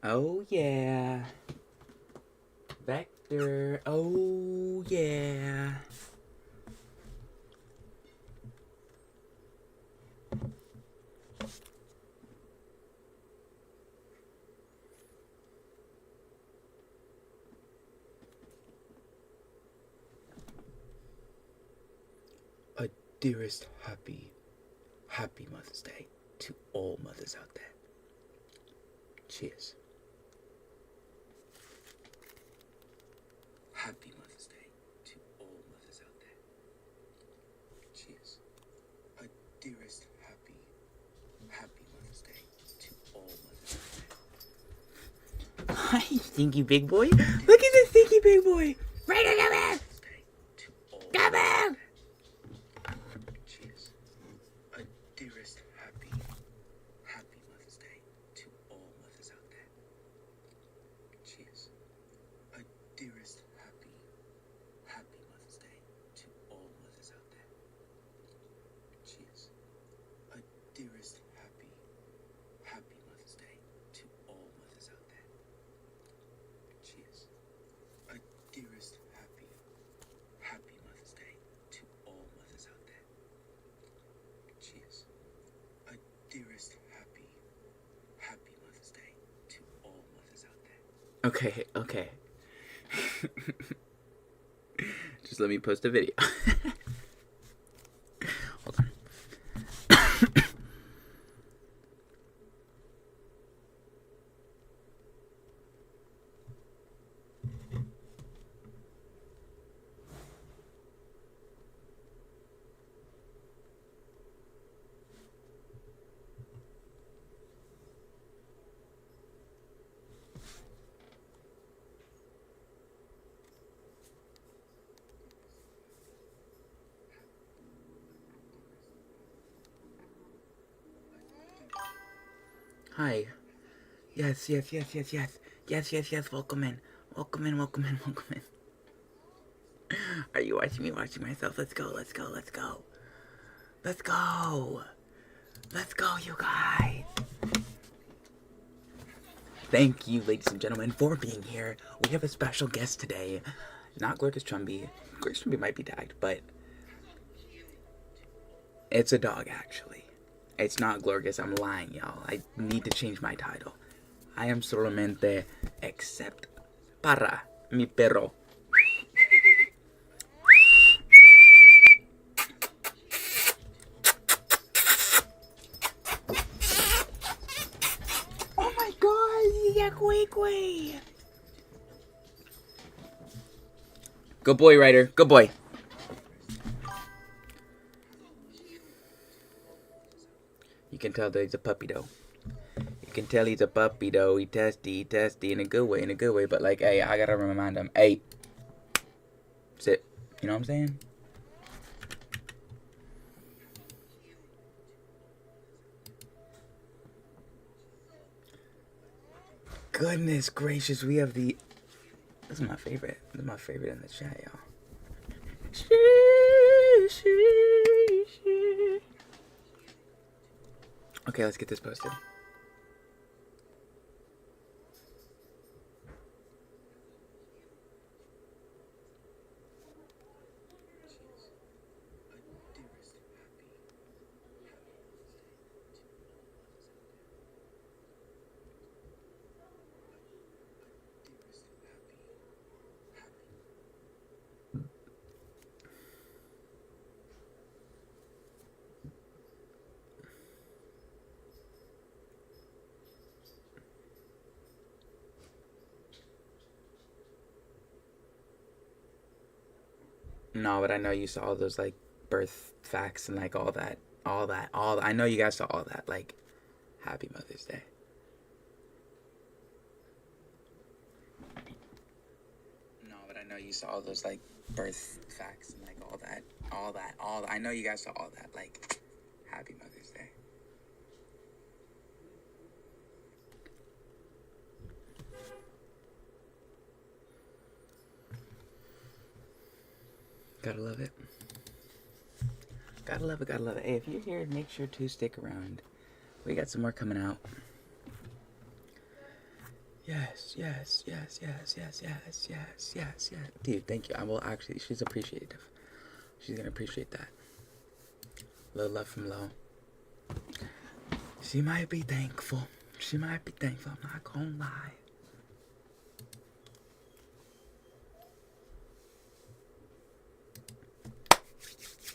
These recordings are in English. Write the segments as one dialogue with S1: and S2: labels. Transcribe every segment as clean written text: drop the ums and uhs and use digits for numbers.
S1: Oh yeah. Vector. Oh yeah. A dearest happy Mother's Day to all mothers out there. Cheers. Happy Mother's Day to all mothers out there. Cheers. A dearest happy Mother's Day to all mothers out there. Hi, stinky big boy. Look at this stinky big boy. Right on the man. Come on. Cheers. A dearest happy Mother's Day to all mothers out there. Cheers. A dearest happy Mother's Day to all mothers out there. Cheers. A dearest happy Mother's Day to all mothers out there. Cheers. A dearest happy Mother's Day to all mothers out there. Cheers. A dearest happy Mother's Day to all mothers out there. Okay. Just let me post a video. Hold on. Hi. Yes. Welcome in. Are you watching me watching myself? Let's go, you guys. Thank you, ladies and gentlemen, for being here. We have a special guest today. Not GLORGUS CHUMBY. GLORGUS CHUMBY might be tagged, but it's a dog, actually. It's not GLORGUS. I'm lying, y'all. I need to change my title. I am solamente except para mi perro. Oh my god, yeah, Quay. Good boy, Ryder. Good boy. You can tell that he's a puppy, though. You can tell he's a puppy, though. He testy in a good way. But, like, hey, I gotta remind him, hey, sit. You know what I'm saying? Goodness gracious, we have the... This is my favorite. This is my favorite in the chat, y'all. Okay, let's get this posted. No, but I know you saw those, like, birth facts and, like, all that. I know you guys saw all that. Like, happy Mother's Day. No, but I know you saw those, like, birth facts and, like, all that. I know you guys saw all that. Like, happy Mother's Day. Gotta love it. Gotta love it. Hey, if you're here, make sure to stick around. We got some more coming out.
S2: Yes, yes, yes, yes, yes, yes, yes, yes, yes. Dude, thank you. I will actually, she's appreciative. She's gonna appreciate that. Little love from Lo. She might be thankful. She might be thankful. I'm not gonna lie.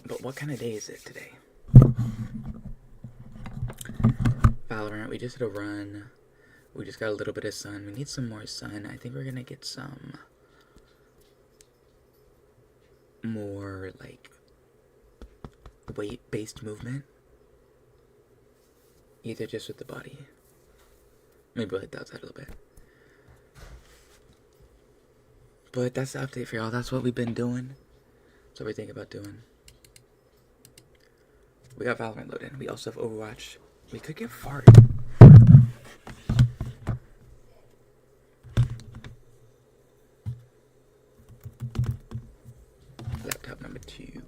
S2: But what kind of day is it today? Valorant, we just did a run. We just got a little bit of sun. We need some more sun. I think we're gonna get some more, like, weight-based movement. Either just with the body. Maybe we'll hit the outside a little bit. But that's the update for y'all. That's what we've been doing. That's what we think about doing. We got Valorant loaded. We also have Overwatch. We could get fart. Laptop number 2.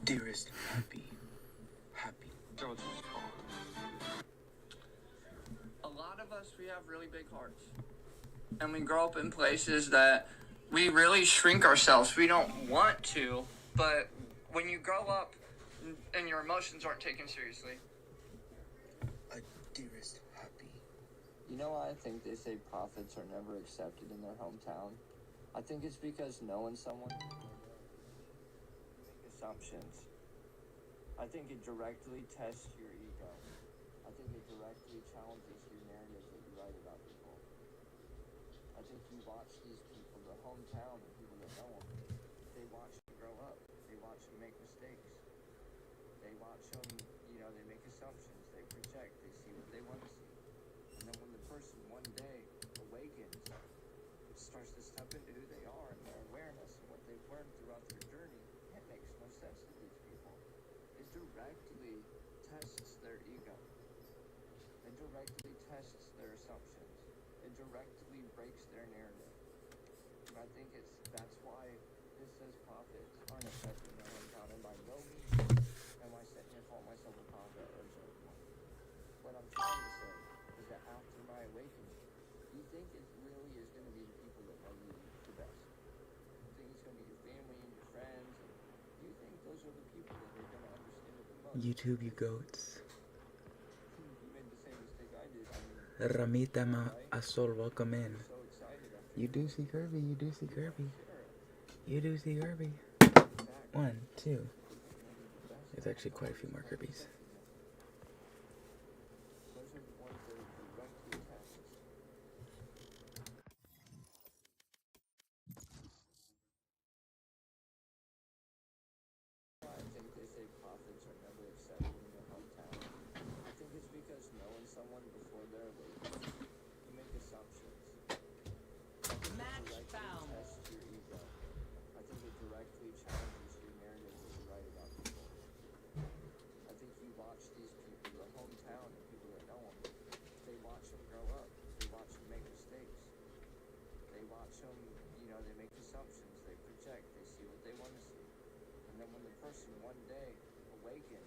S1: Dearest, happy.
S3: A lot of us, we have really big hearts. And we grow up in places that we really shrink ourselves. We don't want to, but when you grow up and your emotions aren't taken seriously.
S1: Dearest, happy.
S4: You know why I think they say prophets are never accepted in their hometown? I think it's because knowing someone, you make assumptions. I think it directly tests your ego. I think it directly challenges your narrative that you write about people. I think you watch these people, the hometown, and people that know them, they watch them grow up. They watch them make mistakes. They watch them, they make assumptions. They project. They see what they want to see. And then when the person one day awakens, it starts to step into who they are and their awareness and what they've learned throughout their journey, it makes no sense to these people. It directly tests their ego. It directly tests their assumptions. It directly breaks their narrative. And I think that's why this says prophets aren't accepted in their hometown, and by no means am I sitting here calling myself a prophet or a gentleman. What I'm trying to say is that after my awakening, you think it really is going to be the people that know you the best. You think it's going to be your family and your friends, and you think those are the people that are going to understand it the most.
S2: YouTube, you goats.
S4: You made the same mistake I did.
S2: Ramita Asol, welcome in.
S4: So excited after
S2: You do see Kirby. You do see Kirby. You do see Kirby. 1, 2. There's actually quite a few more Kirby's.
S4: Those are the ones that are directly tests. I think they say prophets are never accepted in their hometown. I think it's because knowing someone before they're awakened, you make assumptions.
S5: Match found.
S4: Test your ego. I think it directly challenges your narrative that you write about people. I think you watch these people, the hometown and people that know them, they watch them grow up. They watch them make mistakes. They watch them, they make assumptions. They project. They see what they want to see. And then when the person one day awakens,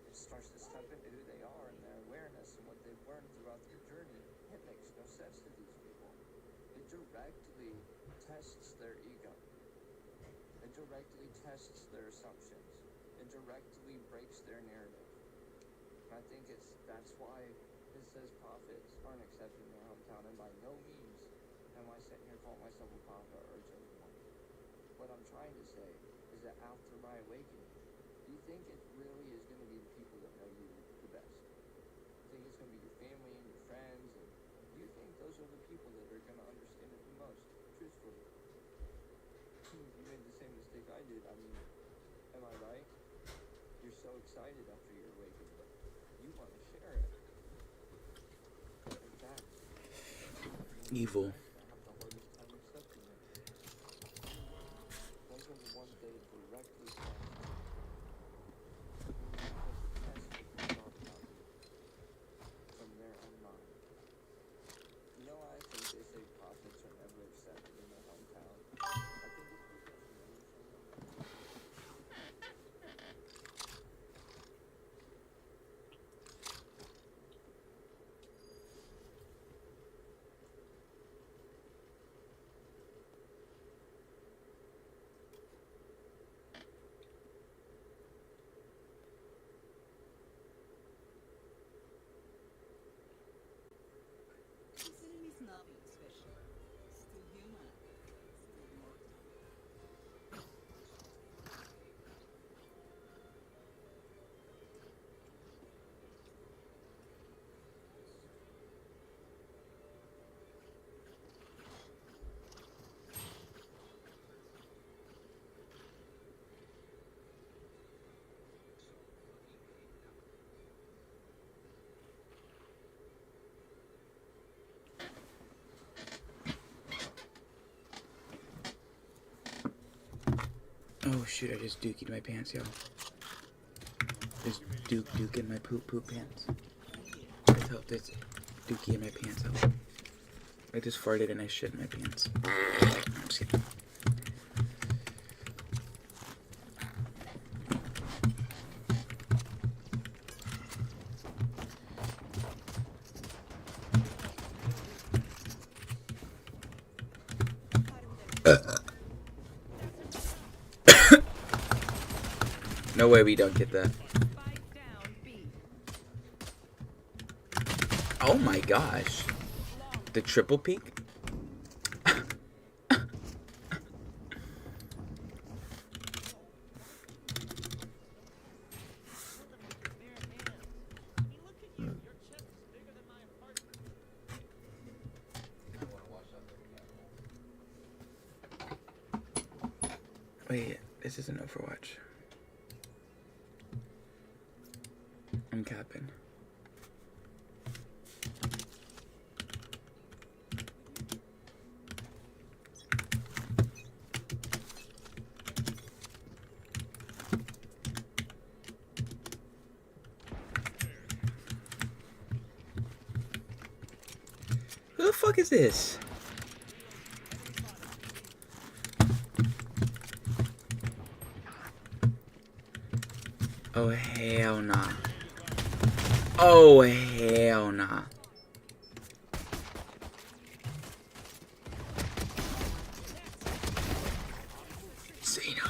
S4: it starts to step into who they are and their awareness and what they've learned throughout their journey. It makes no sense to these people. It directly tests their ego. It directly tests their assumptions. It directly breaks their narrative. And I think that's why it says prophets aren't accepted in their hometown, and by no means am I sitting here calling myself a prophet or a gentleman. What I'm trying to say is that after my awakening, excited. I mean, am I right? You're so excited after your awakening. You want to share it. Exactly.
S2: Evil.
S4: I have the hardest time accepting it. Those are the ones that it directly tests. Because it tests what they thought about you from their own mind. You know why I think they say prophets are never accepted in their hometown? I think it's because knowing someone.
S5: Consider me nothing special. Still human. Still mortal.
S2: Oh shoot, I just dookied my pants, yo. Just duke in my poop pants. Let's help this dookie in my pants out. I just farted and I shit in my pants. I'm just kidding. No way we don't get that.
S5: Spike down B.
S2: Oh my gosh. The triple peak? Wait, this isn't Overwatch. I'm capping. Who the fuck is this? Oh hell nah. Oh hell nah. Say no.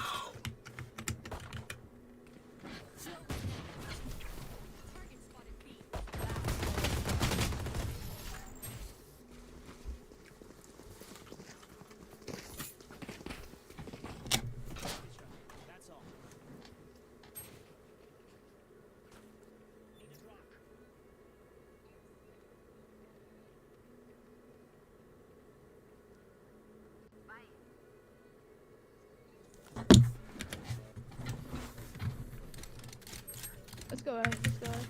S6: Let's go ahead. Let's go ahead.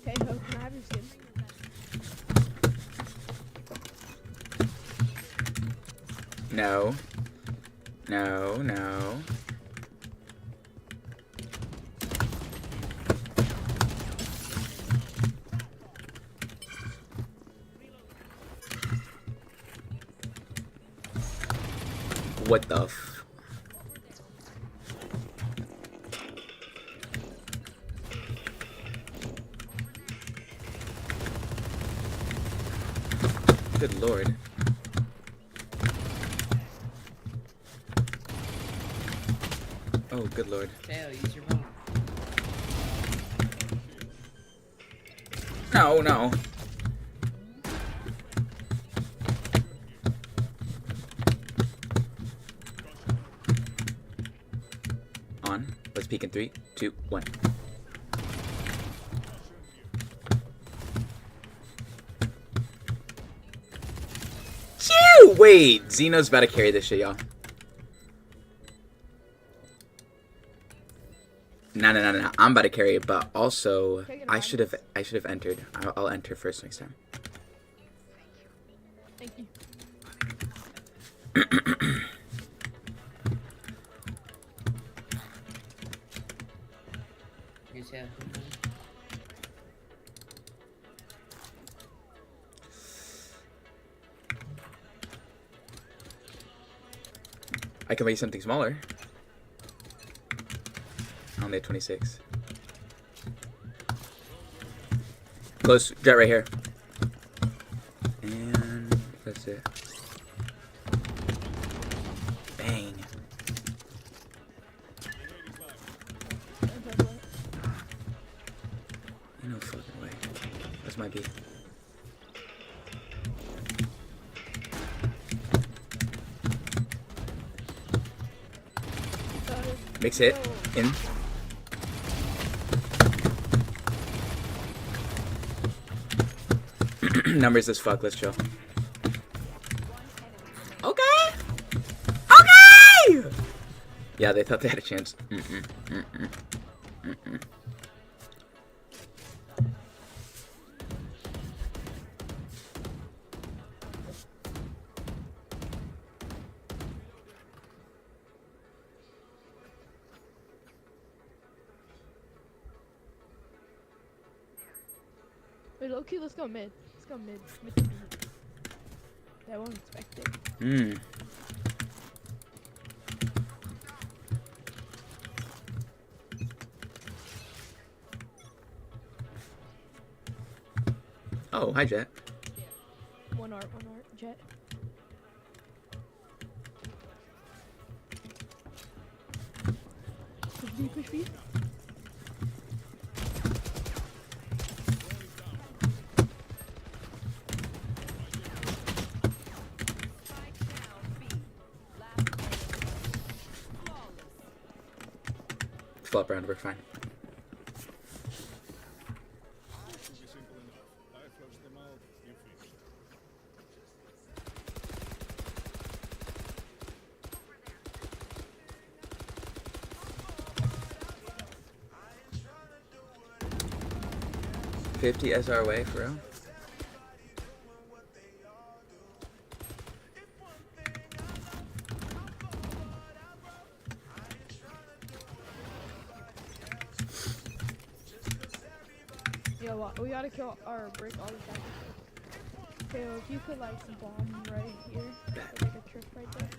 S6: Okay, so can I have your skin?
S2: No. No, no. What the f? Good lord. Oh, good lord.
S7: Tail, use your bomb.
S2: No, no. On. Let's peek in 3, 2, 1. Shoo! wait. Xeno's about to carry this shit, y'all. No. I'm about to carry it, but also I should have entered. I'll enter first next time.
S6: Thank you.
S7: Yeah.
S2: I can make something smaller. Only at 26. Close. Jet right here. And that's it. Bang. No fucking way. That's my beat. Mix it in. Numbers as fuck. Let's chill. Okay. Okay. Yeah, they thought they had a chance.
S6: Wait, low-key, let's go mid. Let's go mid. Mid to B. I won't expect it.
S2: Oh, hi, Jet.
S6: One art, Jet. Push B.
S2: Flop around, we're fine. $50 SR way, for real?
S6: Yeah, well, we gotta kill our brick all the time. Okay, well, if you could like bomb right here, like a trick right there.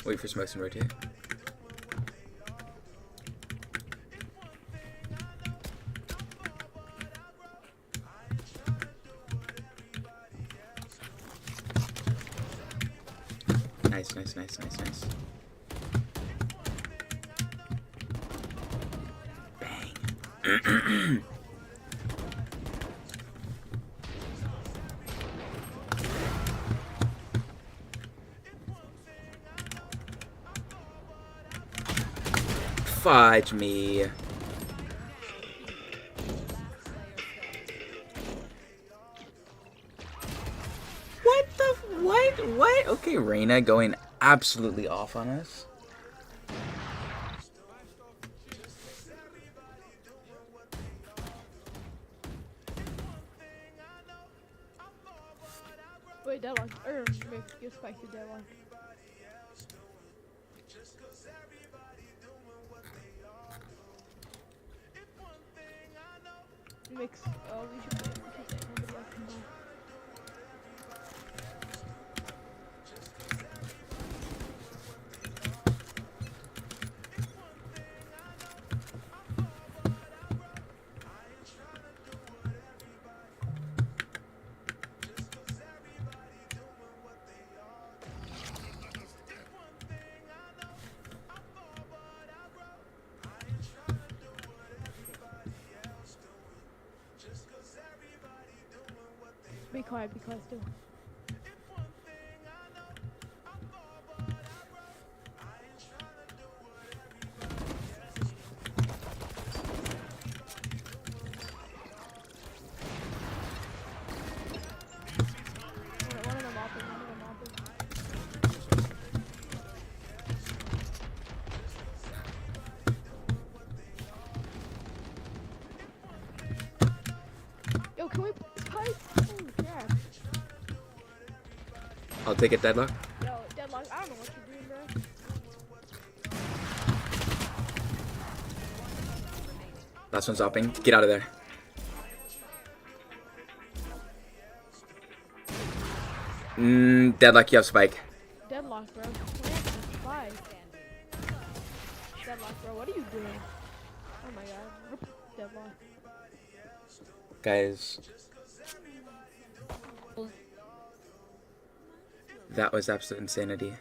S2: Wait for smokes and rotate. Nice. Bang. Fudge me. What? Okay, Reyna going absolutely off on us.
S6: Wait, deadlock. Give Spike the deadlock. Mix. Oh, we should say nobody else can buy. Be quiet still. Yo, can we fight? Holy crap.
S2: I'll take it, deadlock.
S6: Yo, deadlock, I don't know what you're doing, bro.
S2: Last one's hopping. Get out of there. Deadlock, you have spike.
S6: Deadlock, bro. Why? Deadlock, bro. What are you doing? Oh my god. Deadlock.
S2: Guys. That was absolute insanity.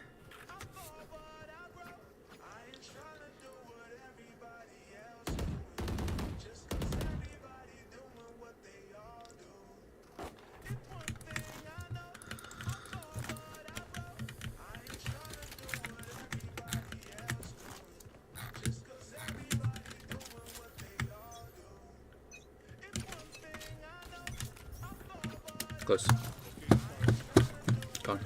S2: Close. Gone.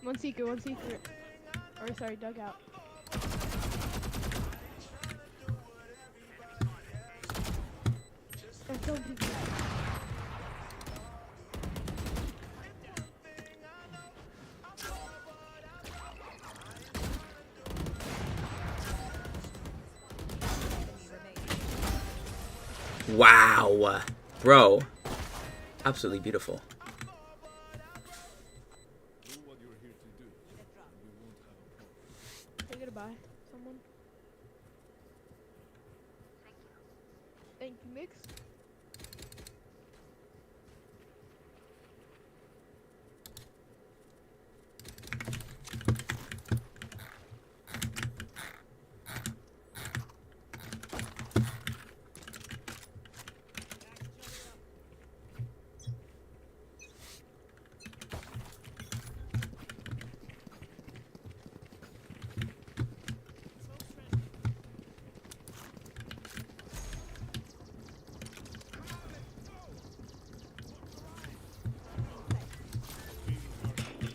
S6: One secret. Or sorry, dugout. Don't do that.
S2: Wow. Bro. Absolutely beautiful.
S6: Say goodbye, someone. Thank you, Mix.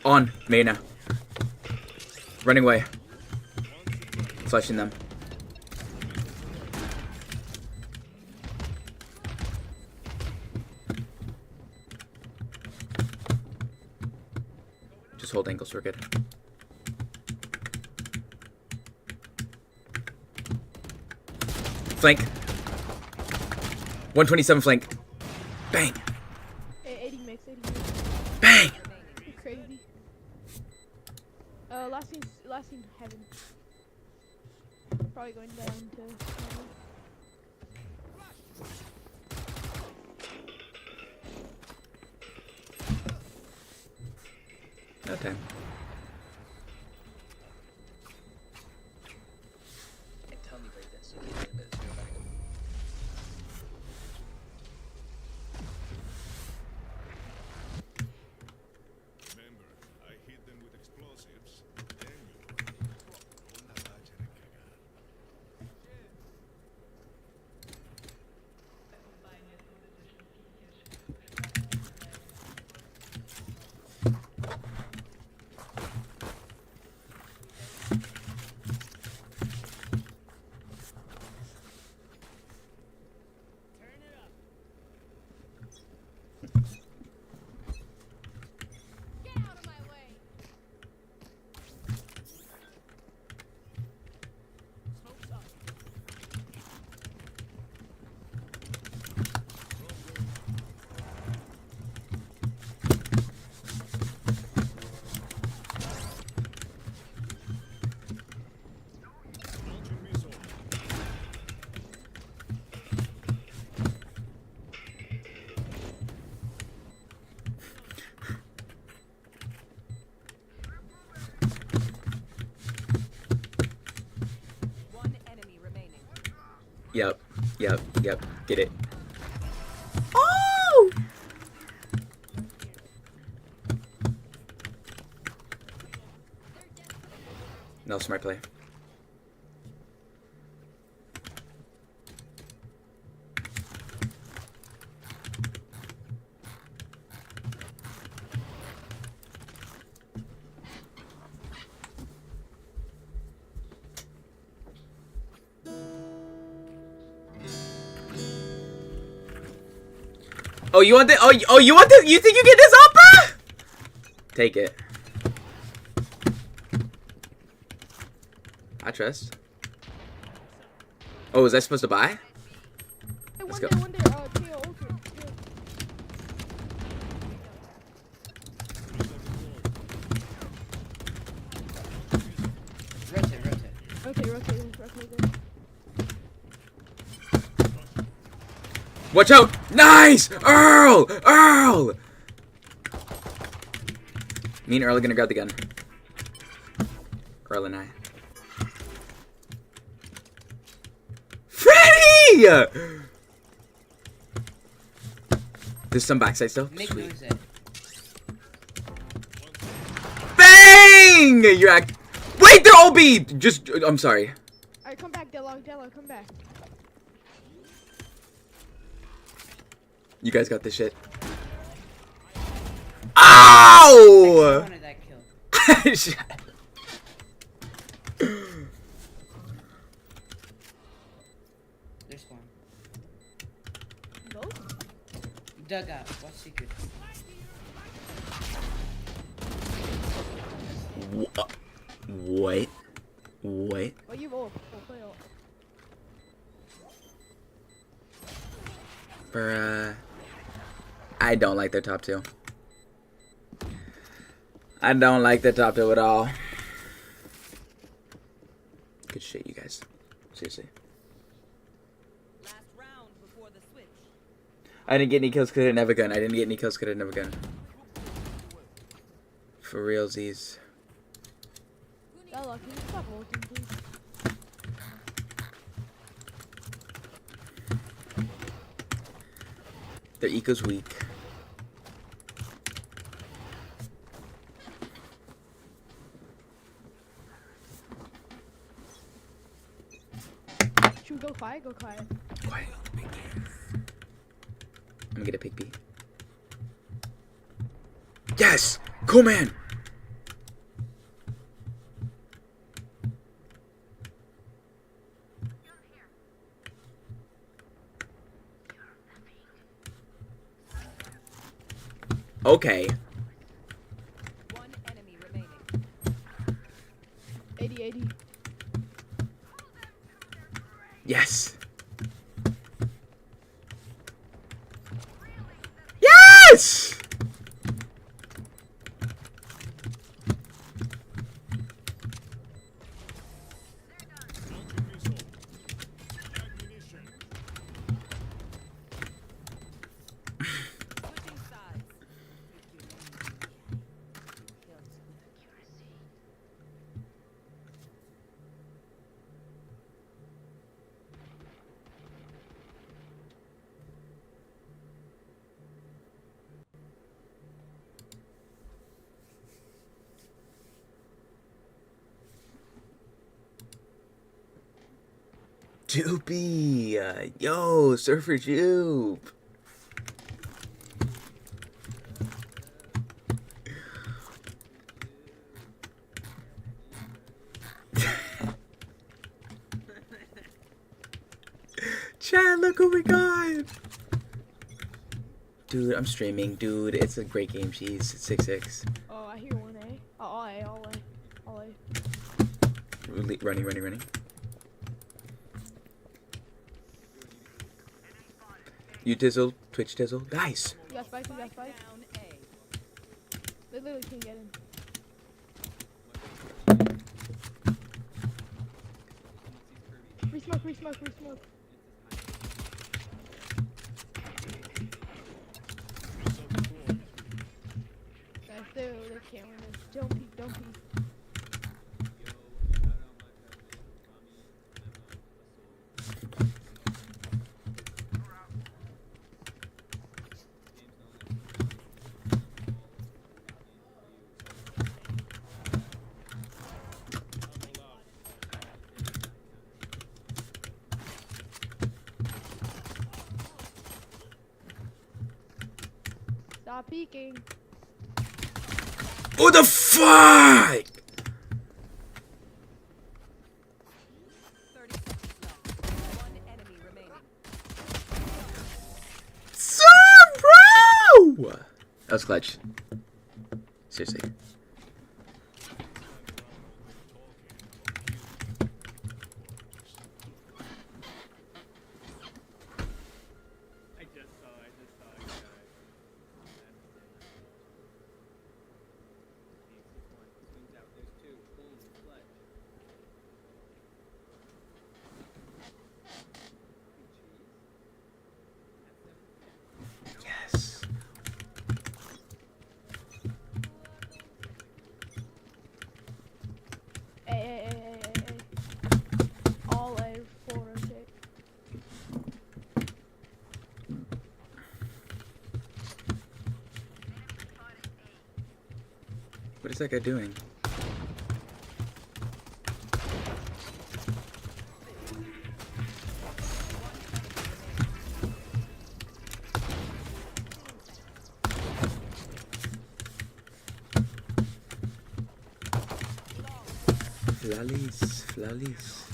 S2: On. Mayna. Running away. Flashing them. Just hold ankles, we're good. Flank. 127 flank. Bang.
S6: Hey, 80 mix.
S2: Bang.
S6: You're crazy. Last team heaven. Probably going down to heaven.
S2: No time.
S1: Tell me where this. Okay, wait a minute, go back.
S7: Remember, I hit them with explosives. Then you una vayan a cagar.
S5: Get out of my way! Smoke's up.
S7: Launching missile.
S5: One enemy remaining.
S2: Yep. Get it. Oh! No, smart play. Oh, you want the? Oh, you want this? You think you get this up, bruh? Take it. I trust. Oh, was I supposed to buy?
S6: Hey,
S2: Let's
S6: one
S2: go.
S6: day, KO ultra. Yeah.
S8: Rotate.
S6: Rotate.
S2: Watch out! Nice! Earl! Me and Earl are gonna grab the gun. Earl and I. Freddy! There's some backside still.
S8: Make
S2: Sweet.
S8: noise at.
S2: Bang! You're act. Wait, they're OB! Just, I'm sorry.
S6: Alright, come back, Dello, come back.
S2: You guys got this shit. Ow!
S8: Wanted that kill. There's one.
S6: Go.
S8: Dugout. Watch secret.
S2: What?
S6: Oh, you both. Play out.
S2: Bruh. I don't like their top two. I don't like the top two at all. Good shit, you guys. Seriously.
S5: Last round before the switch.
S2: I didn't get any kills because I didn't have a gun. For realsies.
S6: Dello, can you stop ulting, please?
S2: Their eco's weak.
S6: Should we go quiet?
S2: Quiet. I'm gonna get a pick B. Yes! Cool, man! Okay.
S5: One enemy remaining.
S6: 80.
S2: Yes! Yes!
S5: Switching sides.
S2: Joopy! Yo, Surfer Joop! Chat, look who we got! Dude, I'm streaming. Dude, it's a great game, cheese. It's 6-6.
S6: Oh, I hear 1A. Oh, all A.
S2: Running. You Tizzle, Twitch Tizzle. Nice!
S6: You got spike.
S5: Down A.
S6: They literally can't get in. Free smoke. Guys, they can't win this. Don't peek. Stop peeking.
S2: What the fuck?
S5: 30 seconds left. One enemy remaining.
S2: Son, bro! was clutch. Seriously. Yes.
S6: Hey. All A, full rotate.
S2: What is that guy doing? Flalis.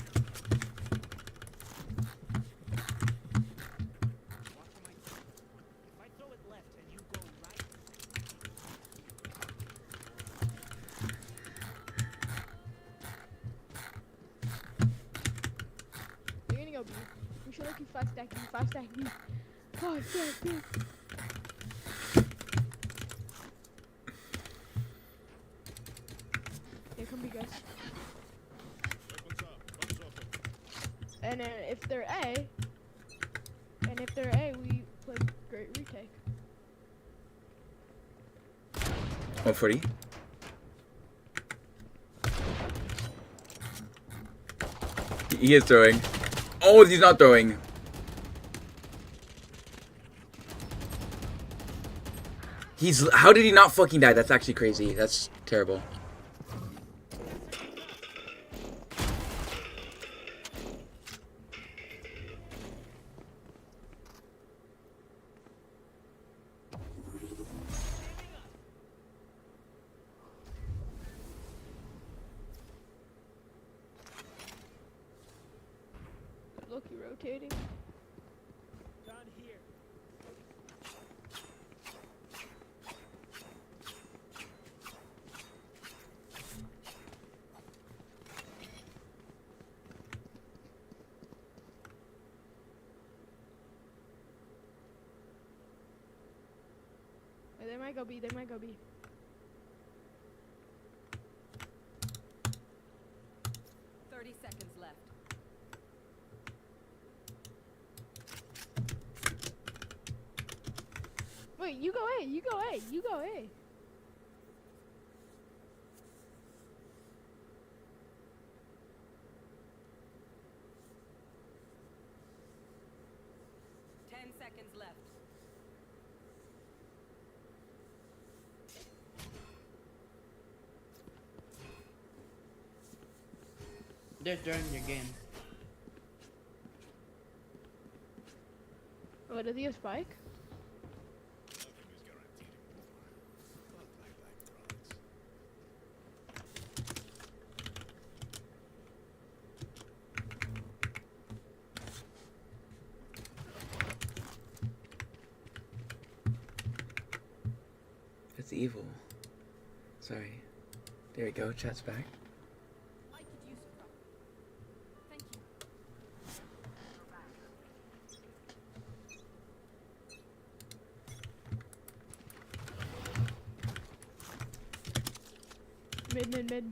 S6: They're gonna go B. We should keep 5 stack B. 5 stack B. Here come B, guys. And then if they're A, we play great retake.
S2: 140. He is throwing. Oh, he's not throwing. How did he not fucking die? That's actually crazy. That's terrible.
S6: Loki rotating. They might go B.
S5: 30 seconds left.
S6: Wait, you go A.
S5: 10 seconds left.
S8: They're during your game.
S6: What, does he have spike?
S7: Nothing is guaranteed anymore. But I like drugs.
S2: That's evil. Sorry. There we go. Chat's back.
S5: I could use a problem. Thank you.
S6: Mid.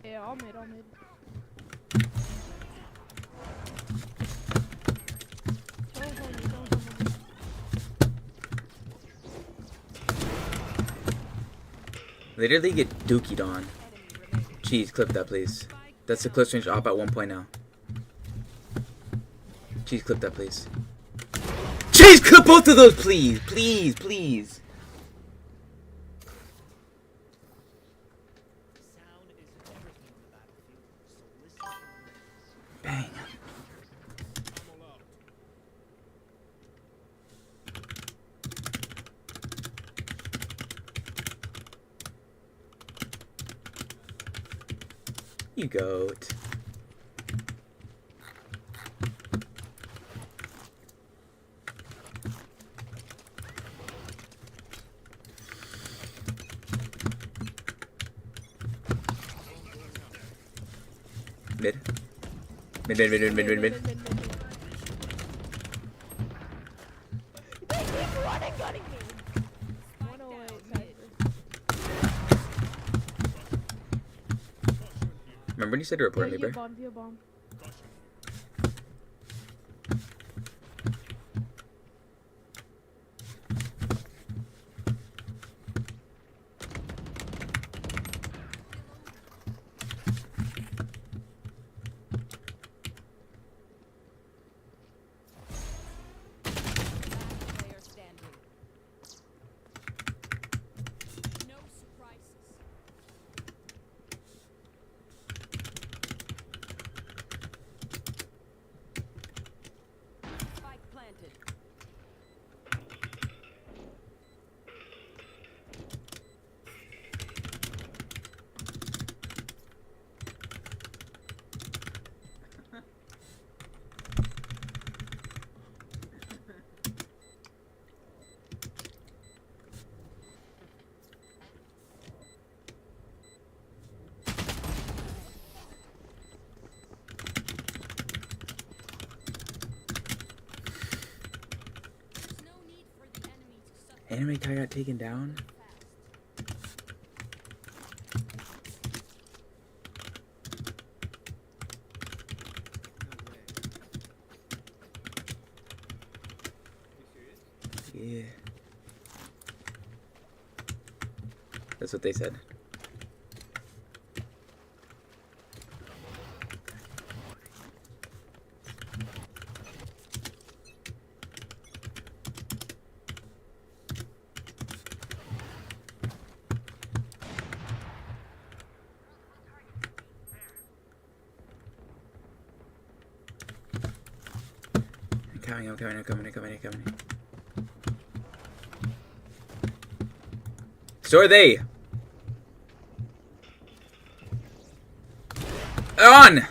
S6: Yeah, all mid. Don't hold me.
S2: Literally get dookied on. Jeez, clip that, please. That's the close range op at 1 point now. Jeez, clip that, please. Jeez, clip both of those, please. Please. Bang.
S7: I'm all out.
S2: you, goat. Mid. Mid.
S6: They keep running, gunning me. 108 Cypher.
S2: Remember when you said to report me, bro?
S6: Bomb.
S5: Player standing. No surprises. Spike planted. There's no need for the enemy to suffer
S2: Anime guy got taken down.
S5: fast.
S2: Yeah. That's what they said. I'm coming. So are they. On!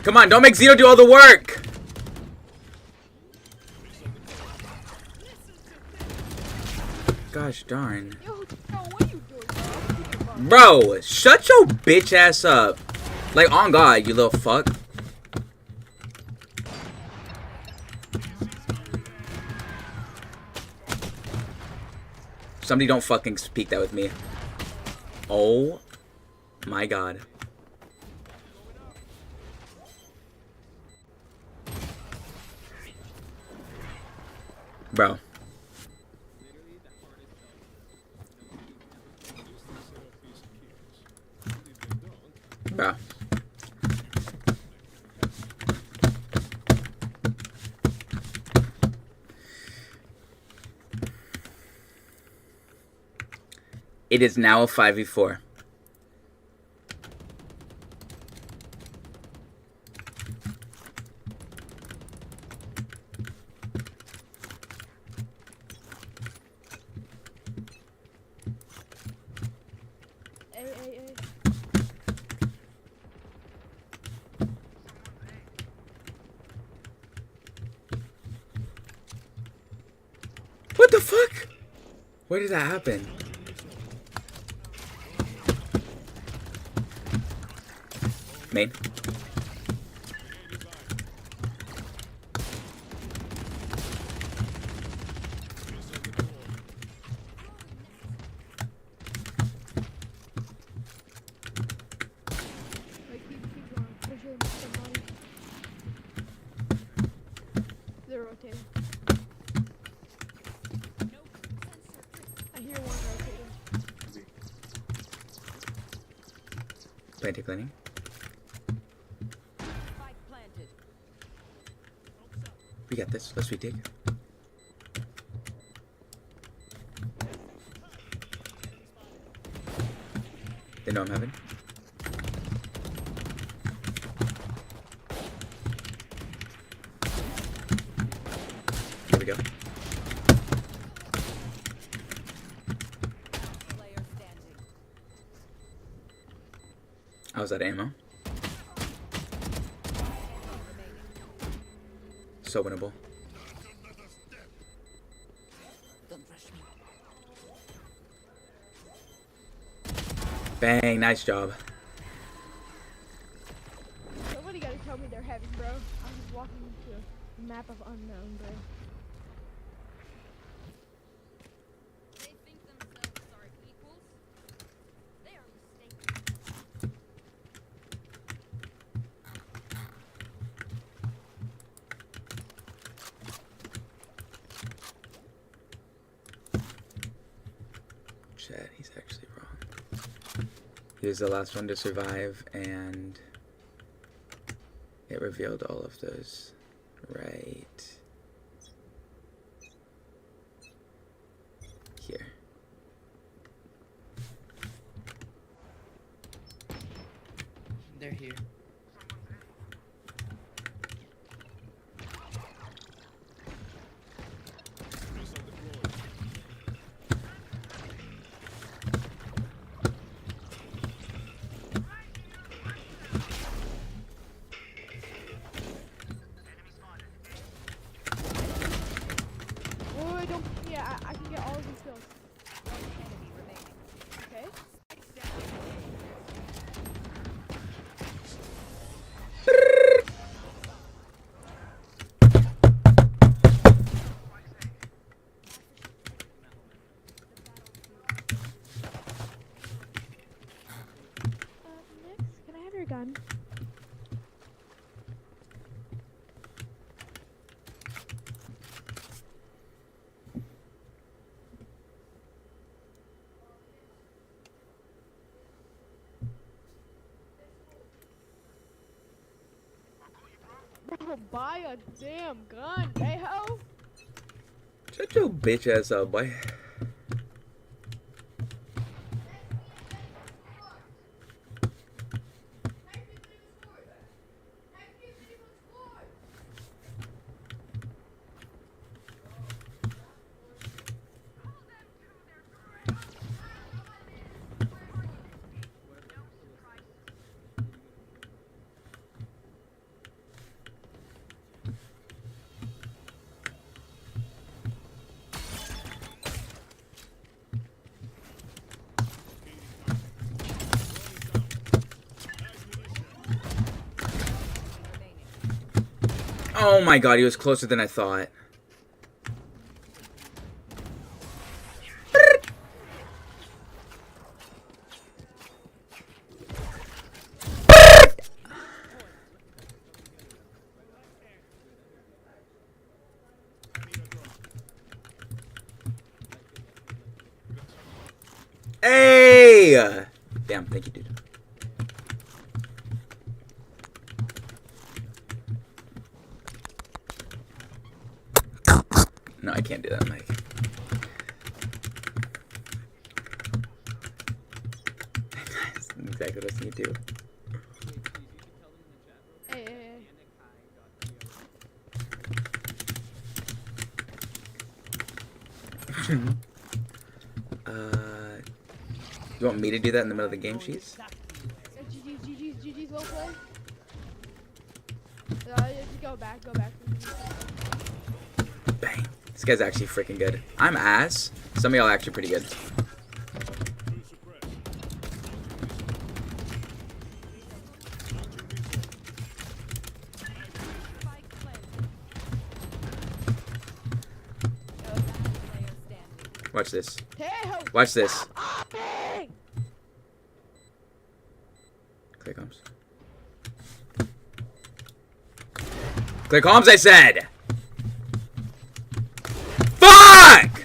S2: Come on, don't make Zero do all the work! Gosh darn.
S6: Yo, what are you doing, bro?
S2: Bro, shut your bitch ass up. Like, on God, you little fuck. Somebody don't fucking speak that with me. Oh my God. Bro. Bro. It is now a 5v4.
S6: Hey.
S2: What the fuck? Where did that happen? Main.
S6: Like, keep going. Push him, somebody. They're rotating. I hear one rotating.
S2: Planting, planting.
S5: Spike planted.
S2: We got this. Let's retake. They know I'm having. Here we go.
S5: Player standing.
S2: was out of ammo. So winnable. Bang, nice job.
S6: Somebody gotta tell me they're heavy, bro. I'm just walking into a map of unknown, bro.
S5: They think themselves are equals. They are mistaken.
S2: Chad, he's actually wrong. He was the last one to survive, and it revealed all of those right here.
S8: They're here.
S7: Missile deployed.
S6: Oh, don't. Yeah, I can get all of these kills. Okay. Next, can I have your gun? Bro, buy a damn gun, hey-ho!
S2: Shut your bitch ass up, boy. Oh my god, he was closer than I thought. Hey! Damn, thank you, dude. No, I can't do that, Mike. That's exactly what I need to do.
S6: Hey, hey, hey.
S2: You want me to do that in the middle of the game, Cheese?
S6: GG's, well played. Just go back.
S2: Bang. This guy's actually freaking good. I'm ass. Some of y'all are actually pretty good. Watch this. Watch this. Click homes. Click homes, I said! Fuck!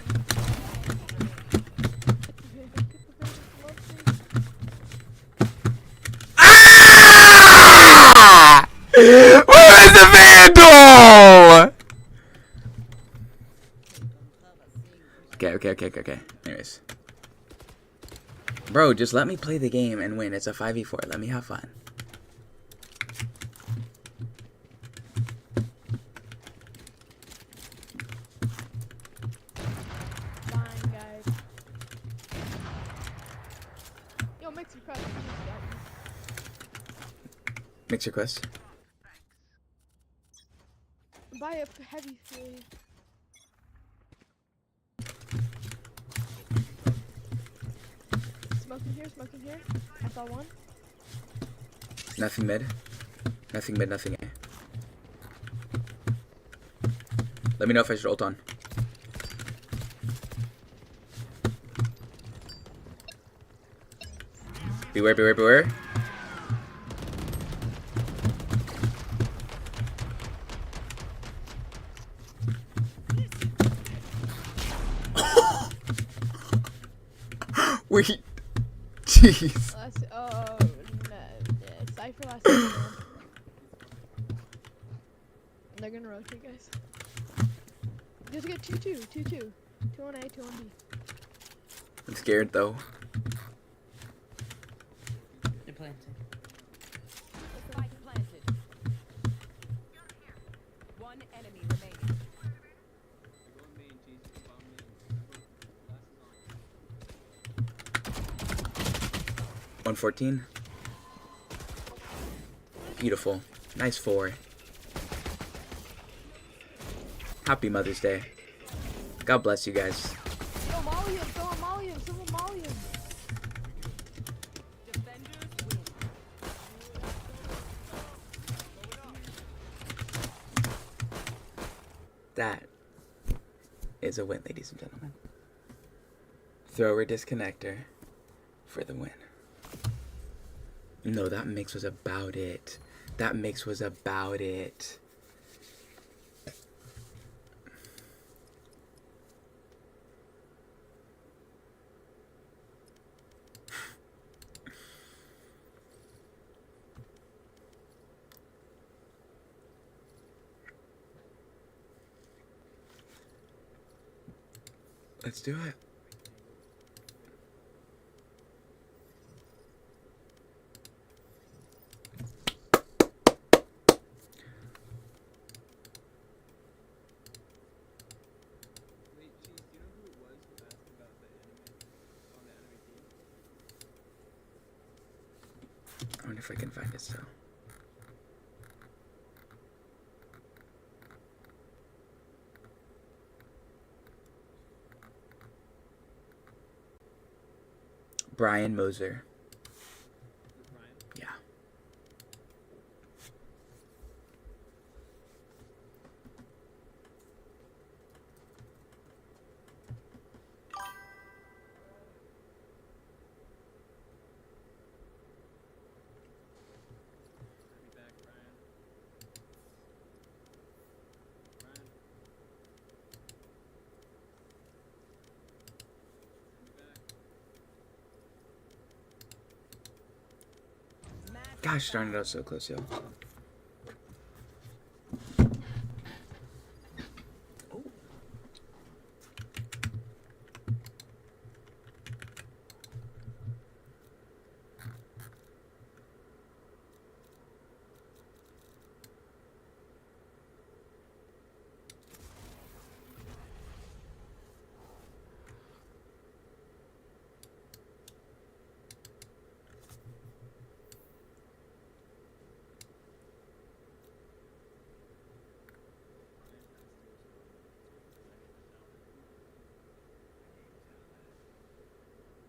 S2: Ah! Where is the vandal? Okay. Anyways. Bro, just let me play the game and win. It's a 5v4. Let me have fun.
S6: Fine, guys. Yo, Mixie, press.
S2: Mixer quest.
S6: Buy a heavy fuel. Smoking here. I saw one.
S2: Nothing mid. Nothing mid, nothing A. Let me know if I should ult on. Beware, beware, beware. Wait. Jeez.
S6: No. Cypher last time. They're gonna rotate, guys. Just get 2-2. 2 on A, 2 on B.
S2: I'm scared though.
S8: They're planting.
S5: Spike planted. One enemy remaining.
S2: 114. Beautiful. Nice 4. Happy Mother's Day. God bless you guys.
S6: Yo, Molly him, someone Molly him.
S5: Defenders win.
S2: That is a win, ladies and gentlemen. Thrower disconnector for the win. No, that mix was about it. That mix was about it. Let's do it. I wonder if I can find it still. Brian Moser. Yeah. Gosh darn it, I was so close, yo.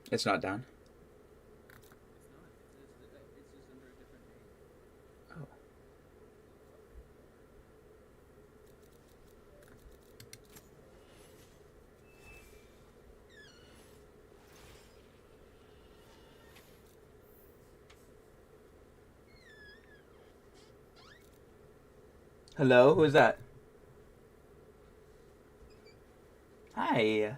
S2: It's not down. Oh. Hello, who's that? Hi.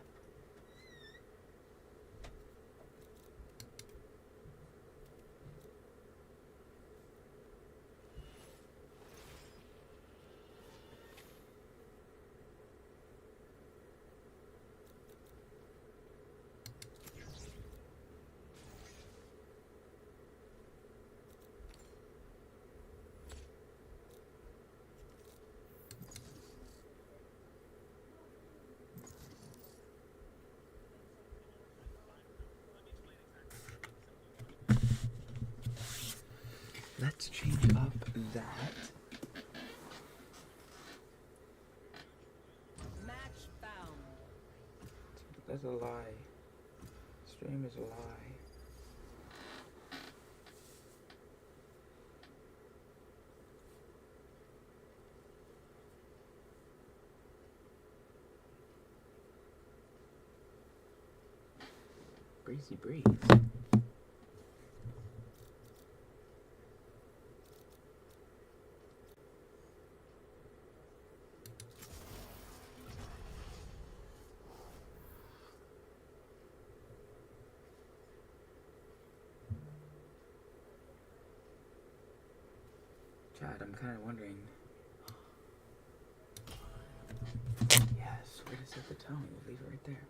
S5: Match found.
S2: That's a lie. Stream is a lie. Breezy breeze. Chad, I'm kind of wondering. Yes, where to set the tone? We'll leave it right there.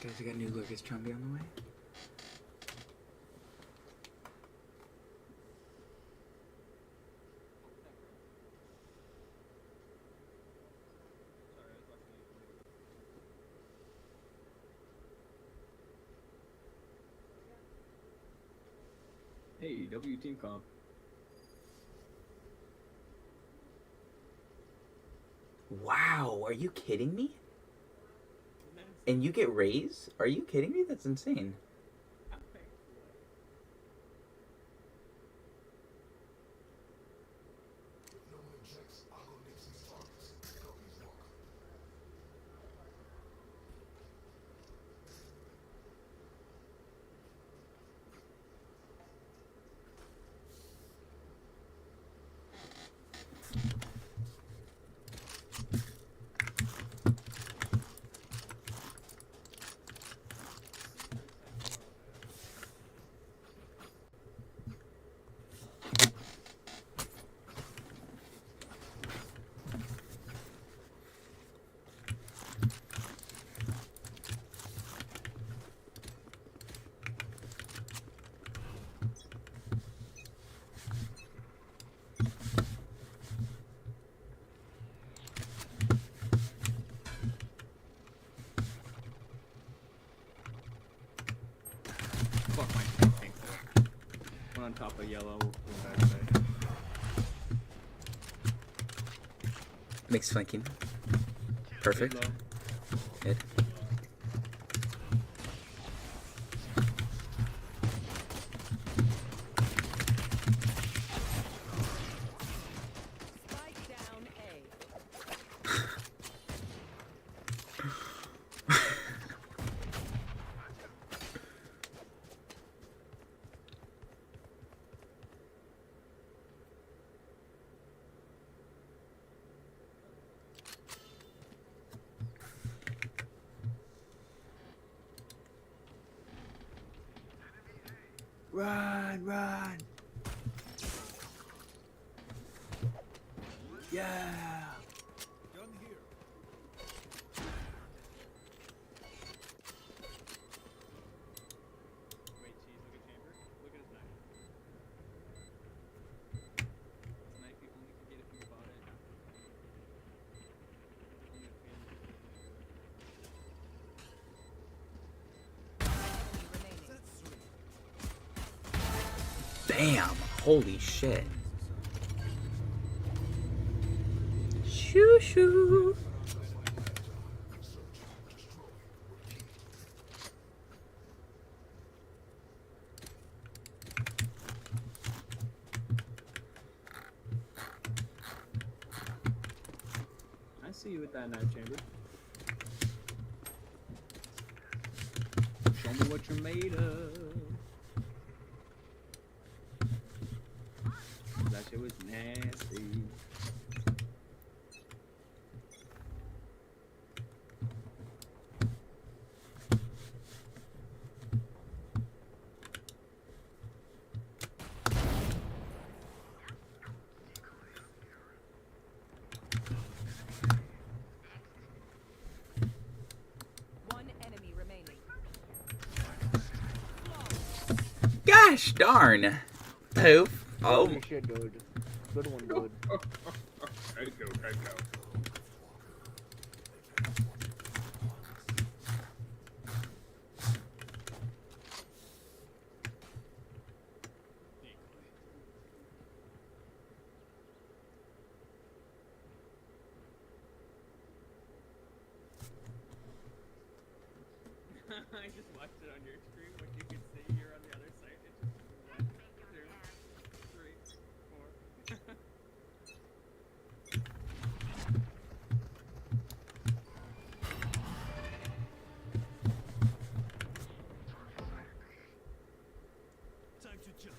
S2: Guys, we got new GLORGUS CHUMBY on the way.
S9: Hey, W team comp.
S2: Wow, are you kidding me? And you get raise? Are you kidding me? That's insane.
S9: Fuck my pink. One on top of yellow, one back side.
S2: Makes flanking. Perfect.
S9: Low.
S2: Mid.
S5: Spike down A.
S2: Run, run. Yeah.
S7: Gun here.
S9: Wait, cheese, look at chamber. Look at his knife. His knife, you only could get if you bought it. Only a fan could get it.
S5: Enemy remaining.
S2: Damn. Holy shit. Shoo shoo.
S9: I see you with that knife, chamber. Show me what you're made of. That shit was nasty.
S2: Gosh darn. Poof. Oh.
S10: Holy shit, dude. Good one, dude.
S9: Good go, good go. I just watched it on your screen. What you can see here on the other side. It's just 1, 2, 3, 4.
S7: Time to jump.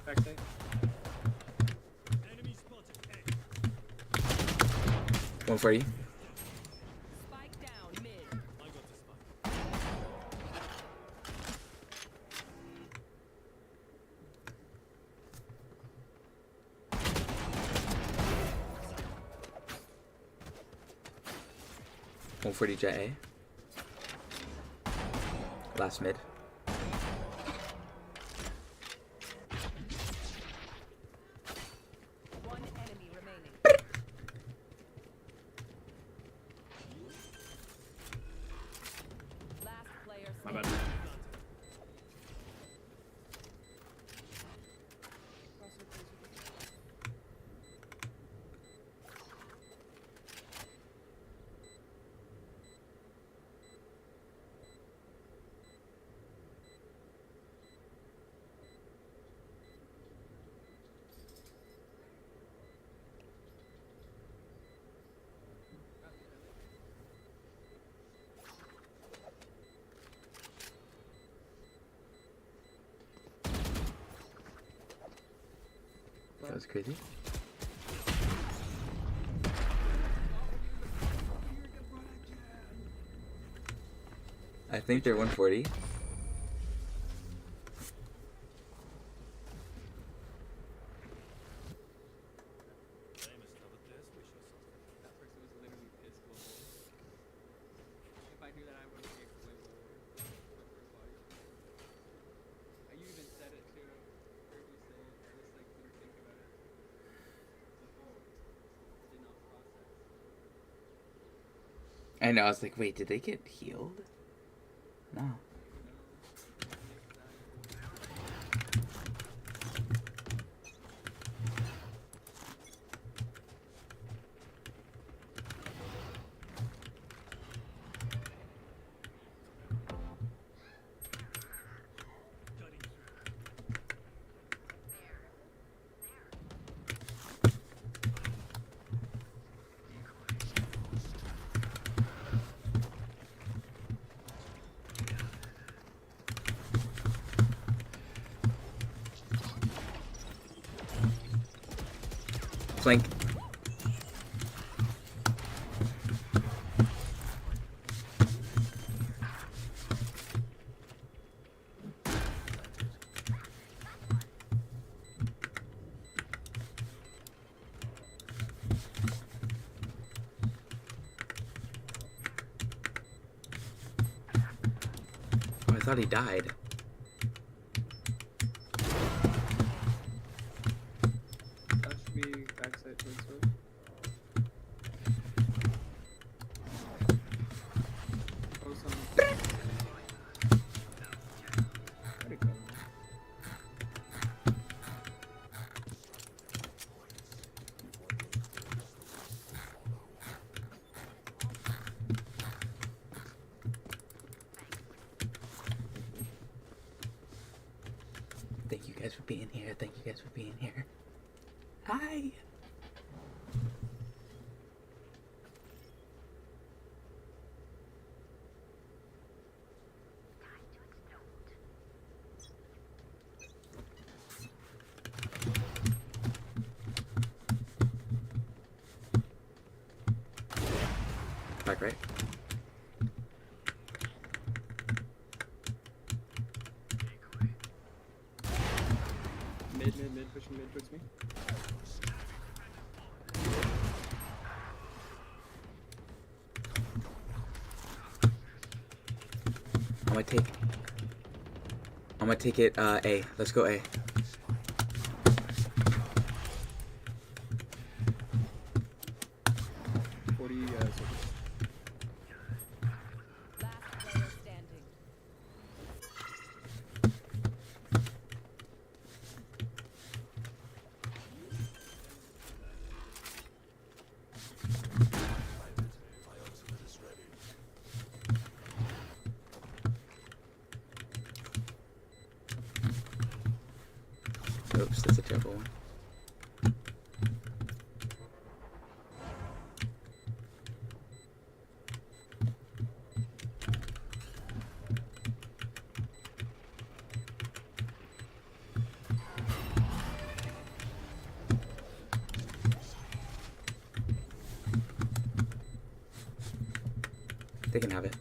S9: Backside.
S7: Enemy spotted. A.
S2: 140.
S5: Spike down mid.
S7: I got the spike.
S2: One 40 jet A. Last mid.
S5: One enemy remaining. Last player
S9: My
S5: standing.
S9: bad.
S2: That was crazy. I think they're 140.
S9: That person was literally pissed global. If I knew that, I would have kicked way lower. The first body. You even said it too. Heard you say it. I just like couldn't think about it. Did not process.
S2: I know, I was like, wait, did they get healed? No.
S7: Cutting through.
S2: Flank. Oh, I thought he died.
S9: That should be backside towards sword. Oh, some. Where'd it go?
S2: Thank you guys for being here. Thank you guys for being here. Hi. Back right.
S9: Mid, pushing mid. Coming towards me.
S2: I'm gonna take it, A. Let's go A.
S5: Last player standing.
S2: Oops, that's a terrible one. They can have it.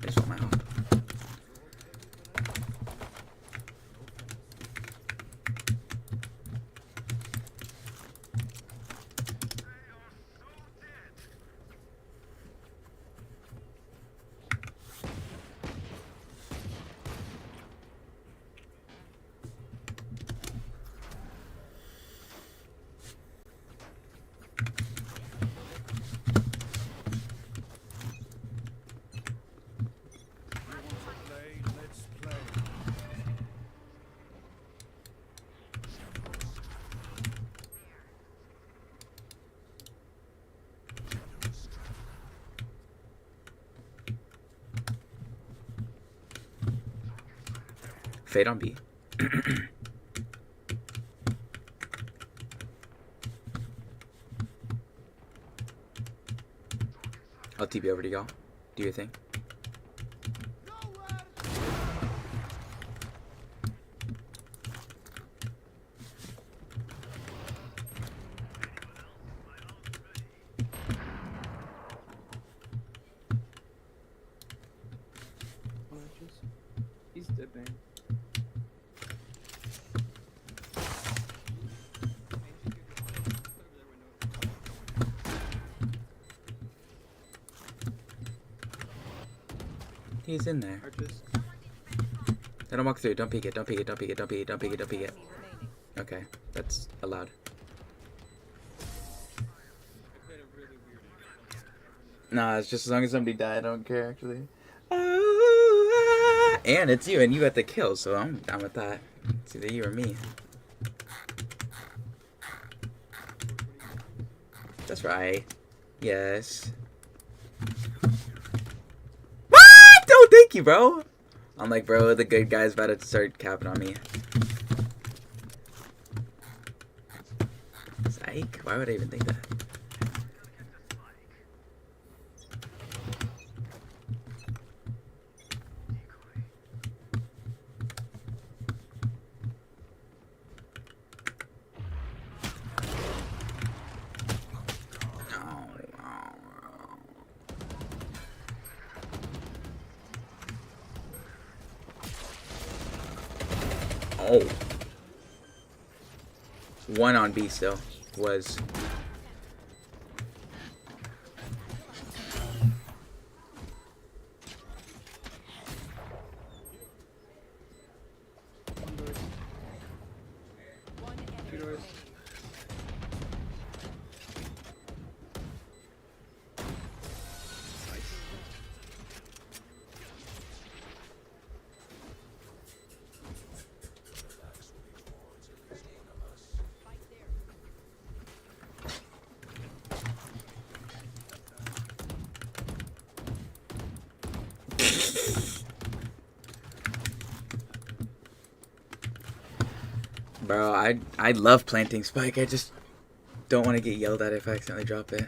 S2: I just want my hop.
S7: Let's play.
S2: Fade on B. I'll TP over to y'all. Do your thing.
S9: He's dipping.
S2: He's in there.
S9: Arches.
S2: Let him walk through. Don't peek it. Don't peek it. Don't peek it. Don't peek it. Don't peek it. Don't peek it.
S5: Enemy remaining.
S2: Okay, that's allowed.
S9: I played a really weird
S2: Nah, it's just as long as somebody died, I don't care actually. And it's you, and you got the kill, so I'm down with that. It's either you or me. That's right. Yes. What? Oh, thank you, bro. I'm like, bro, the good guy's about to start capping on me. Psych. Why would I even think that? Oh. One on B still was.
S5: One enemy
S9: Two doors.
S5: remaining. Fight there.
S2: Bro, I love planting spike. I just don't want to get yelled at if I accidentally drop it.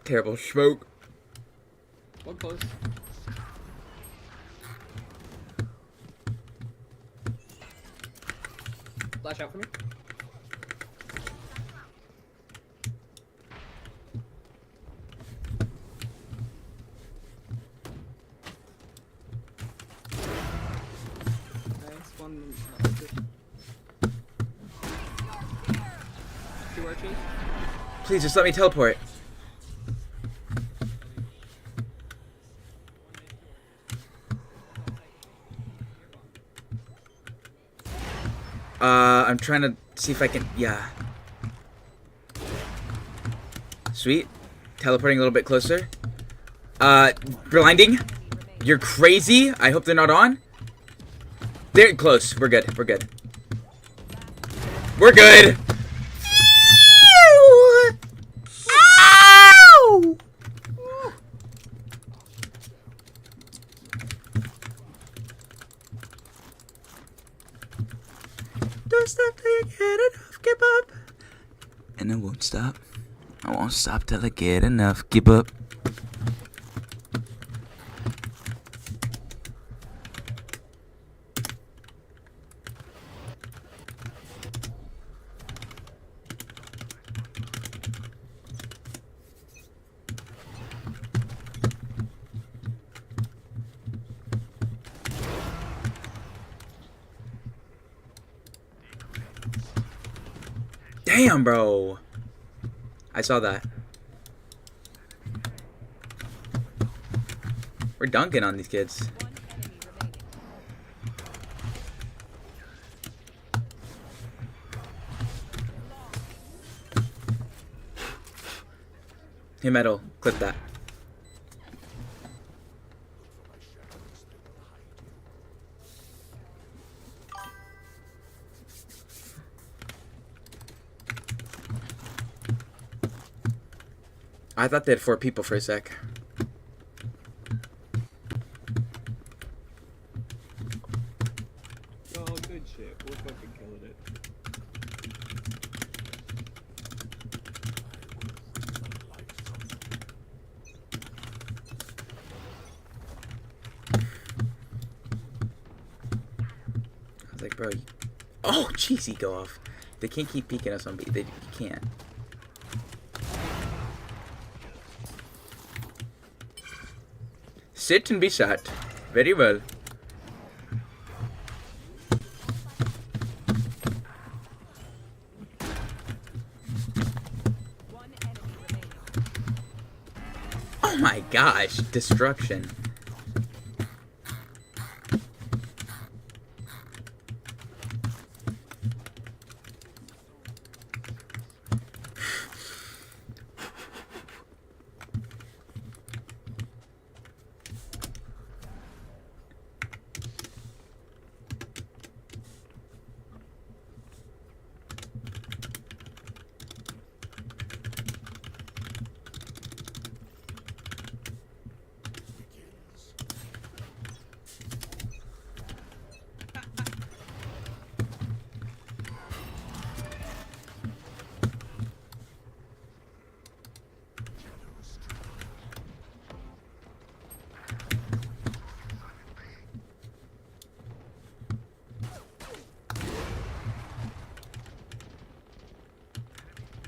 S2: Terrible smoke.
S9: close. Flash out for me. Nice one. Two archers.
S2: Please just let me teleport. I'm trying to see if I can. Yeah. Sweet. Teleporting a little bit closer. Blinding. You're crazy. I hope they're not on. They're close. We're good. We're good. We're good. Ow! Don't stop till you get enough. Give up. And I won't stop. I won't stop till I get enough. Give up. Damn, bro. I saw that. We're dunking on these kids.
S5: One enemy remaining.
S2: Hey, Metal, clip that. I thought they had 4 people for a sec.
S9: Oh, good shit. We're fucking killing it.
S2: I was like, bro. Oh, jeez, he go off. They can't keep peeking us on B. They can't. Sit and be shot. Very well.
S5: One enemy remaining.
S2: Oh my gosh, destruction.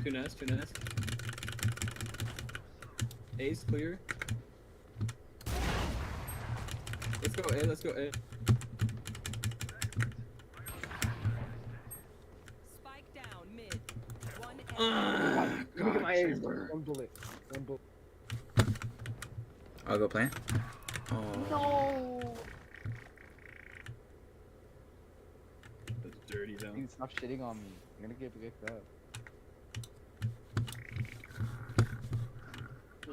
S9: Two nest. A's clear. Let's go A, let's go A.
S5: Spike down mid. One enemy.
S10: Look at my ace. One bullet. One bullet.
S2: I'll go plant. Oh.
S10: No.
S9: That's dirty though.
S10: Dude, stop shitting on me. I'm gonna get picked up.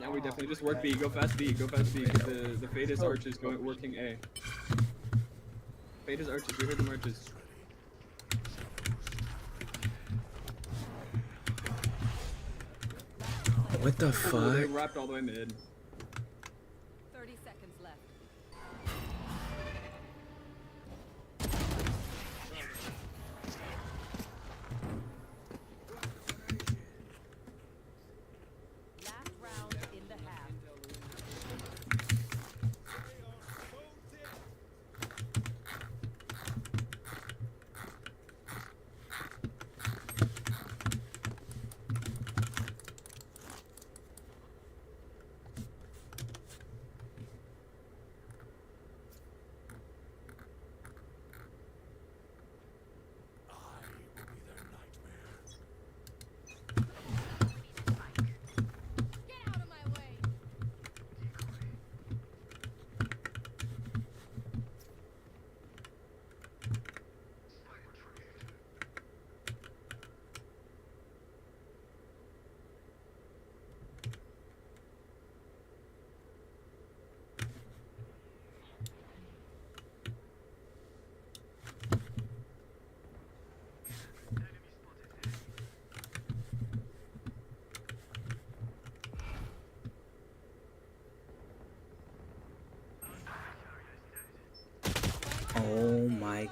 S9: Now we definitely just work B. Go fast B. Go fast B. The Fadus archers working A. Fadus archers. We heard them archers.
S2: What the
S9: Oh,
S2: fuck?
S9: they wrapped all the way mid.
S5: 30 seconds left. Last round in the half.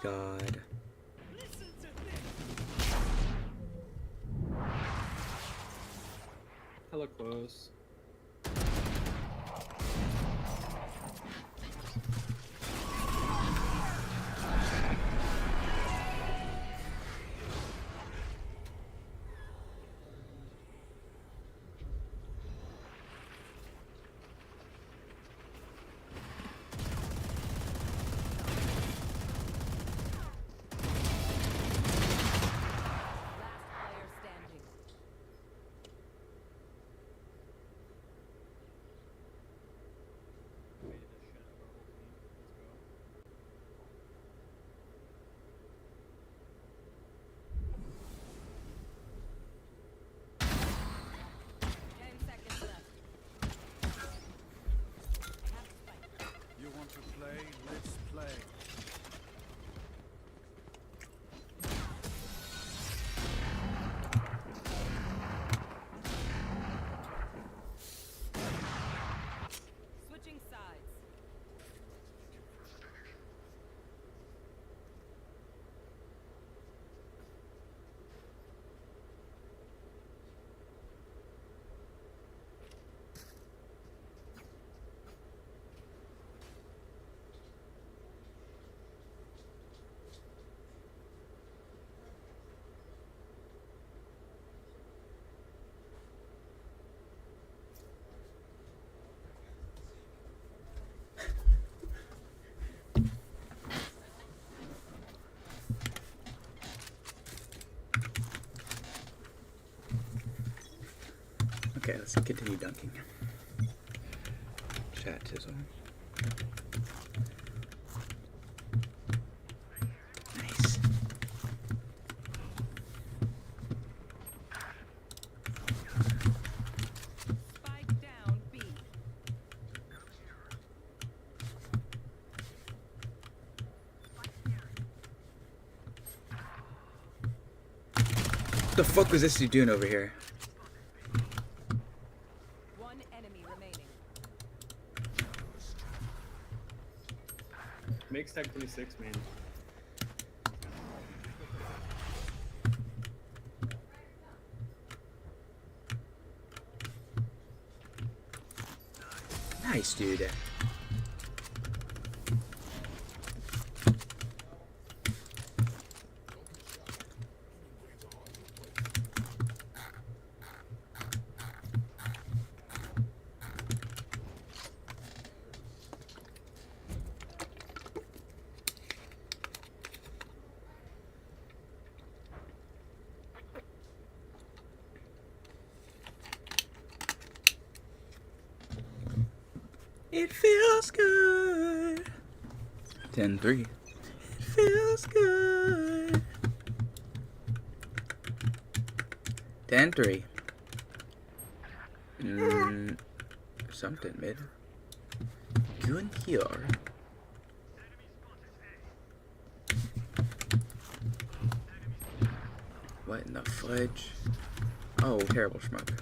S2: god.
S9: Hella close.
S5: Player standing.
S9: Waited the shit out of our whole team. Let's go.
S5: 10 seconds left. I have to fight.
S7: You want to play? Let's play.
S5: Switching sides.
S2: Okay, let's continue dunking. Chat ch1ll. Nice.
S5: Spike down B.
S2: What the fuck was this dude doing over here?
S5: One enemy remaining.
S9: Makes Tech 26, man.
S2: Nice, dude. It feels good. 10-3. It feels good. 10-3. Something mid. Good here. What in the fudge? Oh, terrible smoke.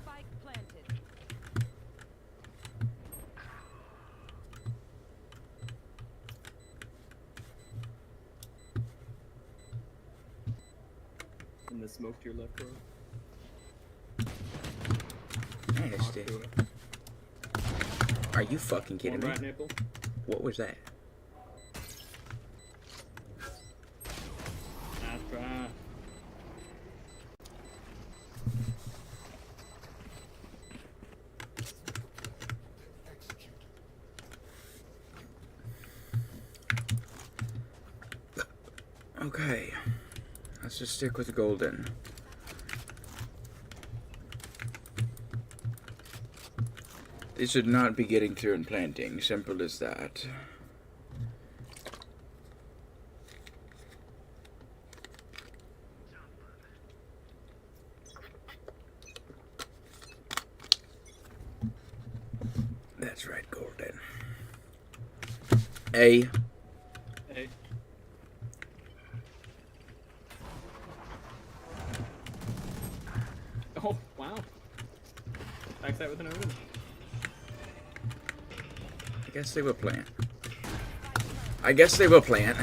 S5: Spike planted.
S9: In the smoke to your left, bro.
S2: Nasty. Are you fucking kidding
S9: One
S2: me?
S9: right nipple.
S2: What was that?
S9: Nice try.
S2: Okay. Let's just stick with golden. They should not be getting through and planting. Simple as that. That's right, golden. A.
S9: Hey. Oh, wow. Backside with an oven.
S2: I guess they were playing. I guess they will plant.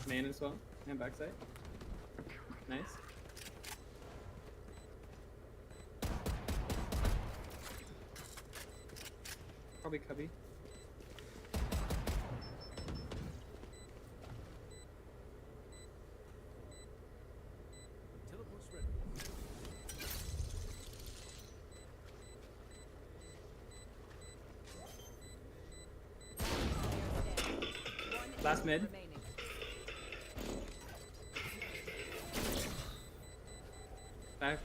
S9: Main as well. And backside. Nice. Probably cubby.
S7: Teleport's ready.
S9: Last mid.
S5: Remaining.
S9: Back.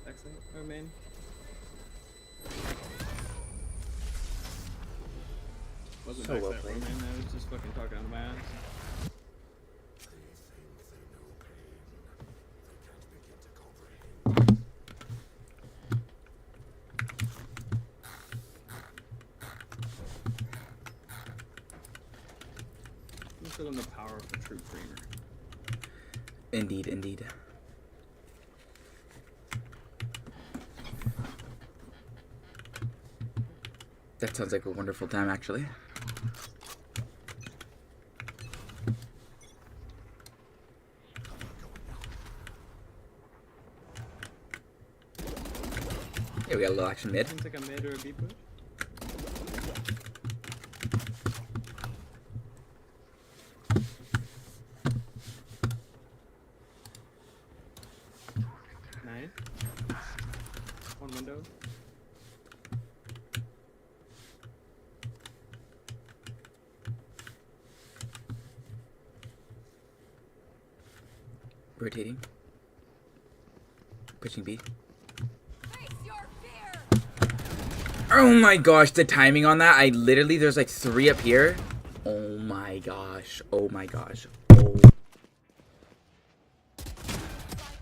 S9: Backside. Or main. Wasn't
S2: So well
S9: backside or
S2: played.
S9: main. I was just fucking talking out of my ass. I'm feeling the power of the true creamer.
S2: Indeed, indeed. That sounds like a wonderful time, actually. Yeah, we got a little action mid.
S9: Seems like a mid or a B push. Nice. One window.
S2: Rotating. Pushing B.
S5: Face your fear.
S2: Oh my gosh, the timing on that. I literally, there's like 3 up here. Oh my gosh. Oh my gosh. Oh.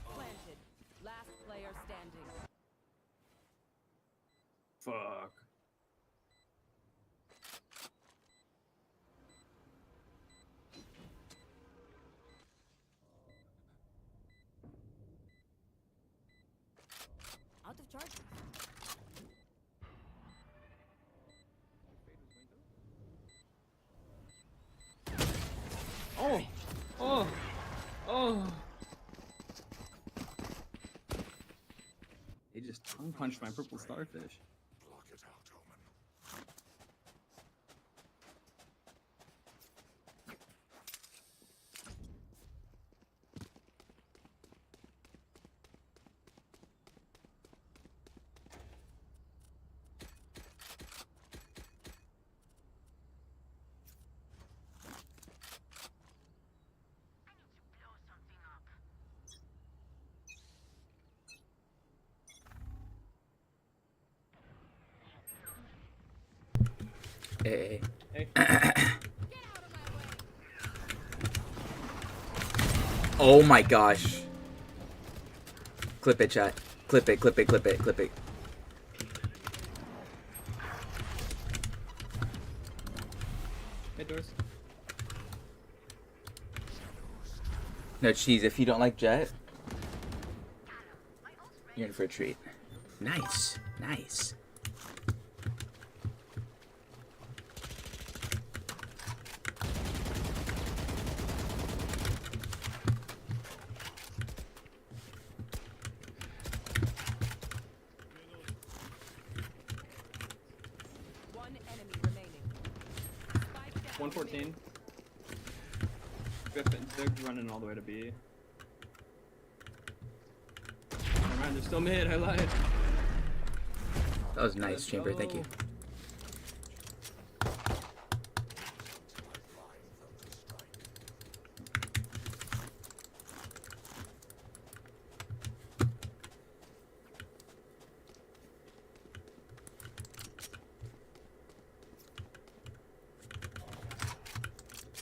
S5: Planted. Last player standing.
S9: Fuck.
S5: Out of charges.
S9: Oh! Oh! Oh! He just tongue punched my purple starfish.
S7: Block it out, Omen.
S2: Hey.
S9: Hey.
S2: Oh my gosh. Clip it, chat. Clip it, clip it, clip it, clip it.
S9: Mid doors.
S2: No, cheese, if you don't like Jet, you're in for a treat. Nice. Nice.
S5: One enemy remaining. Spike down.
S9: 114. Griffin, they're running all the way to B. Never mind, they're still mid, I lied.
S2: That was nice,
S9: Let's
S2: Chamber. Thank you.
S9: go.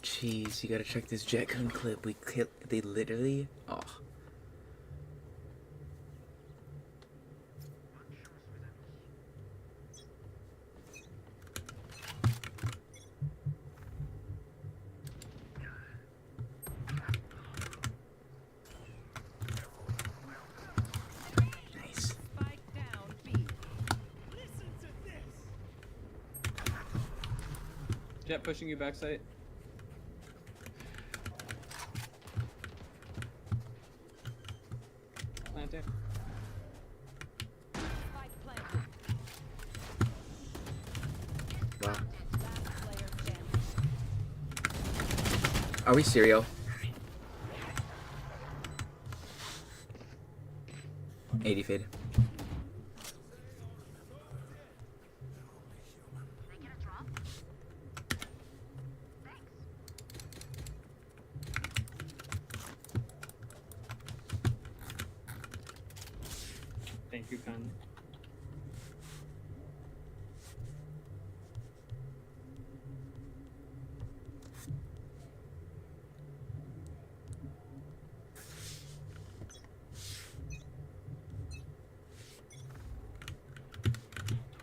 S2: Jeez, you gotta check this Jet Gun clip. They literally. Oh. Nice.
S5: Spike down B.
S9: Jet pushing you backside. Planting.
S5: Spike planted.
S2: Wow.
S5: Last player standing.
S2: Are we cereal? 80 fade.
S9: Thank you, Con.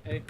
S9: Hey.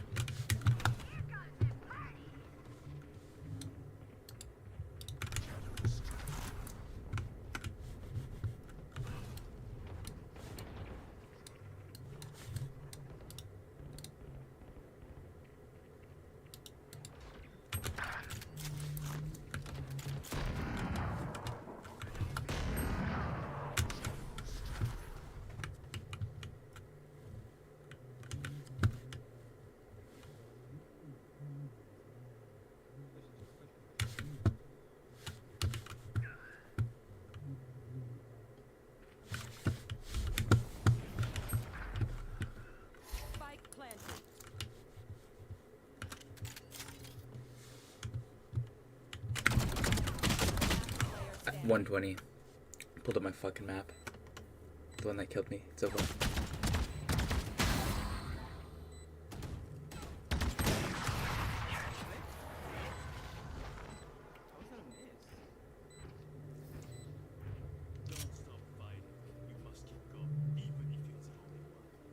S5: Spike planted. Last player standing.
S2: 120. Pulled up my fucking map. The one that killed me. It's over.
S9: How was that a miss?
S7: Don't stop fighting. You must keep going, even if it's only one.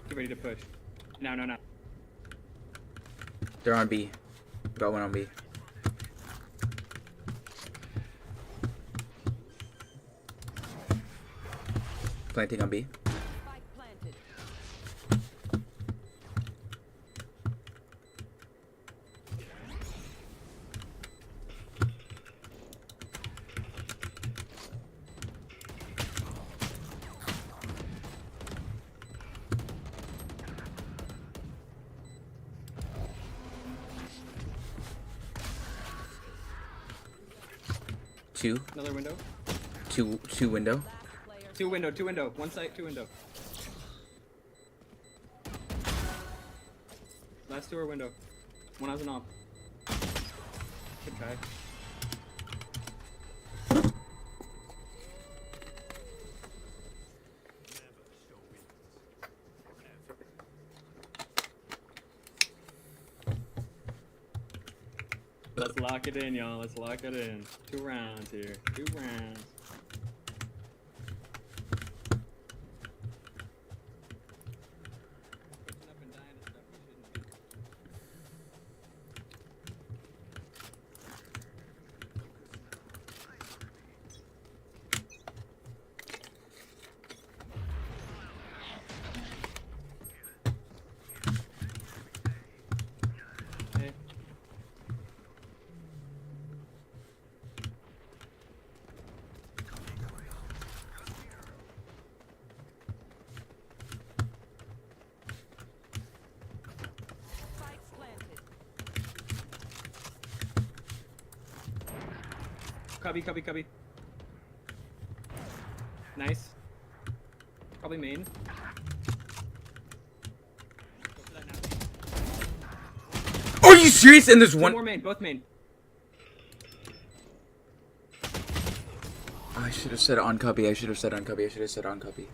S9: Get ready to push. No, no, no.
S2: They're on B. Got one on B. Planting on B.
S5: Spike planted.
S2: Two.
S9: Another window.
S2: Two window.
S5: Last player.
S9: Two window, two window. One side, two window. Last two are window. One has an op. Good try. Let's lock it in, y'all. Let's lock it in. 2 rounds here. 2 rounds. Pushing up and dying is stuff we shouldn't be. Hey.
S5: Spike planted.
S9: Cubby, cubby, cubby. Nice. Probably main. Go for that now.
S2: Oh, you serious? And there's
S9: Two
S2: one.
S9: more main, both main.
S2: I should have said on copy. I should have said on copy. I should have said on copy.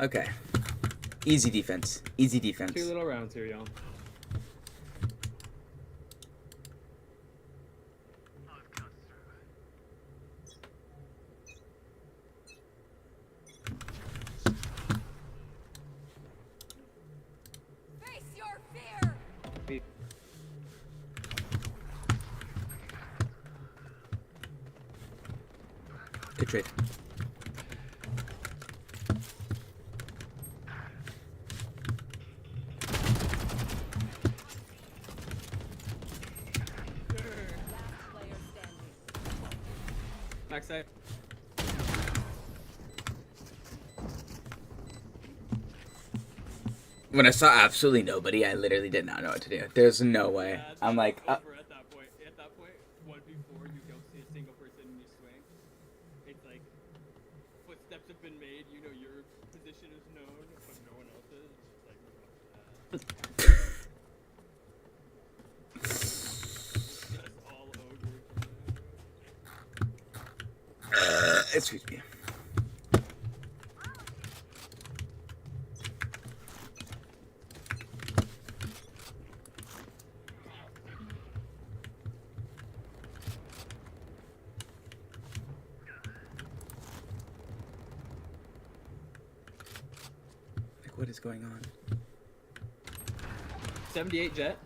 S2: Okay. Easy defense. Easy defense.
S9: 2 little rounds here, y'all.
S5: Face your fear.
S2: Good trade.
S5: Player standing.
S9: Backside.
S2: When I saw absolutely nobody, I literally did not know what to do. There's no way.
S9: Yeah, it's
S2: I'm like,
S9: over at that point. At that point, 1v4, you don't see a single person and you swing. It's like footsteps have been made. You know your position is known, but no one else's. It's like just all over.
S2: excuse me. Like, what is going on?
S9: 78 jet.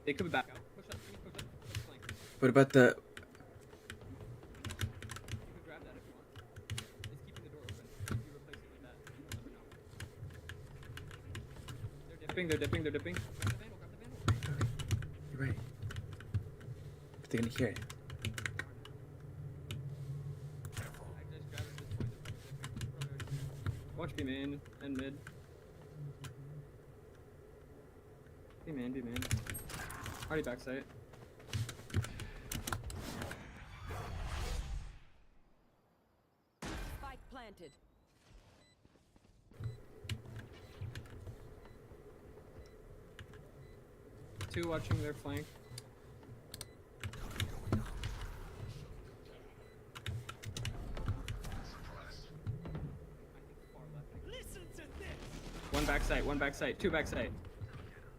S9: They could be back out. Push up, push flank.
S2: What about the?
S9: You can grab that if you want. It's keeping the door open. If you replace it like that, you don't never know. They're dipping, they're dipping. Grab the vandal, grab the vandal.
S2: You're right. But they're gonna hear it.
S9: I just grabbed it at this point. They're probably dipping. Watch B main and mid. B main, B main. Already backside.
S5: Spike planted.
S9: Two watching their flank. One backside, two backside.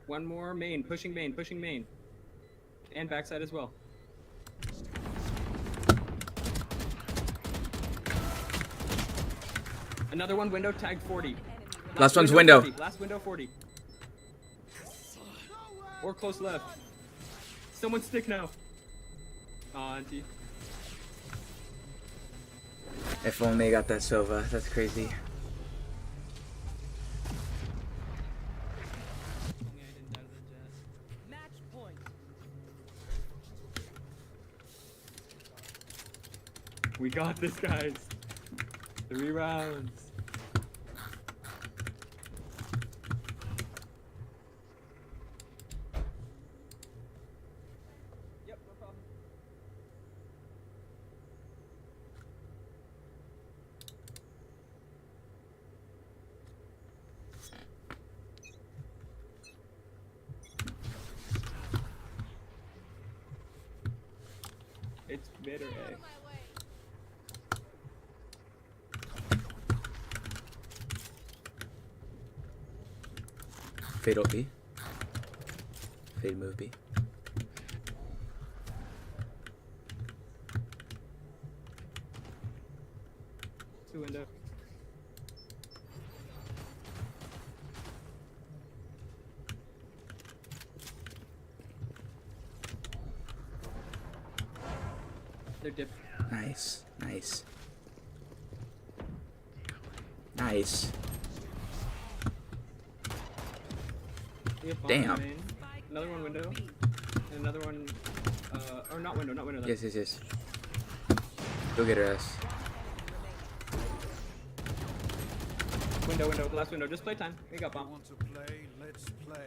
S9: One more main, pushing main, pushing main. And backside as well. Another one window tagged 40.
S2: Last one's window.
S9: 40. Last window 40. Or close left. Someone stick now. Aw, auntie.
S2: If only I got that Sova. That's crazy.
S9: Only I didn't die to the jet.
S5: Match point.
S9: We got this, guys. 3 rounds. Yep, no problem. It's bitter, eh?
S2: Fade ult B. Fade move B.
S9: Two window. They're dipped.
S2: Nice. Nice. Nice.
S9: We have bomb
S2: Damn.
S9: main. Another one window. And another one, or not window, not window.
S2: Yes, yes, yes. Go get her ass.
S9: Window, last window. Just play time. We got bomb.
S7: Want to play? Let's play.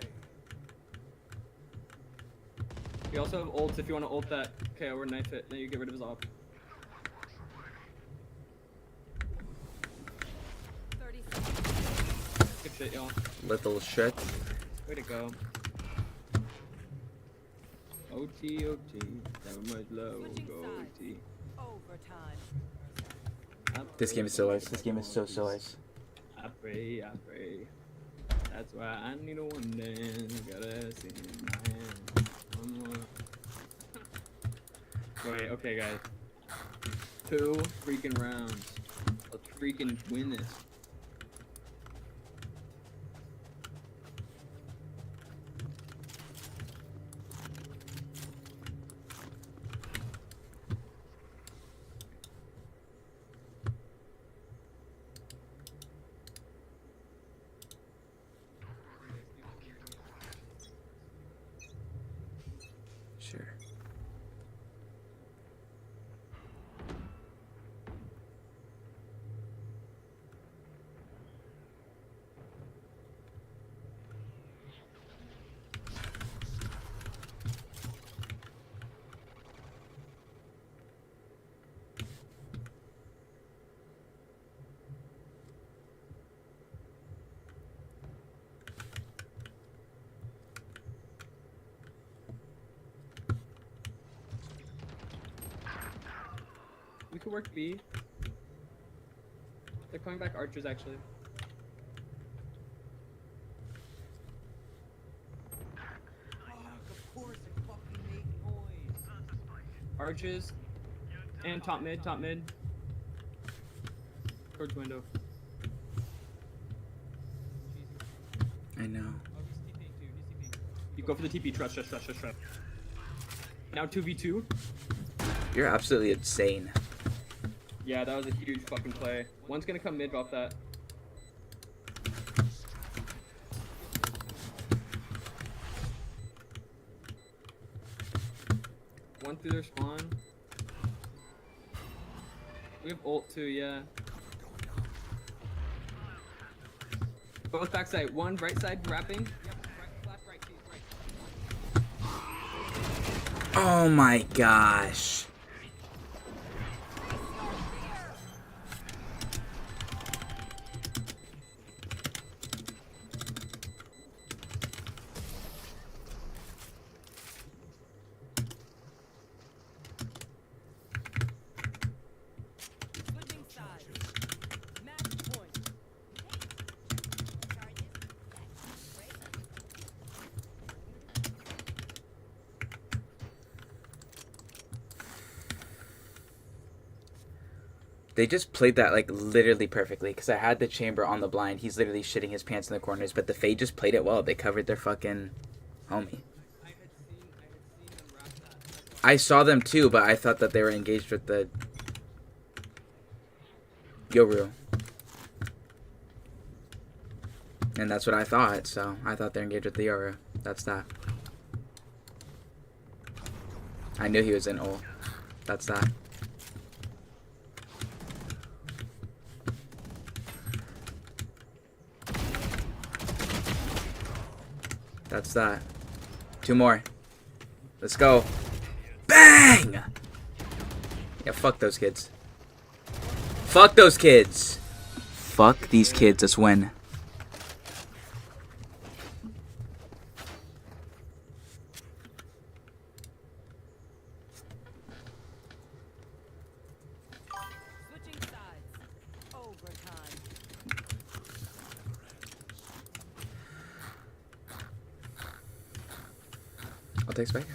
S9: We also have ults if you want to ult that KO or knife it, then you get rid of his op.
S5: 30 seconds.
S9: Good shit, y'all.
S2: Little shit.
S9: Way to go. OT, that much low,
S5: Switching
S9: go
S5: sides.
S9: OT.
S5: Overtime.
S2: This game is so ice. This game is so ice.
S9: I pray. That's why I need a one dance. Got ass in my hand. One more. Wait, okay, guys. 2 freaking rounds. Let's freaking win this.
S2: Sure.
S9: We could work B. They're coming back archers actually.
S8: Of course they fucking make noise.
S9: Archers and top mid. Towards window.
S2: I know.
S9: You go for the TP. Trust. Now 2v2.
S2: You're absolutely insane.
S9: Yeah, that was a huge fucking play. One's gonna come mid off that. One through their spawn. We have ult too, yeah. Both backside. One right side wrapping. Yep, left, right, right.
S2: Oh my gosh.
S5: Switching sides. Match point.
S2: They just played that like literally perfectly because I had the chamber on the blind. He's literally shitting his pants in the corners, but the Fade just played it well. They covered their fucking homie. I saw them too, but I thought that they were engaged with the Yoru. And that's what I thought, so I thought they're engaged with the Yoru. That's that. I knew he was in ult. That's that. That's that. 2 more. Let's go. Bang! Yeah, fuck those kids. Fuck those kids. Fuck these kids. Let's win.
S5: Switching sides. Overtime.
S2: I'll take Spike.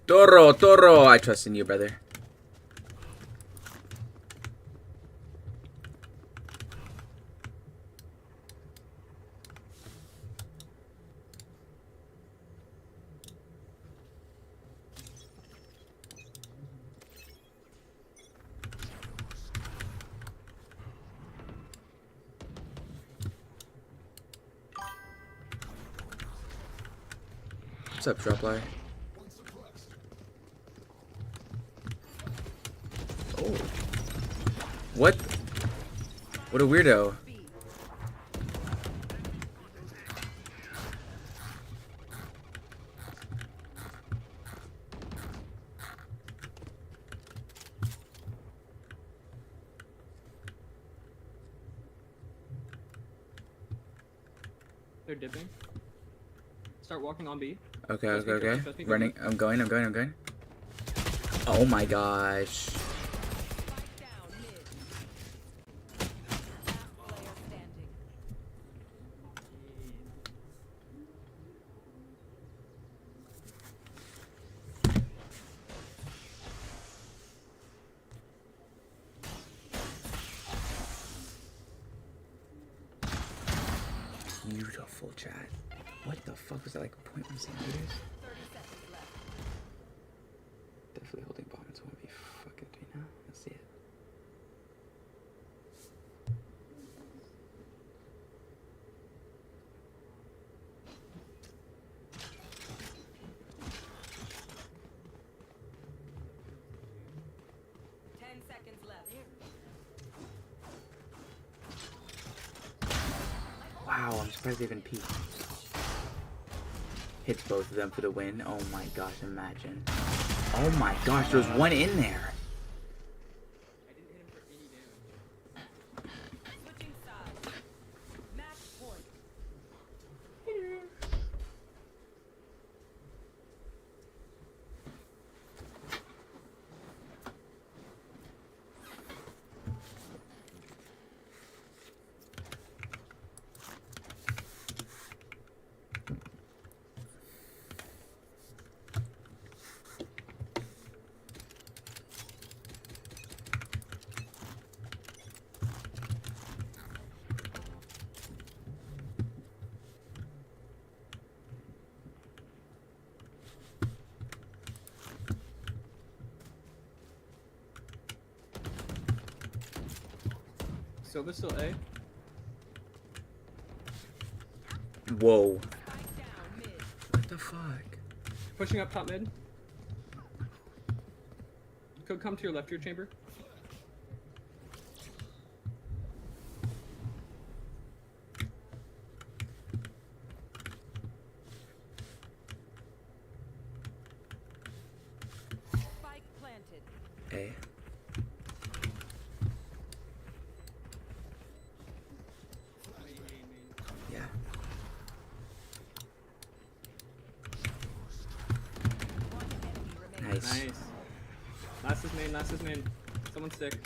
S2: Toro, I trust in you, brother. What's up, Dropline? Oh. What? What a weirdo.
S9: They're dipping. Start walking on B.
S2: Okay,
S9: Trust me,
S2: okay, okay.
S9: trust me,
S2: Running. I'm going. Oh my gosh.
S5: Spike down mid. Last player standing.
S2: Beautiful chat. What the fuck was that, like 0.1 centimeters?
S5: 30 seconds left.
S2: Definitely holding bomb. It's 1v fucking 3 now. Let's see it.
S5: Seconds left.
S2: Wow, I'm surprised they even peeked. Hits both of them for the win. Oh my gosh, imagine. Oh my gosh, there's one in there.
S9: I didn't hit him for any damage.
S5: Switching sides. Match point.
S9: Silver's still A.
S2: Whoa.
S5: Spike down mid.
S2: What the fuck?
S9: Pushing up top mid. Could come to your left, your chamber.
S5: Spike planted.
S2: A. Yeah.
S5: One enemy remaining.
S2: Nice.
S9: Nice. Last is main, last is main. Someone's sick.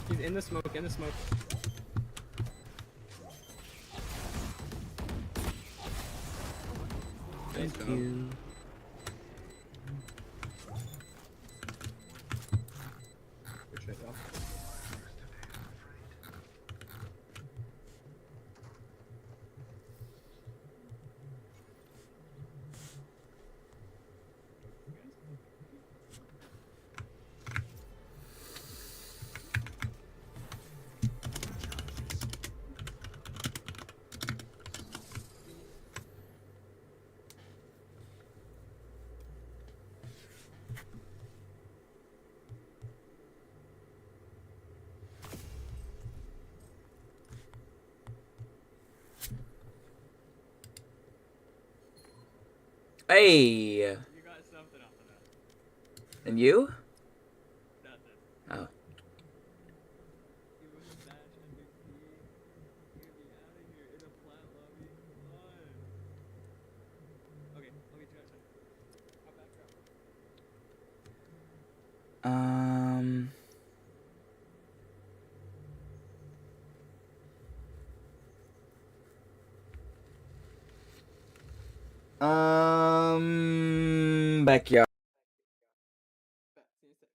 S9: He's in the smoke, in the smoke.
S2: Thank you.
S9: Good shit, y'all.
S2: Hey.
S9: You got something off of that.
S2: And you?
S9: Nothing.
S2: Oh.
S9: You was a match MVP. You're gonna be out of here in a flat lobby. Come on. Okay, let me try it. How back up?
S2: Backyard.
S9: Bet, see you in a sec.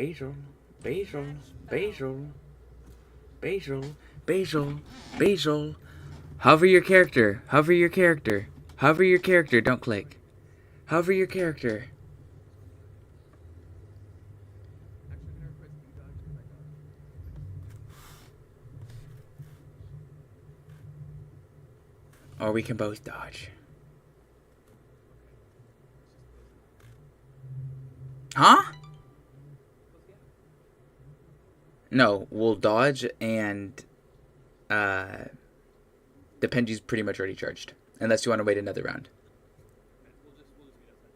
S2: Basil, Basil, Basil, Basil, Basil, Basil. Hover your character. Hover your character. Hover your character. Don't click. Hover your character.
S9: Actually, I'm gonna press B dodge because I got.
S2: Or we can both dodge. Huh? No, we'll dodge and the Penji's pretty much already charged. Unless you want to wait another round.
S9: We'll just meet outside.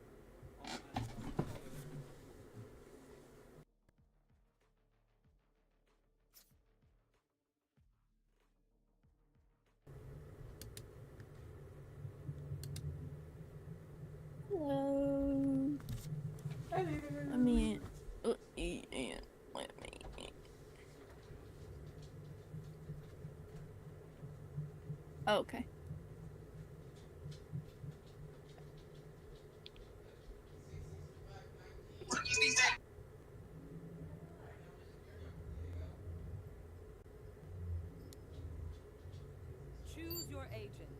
S6: Hello. I mean, let me. Oh, okay.
S5: Choose your agent.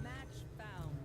S5: Match found.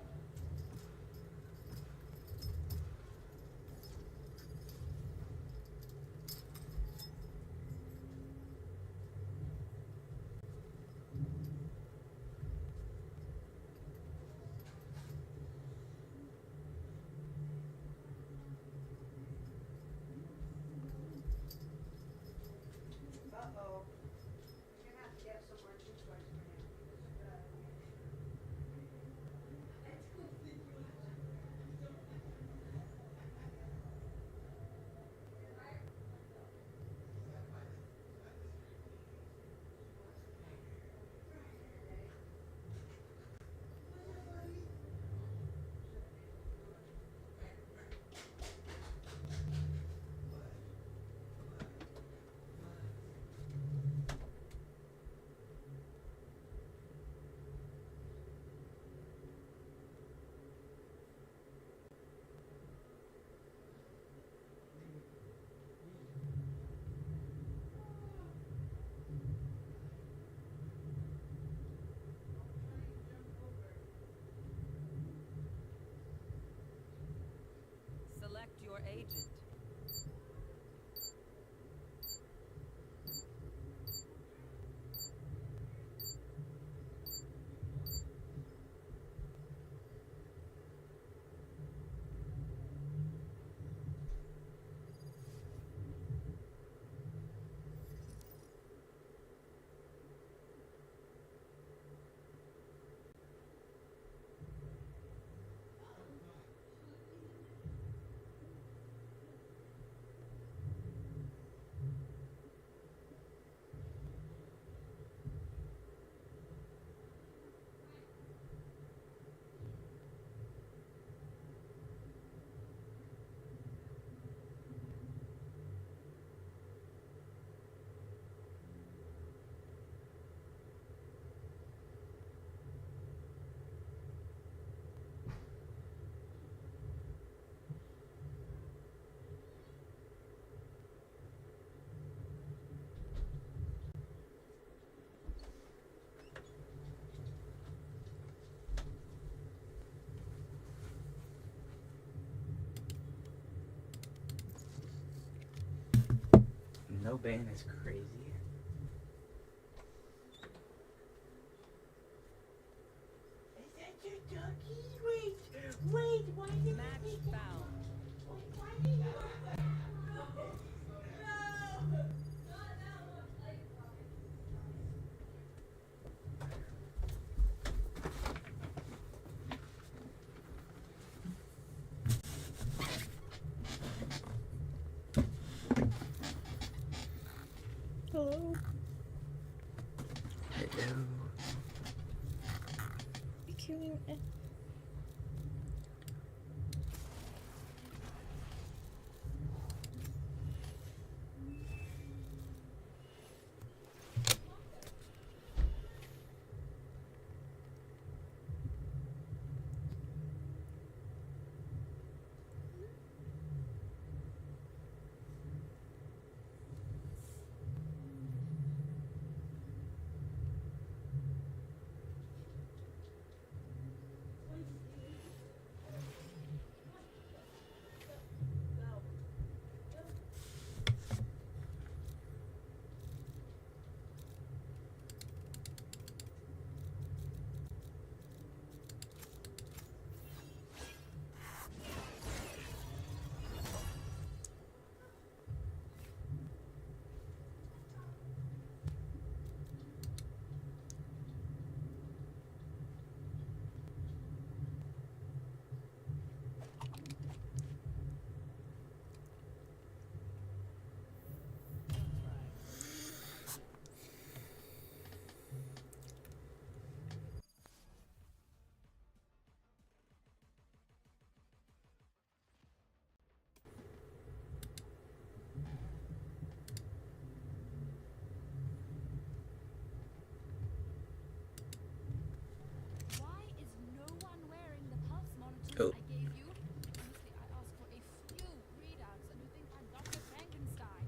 S5: Select your agent.
S2: obeying is crazy.
S5: Match found.
S6: Hello.
S2: Hello.
S6: You killing me?
S11: Why is no one wearing the pulse monitor
S2: Oh.
S11: I gave you? Honestly, I asked for a few readouts and you think I'm Dr. Frankenstein.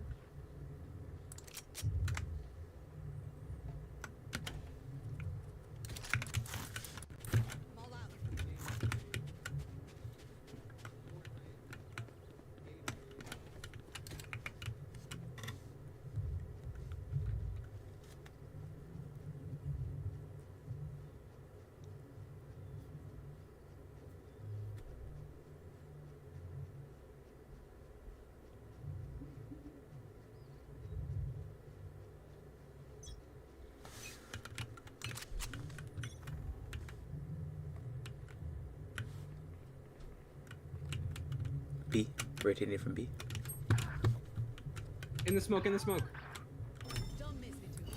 S2: B. Rotating from B.
S9: In the smoke, in the smoke.
S5: Don't miss me too much.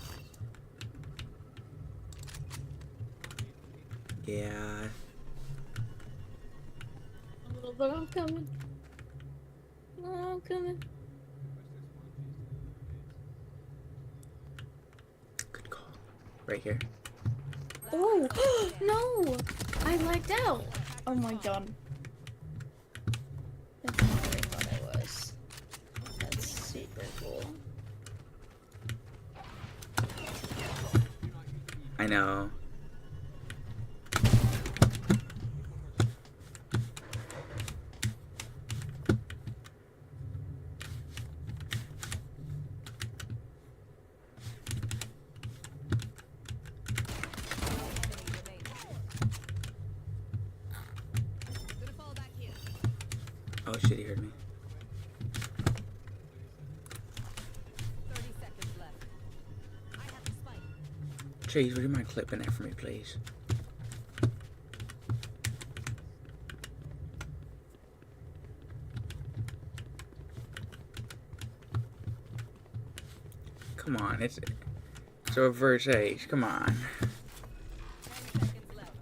S2: Yeah.
S6: A little bit. I'm coming. Oh, I'm coming.
S2: Good call. Right here.
S6: Oh no! I lagged out. Oh my god. That's not what I thought I was. That's super cool.
S2: I know.
S5: Gonna fall back here.
S2: Oh shit, he heard me.
S5: 30 seconds left. I have the spike.
S2: Chase, would you mind clipping that for me, please? Come on, it's a reverse H. Come on.
S5: 10 seconds left.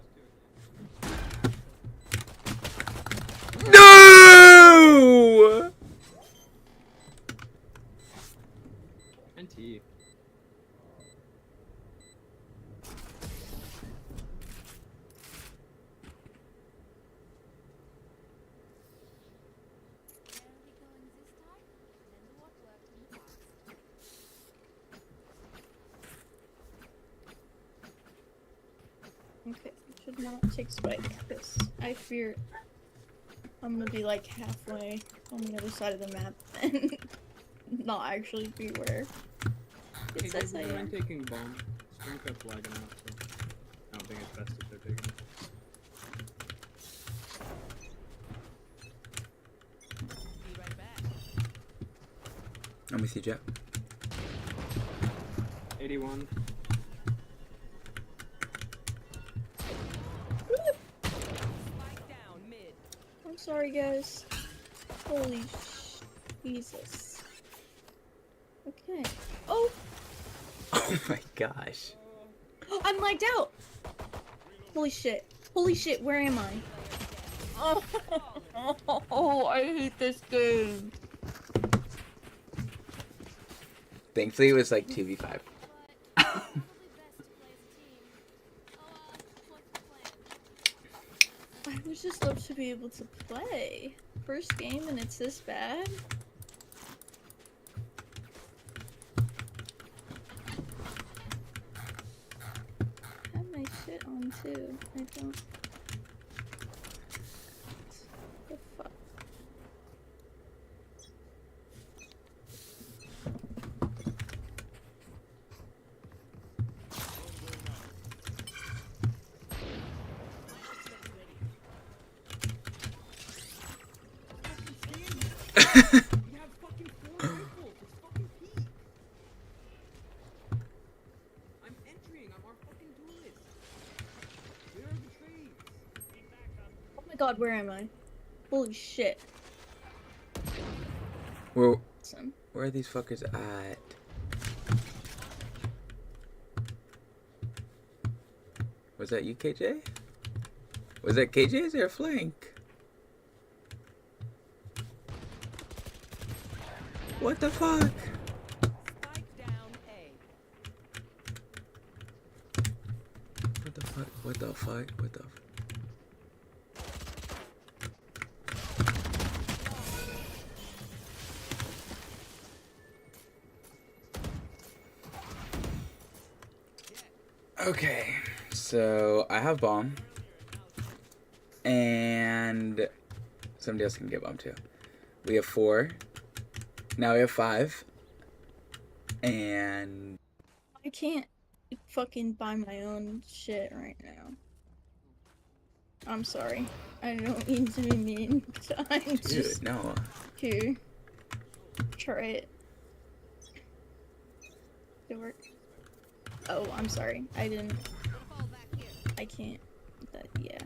S2: No!
S9: NT.
S11: Where are we going this time? Remember what worked in the past.
S6: Okay, should not take spike because I fear I'm gonna be like halfway on the other side of the map and not actually be where
S9: Hey,
S6: it says I
S9: I'm
S6: am.
S9: taking bomb. Strength up's lagging out, so I don't think it's best if they're taking it.
S5: Be right back.
S2: Let me see, Jet.
S9: 81.
S5: Spike down mid.
S6: I'm sorry, guys. Holy Jesus. Okay. Oh,
S2: Oh my gosh.
S6: I'm lagged out. Holy shit. Holy shit, where am I? Oh, I hate this game.
S2: Thankfully, it was like 2v5.
S11: But probably best to play as a team. What's the plan?
S6: I would just love to be able to play. First game and it's this bad? I have my shit on too. I don't. The fuck?
S9: We have fucking 4 rifles. It's fucking peak. I'm entering. I'm our fucking duelist. Where are the trades?
S6: Oh my god, where am I? Holy shit.
S2: Where
S6: Awesome.
S2: are these fuckers at? Was that you, KJ? Was that KJ? Is there a flank? What the fuck?
S5: Spike down A.
S2: What the fuck? What the fuck? What the Okay, so I have bomb, and somebody else can get bomb too. We have 4. Now we have 5, and
S6: I can't fucking buy my own shit right now. I'm sorry. I don't mean to be mean. I'm
S2: dude,
S6: just
S2: no.
S6: here. Try it. Did it work? Oh, I'm sorry. I didn't.
S5: Fall back here.
S6: I can't. That, yeah.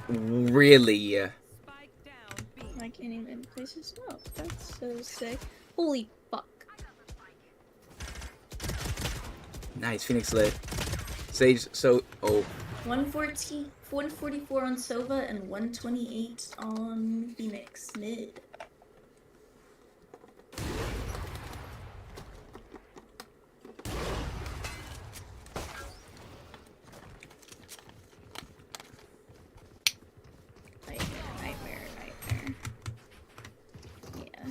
S2: Really?
S5: Spike down B.
S6: I can't even place a smoke. That's so sick. Holy fuck.
S2: Nice, Phoenix lit. Sage, so, oh.
S6: 144 on Sova and 128 on Phoenix mid. Nightmare. Yeah,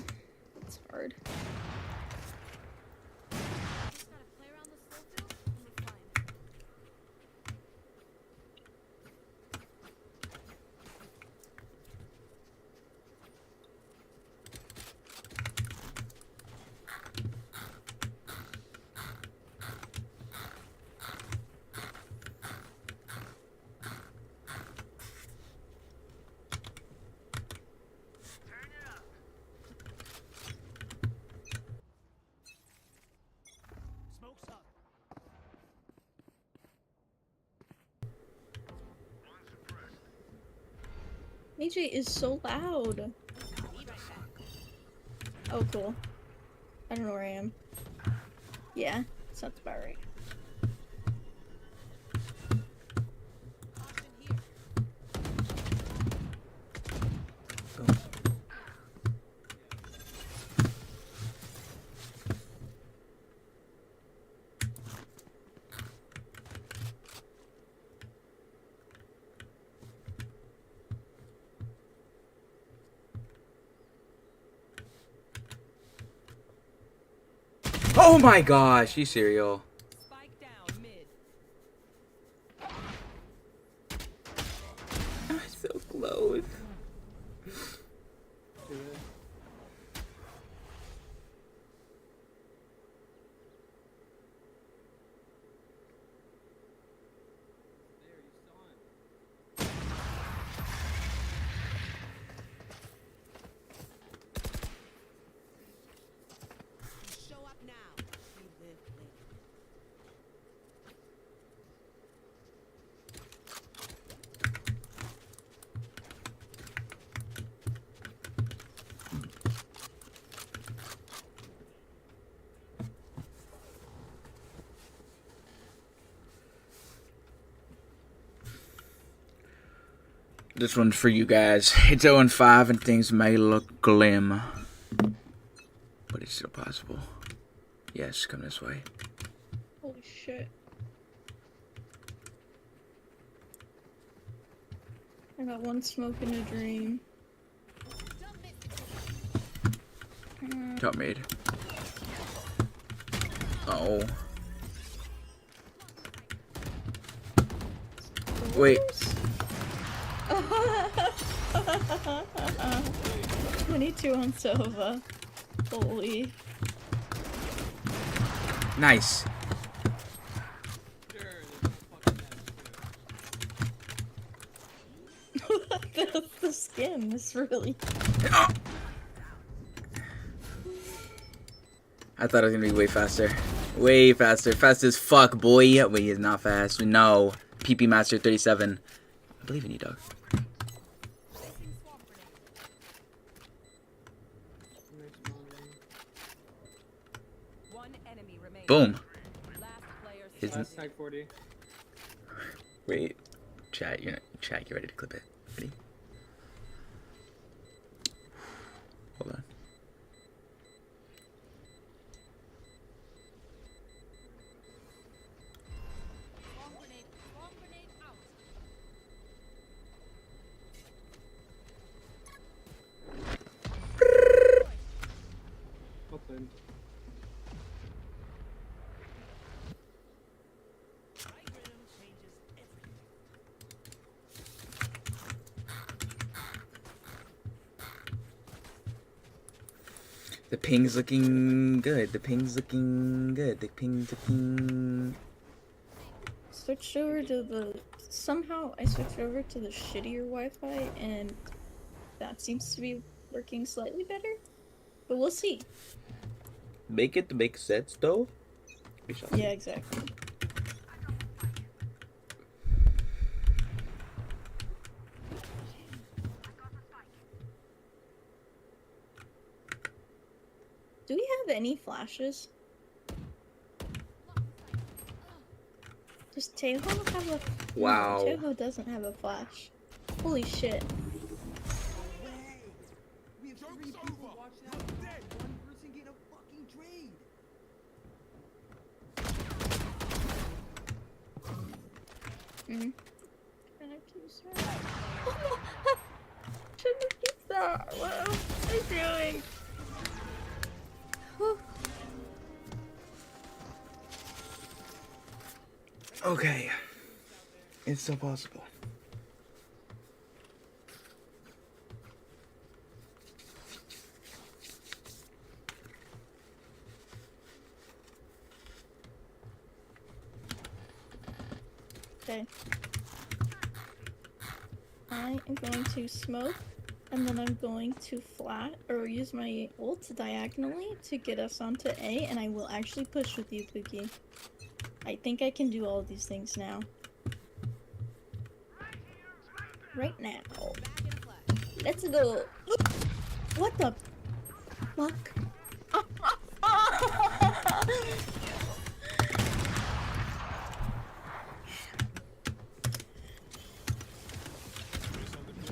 S6: it's hard.
S11: Just gotta play around the slow field and we're fine.
S6: AJ is so loud. Oh, cool. I don't know where I am. Yeah, sounds about right.
S5: Austin here.
S2: Oh my gosh, you serial.
S5: Spike down mid.
S2: I'm so close. This one's for you guys. It's 0-5 and things may look glim, but it's still possible. Yes, come this way.
S6: Holy shit. I got one smoke in a dream.
S2: Top mid. Oh. Wait.
S6: 22 on Sova. Holy.
S2: Nice.
S6: The skin is really.
S2: I thought it was gonna be way faster. Way faster. Fast as fuck, boy. Wait, he's not fast. No. PP Master 37. I believe in you, dog.
S5: One enemy remaining.
S2: Boom.
S5: Last player
S2: His
S9: Last tag 40.
S2: Wait. Chat, you ready to clip it? Ready? Hold on.
S11: Bomb grenade out.
S9: Open.
S2: The ping's looking good. The ping's looking good. The ping's looking...
S6: Switched over to the. Somehow I switched over to the shittier Wi-Fi, and that seems to be working slightly better. But we'll see.
S2: Make it make sense, though. We shall see.
S6: Yeah, exactly. Do we have any flashes? Does Teho have a...
S2: Wow.
S6: No, Teho doesn't have a flash. Holy shit.
S8: We have 3 people watching out. One person get a fucking trade.
S6: Mm. Can I please shouldn't have used that. What am I doing? Whew.
S2: Okay. It's still possible.
S6: Okay. I am going to smoke, and then I'm going to flat, or use my ult diagonally to get us onto A, and I will actually push with you, Pookie. I think I can do all of these things now. Right now. Let's go. What the fuck?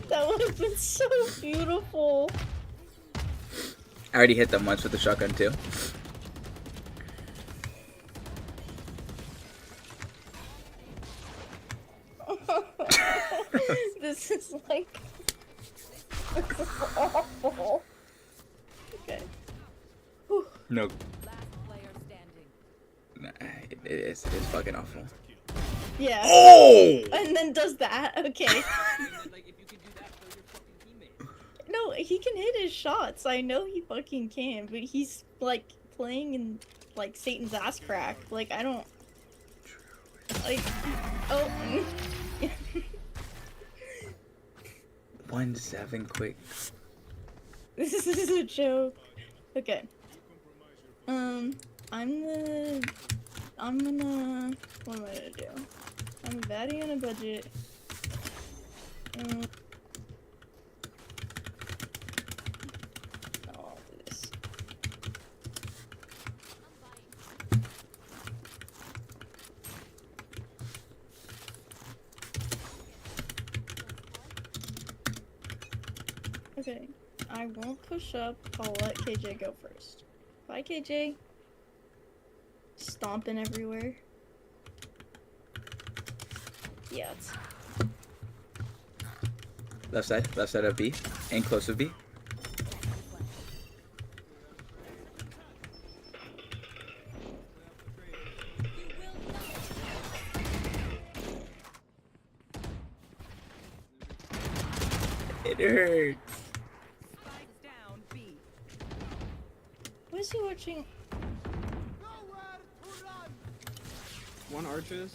S6: That would have been so beautiful.
S2: I already hit them once with the shotgun, too.
S6: This is like... This is awful. Okay. Whew.
S2: No.
S5: Last player standing.
S2: Nah, it's fucking awful.
S6: Yeah.
S2: Oh!
S6: And then does that? Okay.
S9: Like, if you could do that, kill your fucking teammate.
S6: No, he can hit his shots. I know he fucking can, but he's like playing in like Satan's ass crack. Like I don't like. Oh.
S2: 1-7 quick.
S6: This is a joke. Okay. I'm gonna. What am I gonna do? I'm a baddie on a budget. I'll do this. Okay, I won't push up. I'll let KJ go first. Bye, KJ. Stomping everywhere. Yeah, it's...
S2: Left side of B, and close of B. It hurts.
S6: What is he watching?
S9: One arches.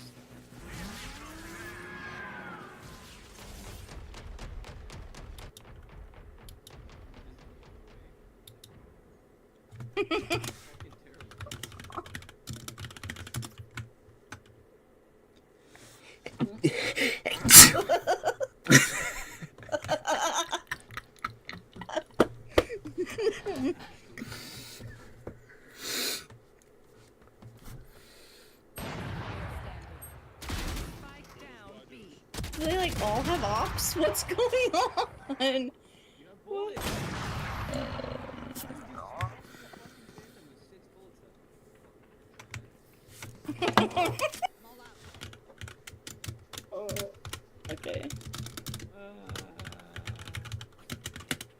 S6: Do they like all have ops? What's going on? What? Okay.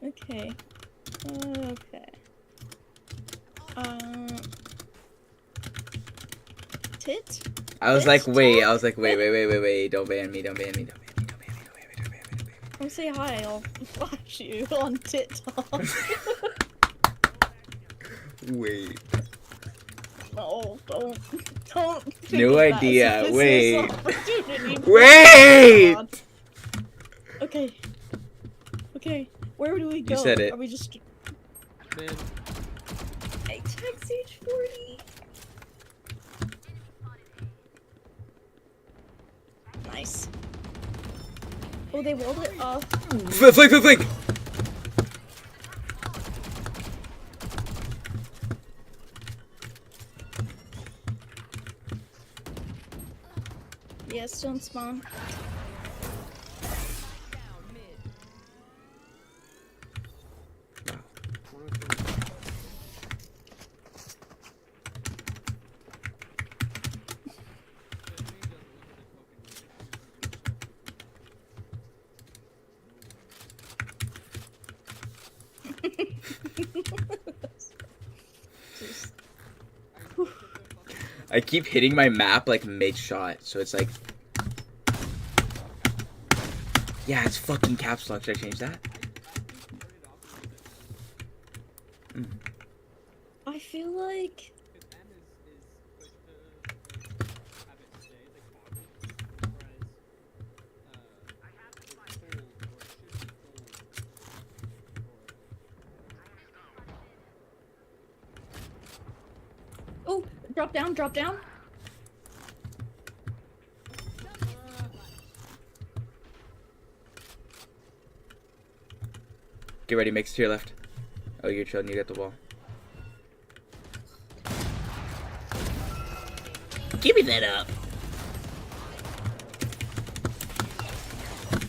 S6: Okay. Okay. Tit?
S2: I was like, wait. Don't ban me.
S6: Come say hi, I'll flash you on TikTok.
S2: Wait.
S6: No, don't think
S2: New
S6: of that as a
S2: idea.
S6: business
S2: Wait.
S6: opportunity.
S2: Wait!
S6: Okay. Okay. Where do we go?
S2: You said it.
S6: Are we just...
S9: Man.
S6: I tag Sage 40. Nice. Oh, they walled it off.
S2: Flick!
S6: Yes, don't spawn.
S2: I keep hitting my map like mid-shot, so it's like... Yeah, it's fucking caps lock. Should I change that?
S6: I feel like... Oh, drop down.
S2: Get ready, mix to your left. Oh, you're chilling. You got the wall. Give me that up.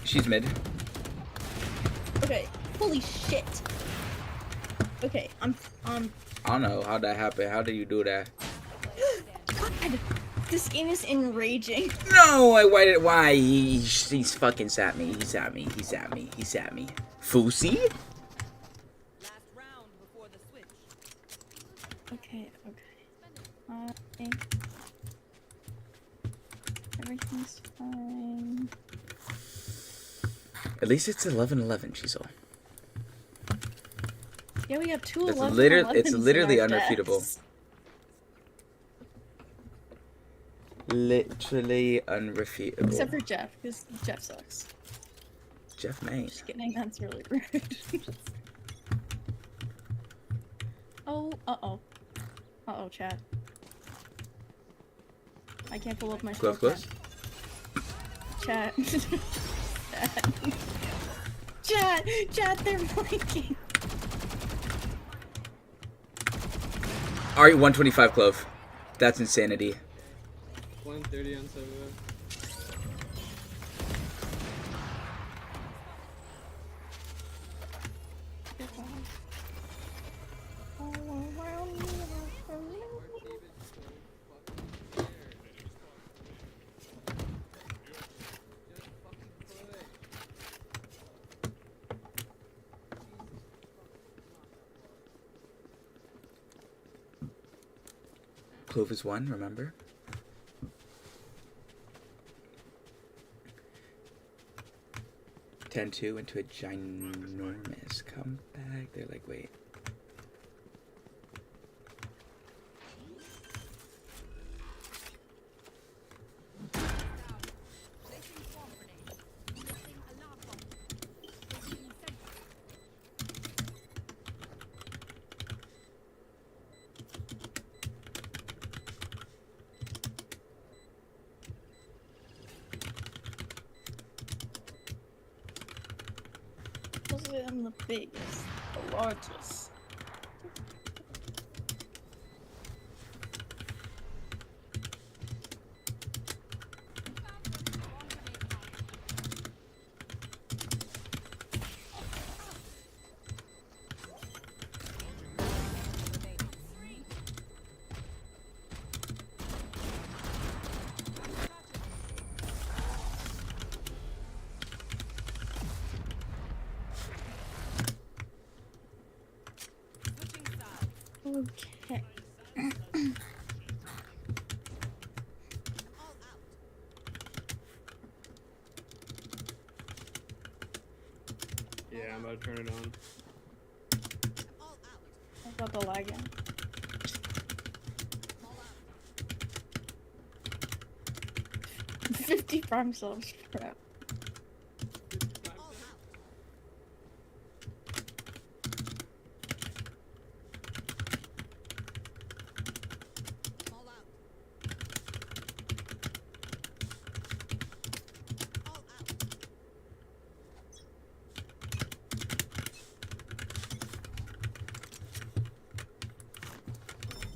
S2: She's mid.
S6: Okay, holy shit. Okay, I'm
S2: I don't know how'd that happen. How did you do that?
S6: God, this game is enraging.
S2: No, why? He's fucking sat me. He sat me. Fousey?
S6: Okay. Everything's fine.
S2: At least it's 11-11, ch1ll.
S6: Yeah, we have two
S2: It's
S6: 11-11s
S2: it's literally
S6: in our
S2: unrefutable.
S6: decks.
S2: Literally unrefutable.
S6: Except for Jeff, because Jeff sucks.
S2: Jeff Main.
S6: Just kidding, that's really rude. Oh, uh-oh, chat. I can't pull up my
S2: Close.
S6: Chat. Chat, they're blinking.
S2: Alright, 125 Clove. That's insanity.
S9: 130 on server.
S2: Clovis 1, remember? (10-2) into a ginormous comeback. They're like, wait.
S5: Placing swarm grenade. Placing alarm bomb. Placing sentry.
S6: Supposedly I'm the biggest, the largest. Okay.
S9: Yeah, I'm about to turn it on.
S6: I got the lag in. $55 subs, crap.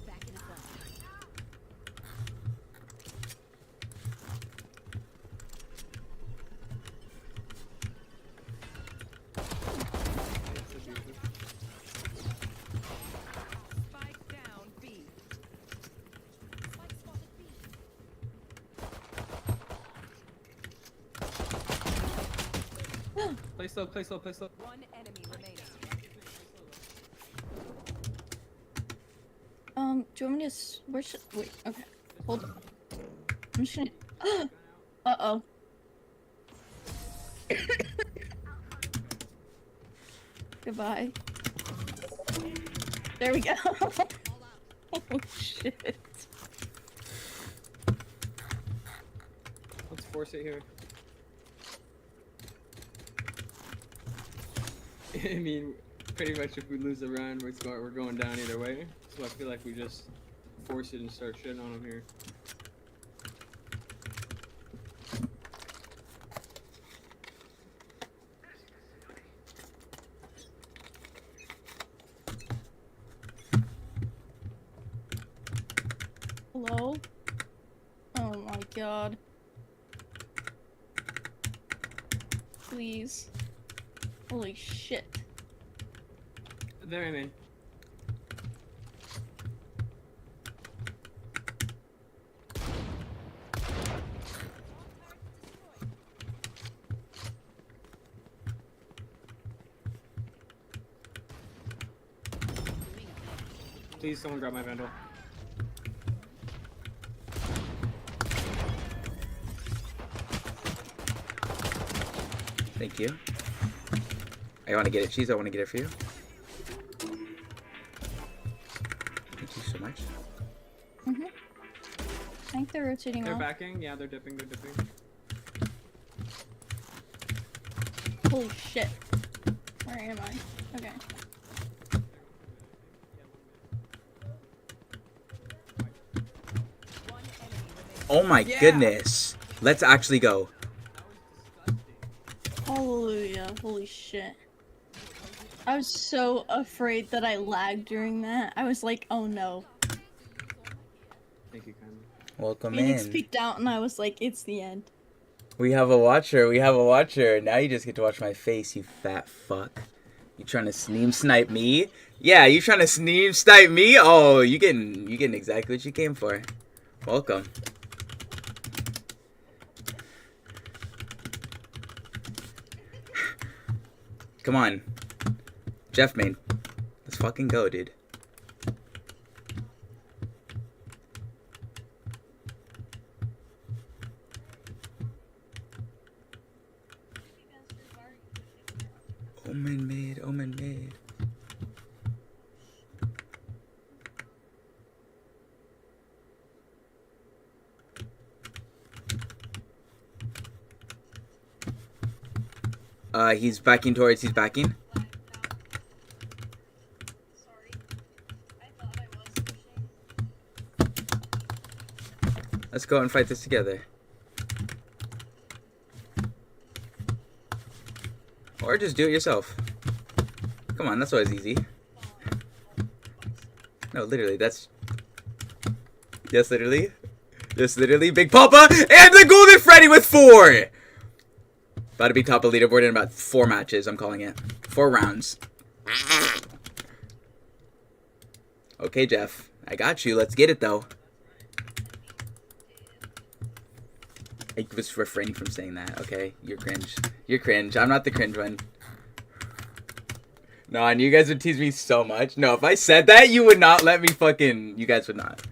S5: Back in front. Spike down B. Spike spotted B.
S9: Play slow, play slow, play slow.
S5: One enemy remaining.
S6: Do you want me to where should wait, okay. Hold on. I'm just gonna uh-oh. Goodbye. There we go. Oh shit.
S9: Let's force it here. I mean, pretty much if we lose the round, we're going down either way. So I feel like we just force it and start shitting on them here.
S6: Hello? Oh my god. Please. Holy shit.
S9: There, I mean. Please, someone grab my vandal.
S2: Thank you. I want to get it, cheese. I want to get it for you. Thank you so much.
S6: Mhm. I think they're rotating
S9: They're
S6: off.
S9: backing. Yeah, they're dipping. They're dipping.
S6: Holy shit. Where am I? Okay.
S2: Oh my goodness. Let's actually go.
S6: Hallelujah. Holy shit. I was so afraid that I lagged during that. I was like, oh no.
S9: Thank you, kindly.
S2: Welcome
S6: Phoenix
S2: in.
S6: peeked out and I was like, it's the end.
S2: We have a watcher. We have a watcher. Now you just get to watch my face, you fat fuck. You trying to snipe me? Yeah, you trying to snipe me? Oh, you getting exactly what you came for. Welcome. Come on. Jeff main. Let's fucking go, dude. Omen mid, Omen mid. He's backing towards, he's backing. Let's go and fight this together. Or just do it yourself. Come on, that's always easy. No, literally, that's... Yes, literally. Yes, literally. Big Papa and the Golden Freddy with 4! About to be top of leaderboard in about 4 matches, I'm calling it. 4 rounds. Okay, Jeff. I got you. Let's get it, though. I was refraining from saying that, okay? You're cringe. You're cringe. I'm not the cringe one. No, I knew you guys would tease me so much. No, if I said that, you would not let me fucking... You guys would not.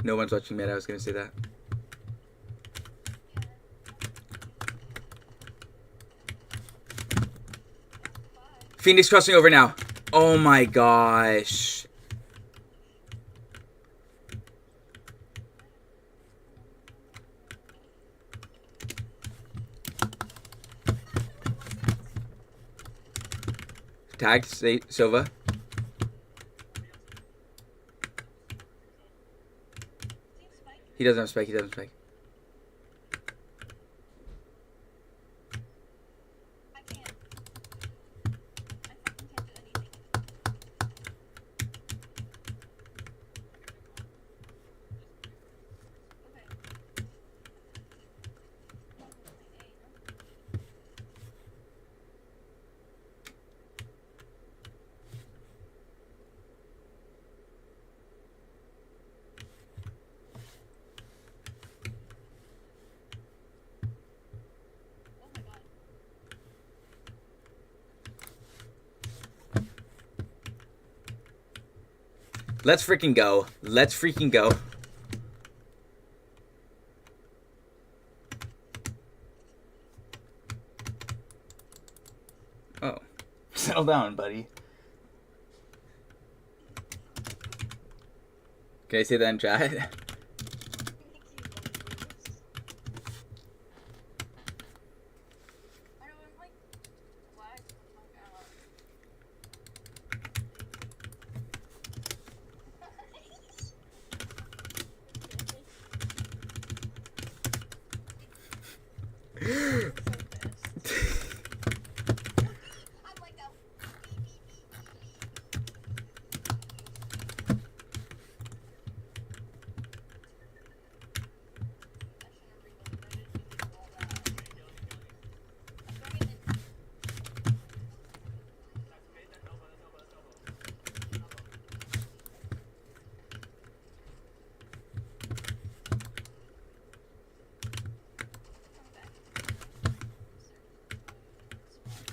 S2: No one's watching mid. I was gonna say that. Phoenix crossing over now. Oh my gosh. Tagged, Silva. He doesn't have spike, he doesn't have spike. Let's freaking go. Let's freaking go. Oh. Settle down, buddy. Can I say that in chat?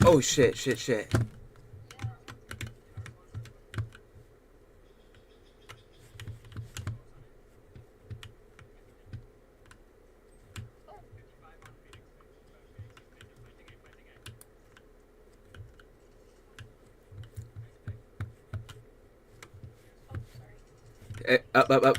S2: Oh shit, shit, shit. Up, up, up.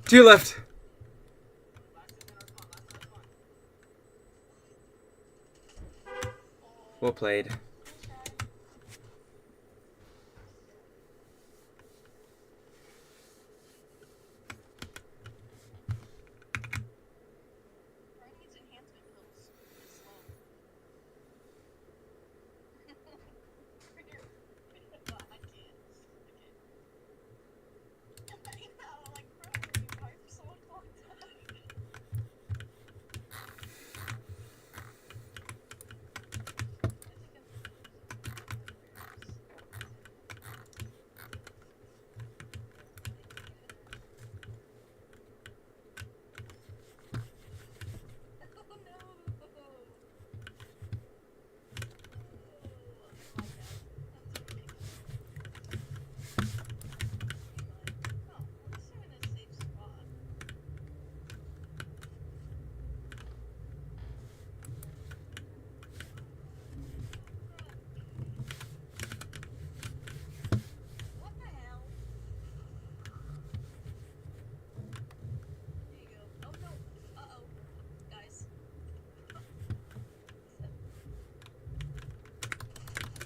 S2: To your left. Well played.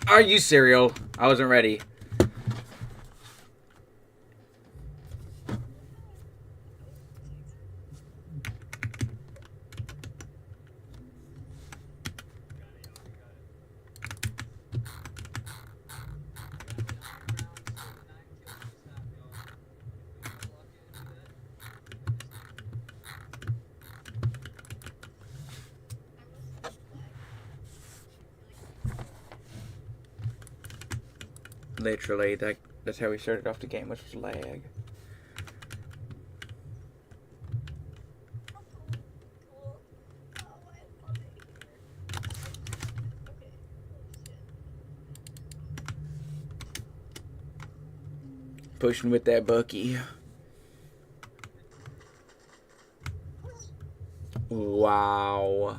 S2: Are you serial? I wasn't ready. Literally, that's how we started off the game, which was lag. Pushing with that Bucky. Wow.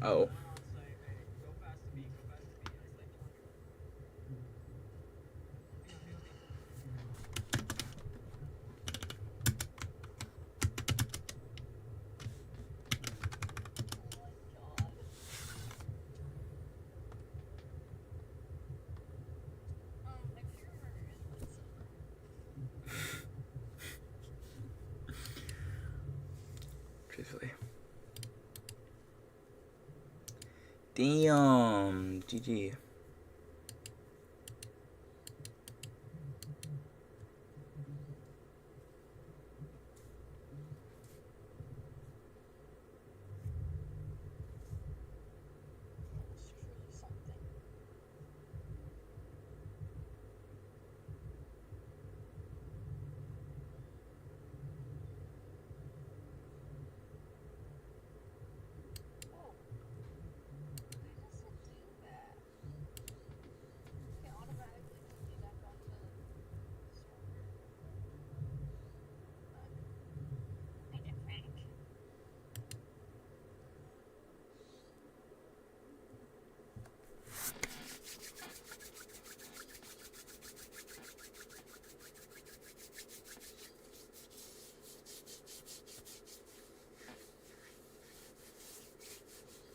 S2: Oh. Truthfully. Damn. GG.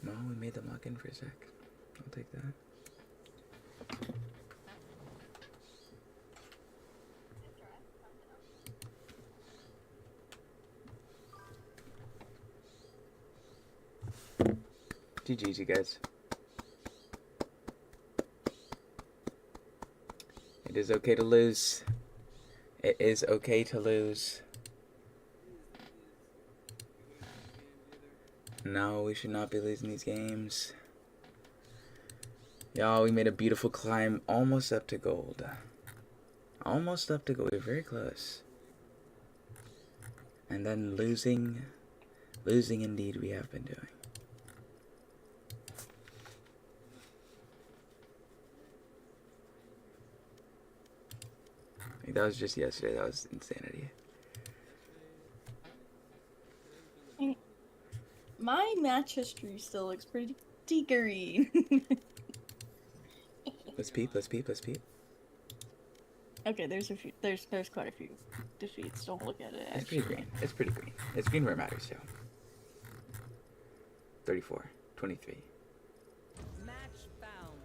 S2: No, we made them lock in for a sec. I'll take that. GG's, you guys. It is okay to lose. It is okay to lose. No, we should not be losing these games. Y'all, we made a beautiful climb almost up to gold. Almost up to gold. We're very close. And then losing indeed we have been doing. Like, that was just yesterday. That was insanity.
S6: My match history still looks pretty green.
S2: Let's peep. Let's peep. Let's peep.
S6: Okay, there's a few. There's quite a few defeats. Don't look at it.
S2: It's pretty green. It's pretty green. It's green where it matters, yo. 34, 23.
S5: Match found.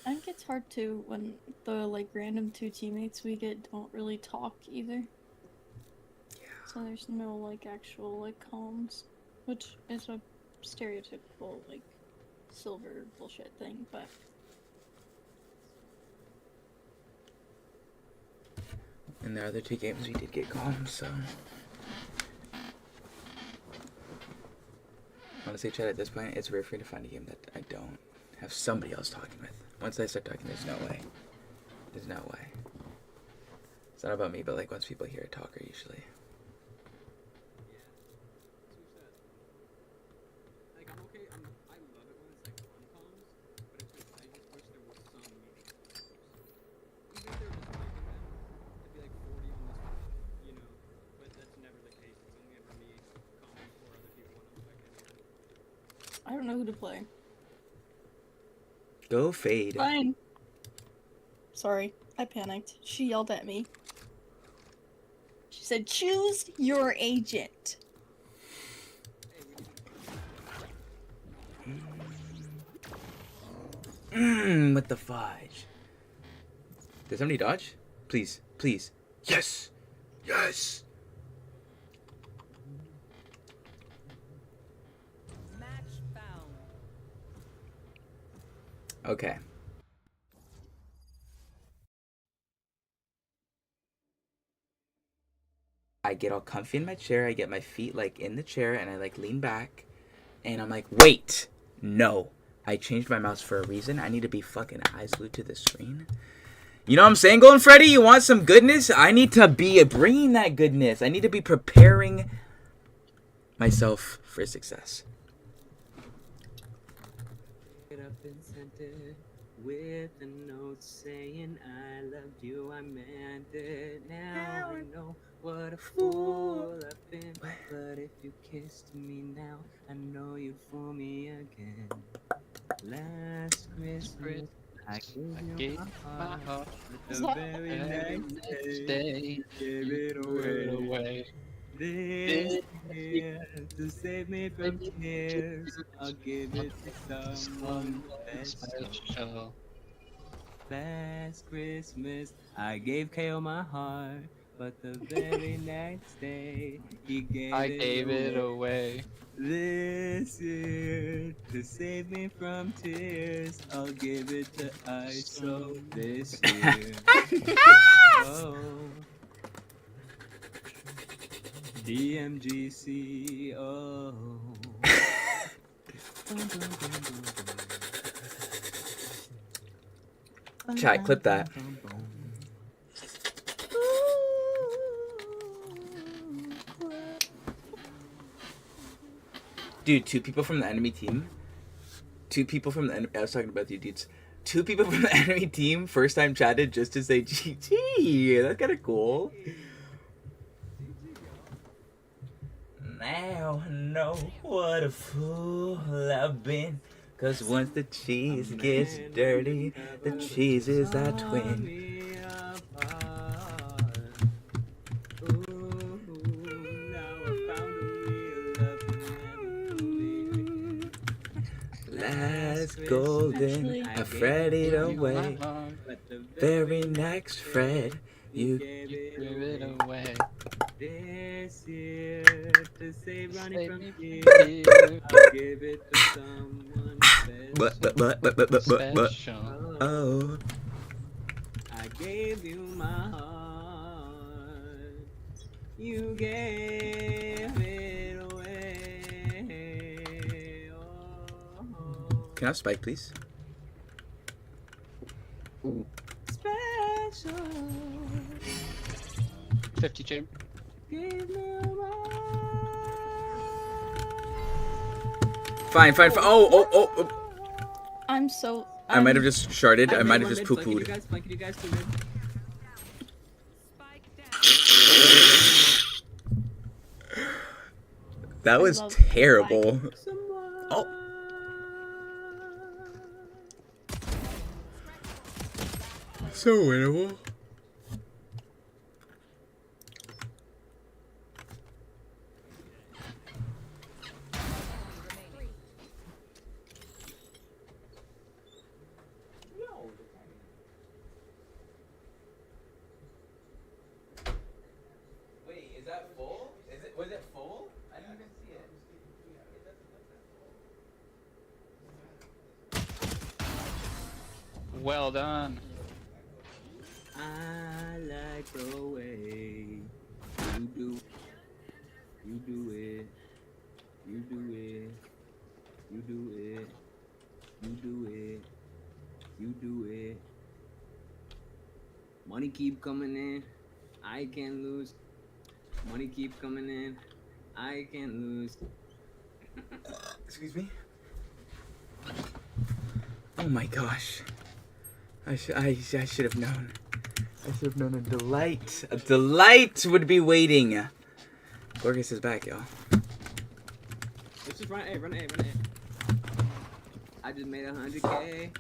S6: I think it's hard too when the like random two teammates we get don't really talk either. So there's no like actual like comms, which is a stereotypical like silver bullshit thing, but
S2: In the other two games we did get comms, so honestly, Chad, at this point it's rare for me to find a game that I don't have somebody else talking with. Once I start talking, there's no way. There's no way. It's not about me, but like once people hear a talker, usually.
S9: Like I'm okay. I love it when it's like on comms, but it's just I just wish there was some meaningful comms. Even if they were just typing them, it'd be like 40 on this one, you know. But that's never the case. It's only ever me commenting for other people when I'm checking.
S6: I don't know who to play.
S2: Go Fade.
S6: Fine. Sorry, I panicked. She yelled at me. She said, "Choose your agent."
S2: With the fudge. Did somebody dodge? Please, please. Yes! Yes!
S5: Match found.
S2: Okay. I get all comfy in my chair, I get my feet like in the chair, and I like lean back, and I'm like, wait! No. I changed my mouse for a reason. I need to be fucking eyes glued to the screen. You know what I'm saying, Golden Freddy? You want some goodness? I need to be bringing that goodness. I need to be preparing myself for success.
S12: Get up and sent it with a note saying I loved you, I meant it. Now I know what a fool I've been. But if you kissed me now, I know you'd fool me again. Last Christmas, I gave you my heart, but the very next day, you gave it away. This year, to save me from tears, I'll give it to someone special. Last Christmas, I gave KO my heart, but the very next day, he gave it away. This year, to save me from tears, I'll give it to ISO this year. Oh. dmgc0.
S2: Chat, clip that. Dude, two people from the enemy team. I was talking about you dudes. Two people from the enemy team first time chatted just to say GG. That's kind of cool. Now I know what a fool I've been. Cause once the cheese gets dirty, the cheese is our twin. Last golden, I fretted away. Very next Fred, you gave it away. This year, to save Ronnie from you, I'll give it to someone special. Oh. I gave you my heart, you gave it away. Oh. Can I have Spike, please?
S12: Special.
S13: 50 champ.
S12: Give me a
S2: Fine. Oh.
S6: I'm so.
S2: I might have just sharded. I might have just
S12: Flanking you
S2: poo-pooed.
S12: guys, flanking you guys, to mid.
S2: That was
S6: love
S2: terrible.
S12: Someone.
S2: Oh. So winnable. Wait, is that full? Was it full? I didn't even see it.
S13: Well done.
S12: I like the way you do. You do it. You do it. You do it. You do it. You do it. Money keep coming in. I can't lose. Money keep coming in. I can't lose.
S2: Excuse me? Oh my gosh. I should have known. I should have known a delight. A delight would be waiting. Glorgus is back, y'all.
S12: Let's just run A, run A, run A. I just made 100K.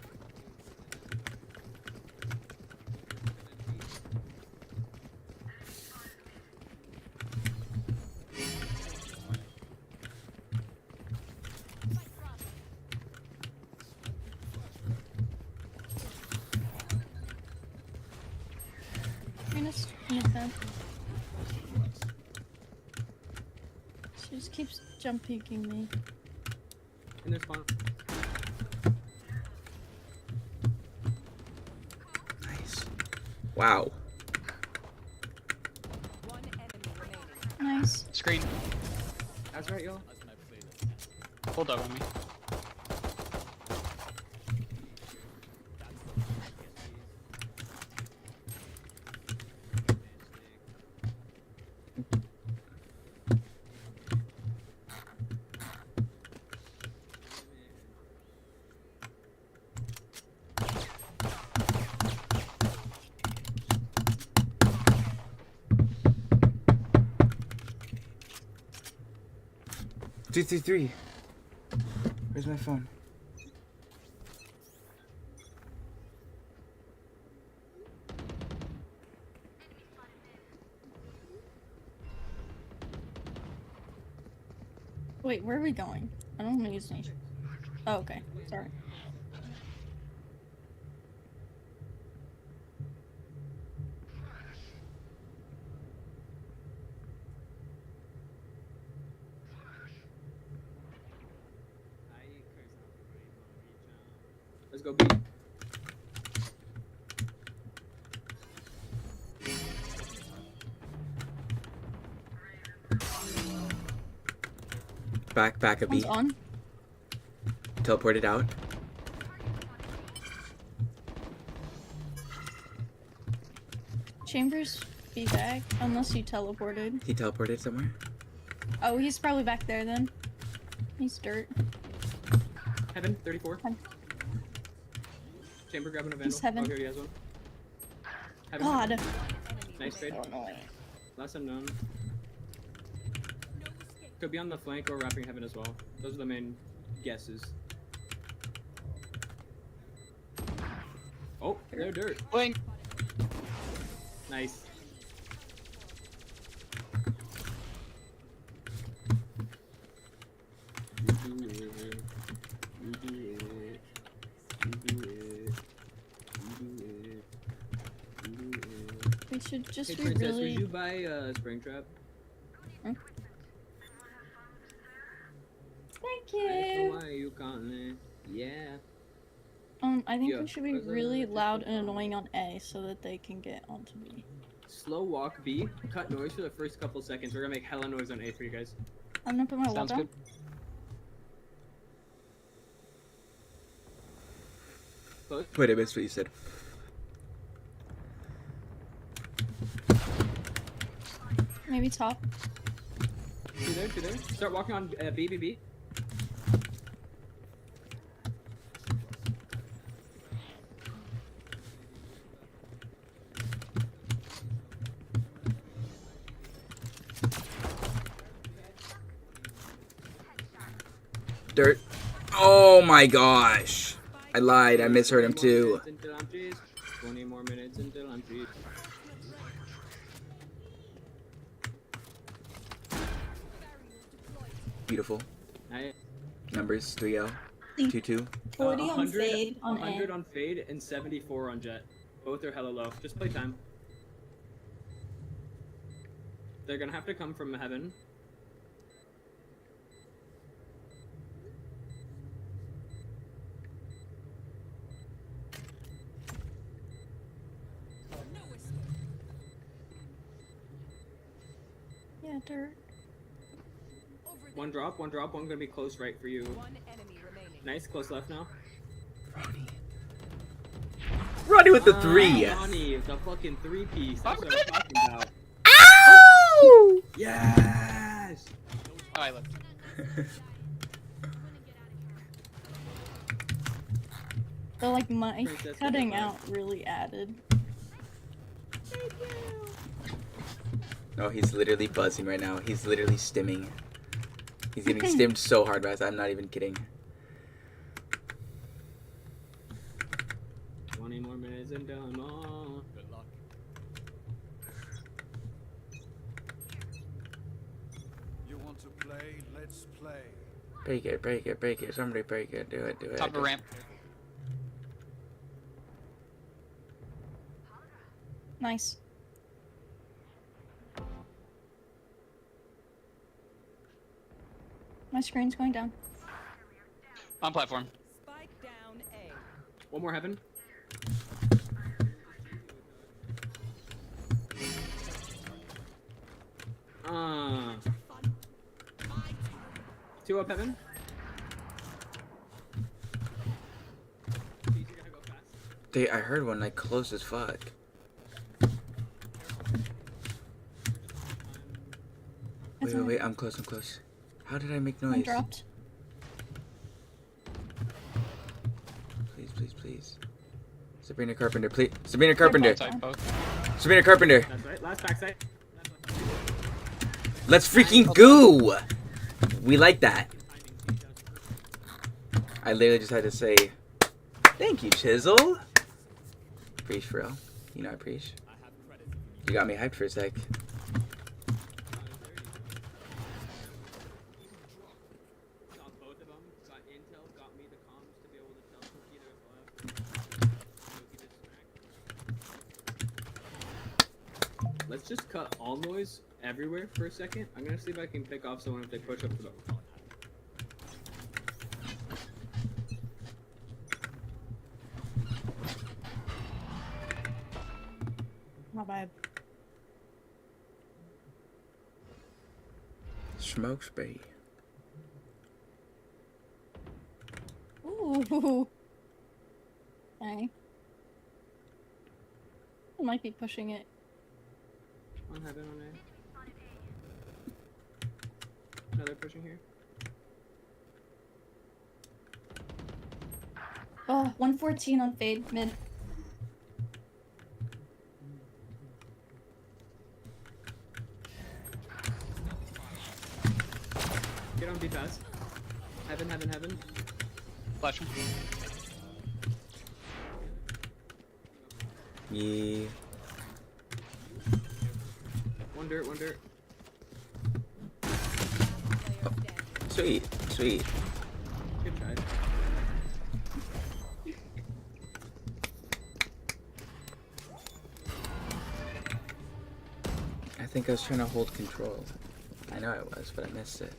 S6: She just keeps jump peeking me.
S12: In their spawn.
S2: Nice. Wow.
S6: Nice.
S13: Screen.
S12: That's right, y'all.
S13: Bulldog on me.
S2: Three. Where's my phone?
S6: Wait, where are we going? I don't want to use any. Oh, okay. Sorry.
S12: Let's go B.
S2: Back a B.
S6: One's on.
S2: Teleported out.
S6: Chambers be back unless he teleported.
S2: He teleported somewhere.
S6: Oh, he's probably back there then. He's dirt.
S12: Heaven, 34. Chamber grabbing a vandal.
S6: He's heaven.
S12: Oh, here he has one. Heaven.
S6: God.
S12: Nice trade. Last unknown. Could be on the flank or wrapping heaven as well. Those are the main guesses. Oh, they're dirt.
S13: Blink.
S12: Nice. You do it. You do it. You do it. You do it. You do it.
S6: We should just
S12: Hey,
S6: be
S12: Princess,
S6: really.
S12: would you buy a spring trap?
S6: Thank
S12: I don't know
S6: you.
S12: why you calling. Yeah.
S6: I think
S12: Yeah,
S6: we should be
S12: because,
S6: really loud and annoying on A so that they can get onto B.
S12: Slow walk B. Cut noise for the first couple seconds. We're gonna make hella noise on A for you guys.
S6: I'm gonna put my wall
S13: Sounds
S6: down.
S13: good.
S12: Close.
S2: Wait, I missed what you said.
S6: Maybe top.
S9: Two there, two there. Start walking on B, B, B.
S2: Dirt. Oh my gosh. I lied. I misheard him too.
S9: 20 more minutes until I'm free.
S2: Beautiful.
S9: Nice.
S2: Numbers 3-0. 2-2.
S6: 40 on fade on
S9: 100
S6: A.
S9: on fade and 74 on jet. Both are hella low. Just play time. They're gonna have to come from heaven.
S6: Yeah, dirt.
S9: One drop, one gonna be close right for you. Nice, close left now.
S2: Ronnie with the 3.
S9: Ronnie, the fucking 3-piece. That's what I'm talking about.
S2: Ow!
S9: Yes!
S13: Oh, I left.
S6: So like my
S9: Princess
S6: cutting
S9: with the
S6: out really added.
S2: No, he's literally buzzing right now. He's literally stimming. He's getting stimmed so hard, guys. I'm not even kidding.
S9: 20 more minutes until I'm on. Good luck.
S7: You want to play? Let's play.
S2: Break it, break it, break it. Somebody break it. Do it, do it.
S13: Top of
S2: do it.
S13: ramp.
S6: Nice. My screen's going down.
S13: On platform.
S5: Spike down A.
S9: One more heaven. Two up heaven.
S2: I heard one like close as fuck. Wait, wait, wait. I'm close, I'm close. How did I make
S6: One
S2: noise?
S6: dropped.
S2: Please, please, please. Sabrina Carpenter, please. Sabrina Carpenter.
S13: Outside both.
S2: Sabrina Carpenter.
S9: That's right. Last backside.
S2: Let's freaking go! We like that. I literally just had to say, thank you, ch1ll. Preach, for real. You know I preach. You got me hyped for a sec.
S9: Let's just cut all noise everywhere for a second. I'm gonna see if I can pick off someone if they push up to the.
S6: Not bad.
S2: Smoke spray.
S6: Ooh. Okay. I might be pushing it.
S9: One heaven on A. Another pushing here.
S6: Oh, 114 on fade mid.
S9: Get on B fast. Heaven, heaven, heaven.
S13: Flashing.
S2: Yeah.
S9: One dirt, one dirt.
S2: Oh, sweet, sweet.
S9: Good try.
S2: I think I was trying to hold control. I know I was, but I missed it.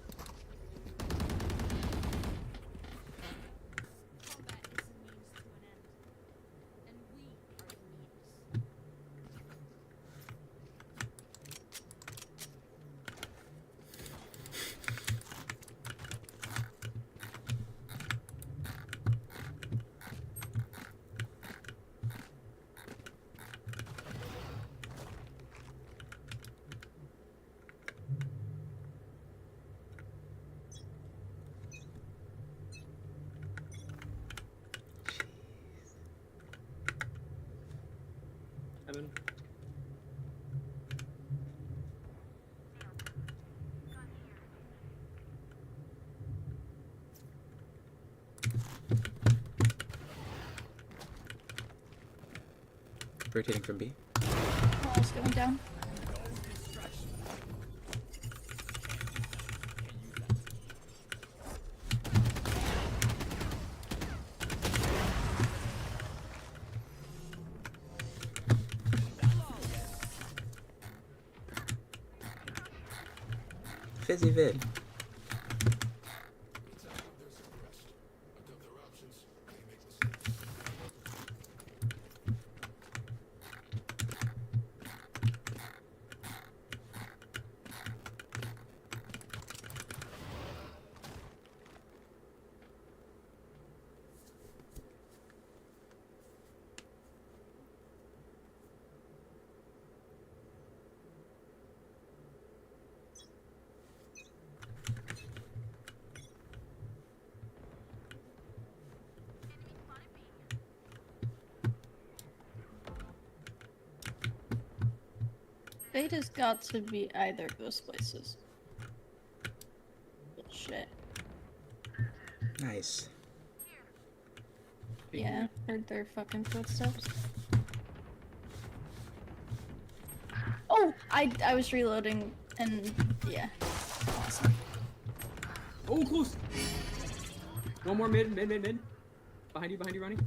S2: Rotating from B.
S6: Wall's going down.
S2: Fizzy vid.
S6: Beta's got to be either of those places. Shit.
S2: Nice.
S6: Yeah, heard their fucking footsteps. Oh, I was reloading and yeah. Awesome.
S9: Oh, close. One more mid. Behind you, Ronnie.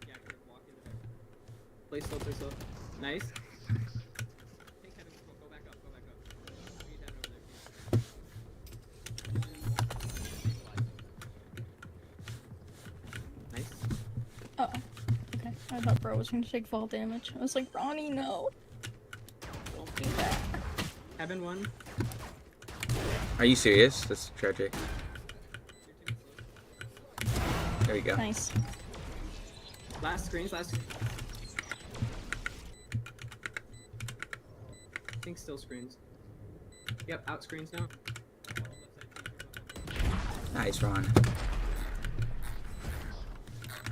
S9: Yeah, kind of walk into there. Play slow. Nice. Hey, Kevin, go back up. Beat that over there. Nice.
S6: Oh, okay. I thought bro was gonna take fall damage. I was like, Ronnie, no. Don't do that.
S9: Heaven one.
S2: Are you serious? That's tragic. There we go.
S6: Nice.
S9: Last screens. I think still screens. Yep, out screens now.
S2: Nice, Ron.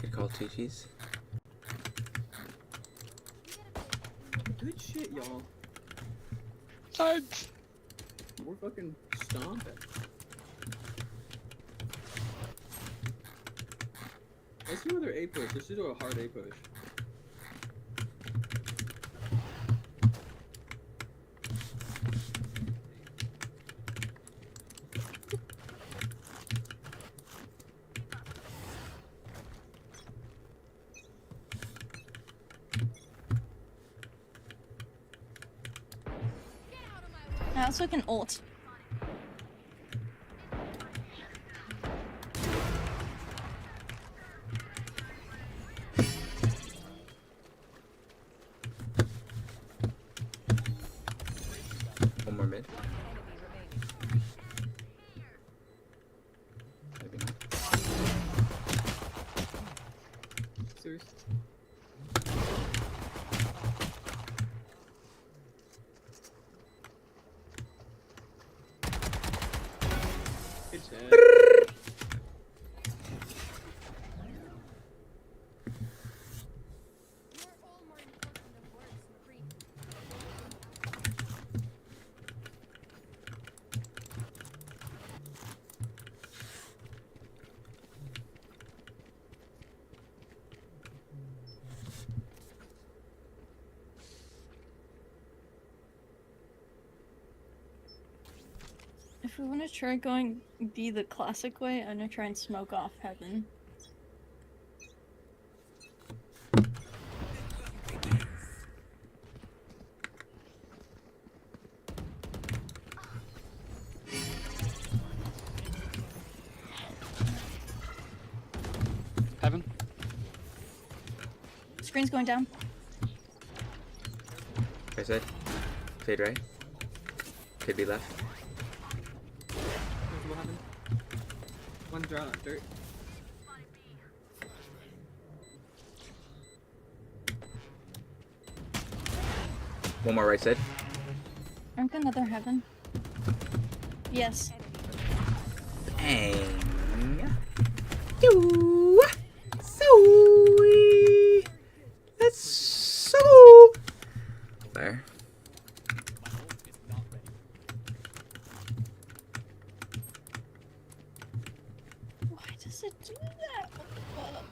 S2: Good call, Tucci's.
S9: Good shit, y'all. We're fucking stomping. Let's do another A push. Let's do a hard A push.
S6: I also can ult.
S2: One more mid. Maybe not.
S9: Serious? Good shit.
S6: If we want to try going be the classic way, I'm gonna try and smoke off heaven.
S13: Heaven.
S6: Screen's going down.
S2: Right side. Fade right. Could be left.
S9: What happened? One draw dirt.
S2: One more right side.
S6: Aren't another heaven? Yes.
S2: Bang. Yoo. So. Let's so. There.
S6: Why does it do that? What the fuck?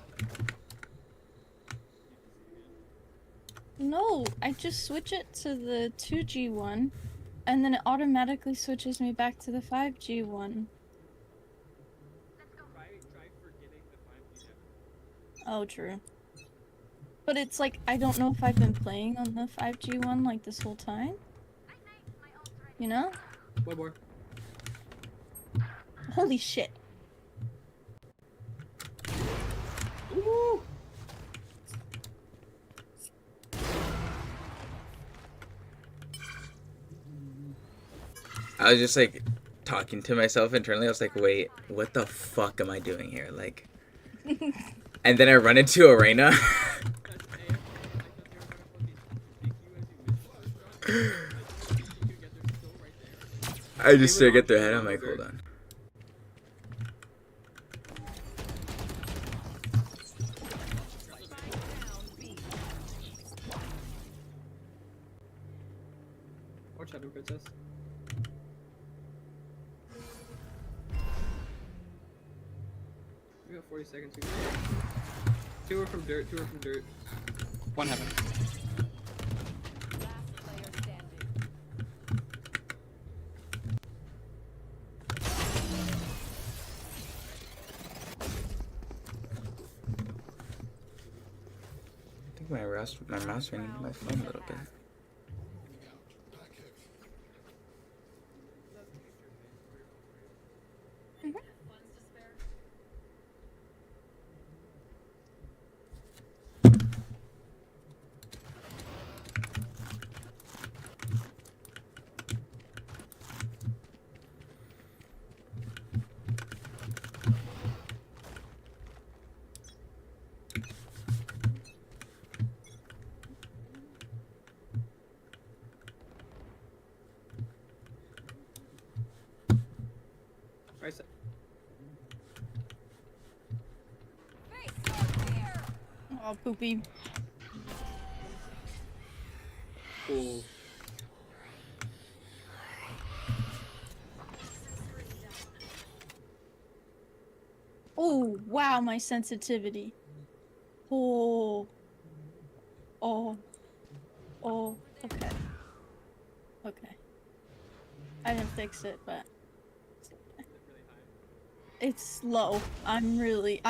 S6: No, I just switch it to the 2G one, and then it automatically switches me back to the 5G one.
S9: Try forgetting the 5G network.
S6: Oh, true. But it's like, I don't know if I've been playing on the 5G one like this whole time. You know?
S9: One more.
S6: Holy shit.
S9: Ooh!
S2: I was just like talking to myself internally. I was like, wait, what the fuck am I doing here? Like, and then I run into Arena. I just stare at their head. I'm like, hold on.
S9: Watch out, princess. We got 40 seconds. Two are from dirt.
S13: One heaven.
S2: I think my mouse ran into my phone a little bit.
S9: Right side.
S6: Oh, poopy.
S9: Cool.
S6: Oh, wow, my sensitivity. Oh. Oh. Oh. Okay. Okay. I didn't fix it, but... It's low. I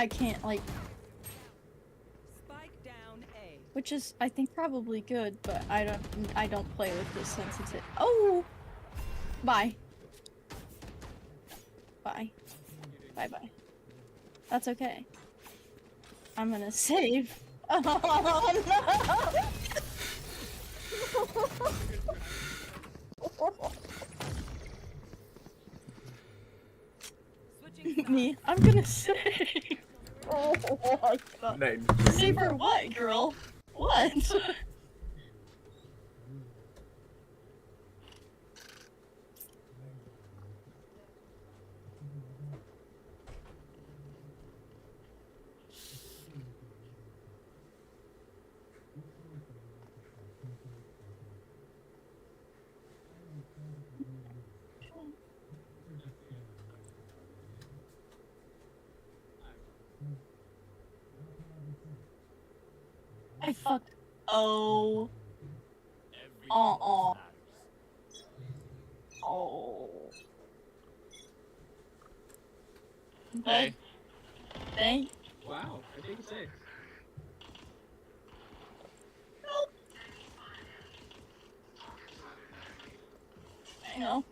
S6: can't, like...
S5: Spike down A.
S6: Which is, I think, probably good, but I don't play with this sensitive. Oh! Bye. Bye. Bye-bye. That's okay. I'm gonna save. Oh, no! Me, I'm gonna save. Oh my god.
S2: Nice.
S6: Save for what, girl? What? I fucked. Oh. Oh. Oh.
S13: Hey.
S6: Thank.
S9: Wow, I think it's 6.
S6: I know.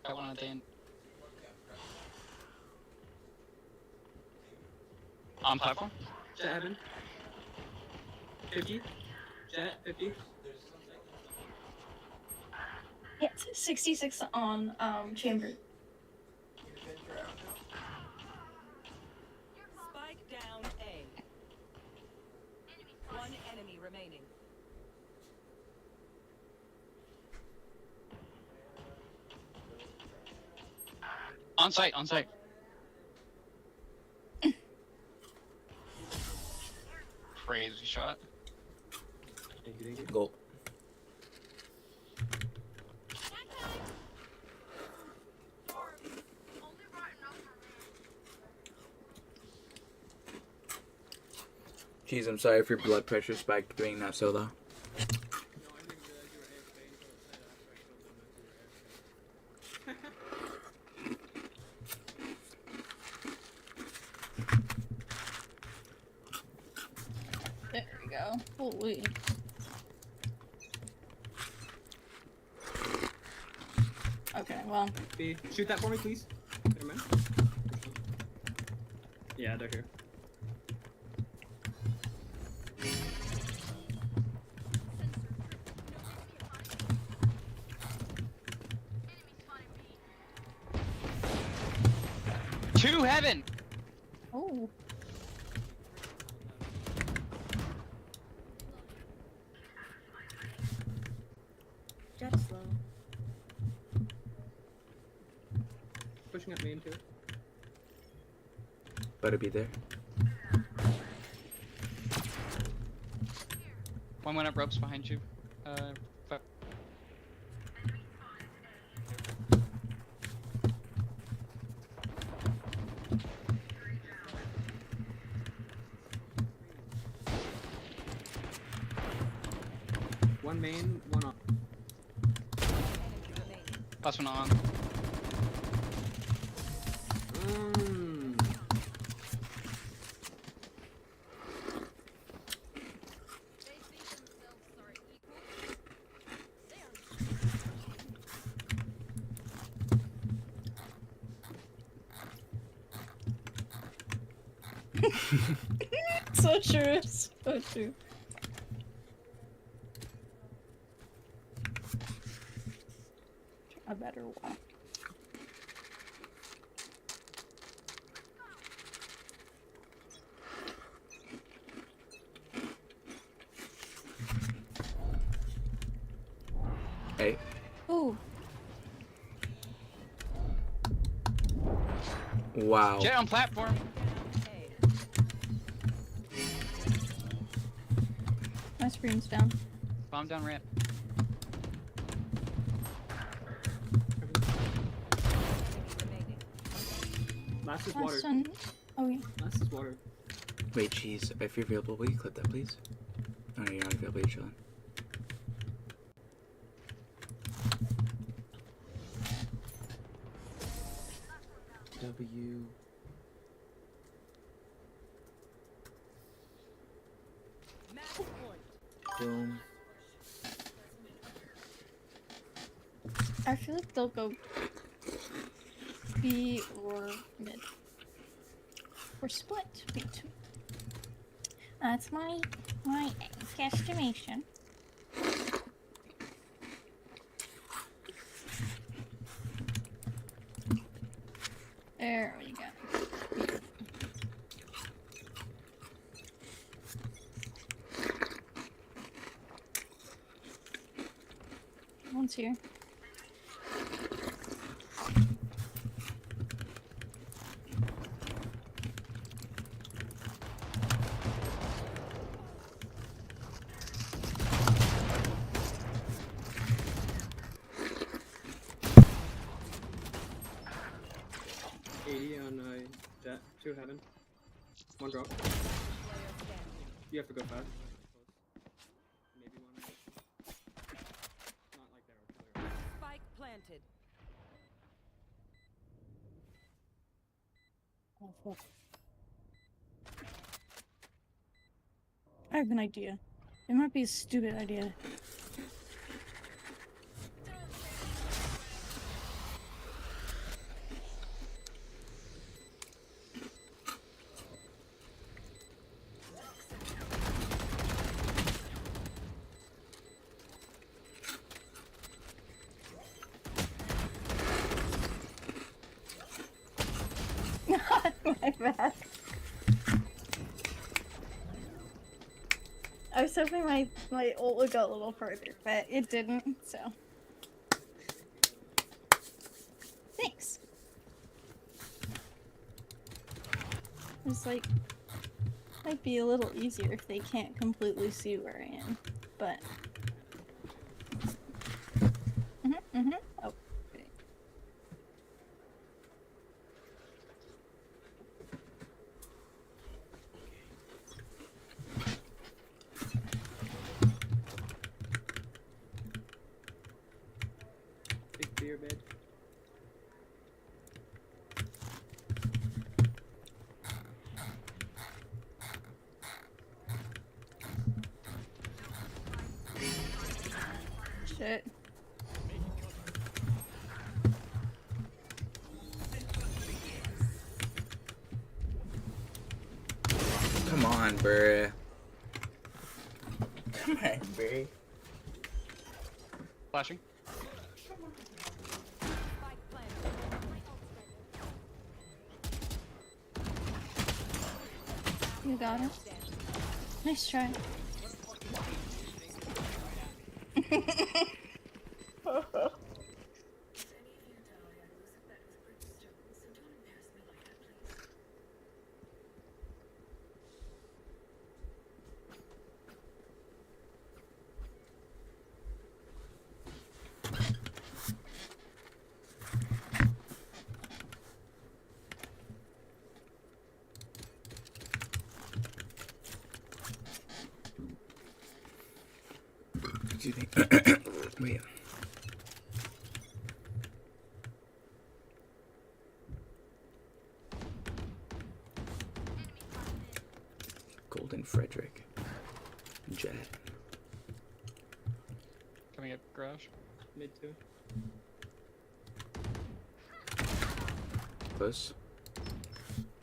S13: Got one on the end. On platform?
S9: Jet heaven. 50. Jet 50.
S6: Yeah, 66 on chamber.
S5: Spike down A. One enemy remaining.
S13: On site. Crazy shot.
S9: Thank you.
S2: Go. Jeez, I'm sorry if your blood pressure spiked doing that so low.
S9: No, I didn't realize you were AFK until it said after I killed them that you were AFK.
S6: There we go. Holy. Okay, well.
S9: B, shoot that for me, please. Never mind. Yeah, they're here.
S13: To heaven!
S6: Oh. Just slow.
S9: Pushing up main too.
S2: Better be there.
S13: One went up ropes behind you.
S9: One main, one up.
S13: Last one on.
S6: So true. So true. A better walk.
S2: Hey.
S6: Ooh.
S2: Wow.
S13: Jet on platform.
S6: My screen's down.
S13: Bomb down ramp.
S9: Last is water.
S6: Last one. Oh yeah.
S9: Last is water.
S2: Wait, cheese. If you're available, will you clip that, please? Oh, no, you're not available. You're chilling. W. Boom.
S6: I feel like they'll go B or mid. Or split between. That's my guesstimation. There we go. One's here.
S9: On jet to heaven. One drop. You have to go fast. Maybe one. Not like they're clear.
S5: Spike planted.
S6: Oh, fuck. I have an idea. It might be a stupid idea. My bad. I was hoping my ult would go a little further, but it didn't, so. Thanks. It's like, might be a little easier if they can't completely see where I am, but. Oh. Okay. shit.
S2: Come on, bruh. Come on, bruh.
S13: Flashing.
S6: You got it. Nice try.
S2: Excuse me. Wait. Golden Frederick. Jet.
S13: Coming up garage.
S9: Mid 2.
S2: Close.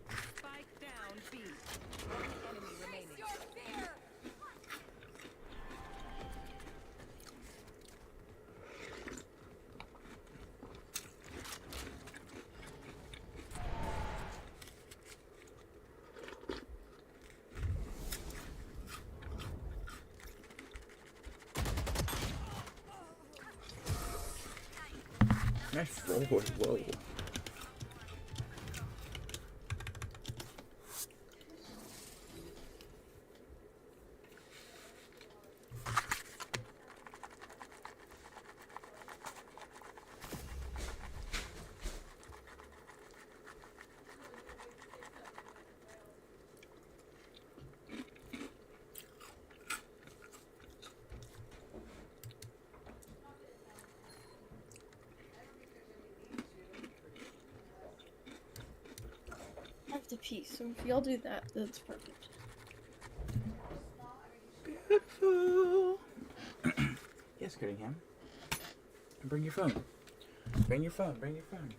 S5: Spike down B. One enemy remaining.
S2: Nice forward. Whoa.
S6: I have to pee, so if y'all do that, that's perfect.
S2: Beautiful. Yes, Cunningham. Bring your phone. Bring your phone. Bring your phone.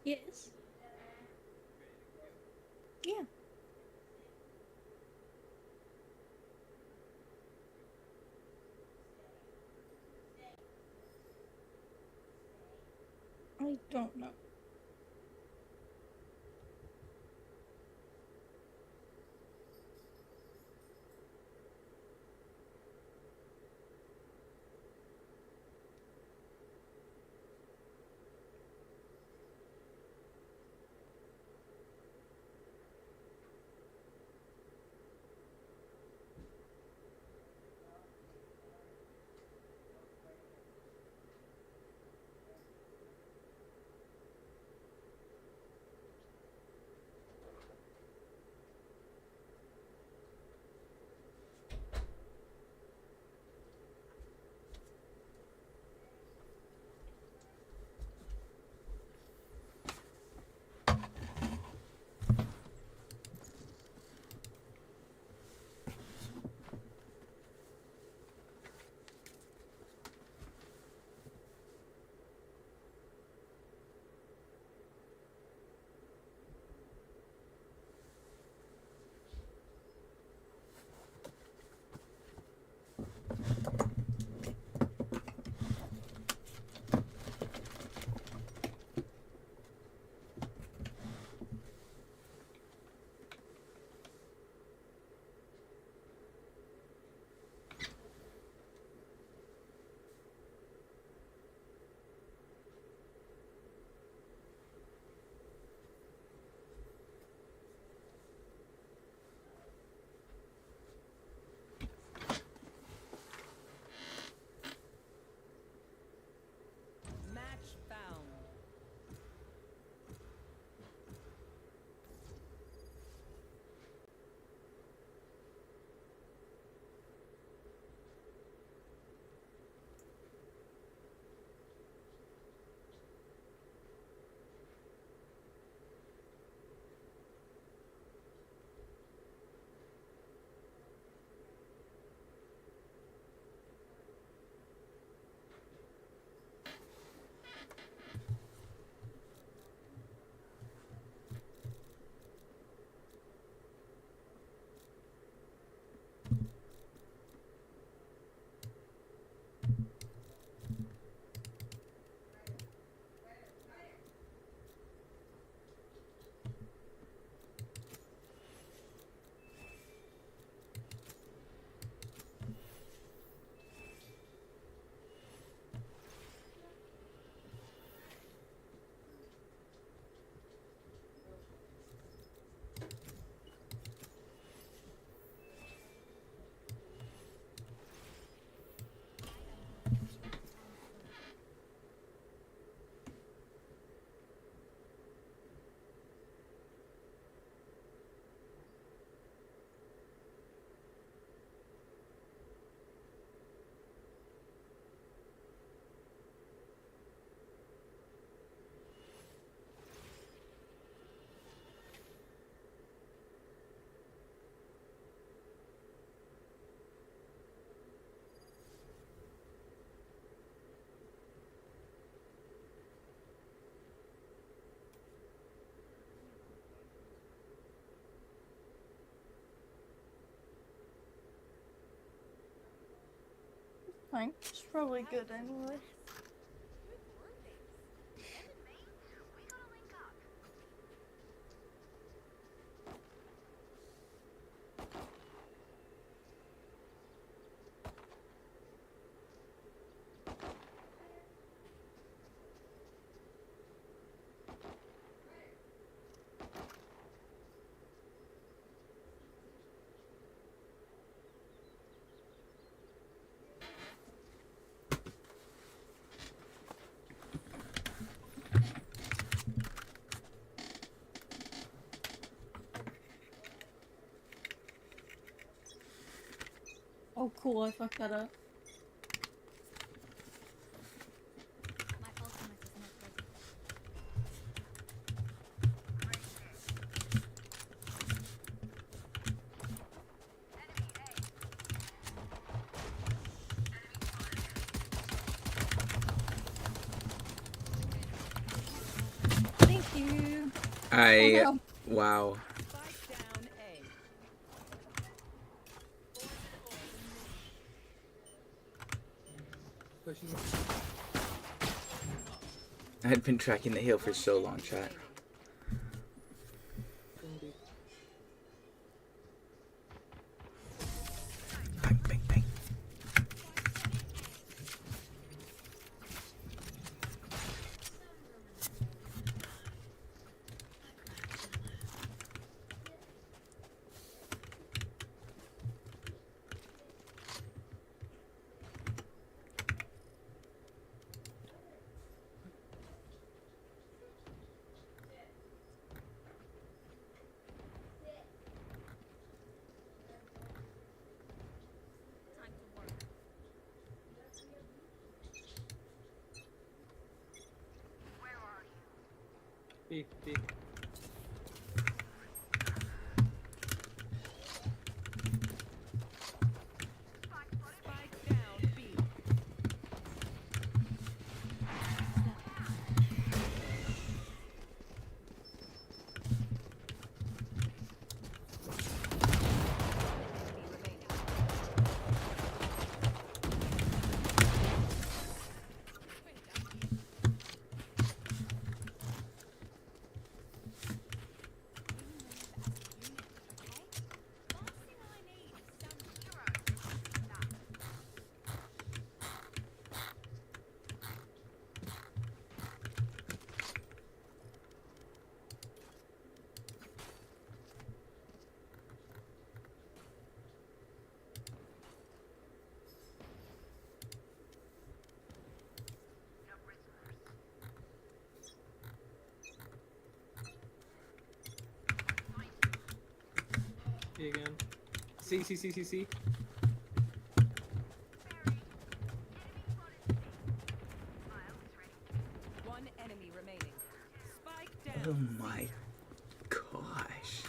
S6: Yes. Yeah. I don't know.
S5: Match found.
S6: Fine. It's probably good anyway. Oh, cool. I fucked that up.
S11: My ultimate is not ready.
S6: Thank you.
S2: I. Wow.
S9: Pushing.
S2: I had been tracking the hill for so long, chat. Bang, bang, bang.
S9: B.
S5: Spike down B.
S9: B again. C.
S5: One enemy remaining. Spike down.
S2: Oh my gosh.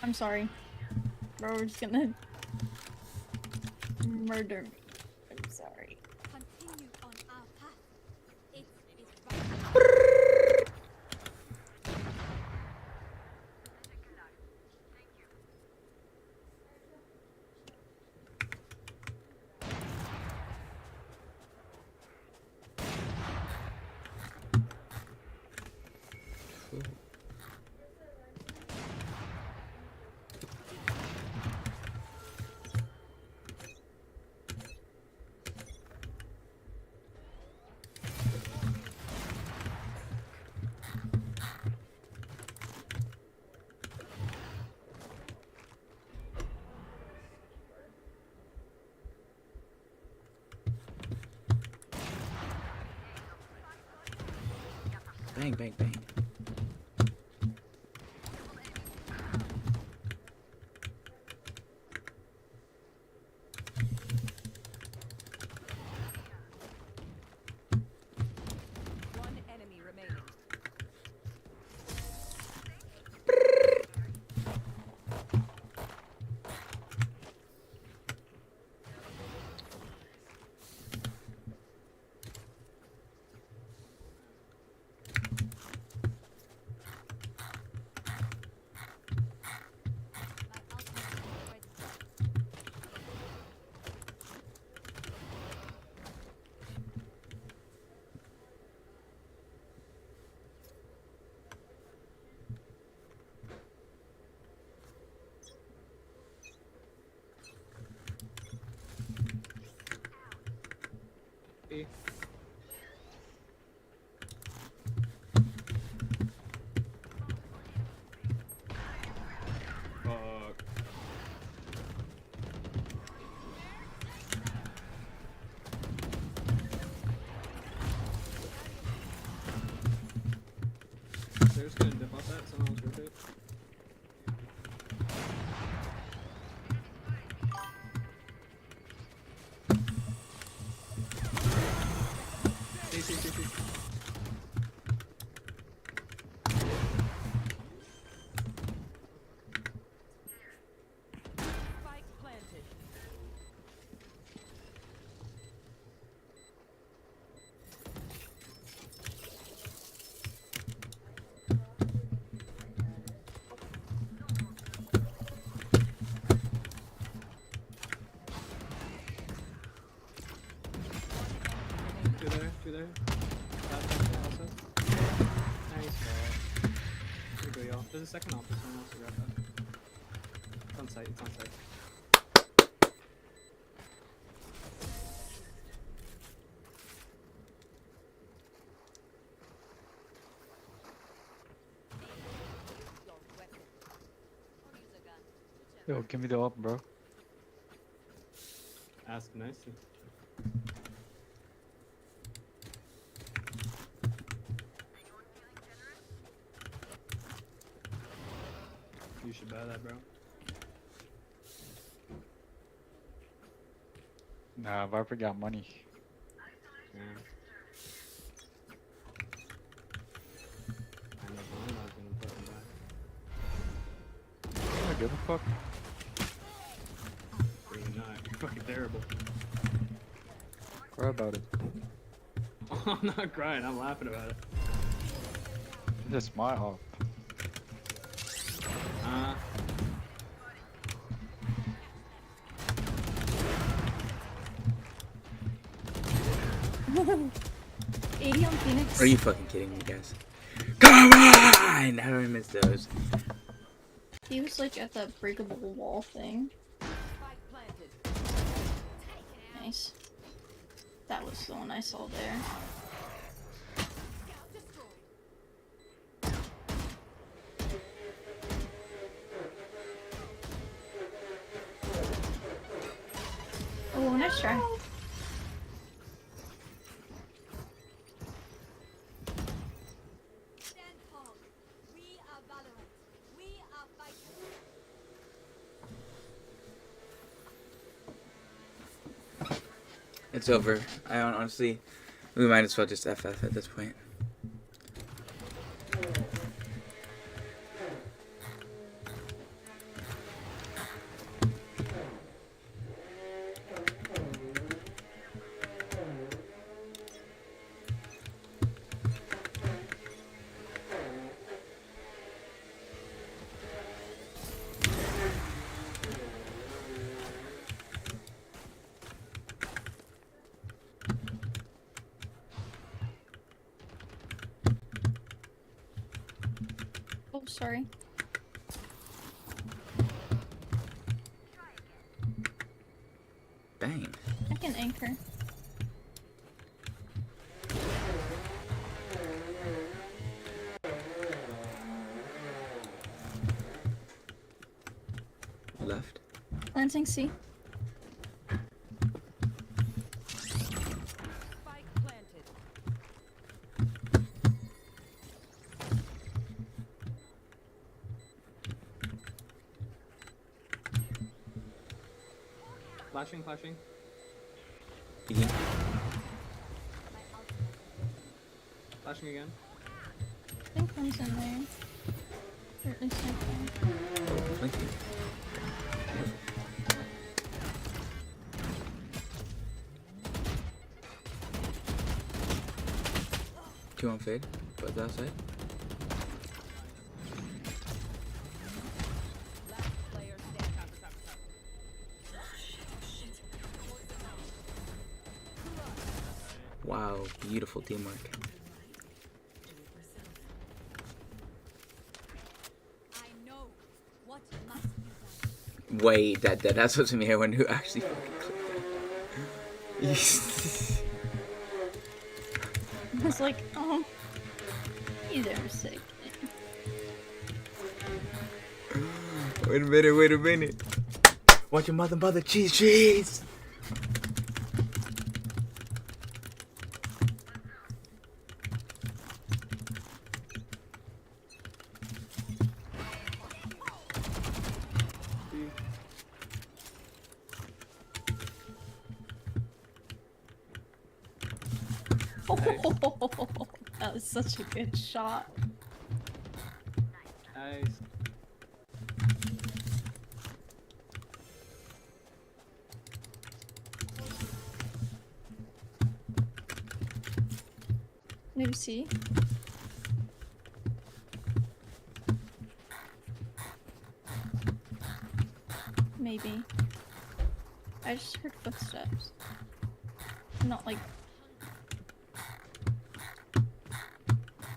S6: I'm sorry. Bro, we're just gonna murder me. I'm sorry.
S11: Continue on our path. It is right.
S2: Bang, bang, bang.
S5: One enemy remaining.
S11: My ultimate is ready.
S9: B. Fuck. They're just gonna dip off that, someone else rotate. See.
S5: Spike planted.
S9: Two there. Last one also. Nice ball. Here we go, y'all. There's a second office. Someone else to grab that. It's on site.
S5: Your weapon. Or use a gun. Whichever.
S13: Yo, give me the up, bro.
S9: Ask nicely. You should buy that, bro.
S13: Nah, Viper got money.
S9: Yeah. I know I'm not gonna put him back.
S13: I don't give a fuck.
S9: Really not. You're fucking terrible.
S13: Cry about it.
S9: I'm not crying. I'm laughing about it.
S13: Just smile.
S6: '80 on Phoenix.
S2: Are you fucking kidding me, guys? Come on! How do I miss those?
S6: He was like at that breakable wall thing.
S5: Spike planted.
S6: Nice. That was the one I saw there.
S5: Scout destroyed.
S6: Oh, nice try.
S5: Stand tall. We are Valorant. We are fighters.
S2: It's over. I honestly, we might as well just FF at this point.
S6: Oh, sorry.
S2: Bang.
S6: I can anchor.
S2: Left.
S6: Planting C.
S5: Spike planted.
S9: Flashing.
S2: Begin.
S9: Flashing again.
S6: I think one's in there. Or at least I think.
S2: Thank you. Two on fade, both outside.
S5: Last player standing.
S2: Wow, beautiful teamwork.
S5: I know what must be done.
S2: Wait, that's supposed to be everyone who actually fucking clicked that.
S6: I was like, oh, you there, sick.
S2: Wait a minute. Watch your mother, cheese.
S6: That was such a good shot.
S9: Nice.
S6: Maybe C. Maybe. I just heard footsteps. Not like. Am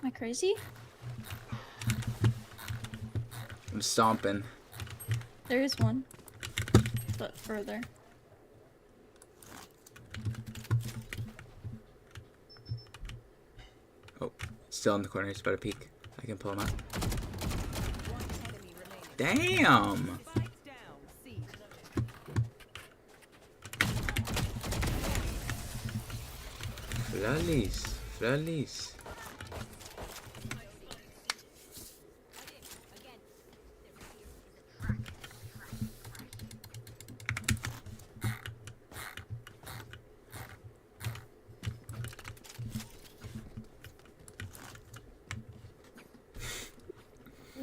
S6: I crazy?
S2: I'm stomping.
S6: There is one. But further.
S2: Oh, still in the corner. He's about to peek. I can pull him out. Damn! Flawless. Flawless.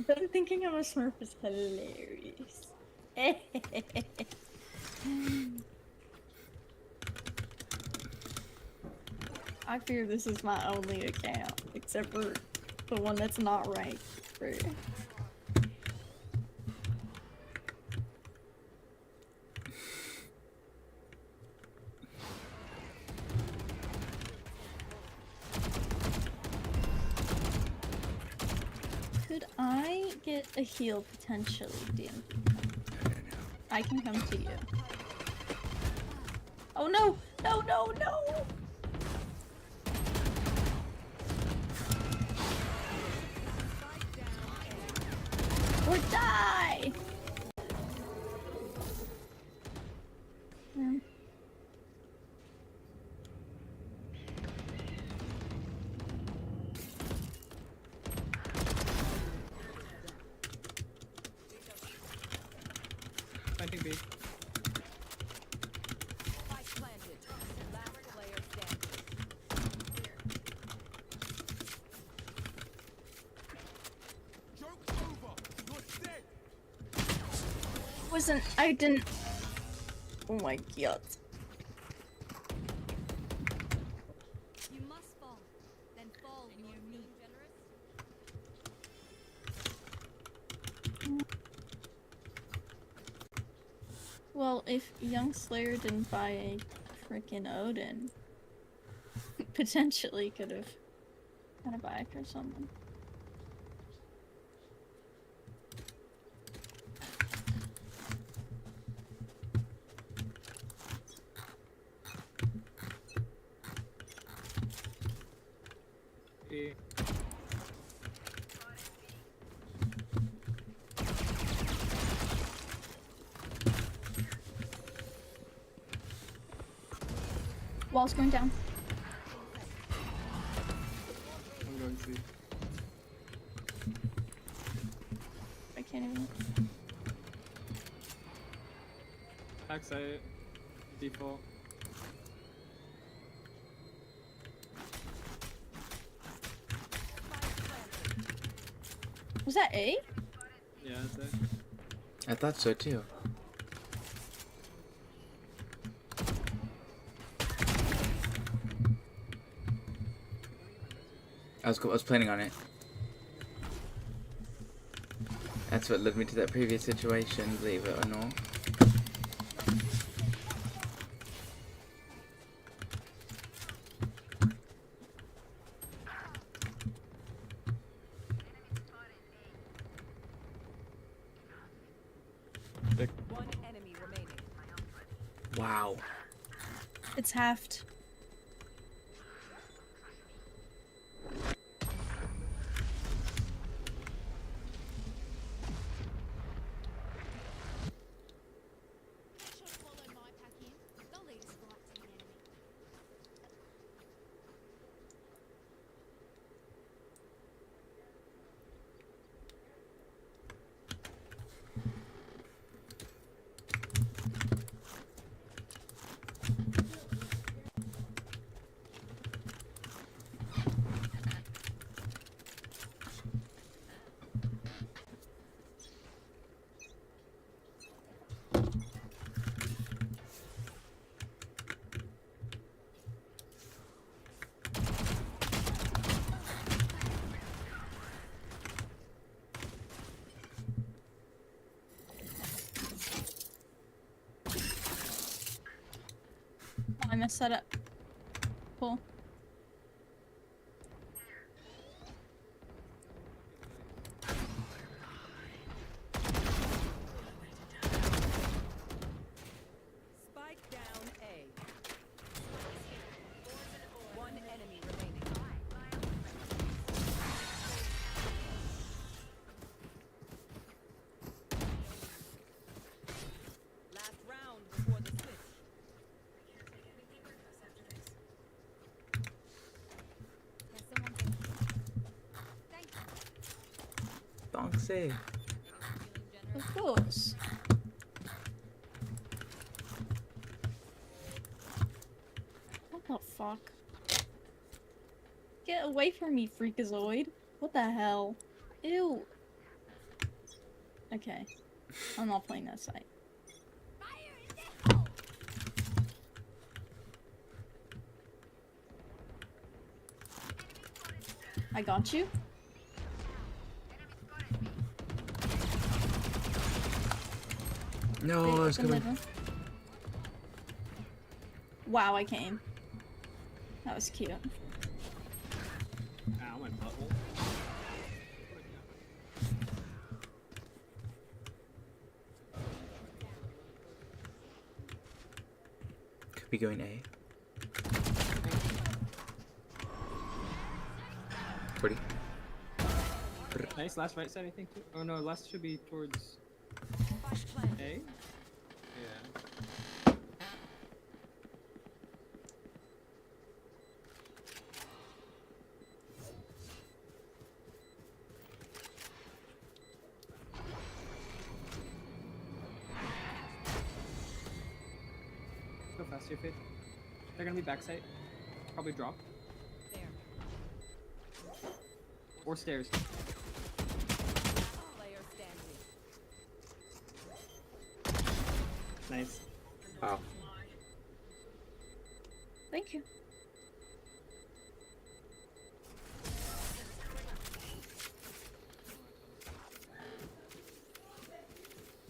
S6: Them thinking I'm a Smurf is hilarious. I fear this is my only account, except for the one that's not ranked. Could I get a heal potentially, DMG? I can come to you. Oh no! No, no, no! Or die!
S9: Fighting B.
S6: I didn't. Oh my god.
S11: You must fall, then fall near me.
S6: Well, if Young Slayer didn't buy a freaking Odin, potentially could have had a back or something.
S9: B.
S6: Wall's going down.
S9: I'm going C.
S6: I can't even.
S9: Backside. Default.
S6: Was that A?
S9: Yeah, that's it.
S2: I thought so too. I was planning on it. That's what led me to that previous situation, believe it or not.
S5: One enemy remaining.
S2: Wow.
S6: It's halved. I messed that up. Cool.
S5: Spike down A. One enemy remaining. Last round before the switch.
S2: Don't say.
S6: Of course. What the fuck? Get away from me, freakazoid. What the hell? Ew. Okay. I'm not playing that site. I got you.
S2: No, I was coming.
S6: Wow, I came. That was cute.
S9: Ow, my butthole.
S2: Could be going A. 40.
S9: Nice, last right side I think too. Oh no, last should be towards A? Yeah. Go faster, Fade. They're gonna be backside. Probably drop.
S5: There.
S9: Or stairs.
S5: Player standing.
S9: Nice.
S2: Wow.
S6: Thank you.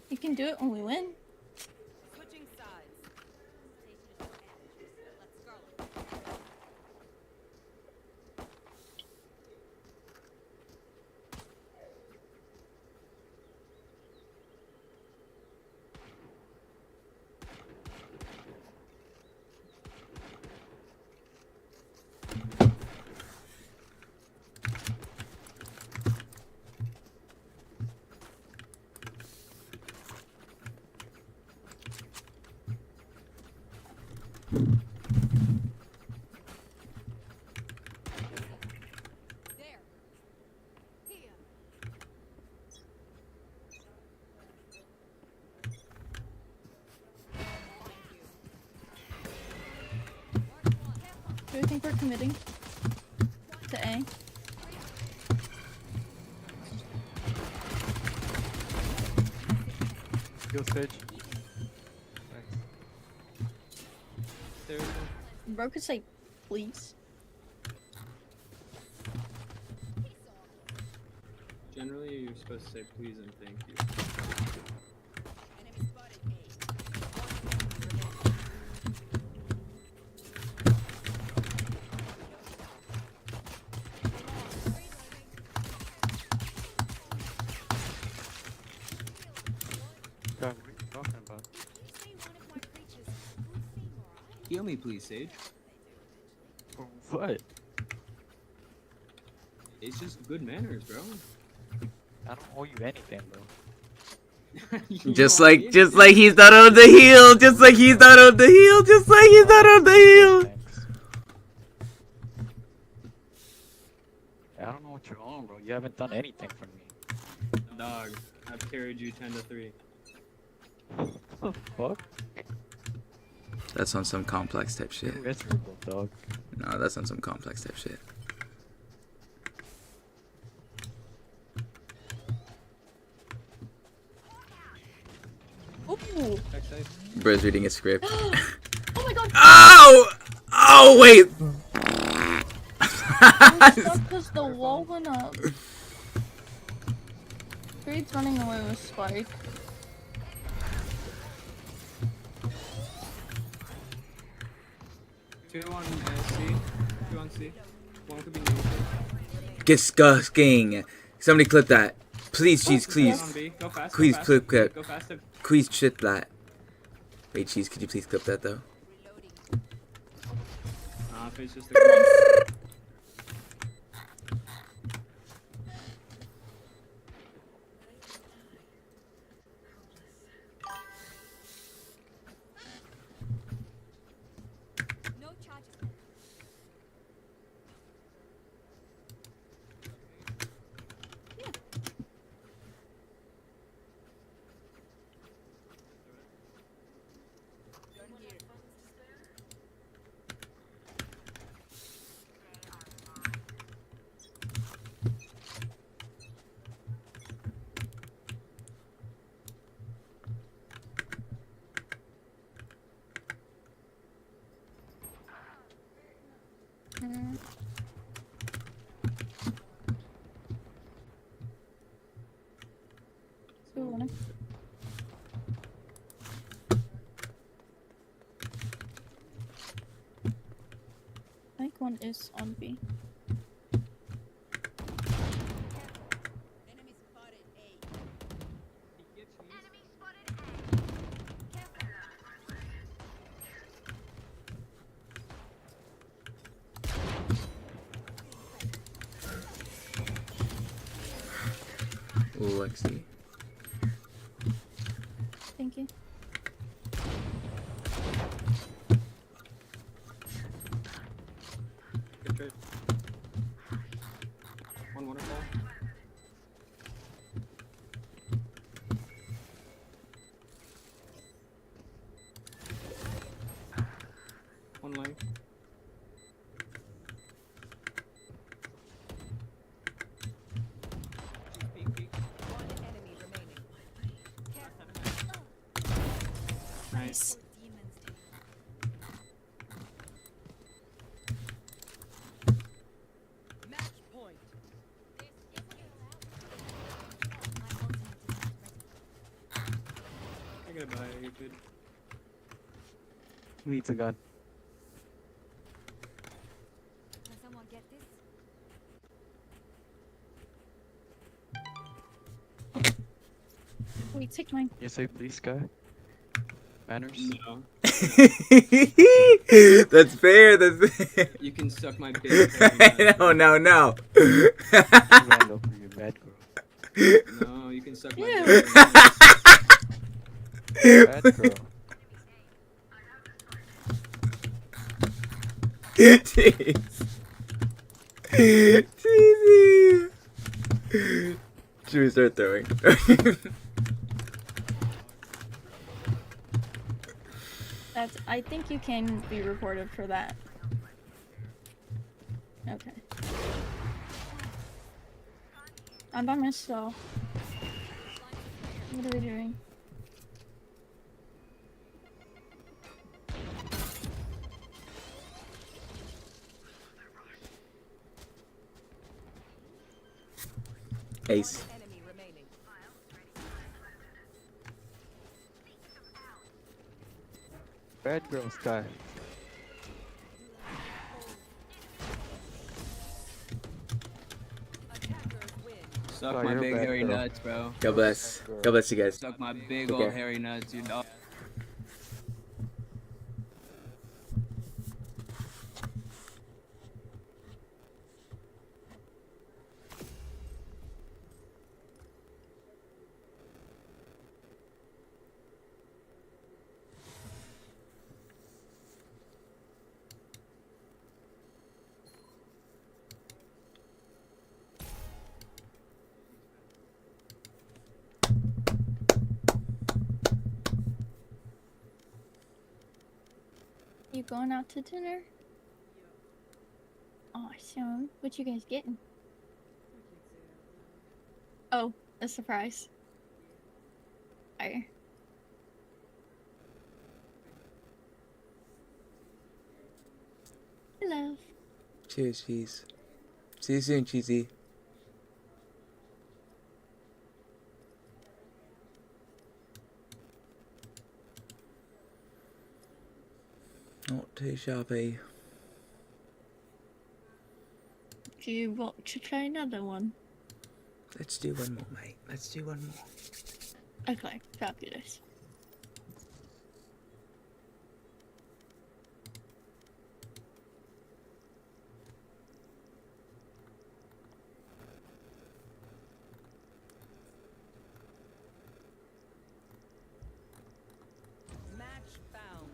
S6: You can do it when we win.
S5: Switching sides. Let's go. There. Here.
S6: Do you think we're committing to A?
S13: Kill Sage.
S9: Stairs.
S6: Bro could say please.
S9: Generally, you're supposed to say please and thank you.
S5: Enemy spotted A.
S13: God, what are you talking about?
S9: Heal me, please, Sage.
S13: What?
S9: It's just good manners, bro.
S13: I don't owe you anything, bro.
S2: Just like he's not on the heel. Just like he's not on the heel. Just like he's not on the heel.
S13: Thanks. I don't know what you're on, bro. You haven't done anything for me.
S9: Dog, I've carried you 10-3.
S13: What the fuck?
S2: That's on some complex type shit.
S13: You're miserable, dog.
S2: No, that's on some complex type shit.
S6: Ooh.
S9: Backside.
S2: Bro's reading a script.
S6: Oh my god.
S2: Oh! Oh, wait!
S6: Because the wall went up. Creed's running away with Spike.
S9: 2 on C. 2 on C. 1 could be neutral.
S2: Disgusting. Somebody clip that. Please, cheese,
S9: On
S2: please.
S9: B. Go fast.
S2: Please
S9: go fast.
S2: clip that.
S9: Go fast.
S2: Please shit that. Wait, cheese, could you please clip that though?
S9: If it's just a
S11: No charges.
S6: Ooh. I think one is on B.
S5: Enemy spotted A.
S2: Ooh, Lexi.
S6: Thank you.
S9: good trade. 1 waterfall. One lane.
S5: One enemy remaining.
S9: Nice.
S5: Match point.
S9: I gotta buy you good.
S13: Who needs a gun?
S11: Can someone get this?
S6: Wait, take mine.
S13: You say please, guy? Manners?
S9: No.
S2: That's fair, that's fair.
S9: You can suck my big hairy
S2: No, no, no.
S13: Randall for your bad girl.
S9: No, you can suck my
S6: Ew.
S9: big hairy
S13: Bad girl.
S2: Jeez. Cheesy. Should we start throwing?
S6: That's. I think you can be reported for that. Okay. I'm by myself. What are we doing?
S2: Ace.
S5: Enemy remaining.
S13: Bad girl, Sky.
S5: Attackers win.
S9: Suck
S13: Oh,
S9: my
S13: you're a
S9: big
S13: bad
S9: hairy
S13: girl.
S9: nuts, bro.
S2: God bless. God bless you guys.
S9: Suck my big
S2: Take
S9: old
S2: care.
S9: hairy nuts, you dog.
S6: You going out to dinner? Awesome. What you guys getting? Oh, a surprise. Fire. Hello.
S2: Cheers, cheese. See you soon, cheesy. Not too shabby.
S6: Do you want to try another one?
S2: Let's do one more, mate. Let's do one more.
S6: Okay, fabulous.
S5: Match found.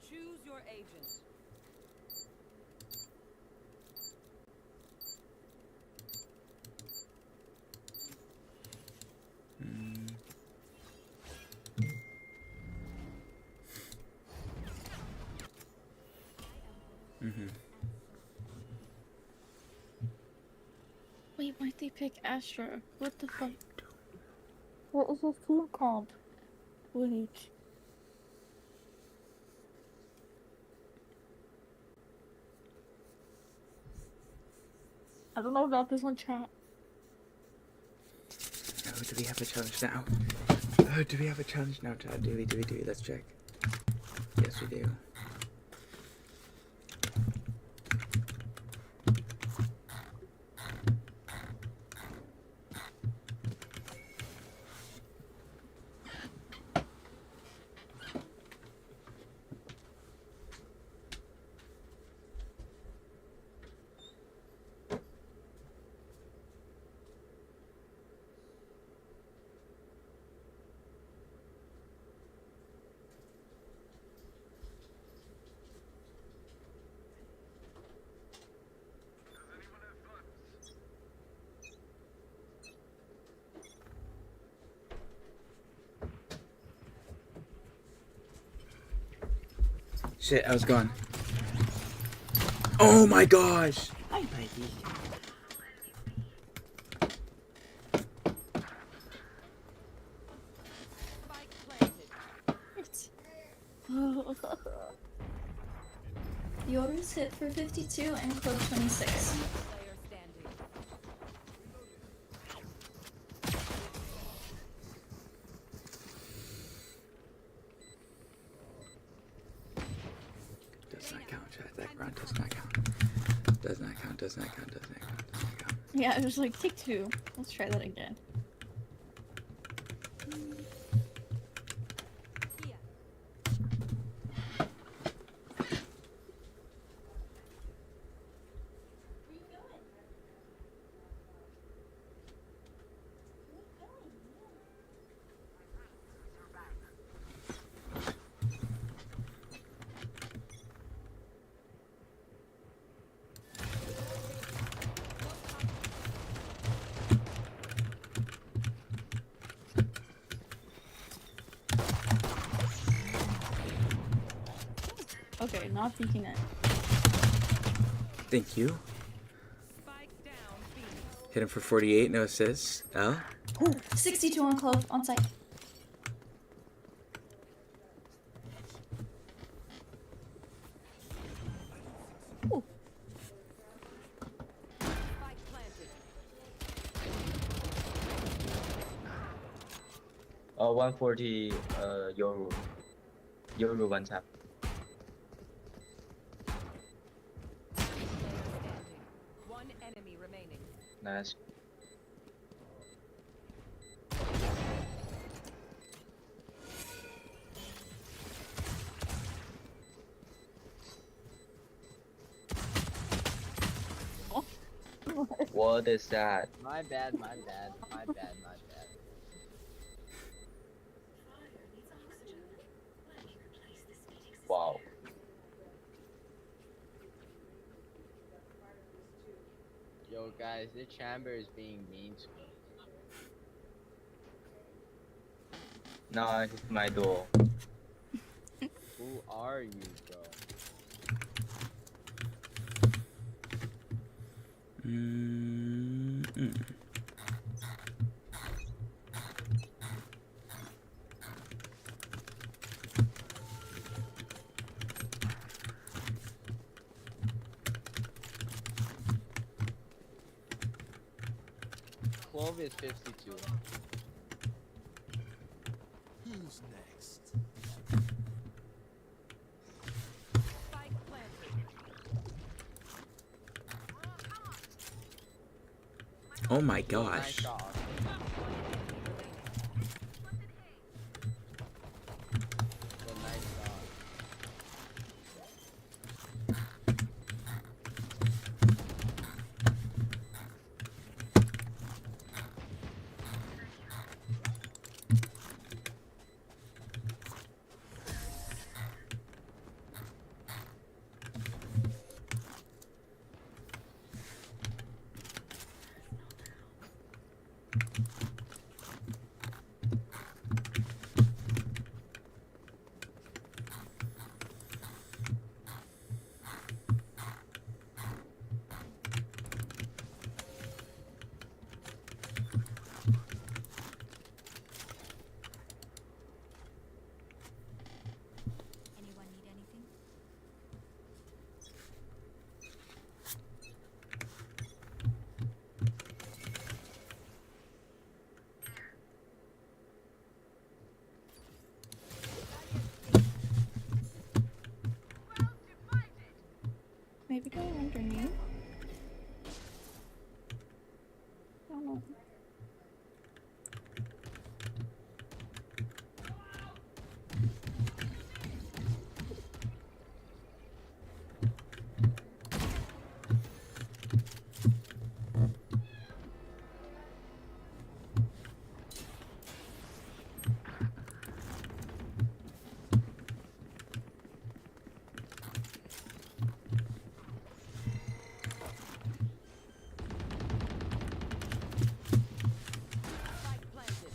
S5: Choose your agent.
S6: Wait, why'd they pick Astra? What the fuck? What was this team called? Wait. I don't know about this one, chat.
S2: Oh, do we have a challenge now? Oh, do we have a challenge now, chat? Do we? Let's check. Yes, we do. Shit, I was gone. Oh my gosh! Hi, Mikey.
S6: The orders hit for 52 and club 26.
S5: Player standing.
S2: Does not count, chat. That round does not count. Does not count, does not count, does not count, does not count.
S6: Yeah, it was like, take two. Let's try that again. Okay, not peeking it.
S2: Thank you. Hit him for 48, no assists. L.
S6: Ooh, 62 on club, on site. Ooh.
S12: 140 Yoru one tap.
S5: enemy remaining.
S12: Nice. What is that?
S4: My bad, my bad, my bad, my bad.
S12: Wow.
S4: Yo, guys, this chamber is being mean to me.
S12: No, it's my door.
S4: Who are you, bro? Clove is 52.
S7: Who's next?
S5: Spike planted.
S2: Oh my
S4: Nice
S2: gosh.
S4: shot. Yo, nice shot.
S11: Anyone need anything?
S6: Maybe go underneath. I don't know.
S5: Spike planted.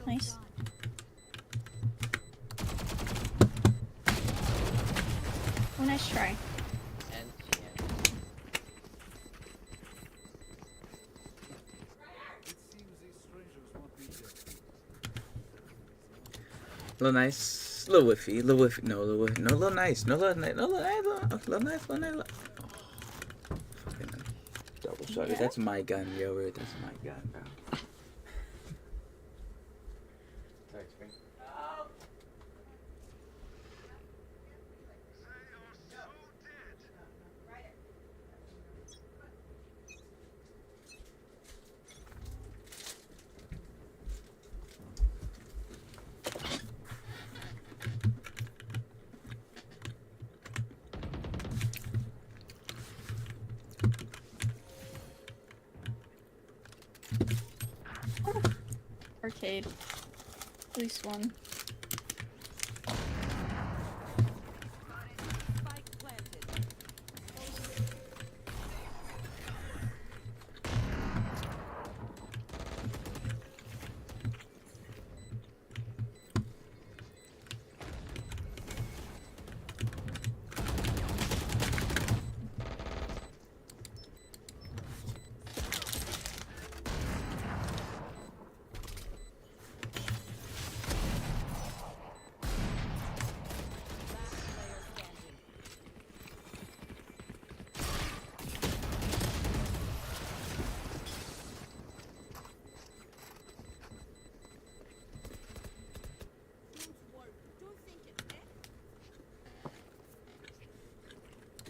S6: Nice. Oh, nice try.
S4: And
S7: It seems these strangers won't be there.
S2: Little nice. Little whiffy. Little whiffy. No, little whiffy. No, little nice. No, little nice. No, little nice. Little nice. Little nice. Oh, fucking double shot.
S6: Yeah.
S2: That's my gun, yo. That's my gun, bro.
S6: Arcade. At least one.
S5: Spike planted.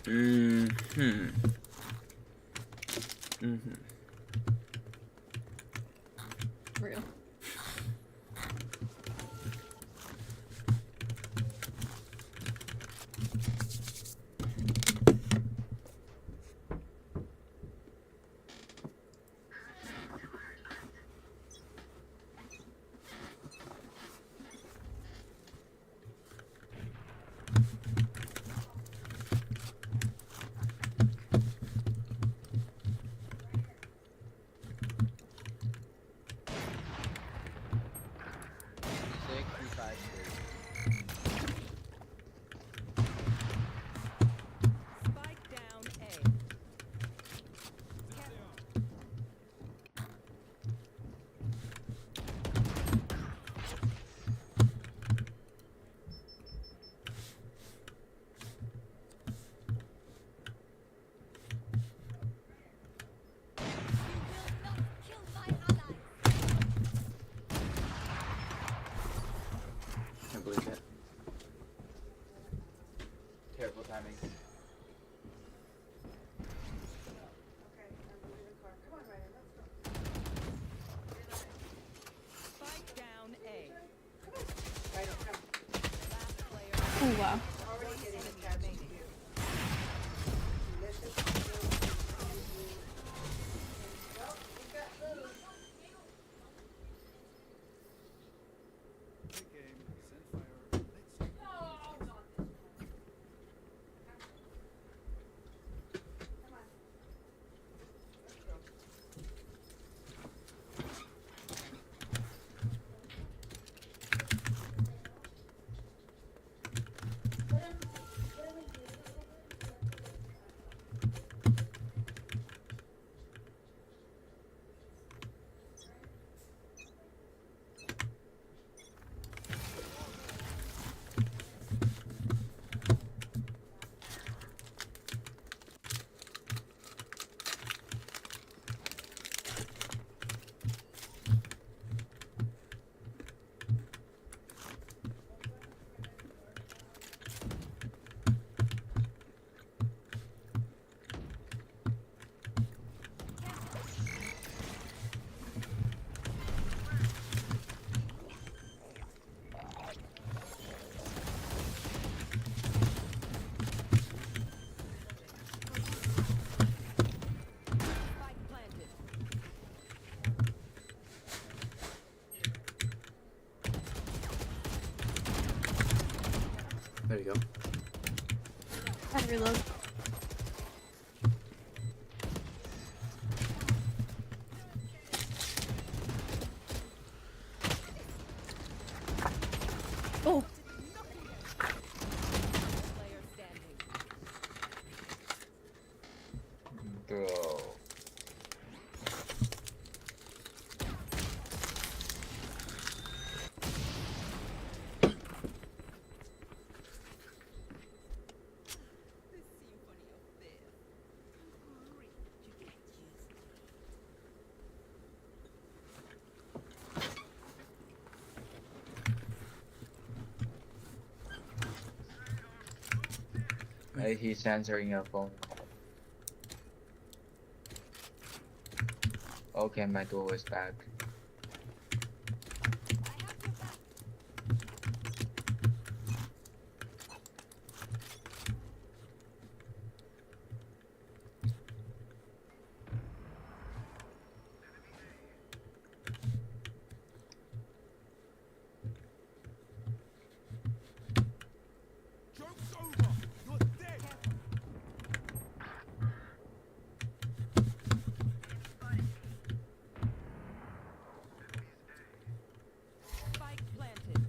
S2: Mm-hmm. Mm-hmm.
S6: Real.
S5: Spike down A.
S2: Can't believe it. Terrible timing.
S5: Spike down A.
S6: Oh wow.
S5: Spike planted.
S2: There you go.
S6: I reload. Oh.
S5: Player standing.
S12: Bro. He's answering a phone call. Okay, my duel is back.
S7: Joke's over. You're dead.
S5: Spike planted.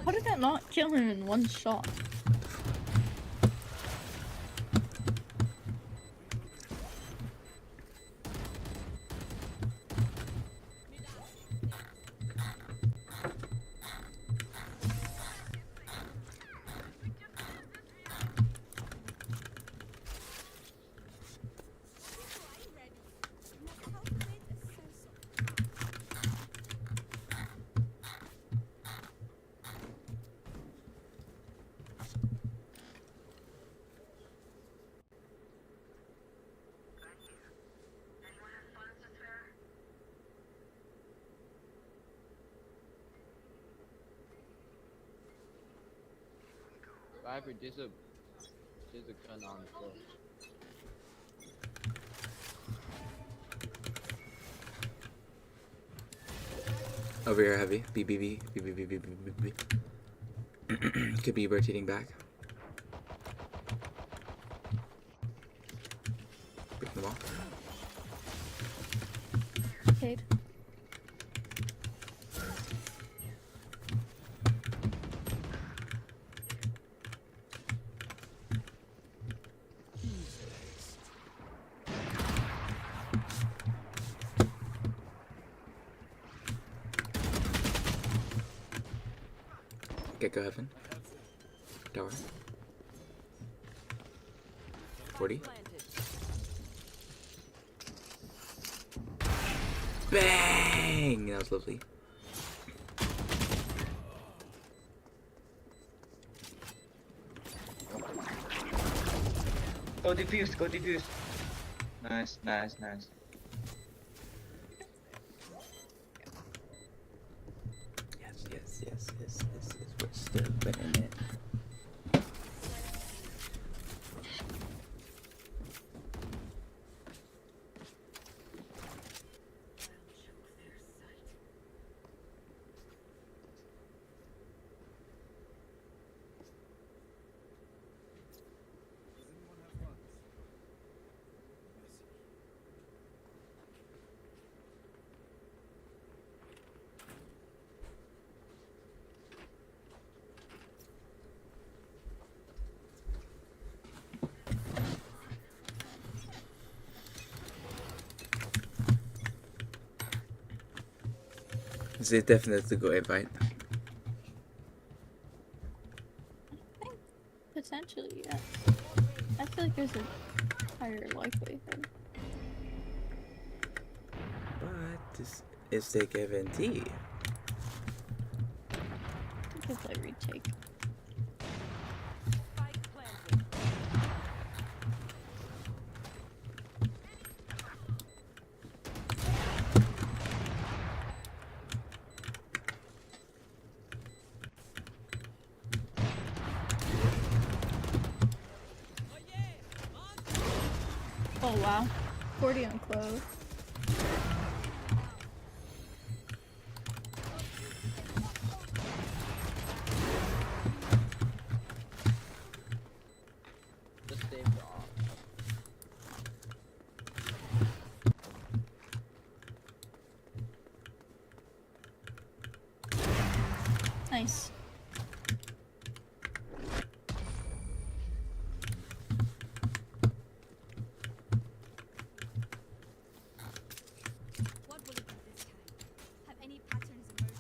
S6: How did that not kill him in one shot?
S10: Viper, there's a gun on the floor.
S2: Over here, heavy. B. Could be rotating back. Break the wall.
S6: Cade.
S2: Get go heaven. Tower. 40. Bang! That was lovely.
S14: Go defuse, go defuse. Nice.
S2: Yes. We're still winning it. This is definitely a good invite.
S6: Potentially, yes. I feel like there's a higher likelihood.
S2: But this is the guarantee.
S6: I could play retake. Oh wow. 40 on Clove.
S10: Just stay raw.
S6: Nice.
S11: What will it be this time? Have any patterns emerged?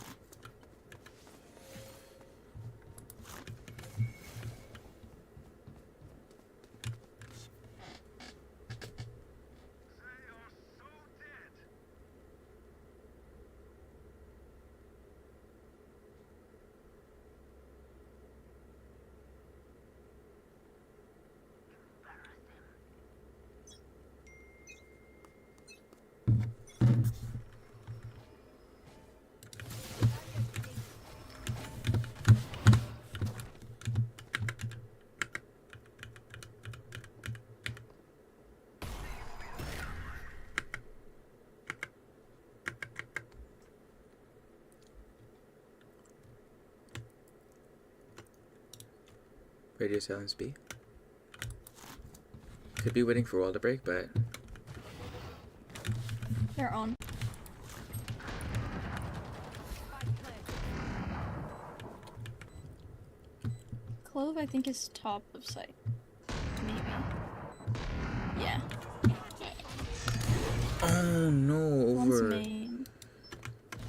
S2: Radio silence B. Could be waiting for wall to break, but
S6: They're on. Clove, I think, is top of site. Maybe. Yeah.
S2: oh no,
S6: One's
S2: over.
S6: main.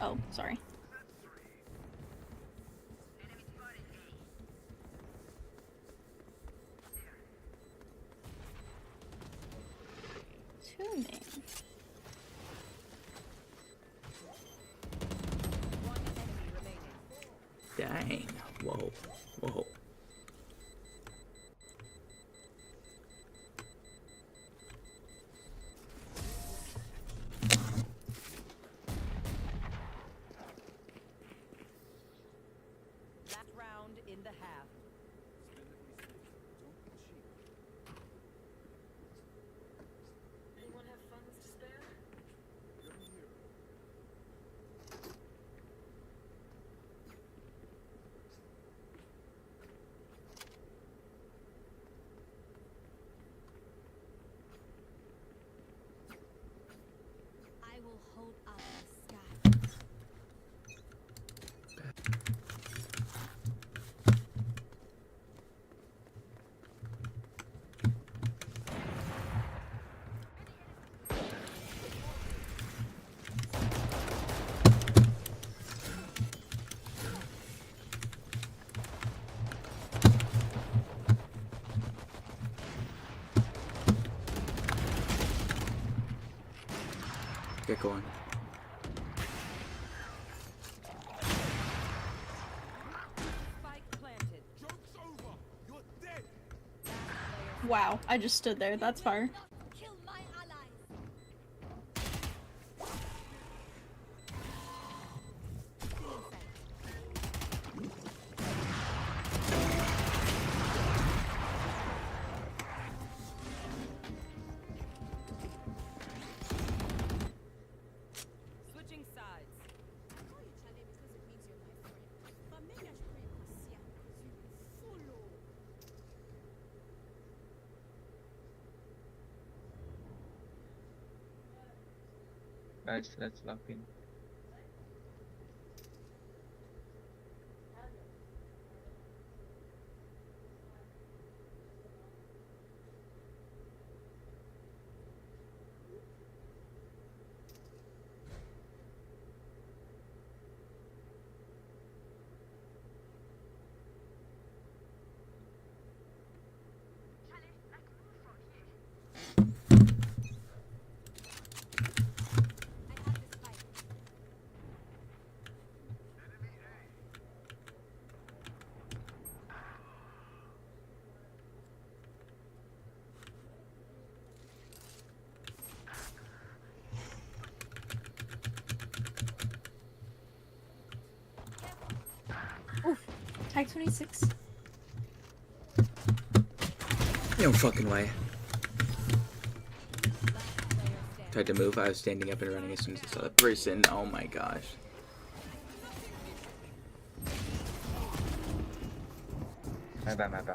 S6: Oh, sorry. Two main.
S2: Dang. Whoa.
S5: Last round in the half.
S2: Get going.
S5: Spike planted.
S7: Joke's over. You're dead.
S6: Wow, I just stood there. That's fire.
S11: Kill my allies.
S5: Switching sides.
S11: I call you Charlie because it means you're my friend. But maybe I should call you Marcia because you follow.
S14: Guys, let's lock in.
S6: Oof. Tag 26.
S2: No fucking way. Tried to move. I was standing up and running as soon as I saw the person. Oh my gosh.
S14: My bad.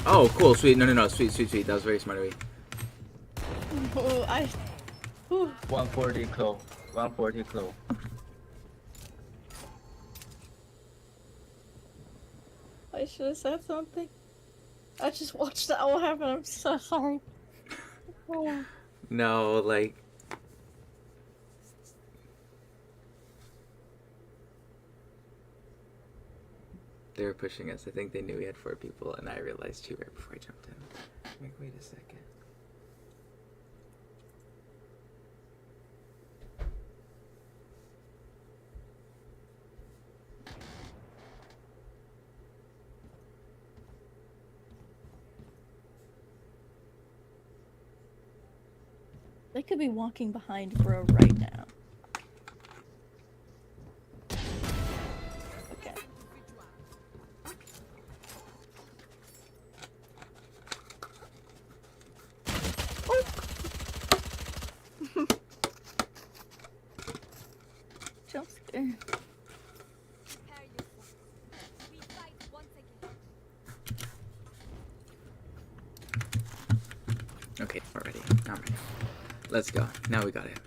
S2: Oh, cool, sweet. No, sweet. That was very smart of me.
S6: Oh, Ooh.
S14: 140 claw. 140 claw.
S6: I should have said something. I just watched that all happen. I'm so sorry. Oh.
S2: No, like. They were pushing us. I think they knew we had 4 people, and I realized too right before I jumped in. I'm like, wait a second.
S6: They could be walking behind bro right now. Okay. Oh. Jump scare.
S11: Prepare yourself. We fight once again.
S2: Okay, we're ready. I'm ready. Let's go. Now we got it.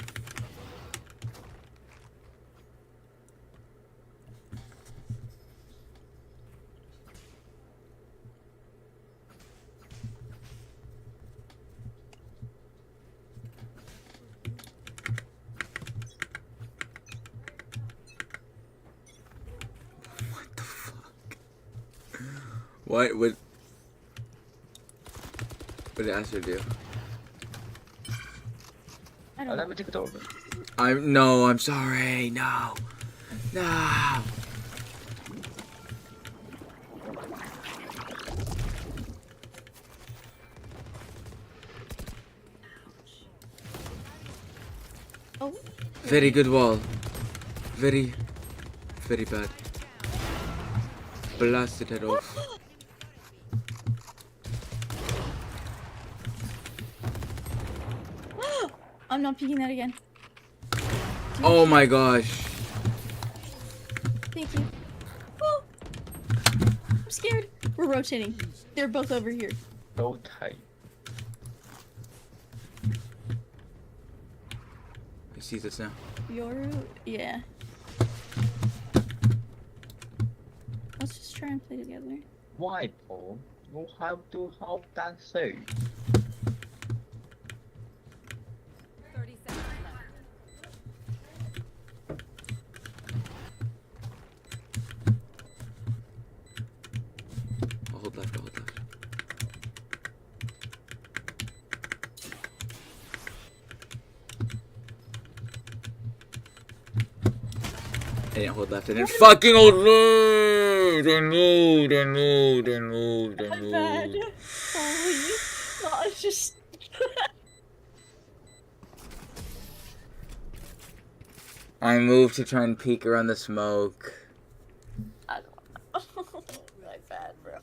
S2: What the fuck? What did Aster do?
S14: Oh, let me take it over.
S2: I'm sorry. No.
S6: Oh.
S2: Very good wall. Very bad. Blasted head off.
S6: I'm not peeking that again.
S2: Oh my gosh.
S6: Thank you. I'm scared. We're rotating. They're both over here.
S14: So tight.
S2: He sees us now.
S6: Yoru? Yeah. Let's just try and play together.
S14: Why, Paul? You have to help that say.
S5: 30 seconds left.
S2: I'll hold left, I'll hold left. I didn't hold left, I didn't fucking hold left! I moved, I moved, I moved, I
S6: I'm
S2: moved.
S6: bad. Holy. No, it's just.
S2: I moved to try and peek around the smoke.
S6: I don't know. My bad, bro.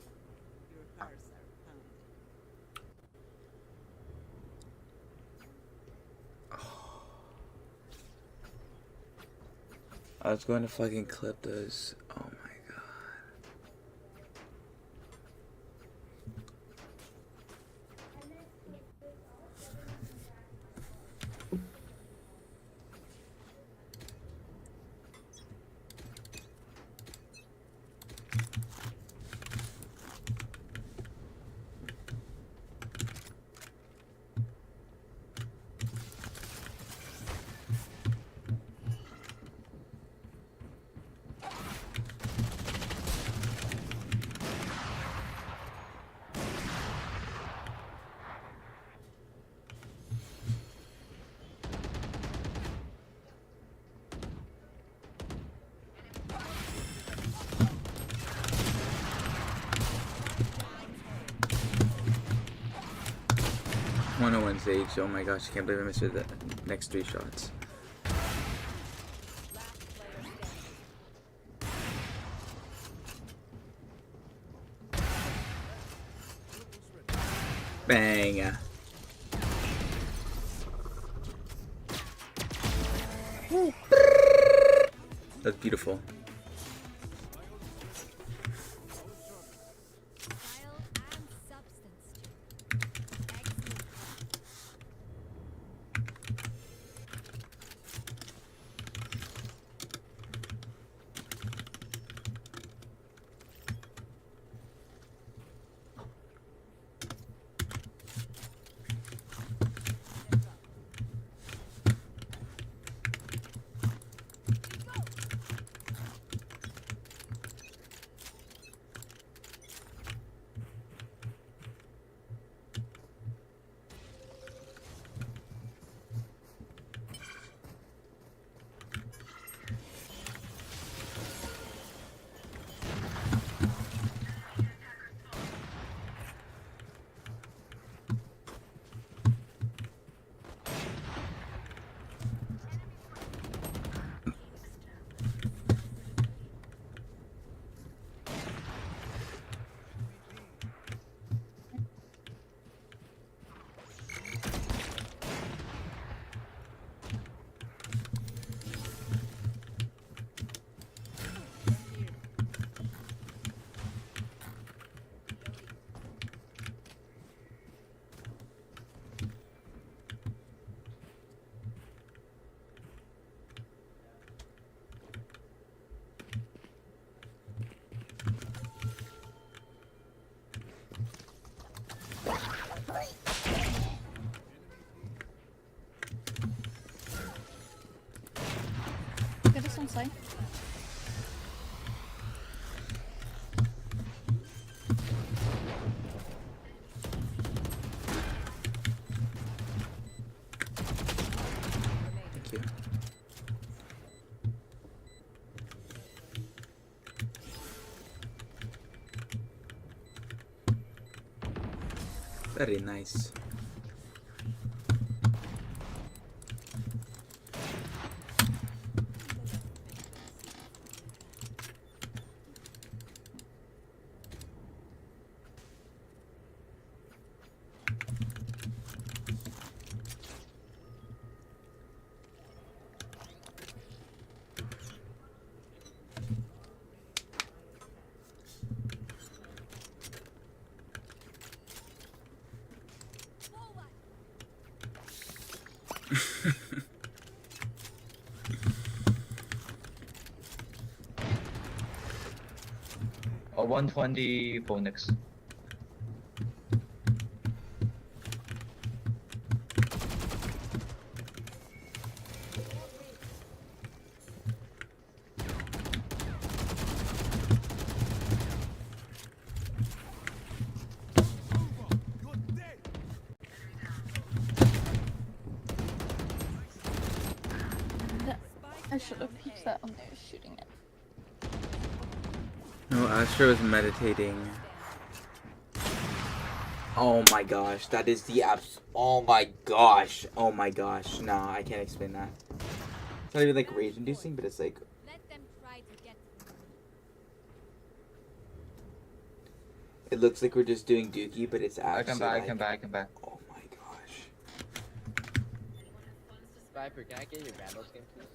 S2: I was going to fucking clip those. Oh my god. Stage. Oh my gosh, I can't believe I missed the next 3 shots. Bang. That's beautiful.
S6: Get us on site.
S2: Thank you. Very nice.
S14: A 120 Phoenix.
S6: I should have peeked that when they were shooting it.
S2: No, Astra was meditating. Oh my gosh, that is the abs. Oh my gosh. Oh my gosh. Nah, I can't explain that. It's not even like rage inducing, but it's like.
S11: Let them try to get
S2: It looks like we're just doing Dookie, but it's actually.
S14: I come back.
S2: Oh my gosh.
S10: Viper, can I get your Vandal skin, please?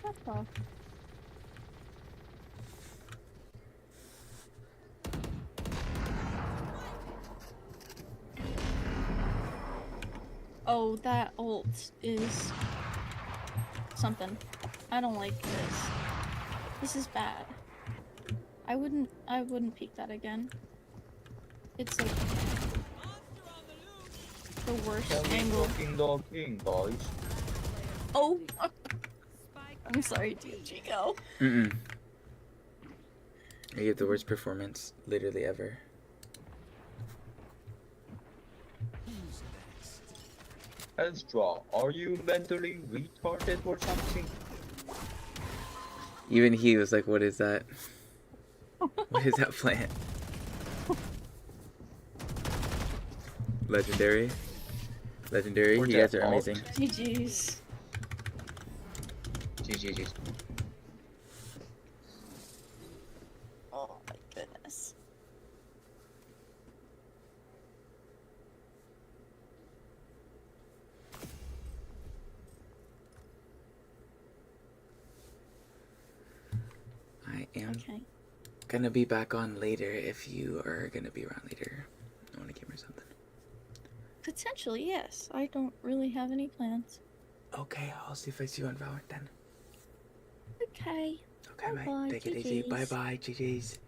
S6: That's all. Oh, that ult is something. I don't like this. This is bad. I wouldn't peek that again. It's like the worst angle.
S14: Looking, guys.
S6: Oh, I'm sorry, dmgc0.
S2: I gave the worst performance literally ever.
S14: Ezra, are you mentally retarded or something?
S2: Even he was like, what is that? What is that plant? Legendary. Legendary, you guys are amazing.
S6: GG's.
S14: GG's.
S6: Oh my goodness.
S2: I am gonna be back on later if you are gonna be around later. I want a game or something.
S6: Potentially, yes. I don't really have any plans.
S2: Okay, I'll see if I see you on Valorant then.
S6: Okay.
S2: Okay, mate.
S6: Bye-bye,
S2: Take it easy.
S6: GG's.
S2: Bye bye. GG's.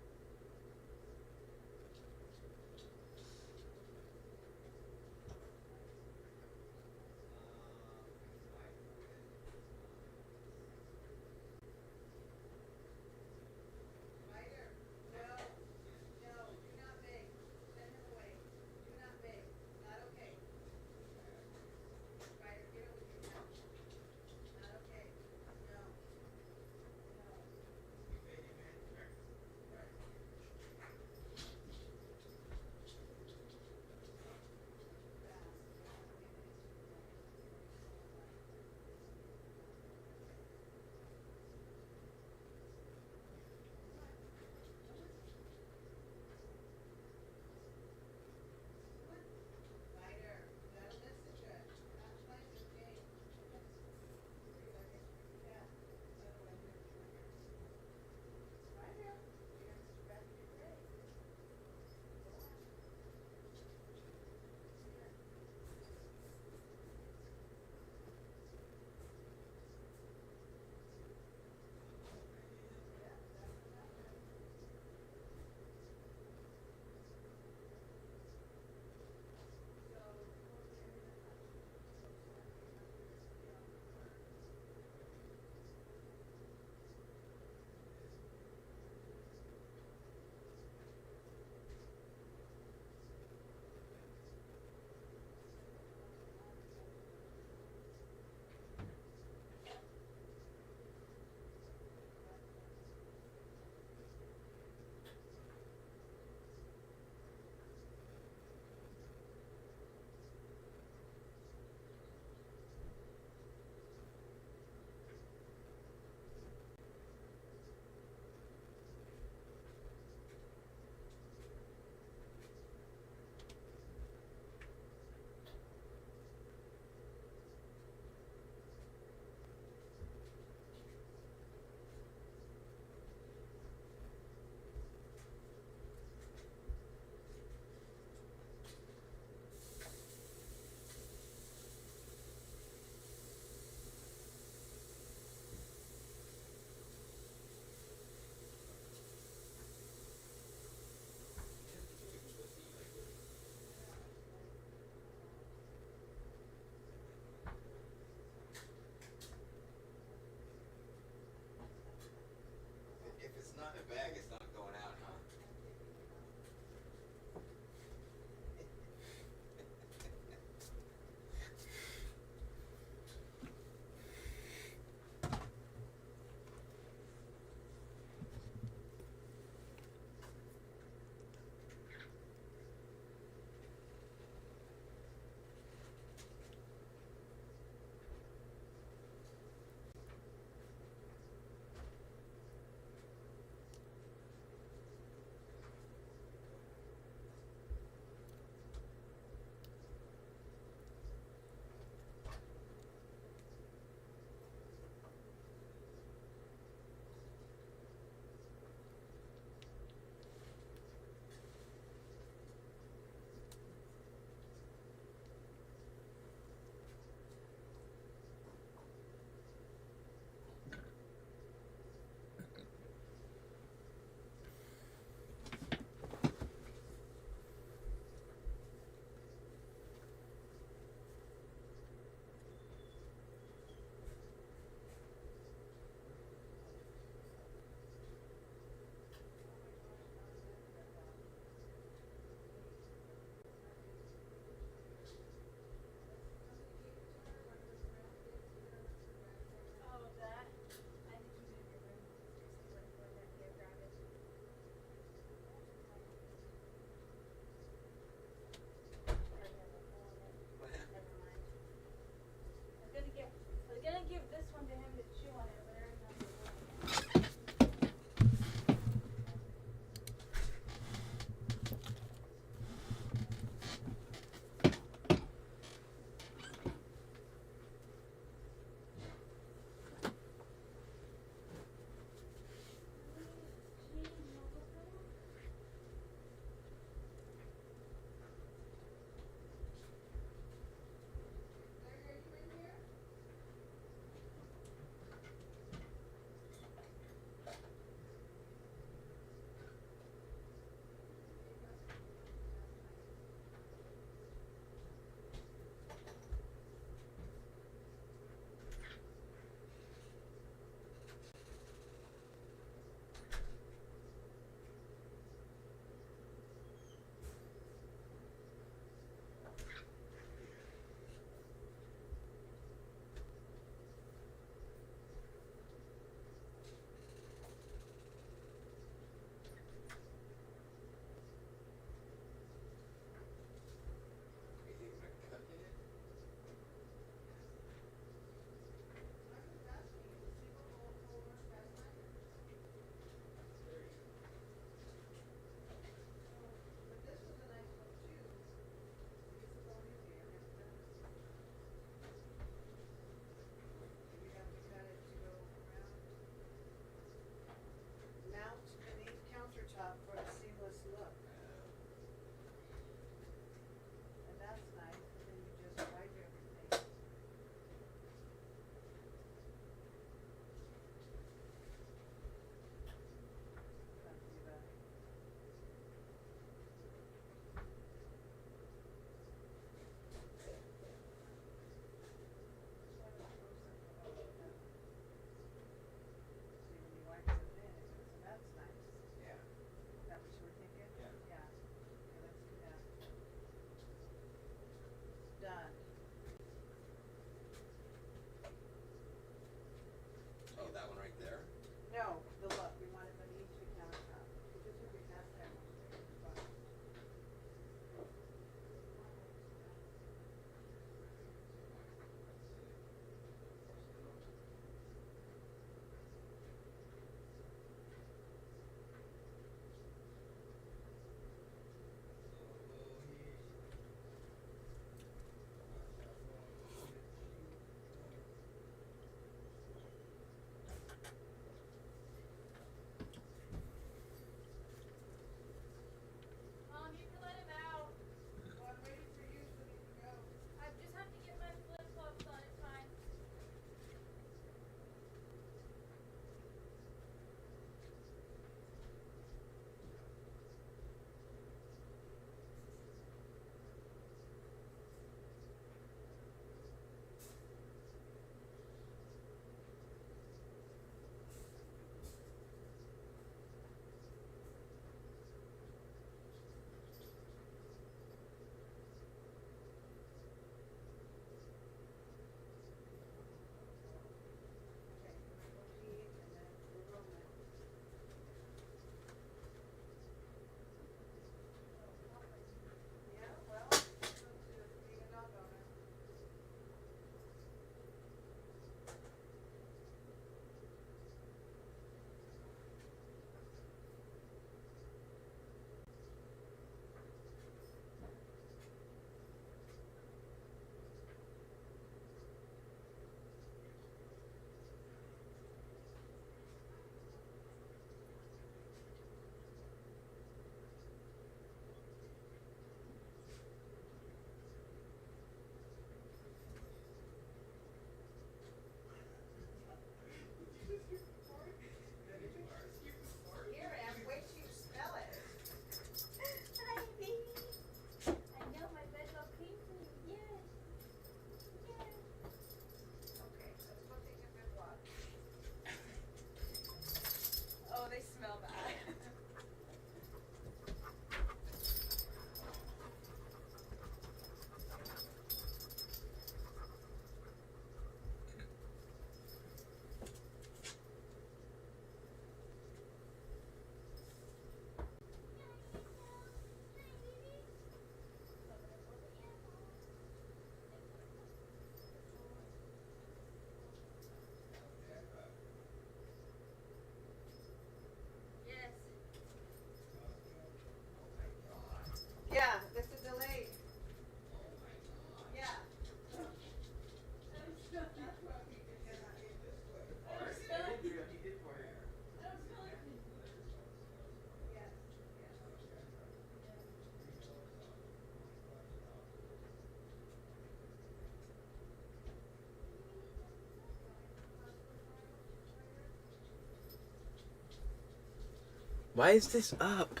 S2: Why is this up?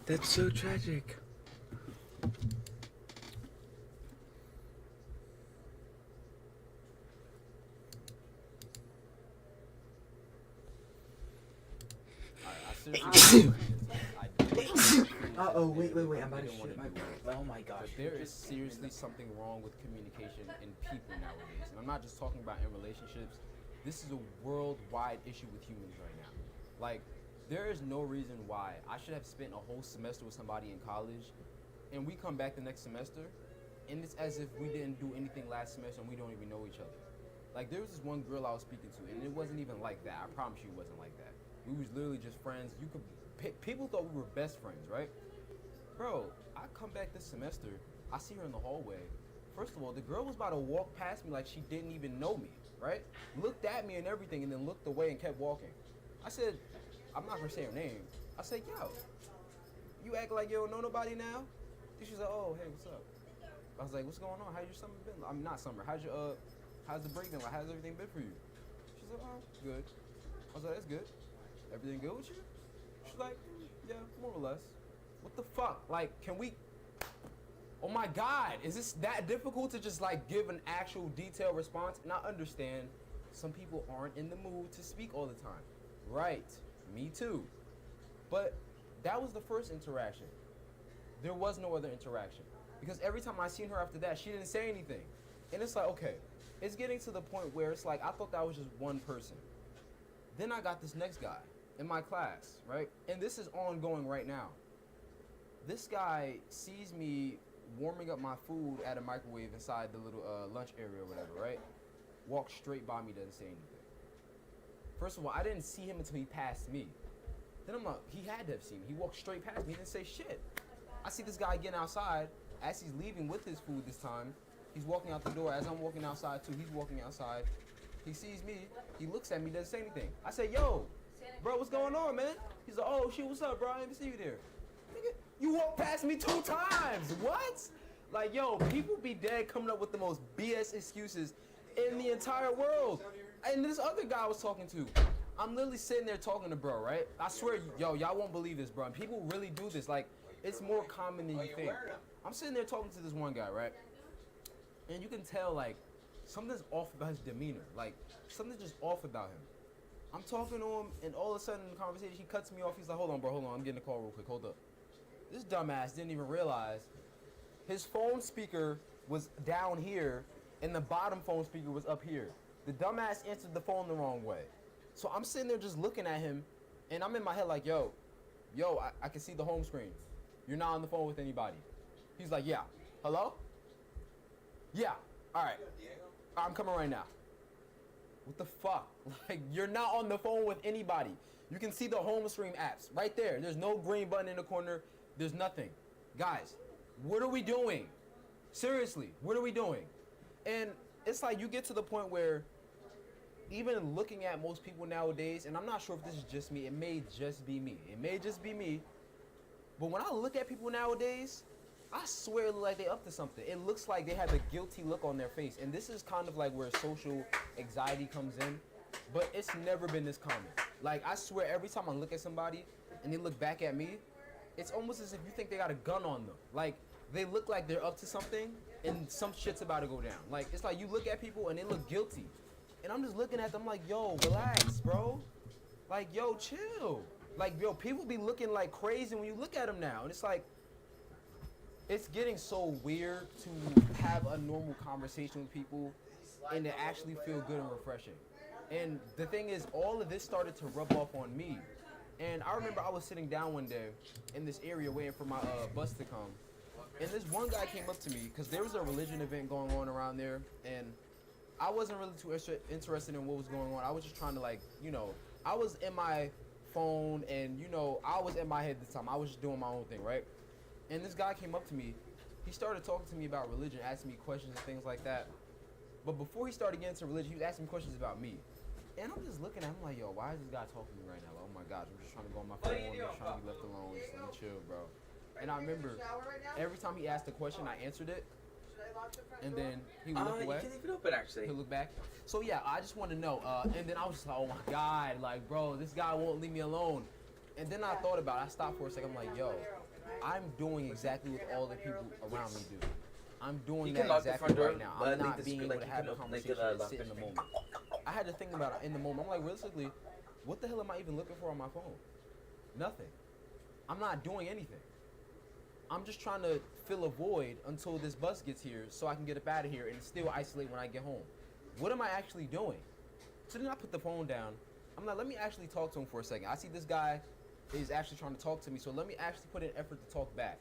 S2: That's so tragic. Uh-oh, wait, I'm about to shit my pants. Oh my gosh.
S15: But there is seriously something wrong with communication in people nowadays. And I'm not just talking about in relationships. This is a worldwide issue with humans right now. Like, there is no reason why I should have spent a whole semester with somebody in college and we come back the next semester and it's as if we didn't do anything last semester and we don't even know each other. Like, there was this one girl I was speaking to and it wasn't even like that. I promise you it wasn't like that. We was literally just friends. People thought we were best friends, right? Bro, I come back this semester, I see her in the hallway. First of all, the girl was about to walk past me like she didn't even know me, right? Looked at me and everything and then looked away and kept walking. I said, I'm not gonna say her name. I said, yo, you act like you don't know nobody now? She's like, oh, hey, what's up? I was like, what's going on? How's your summer been? I'm not summer. How's the break been? Like, how's everything been for you? She's like, oh, good. I was like, that's good. Everything good with you? She's like, yeah, more or less. What the fuck? Like, can we... Oh my God, is this that difficult to just like give an actual detailed response? And I understand some people aren't in the mood to speak all the time. Right, me too. But that was the first interaction. There was no other interaction. Because every time I seen her after that, she didn't say anything. And it's like, okay, it's getting to the point where it's like, I thought that was just one person. Then I got this next guy in my class, right? And this is ongoing right now. This guy sees me warming up my food at a microwave inside the little lunch area or whatever, right? Walks straight by me, doesn't say anything. First of all, I didn't see him until he passed me. Then I'm like, he had to have seen me. He walked straight past me, didn't say shit. I see this guy getting outside. As he's leaving with his food this time, he's walking out the door. As I'm walking outside too, he's walking outside. He sees me, he looks at me, doesn't say anything. I say, yo, bro, what's going on, man? He's like, oh, shit, what's up, bro? I didn't see you there. Nigga, you walked past me 2 times. What? Like, yo, people be dead coming up with the most BS excuses in the entire world. And this other guy I was talking to, I'm literally sitting there talking to bro, right? I swear, yo, y'all won't believe this, bro. And people really do this. Like, it's more common than you think. I'm sitting there talking to this one guy, right? And you can tell, like, something's off about his demeanor. Like, something's just off about him. I'm talking to him, and all of a sudden in the conversation, he cuts me off. He's like, hold on, bro, hold on. I'm getting a call real quick. Hold up. This dumbass didn't even realize his phone speaker was down here, and the bottom phone speaker was up here. The dumbass answered the phone the wrong way. So I'm sitting there just looking at him, and I'm in my head like, yo, I can see the home screen. You're not on the phone with anybody. He's like, yeah. Hello? Yeah. All right. I'm coming right now. What the fuck? Like, you're not on the phone with anybody. You can see the home screen apps right there. There's no green button in the corner. There's nothing. Guys, what are we doing? Seriously, what are we doing? And it's like you get to the point where even looking at most people nowadays, and I'm not sure if this is just me, it may just be me. It may just be me. But when I look at people nowadays, I swear it looks like they up to something. It looks like they have a guilty look on their face. And this is kind of like where social anxiety comes in. But it's never been this common. Like, I swear every time I look at somebody and they look back at me, it's almost as if you think they got a gun on them. Like, they look like they're up to something and some shit's about to go down. Like, it's like you look at people and they look guilty. And I'm just looking at them like, yo, relax, bro. Like, yo, chill. Like, yo, people be looking like crazy when you look at them now. And it's like, it's getting so weird to have a normal conversation with people and to actually feel good and refreshing. And the thing is, all of this started to rub off on me. And I remember I was sitting down one day in this area waiting for my bus to come. And this one guy came up to me because there was a religion event going on around there. And I wasn't really too interested in what was going on. I was just trying to, like, you know, I was in my phone and, you know, I was in my head this time. I was just doing my own thing, right? And this guy came up to me. He started talking to me about religion, asking me questions and things like that. But before he started getting into religion, he was asking me questions about me. And I'm just looking at him like, yo, why is this guy talking to me right now? Like, oh my gosh, I'm just trying to go on my phone. I'm just trying to be left alone. Just let me chill, bro. And I remember every time he asked a question, I answered it. And then he would look away.
S2: You can leave it open, actually.
S15: He'll look back. So yeah, I just want to know. And then I was just like, oh my God, like, bro, this guy won't leave me alone. And then I thought about it. I stopped for a second. I'm like, yo, I'm doing exactly what all the people around me do. I'm doing that exactly right now. I'm not being able to have a conversation and sit in the moment. I had to think about it in the moment. I'm like, realistically, what the hell am I even looking for on my phone? Nothing. I'm not doing anything. I'm just trying to fill a void until this bus gets here so I can get up out of here and still isolate when I get home. What am I actually doing? So then I put the phone down. I'm like, let me actually talk to him for a second. I see this guy is actually trying to talk to me, so let me actually put in effort to talk back.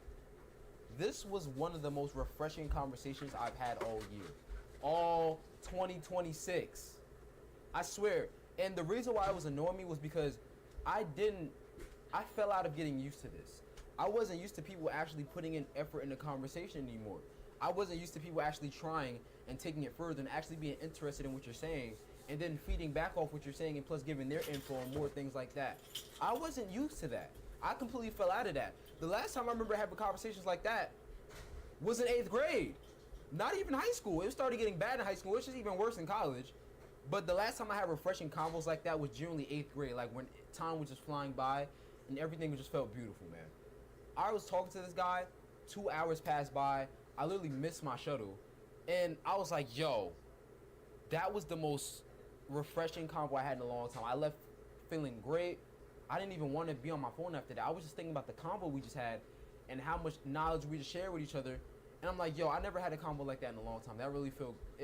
S15: This was one of the most refreshing conversations I've had all year. All 2026. I swear. And the reason why it was annoying me was because I fell out of getting used to this. I wasn't used to people actually putting in effort in the conversation anymore. I wasn't used to people actually trying and taking it further and actually being interested in what you're saying and then feeding back off what you're saying and plus giving their info and more things like that. I wasn't used to that. I completely fell out of that. The last time I remember having conversations like that was in 8th grade. Not even high school. It started getting bad in high school, which is even worse in college. But the last time I had refreshing convos like that was generally 8th grade, like when time was just flying by and everything just felt beautiful, man. I was talking to this guy, 2 hours passed by, I literally missed my shuttle, and I was like, yo, that was the most refreshing convo I had in a long time. I left feeling great. I didn't even want to be on my phone after that. I was just thinking about the convo we just had and how much knowledge we just shared with each other. And I'm like, yo, I never had a convo like that in a long time. It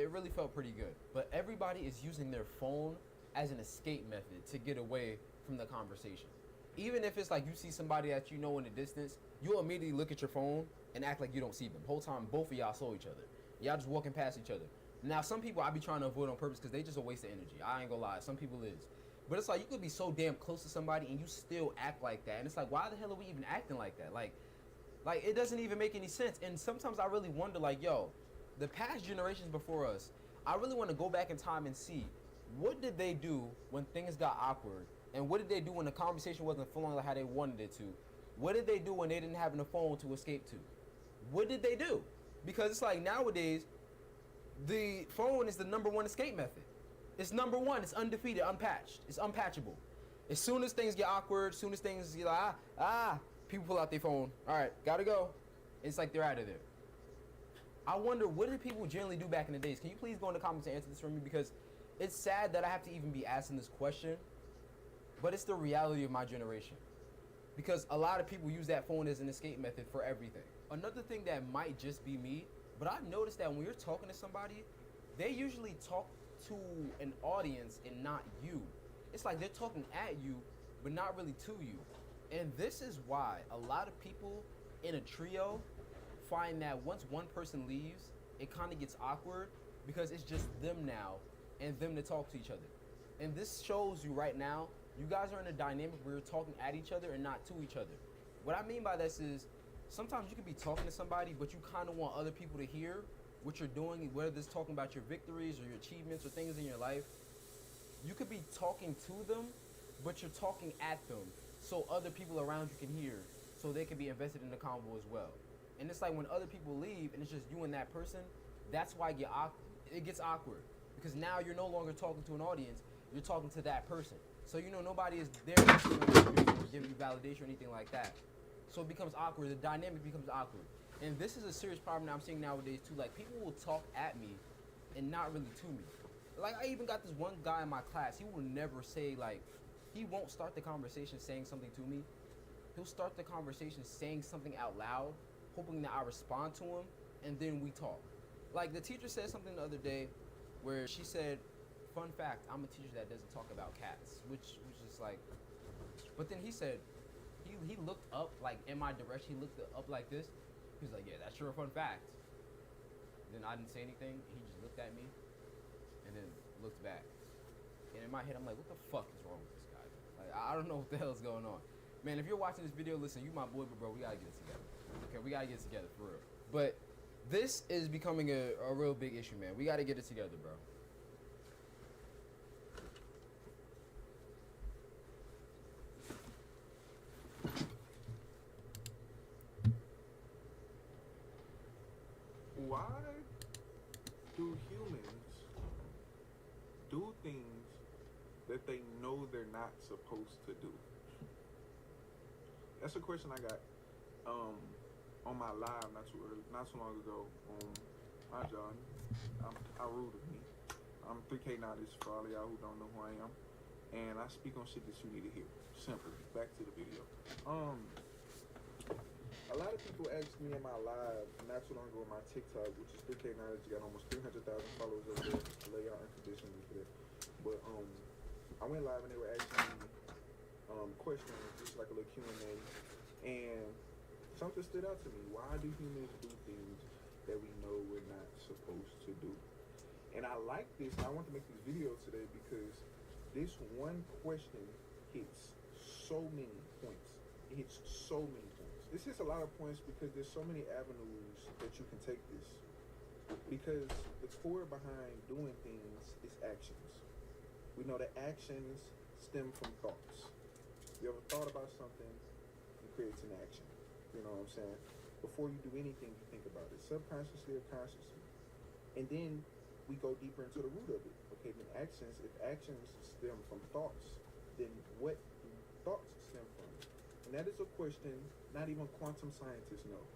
S15: really felt pretty good. But everybody is using their phone as an escape method to get away from the conversation. Even if it's like you see somebody that you know in the distance, you'll immediately look at your phone and act like you don't see them. The whole time, both of y'all saw each other. Y'all just walking past each other. Now, some people I be trying to avoid on purpose because they just a waste of energy. I ain't gonna lie. Some people is. But it's like you could be so damn close to somebody and you still act like that. And it's like, why the hell are we even acting like that? Like it doesn't even make any sense. And sometimes I really wonder, like, yo, the past generations before us, I really want to go back in time and see what did they do when things got awkward? And what did they do when the conversation wasn't flowing like how they wanted it to? What did they do when they didn't have a phone to escape to? What did they do? Because it's like nowadays, the phone is the #1 escape method. It's #1. It's undefeated, unpatched. It's unpatchable. As soon as things get awkward, as soon as things get like, people pull out their phone. All right, gotta go. It's like they're out of there. I wonder, what did people generally do back in the days? Can you please go in the comments and answer this for me? Because it's sad that I have to even be asking this question, but it's the reality of my generation. Because a lot of people use that phone as an escape method for everything. Another thing that might just be me, but I've noticed that when you're talking to somebody, they usually talk to an audience and not you. It's like they're talking at you, but not really to you. And this is why a lot of people in a trio find that once one person leaves, it kind of gets awkward because it's just them now and them to talk to each other. And this shows you right now, you guys are in a dynamic where you're talking at each other and not to each other. What I mean by this is, sometimes you could be talking to somebody, but you kind of want other people to hear what you're doing, whether it's talking about your victories or your achievements or things in your life. You could be talking to them, but you're talking at them so other people around you can hear, so they can be invested in the convo as well. And it's like when other people leave and it's just you and that person, that's why it gets awkward. Because now you're no longer talking to an audience, you're talking to that person. So you know nobody is there giving you validation or anything like that. So it becomes awkward, the dynamic becomes awkward. And this is a serious problem that I'm seeing nowadays too. Like, people will talk at me and not really to me. Like, I even got this one guy in my class, he will never say, like, he won't start the conversation saying something to me. He'll start the conversation saying something out loud, hoping that I respond to him, and then we talk. Like, the teacher said something the other day where she said, fun fact, I'm a teacher that doesn't talk about cats, which is like, but then he said, he looked up, like, in my direction, he looked up like this. He was like, yeah, that's sure a fun fact. Then I didn't say anything, he just looked at me, and then looked back. And in my head, I'm like, what the fuck is wrong with this guy? Like, I don't know what the hell is going on. Man, if you're watching this video, listen, you my boy, but bro, we gotta get it together. Okay, we gotta get it together, for real. But this is becoming a real big issue, man. We gotta get it together, bro.
S16: Why do humans do things that they know they're not supposed to do? That's a question I got on my live not too long ago. Hi John, I rule with me. I'm 3K Nodis for all of y'all who don't know who I am, and I speak on shit that you need to hear. Simple. Back to the video. A lot of people asked me in my live not too long ago on my TikTok, which is 3K Nodis, got almost 300,000 followers over there. I love y'all unconditionally for that. But I went live and they were asking me questions, just like a little Q&A, and something stood out to me. Why do humans do things that we know we're not supposed to do? And I like this, and I want to make this video today because this one question hits so many points. It hits so many points. This hits a lot of points because there's so many avenues that you can take this. Because the core behind doing things is actions. We know that actions stem from thoughts. You ever thought about something, it creates an action. You know what I'm saying? Before you do anything, you think about it, subconsciously or consciously. And then we go deeper into the root of it. Okay, then actions, if actions stem from thoughts, then what do thoughts stem from? And that is a question not even quantum scientists know.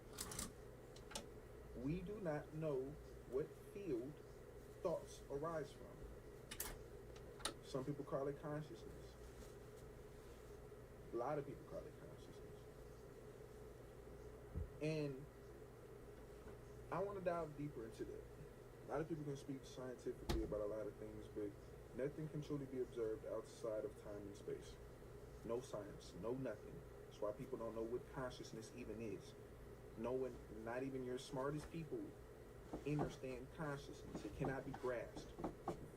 S16: We do not know what field thoughts arise from. Some people call it consciousness. A lot of people call it consciousness. And I want to dive deeper into that. A lot of people can speak scientifically about a lot of things, but nothing can truly be observed outside of time and space. No science, no nothing. That's why people don't know what consciousness even is. No one, not even your smartest people, understand consciousness. It cannot be grasped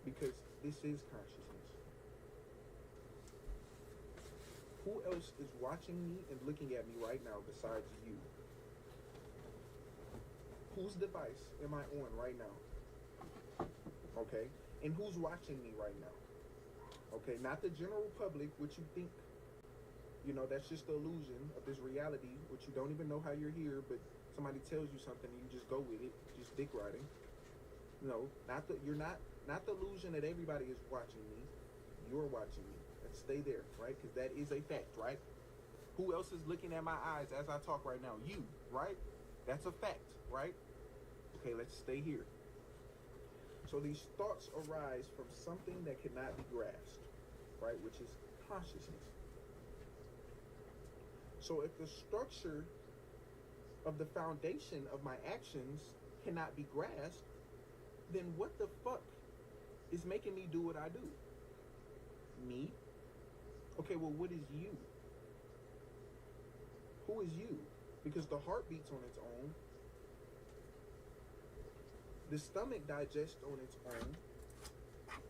S16: because this is consciousness. Who else is watching me and looking at me right now besides you? Whose device am I on right now? Okay? And who's watching me right now? Okay? Not the general public, which you think, you know, that's just the illusion of this reality, which you don't even know how you're here, but somebody tells you something and you just go with it, just dick riding. No, you're not the illusion that everybody is watching me. You're watching me. Let's stay there, right? Because that is a fact, right? Who else is looking at my eyes as I talk right now? You, right? That's a fact, right? Okay, let's stay here. So these thoughts arise from something that cannot be grasped, right? Which is consciousness. So if the structure of the foundation of my actions cannot be grasped, then what the fuck is making me do what I do? Me? Okay, well, what is you? Who is you? Because the heart beats on its own. The stomach digests on its own.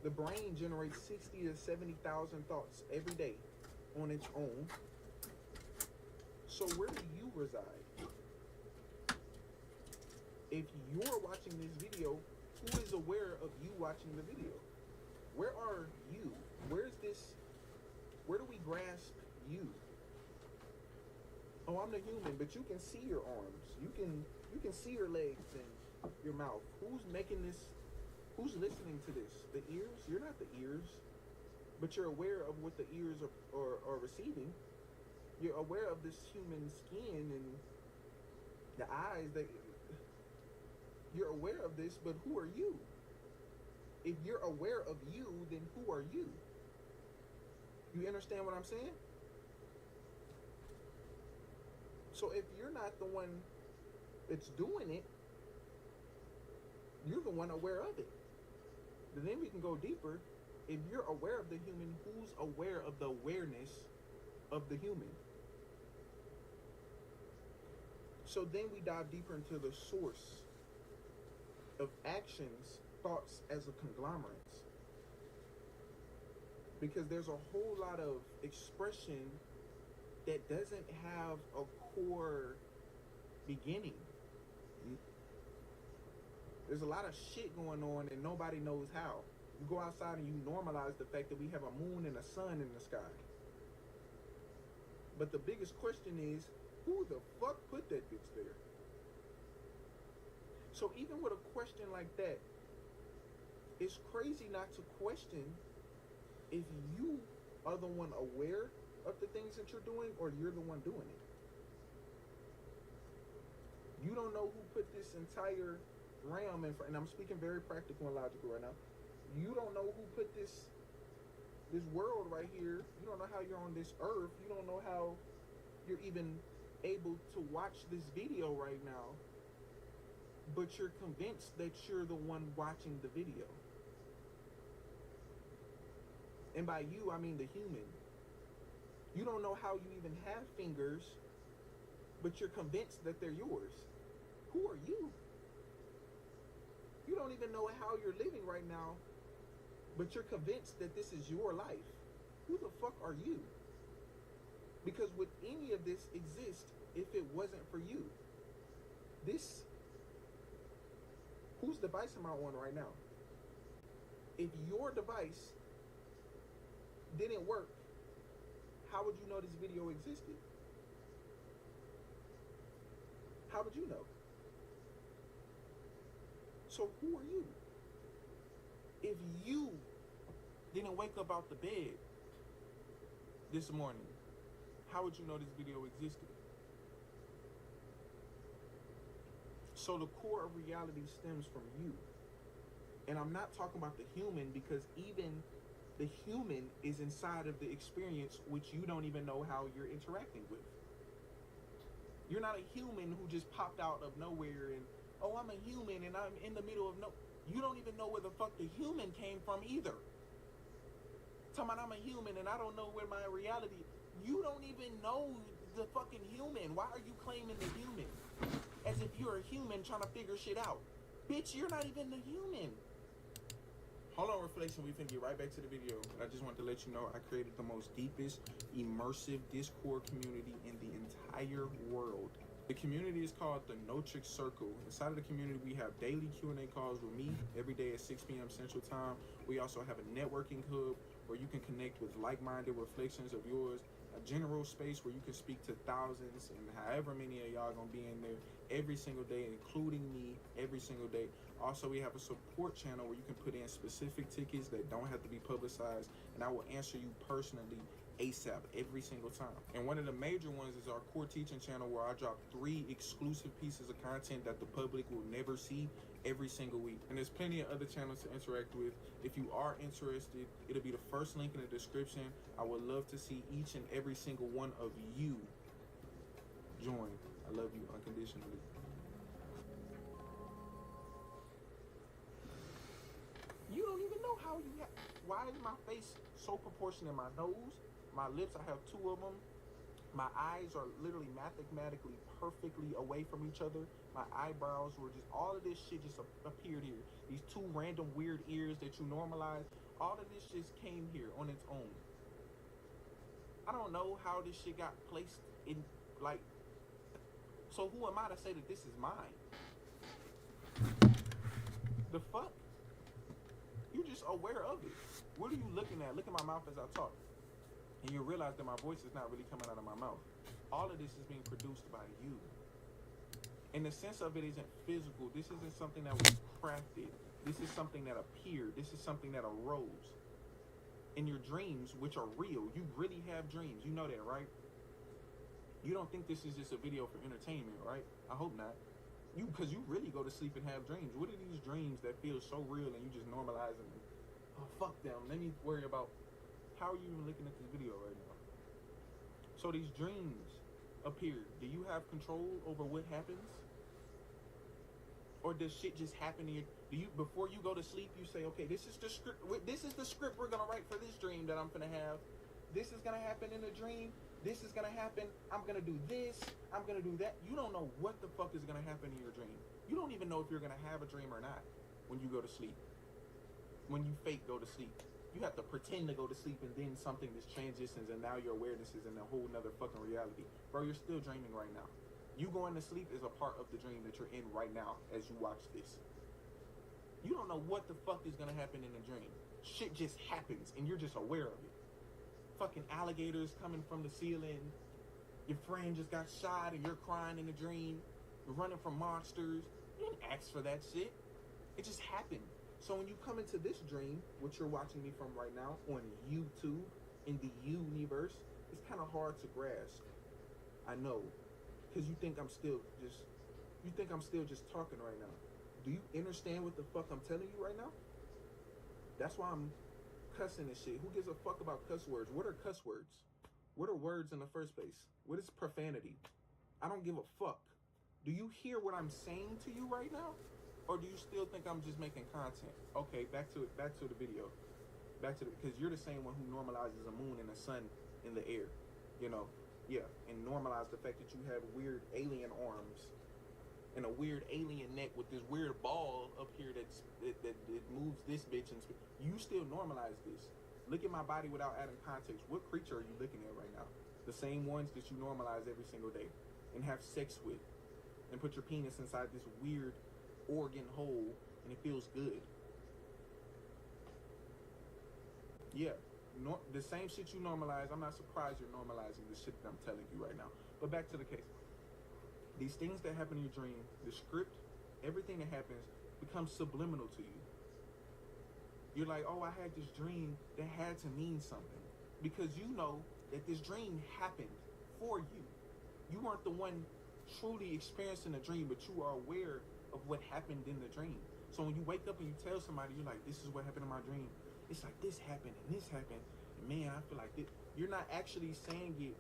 S16: The brain generates 60 to 70,000 thoughts every day on its own. So where do you reside? If you're watching this video, who is aware of you watching the video? Where are you? Where do we grasp you? Oh, I'm the human, but you can see your arms. You can see your legs and your mouth. Who's making this? Who's listening to this? The ears? You're not the ears, but you're aware of what the ears are receiving. You're aware of this human skin and the eyes. You're aware of this, but who are you? If you're aware of you, then who are you? You understand what I'm saying? So if you're not the one that's doing it, you're the one aware of it. But then we can go deeper. If you're aware of the human, who's aware of the awareness of the human? So then we dive deeper into the source of actions, thoughts as a conglomerate. Because there's a whole lot of expression that doesn't have a core beginning. There's a lot of shit going on and nobody knows how. You go outside and you normalize the fact that we have a moon and a sun in the sky. But the biggest question is, who the fuck put that bitch there? So even with a question like that, it's crazy not to question if you are the one aware of the things that you're doing or you're the one doing it. You don't know who put this entire realm in front, and I'm speaking very practical and logical right now. You don't know who put this world right here. You don't know how you're on this earth. You don't know how you're even able to watch this video right now, but you're convinced that you're the one watching the video. And by you, I mean the human. You don't know how you even have fingers, but you're convinced that they're yours. Who are you? You don't even know how you're living right now, but you're convinced that this is your life. Who the fuck are you? Because would any of this exist if it wasn't for you? This, whose device am I on right now? If your device didn't work, how would you know this video existed? How would you know? So who are you? If you didn't wake up out the bed this morning, how would you know this video existed? So the core of reality stems from you. And I'm not talking about the human, because even the human is inside of the experience, which you don't even know how you're interacting with. You're not a human who just popped out of nowhere and, oh, I'm a human and I'm in the middle of no. You don't even know where the fuck the human came from either. Talking about I'm a human and I don't know where my reality. You don't even know the fucking human. Why are you claiming the human? As if you're a human trying to figure shit out. Bitch, you're not even the human. Hold on, Reflection. We finna get right back to the video. But I just want to let you know I created the most deepest, immersive Discord community in the entire world. The community is called the Notrix Circle. Inside of the community, we have daily Q&A calls with me every day at 6 p.m. Central Time. We also have a networking hub where you can connect with like-minded reflections of yours. A general space where you can speak to thousands and however many of y'all gonna be in there every single day, including me every single day. Also, we have a support channel where you can put in specific tickets that don't have to be publicized, and I will answer you personally ASAP every single time. And one of the major ones is our core teaching channel, where I drop 3 exclusive pieces of content that the public will never see every single week. And there's plenty of other channels to interact with. If you are interested, it'll be the first link in the description. I would love to see each and every single one of you join. I love you unconditionally. You don't even know how you have. Why is my face so proportionate? My nose, my lips, I have 2 of them. My eyes are literally mathematically perfectly away from each other. My eyebrows were just, all of this shit just appeared here. These 2 random weird ears that you normalize, all of this just came here on its own. I don't know how this shit got placed in, like, so who am I to say that this is mine? The fuck? You're just aware of it. What are you looking at? Look at my mouth as I talk. And you'll realize that my voice is not really coming out of my mouth. All of this is being produced by you. And the sense of it isn't physical. This isn't something that was crafted. This is something that appeared. This is something that arose. In your dreams, which are real, you really have dreams. You know that, right? You don't think this is just a video for entertainment, right? I hope not. Because you really go to sleep and have dreams. What are these dreams that feel so real and you just normalize them? Oh, fuck them. Let me worry about, how are you even looking at this video right now? So these dreams appear. Do you have control over what happens? Or does shit just happen to you? Do you, before you go to sleep, you say, okay, this is the script. This is the script we're gonna write for this dream that I'm gonna have. This is gonna happen in the dream. This is gonna happen. I'm gonna do this. I'm gonna do that. You don't know what the fuck is gonna happen in your dream. You don't even know if you're gonna have a dream or not when you go to sleep. When you fake go to sleep. You have to pretend to go to sleep, and then something just transitions, and now your awareness is in a whole nother fucking reality. Bro, you're still dreaming right now. You going to sleep is a part of the dream that you're in right now as you watch this. You don't know what the fuck is gonna happen in the dream. Shit just happens, and you're just aware of it. Fucking alligators coming from the ceiling. Your friend just got shot, and you're crying in the dream. You're running from monsters. You didn't ask for that shit. It just happened. So when you come into this dream, which you're watching me from right now on YouTube, in the universe, it's kind of hard to grasp. I know, because you think I'm still just You think I'm still just talking right now? Do you understand what the fuck I'm telling you right now? That's why I'm cussing and shit. Who gives a fuck about cuss words? What are cuss words? What are words in the first place? What is profanity? I don't give a fuck. Do you hear what I'm saying to you right now? Or do you still think I'm just making content? Okay, back to the video. Because you're the same one who normalizes a moon and a sun in the air. You know, yeah, and normalize the fact that you have weird alien arms and a weird alien neck with this weird ball up here that moves this bitch. And you still normalize this. Look at my body without adding context. What creature are you looking at right now? The same ones that you normalize every single day and have sex with and put your penis inside this weird organ hole and it feels good. Yeah, the same shit you normalize. I'm not surprised you're normalizing the shit that I'm telling you right now. But back to the case. These things that happen in your dream, the script, everything that happens becomes subliminal to you. You're like, oh, I had this dream that had to mean something. Because you know that this dream happened for you. You weren't the one truly experiencing the dream, but you are aware of what happened in the dream. So when you wake up and you tell somebody, you're like, this is what happened in my dream. It's like this happened and this happened. And man, I feel like this. You're not actually saying it.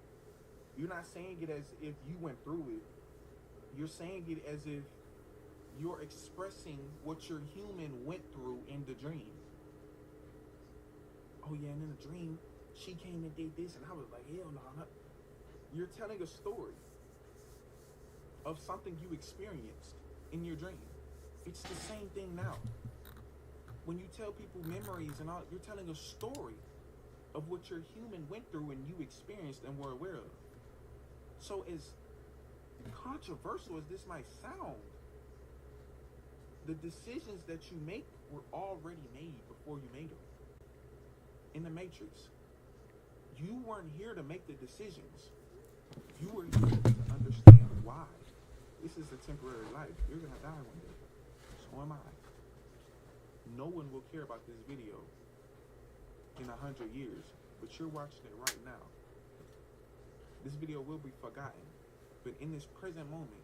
S16: You're not saying it as if you went through it. You're saying it as if you're expressing what your human went through in the dream. Oh yeah, and in the dream, she came and did this, and I was like, hell no. You're telling a story of something you experienced in your dream. It's the same thing now. When you tell people memories and all, you're telling a story of what your human went through and you experienced and were aware of. So as controversial as this might sound, the decisions that you make were already made before you made them. In the Matrix, you weren't here to make the decisions. You were here to understand why. This is a temporary life. You're gonna die one day. So am I. No one will care about this video in 100 years, but you're watching it right now. This video will be forgotten, but in this present moment,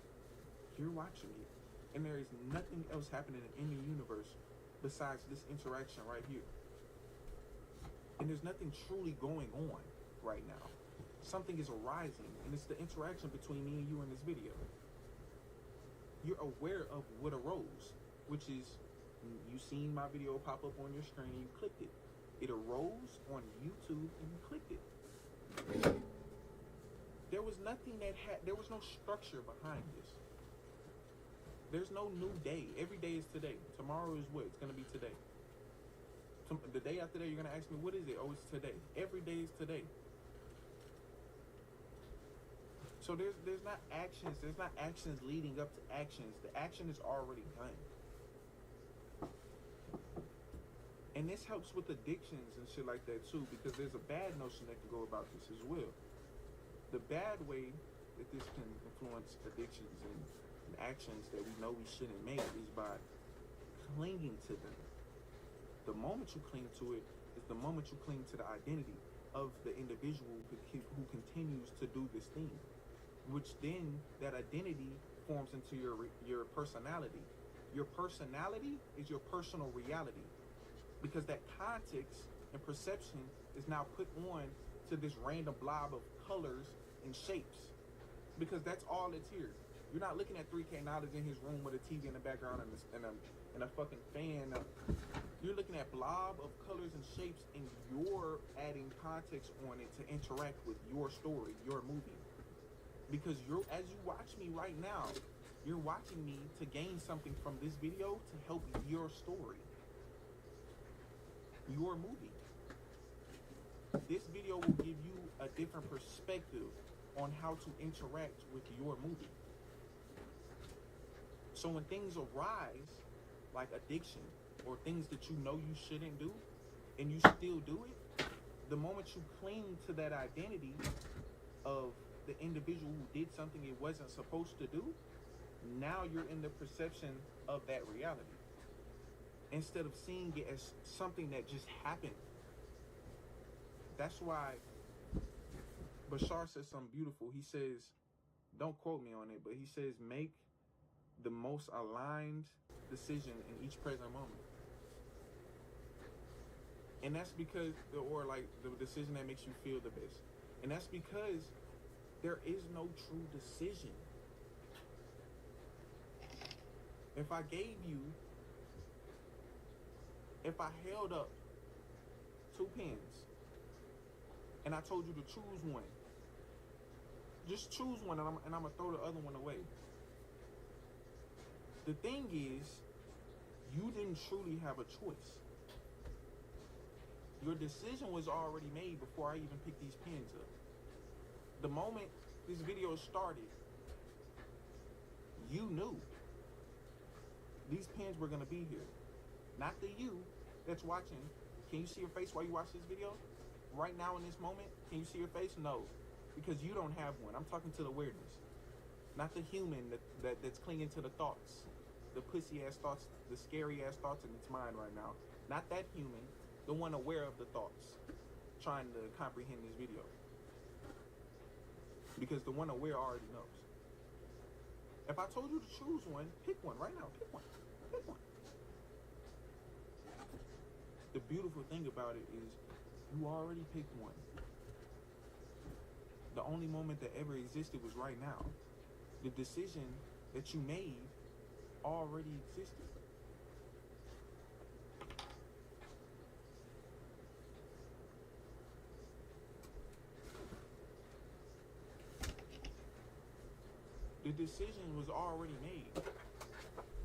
S16: you're watching it, and there is nothing else happening in the universe besides this interaction right here. And there's nothing truly going on right now. Something is arising, and it's the interaction between me and you in this video. You're aware of what arose, which is you seen my video pop up on your screen and you clicked it. It arose on YouTube and you clicked it. There was nothing there was no structure behind this. There's no new day. Every day is today. Tomorrow is what? It's gonna be today. The day after that, you're gonna ask me, what is it? Oh, it's today. Every day is today. So there's not actions. There's not actions leading up to actions. The action is already done. And this helps with addictions and shit like that too, because there's a bad notion that can go about this as well. The bad way that this can influence addictions and actions that we know we shouldn't make is by clinging to them. The moment you cling to it is the moment you cling to the identity of the individual who continues to do this thing, which then that identity forms into your personality. Your personality is your personal reality, because that context and perception is now put on to this random blob of colors and shapes, because that's all that's here. You're not looking at 3K knowledge in his room with a TV in the background and a fucking fan. You're looking at blob of colors and shapes, and you're adding context on it to interact with your story, your movie. Because as you watch me right now, you're watching me to gain something from this video to help your story, your movie. This video will give you a different perspective on how to interact with your movie. So when things arise, like addiction, or things that you know you shouldn't do, and you still do it, the moment you cling to that identity of the individual who did something it wasn't supposed to do, now you're in the perception of that reality, instead of seeing it as something that just happened. That's why Bashar says something beautiful. He says, don't quote me on it, but he says, make the most aligned decision in each present moment. And that's because, or like the decision that makes you feel the best. And that's because there is no true decision. If I held up 2 pens and I told you to choose one, just choose one and I'm gonna throw the other one away. The thing is, you didn't truly have a choice. Your decision was already made before I even picked these pens up. The moment this video started, you knew these pens were gonna be here. Not the you that's watching. Can you see your face while you watch this video? Right now in this moment, can you see your face? No, because you don't have one. I'm talking to the awareness, not the human that's clinging to the thoughts, the pussy ass thoughts, the scary ass thoughts in its mind right now. Not that human, the one aware of the thoughts, trying to comprehend this video. Because the one aware already knows. If I told you to choose one, pick one right now. Pick one. Pick one. The beautiful thing about it is you already picked one. The only moment that ever existed was right now. The decision that you made already existed. The decision was already made.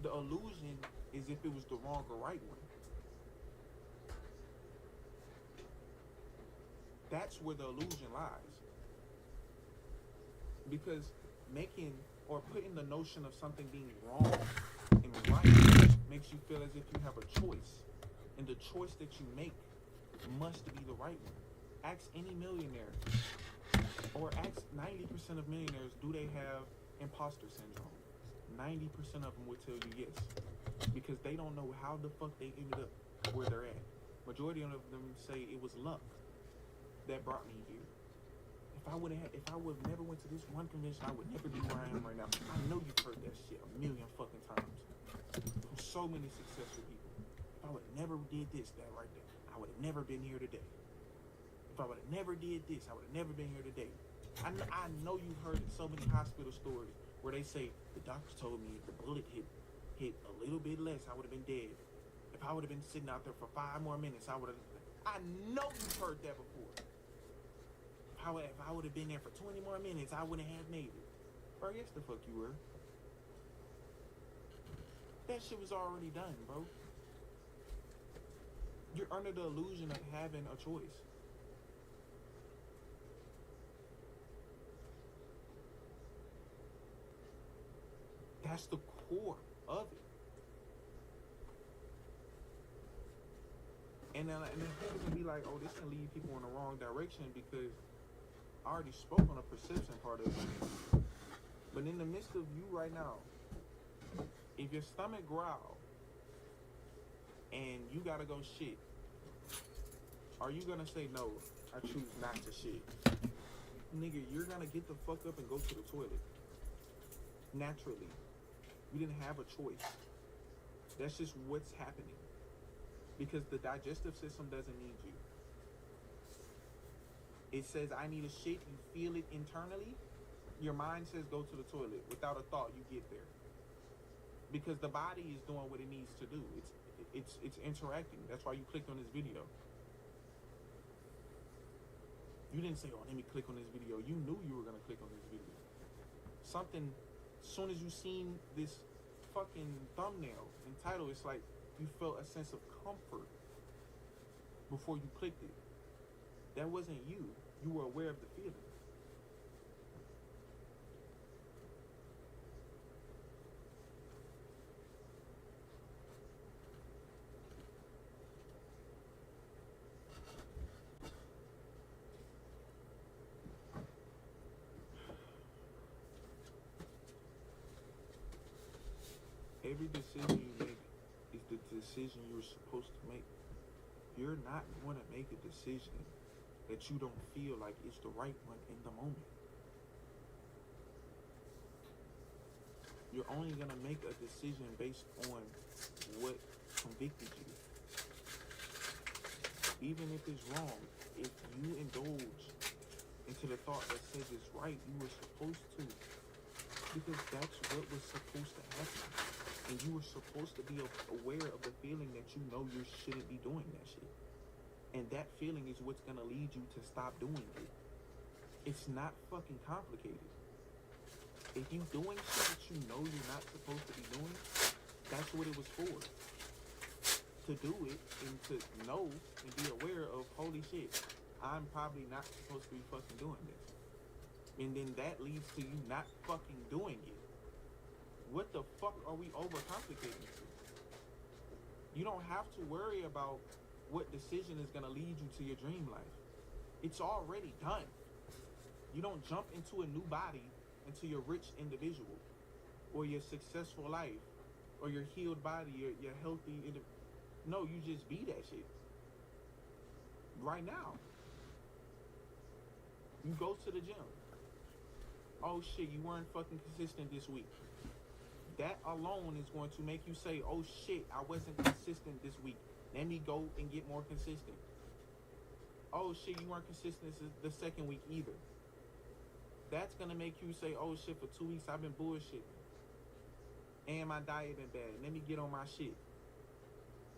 S16: The illusion is if it was the wrong or right one. That's where the illusion lies. Because making or putting the notion of something being wrong and right makes you feel as if you have a choice. And the choice that you make must be the right one. Ask any millionaire, or ask 90% of millionaires, do they have imposter syndrome? 90% of them would tell you yes. Because they don't know how the fuck they ended up where they're at. Majority of them say it was luck that brought me here. If I would have never went to this one convention, I would never be where I am right now. I know you've heard that shit a million fucking times from so many successful people. If I would have never did this, that right there, I would have never been here today. If I would have never did this, I would have never been here today. I know you've heard so many hospital stories where they say, the doctor told me if the bullet hit a little bit less, I would have been dead. If I would have been sitting out there for 5 more minutes, I would have. I know you've heard that before. If I would have been there for 20 more minutes, I wouldn't have made it. Bro, yes the fuck you were. That shit was already done, bro. You're under the illusion of having a choice. That's the core of it. And then people can be like, oh, this can lead people in the wrong direction because I already spoke on the perception part of it. But in the midst of you right now, if your stomach growl and you gotta go shit, are you gonna say, no, I choose not to shit? Nigga, you're gonna get the fuck up and go to the toilet. Naturally. You didn't have a choice. That's just what's happening. Because the digestive system doesn't need you. It says, I need a shit. You feel it internally. Your mind says, go to the toilet. Without a thought, you get there. Because the body is doing what it needs to do. It's interacting. That's why you clicked on this video. You didn't say, oh, let me click on this video. You knew you were going to click on this video. Something, as soon as you seen this fucking thumbnail and title, it's like you felt a sense of comfort before you clicked it. That wasn't you. You were aware of the feeling. Every decision you make is the decision you're supposed to make. You're not going to make a decision that you don't feel like is the right one in the moment. You're only gonna make a decision based on what convicted you. Even if it's wrong, if you indulge into the thought that says it's right, you were supposed to. Because that's what was supposed to happen. And you were supposed to be aware of the feeling that you know you shouldn't be doing that shit. And that feeling is what's gonna lead you to stop doing it. It's not fucking complicated. If you doing shit that you know you're not supposed to be doing, that's what it was for. To do it and to know and be aware of, holy shit, I'm probably not supposed to be fucking doing this. And then that leads to you not fucking doing it. What the fuck are we overcomplicating to? You don't have to worry about what decision is gonna lead you to your dream life. It's already done. You don't jump into a new body into your rich individual or your successful life or your healed body, your healthy no, you just be that shit right now. You go to the gym. Oh shit, you weren't fucking consistent this week. That alone is going to make you say, oh shit, I wasn't consistent this week. Let me go and get more consistent. Oh shit, you weren't consistent the second week either. That's gonna make you say, oh shit, for 2 weeks I've been bullshitting. And my diet been bad. Let me get on my shit.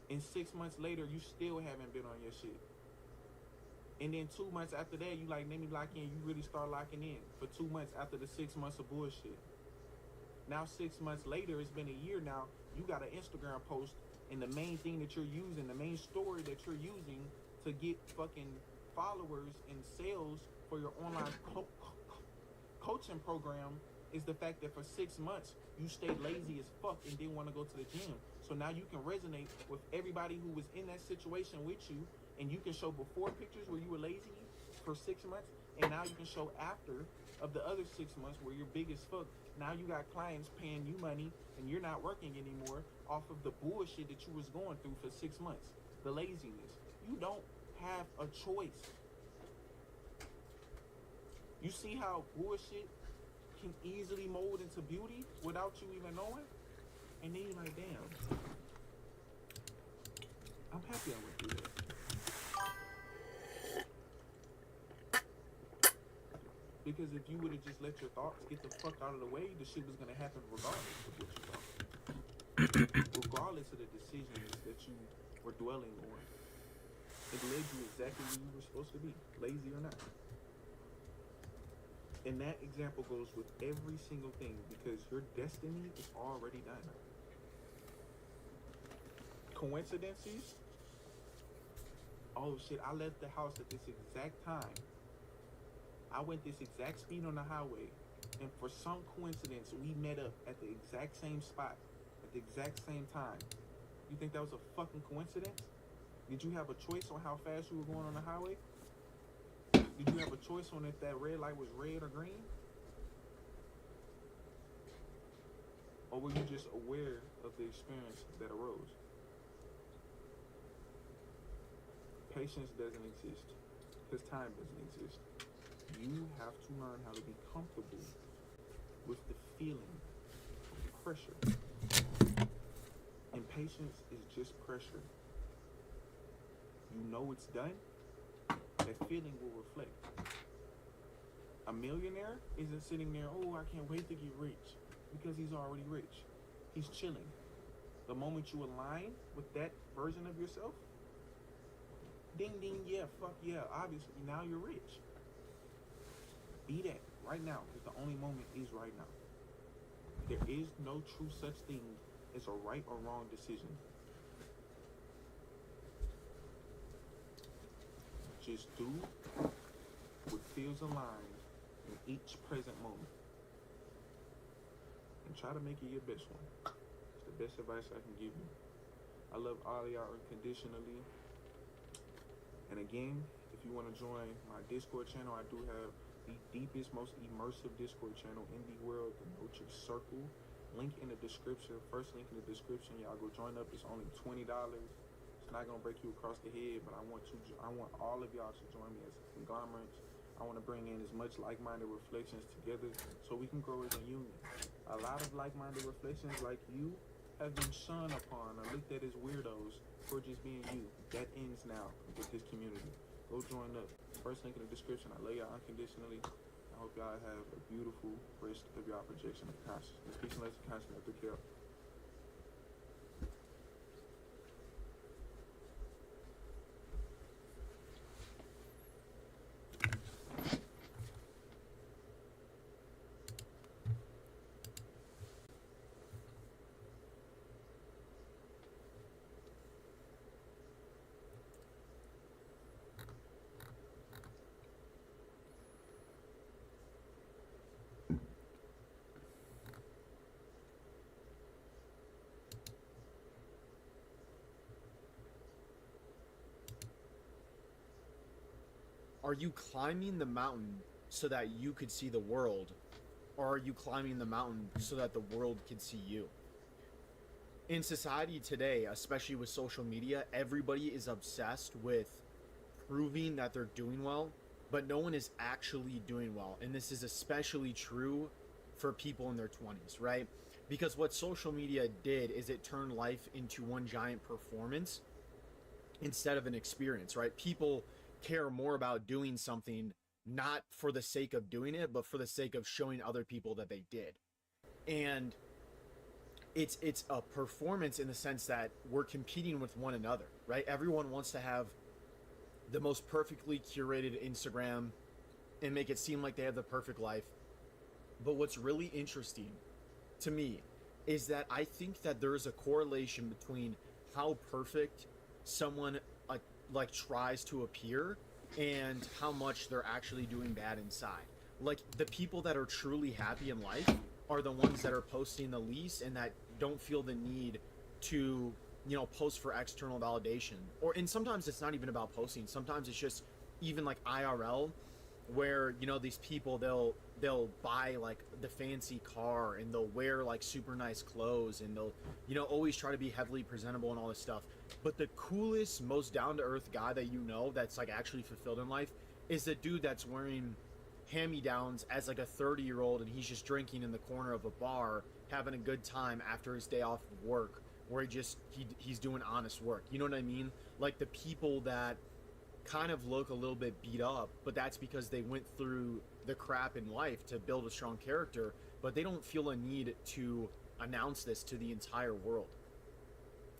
S16: And 6 months later, you still haven't been on your shit. And then 2 months after that, you like, let me lock in. You really start locking in for 2 months after the 6 months of bullshit. Now 6 months later, it's been a year now, you got an Instagram post, and the main thing that you're using, the main story that you're using to get fucking followers and sales for your online coaching program is the fact that for 6 months, you stayed lazy as fuck and didn't want to go to the gym. So now you can resonate with everybody who was in that situation with you, and you can show before pictures where you were lazy for 6 months, and now you can show after of the other 6 months where you're big as fuck. Now you got clients paying you money, and you're not working anymore off of the bullshit that you was going through for 6 months. The laziness. You don't have a choice. You see how bullshit can easily mold into beauty without you even knowing? And then you're like, damn, I'm happy I went through that. Because if you would have just let your thoughts get the fuck out of the way, the shit was gonna happen regardless of what you thought. Regardless of the decisions that you were dwelling on. It led you exactly where you were supposed to be, lazy or not. And that example goes with every single thing because your destiny is already done. Coincidences? Oh shit, I left the house at this exact time. I went this exact speed on the highway, and for some coincidence, we met up at the exact same spot at the exact same time. You think that was a fucking coincidence? Did you have a choice on how fast you were going on the highway? Did you have a choice on if that red light was red or green? Or were you just aware of the experience that arose? Patience doesn't exist because time doesn't exist. You have to learn how to be comfortable with the feeling of pressure. And patience is just pressure. You know it's done, that feeling will reflect. A millionaire isn't sitting there, oh, I can't wait to get rich, because he's already rich. He's chilling. The moment you align with that version of yourself, ding, ding, yeah, fuck yeah, obviously, now you're rich. Be that right now, because the only moment is right now. There is no true such thing as a right or wrong decision. Just do what feels aligned in each present moment. And try to make it your best one. It's the best advice I can give you. I love all of y'all unconditionally. And again, if you want to join my Discord channel, I do have the deepest, most immersive Discord channel in the world, the Noche Circle. Link in the description. First link in the description. Y'all go join up. It's only $20. It's not gonna break you across the head, but I want all of y'all to join me as conglomerates. I want to bring in as much like-minded reflections together so we can grow as a union. A lot of like-minded reflections like you have been shunned upon or looked at as weirdos for just being you. That ends now with this community. Go join up. First link in the description. I love y'all unconditionally. I hope y'all have a beautiful rest of y'all projection of consciousness. Peace and love to consciousness. Take care.
S17: Are you climbing the mountain so that you could see the world, or are you climbing the mountain so that the world could see you? In society today, especially with social media, everybody is obsessed with proving that they're doing well, but no one is actually doing well. And this is especially true for people in their 20s, right? Because what social media did is it turned life into one giant performance instead of an experience, right? People care more about doing something not for the sake of doing it, but for the sake of showing other people that they did. And it's a performance in the sense that we're competing with one another, right? Everyone wants to have the most perfectly curated Instagram and make it seem like they have the perfect life. But what's really interesting to me is that I think that there's a correlation between how perfect someone like tries to appear and how much they're actually doing bad inside. Like, the people that are truly happy in life are the ones that are posting the least and that don't feel the need to, you know, post for external validation. And sometimes it's not even about posting. Sometimes it's just even like IRL, where, you know, these people, they'll buy like the fancy car and they'll wear like super nice clothes and they'll, you know, always try to be heavily presentable and all this stuff. But the coolest, most down-to-earth guy that you know that's like actually fulfilled in life is the dude that's wearing hand-me-downs as like a 30-year-old, and he's just drinking in the corner of a bar, having a good time after his day off of work, where he's doing honest work. You know what I mean? Like, the people that kind of look a little bit beat up, but that's because they went through the crap in life to build a strong character, but they don't feel a need to announce this to the entire world.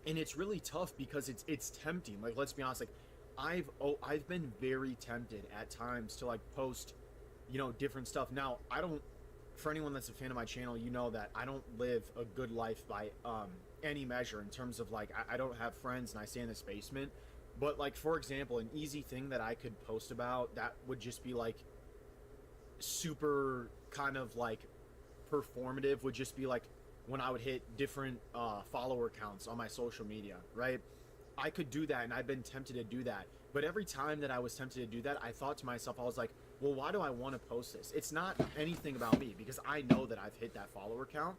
S17: And it's really tough because it's tempting. Like, let's be honest, like, I've been very tempted at times to like post, you know, different stuff. Now, I don't, for anyone that's a fan of my channel, you know that I don't live a good life by any measure, in terms of like, I don't have friends and I stay in this basement. But like, for example, an easy thing that I could post about that would just be like super kind of like performative would just be like when I would hit different follower counts on my social media, right? I could do that, and I've been tempted to do that. But every time that I was tempted to do that, I thought to myself, I was like, well, why do I want to post this? It's not anything about me, because I know that I've hit that follower count,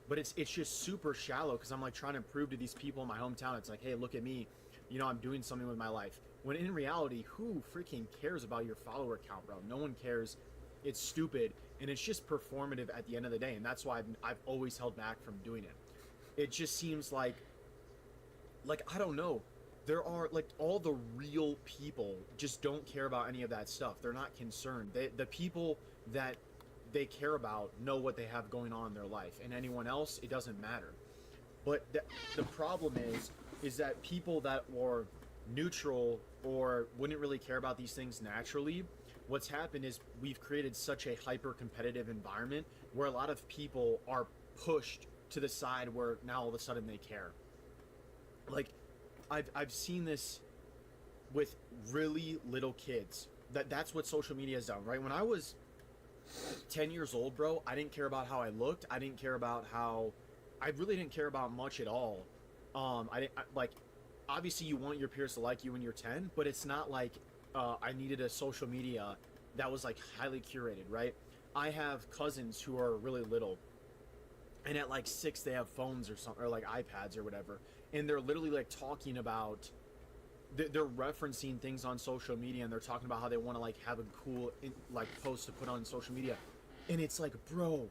S17: but it's just super shallow, because I'm like trying to prove to these people in my hometown, it's like, hey, look at me, you know, I'm doing something with my life. When in reality, who freaking cares about your follower count, bro? No one cares. It's stupid, and it's just performative at the end of the day, and that's why I've always held back from doing it. It just seems like I don't know, there are like, all the real people just don't care about any of that stuff. They're not concerned. The people that they care about know what they have going on in their life, and anyone else, it doesn't matter. But the problem is that people that were neutral or wouldn't really care about these things naturally, what's happened is we've created such a hyper competitive environment where a lot of people are pushed to the side where now all of a sudden they care. Like, I've seen this with really little kids. That's what social media has done, right? When I was 10 years old, bro, I didn't care about how I looked. I didn't care about how, I really didn't care about much at all. Like, obviously you want your peers to like you when you're 10, but it's not like I needed a social media that was like highly curated, right? I have cousins who are really little, and at like 6 they have phones or something, or like iPads or whatever, and they're literally like talking about, they're referencing things on social media, and they're talking about how they want to like have a cool like post to put on social media. And it's like, bro,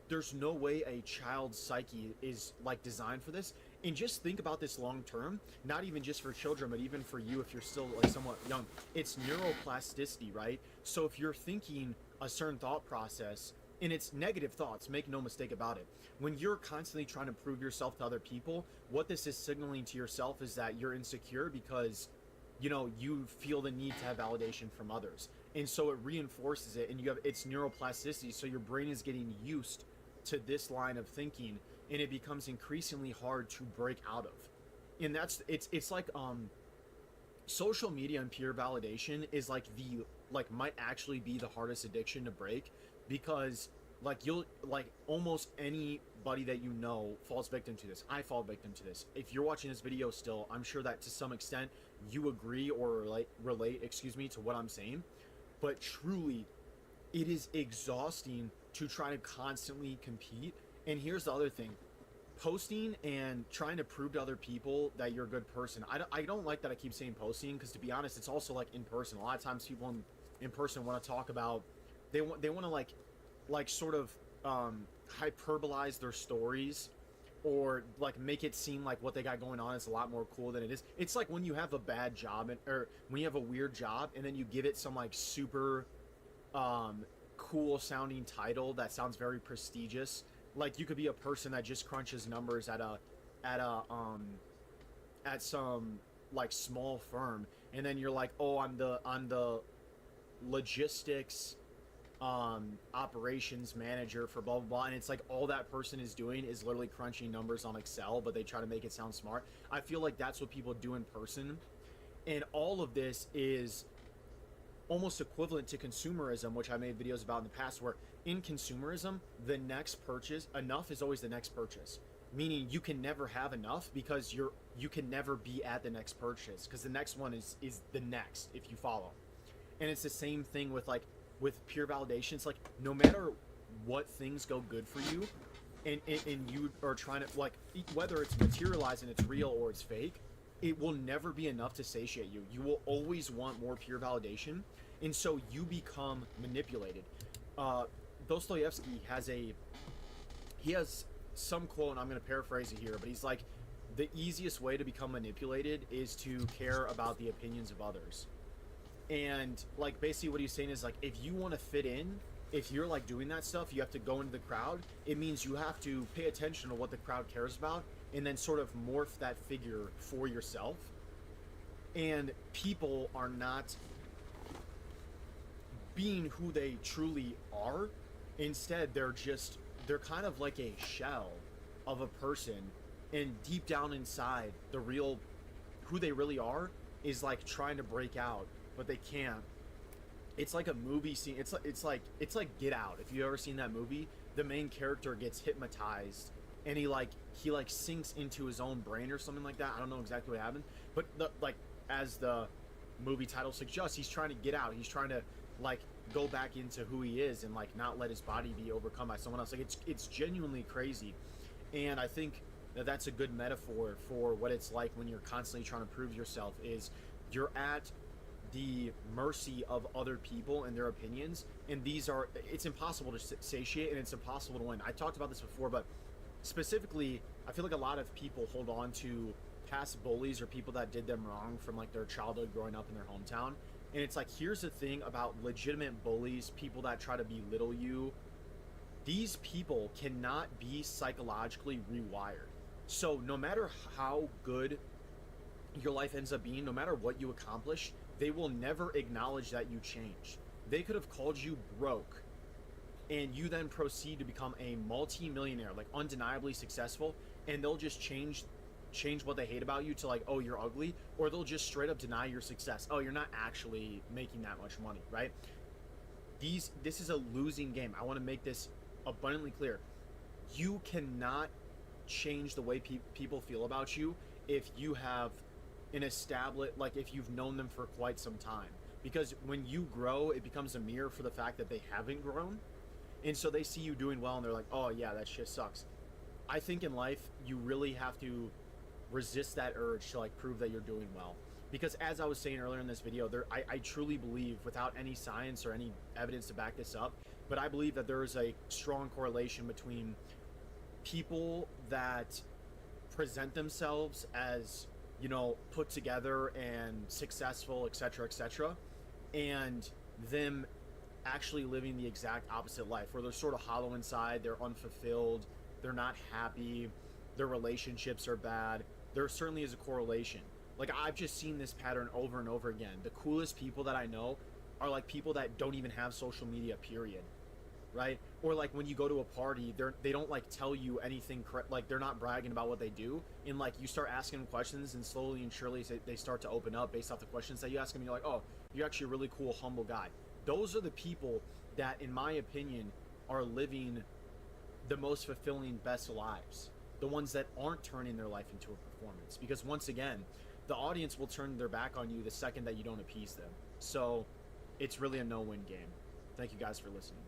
S17: there's no way a child's psyche is like designed for this. And just think about this long term, not even just for children, but even for you if you're still like somewhat young. It's neuroplasticity, right? So if you're thinking a certain thought process, and it's negative thoughts, make no mistake about it. When you're constantly trying to prove yourself to other people, what this is signaling to yourself is that you're insecure because, you know, you feel the need to have validation from others. And so it reinforces it, and you have it's neuroplasticity, so your brain is getting used to this line of thinking, and it becomes increasingly hard to break out of. And it's like social media and peer validation is like might actually be the hardest addiction to break, because like you'll like almost anybody that you know falls victim to this. I fall victim to this. If you're watching this video still, I'm sure that to some extent you agree or relate to what I'm saying. But truly, it is exhausting to try to constantly compete. And here's the other thing: posting and trying to prove to other people that you're a good person. I don't like that I keep saying posting, because to be honest, it's also like in person. A lot of times people in person want to talk about, they want to like sort of hyperbolize their stories, or like make it seem like what they got going on is a lot more cool than it is. It's like when you have a bad job, or when you have a weird job and then you give it some like super cool sounding title that sounds very prestigious. Like you could be a person that just crunches numbers at some like small firm, and then you're like, oh, I'm the logistics operations manager for blah blah blah, and it's like all that person is doing is literally crunching numbers on Excel, but they try to make it sound smart. I feel like that's what people do in person, and all of this is almost equivalent to consumerism, which I made videos about in the past, where in consumerism, the next purchase, enough is always the next purchase, meaning you can never have enough because you can never be at the next purchase, because the next one is the next, if you follow. And it's the same thing with peer validation. It's like no matter what things go good for you, and you are trying to, like, whether it's materialized and it's real or it's fake, it will never be enough to satiate you. You will always want more peer validation, and so you become manipulated. Dostoevsky has some quote, and I'm going to paraphrase it here, but he's like, the easiest way to become manipulated is to care about the opinions of others. And like basically what he's saying is like, if you want to fit in, if you're like doing that stuff, you have to go into the crowd. It means you have to pay attention to what the crowd cares about, and then sort of morph that figure for yourself. And people are not being who they truly are. Instead, they're kind of like a shell of a person, and deep down inside, the real who they really are is like trying to break out, but they can't. It's like a movie scene. It's like Get Out. If you've ever seen that movie, the main character gets hypnotized, and he sinks into his own brain or something like that. I don't know exactly what happened, but as the movie title suggests, he's trying to get out. He's trying to like go back into who he is and like not let his body be overcome by someone else. Like it's genuinely crazy, and I think that's a good metaphor for what it's like when you're constantly trying to prove yourself. Is you're at the mercy of other people and their opinions, and it's impossible to satiate, and it's impossible to win. I talked about this before, but specifically, I feel like a lot of people hold on to past bullies or people that did them wrong from like their childhood growing up in their hometown. And it's like, here's the thing about legitimate bullies, people that try to belittle you. These people cannot be psychologically rewired. So no matter how good your life ends up being, no matter what you accomplish, they will never acknowledge that you changed. They could have called you broke, and you then proceed to become a multi-millionaire, like undeniably successful, and they'll just change what they hate about you to like, oh, you're ugly, or they'll just straight up deny your success. Oh, you're not actually making that much money, right? This is a losing game. I want to make this abundantly clear. You cannot change the way people feel about you if you have if you've known them for quite some time, because when you grow, it becomes a mirror for the fact that they haven't grown, and so they see you doing well and they're like, oh yeah, that shit sucks. I think in life you really have to resist that urge to like prove that you're doing well, because as I was saying earlier in this video, I truly believe, without any science or any evidence to back this up, but I believe that there is a strong correlation between people that present themselves as, you know, put together and successful, etc., and them actually living the exact opposite life, where they're sort of hollow inside, they're unfulfilled, they're not happy, their relationships are bad. There certainly is a correlation. Like, I've just seen this pattern over and over again. The coolest people that I know are like people that don't even have social media, period. Right? Or like when you go to a party, they don't like tell you anything, like they're not bragging about what they do, and like you start asking them questions, and slowly and surely they start to open up based off the questions that you ask them. You're like, oh, you're actually a really cool, humble guy. Those are the people that, in my opinion, are living the most fulfilling, best lives. The ones that aren't turning their life into a performance. Because once again, the audience will turn their back on you the second that you don't appease them. So it's really a no-win game. Thank you guys for listening.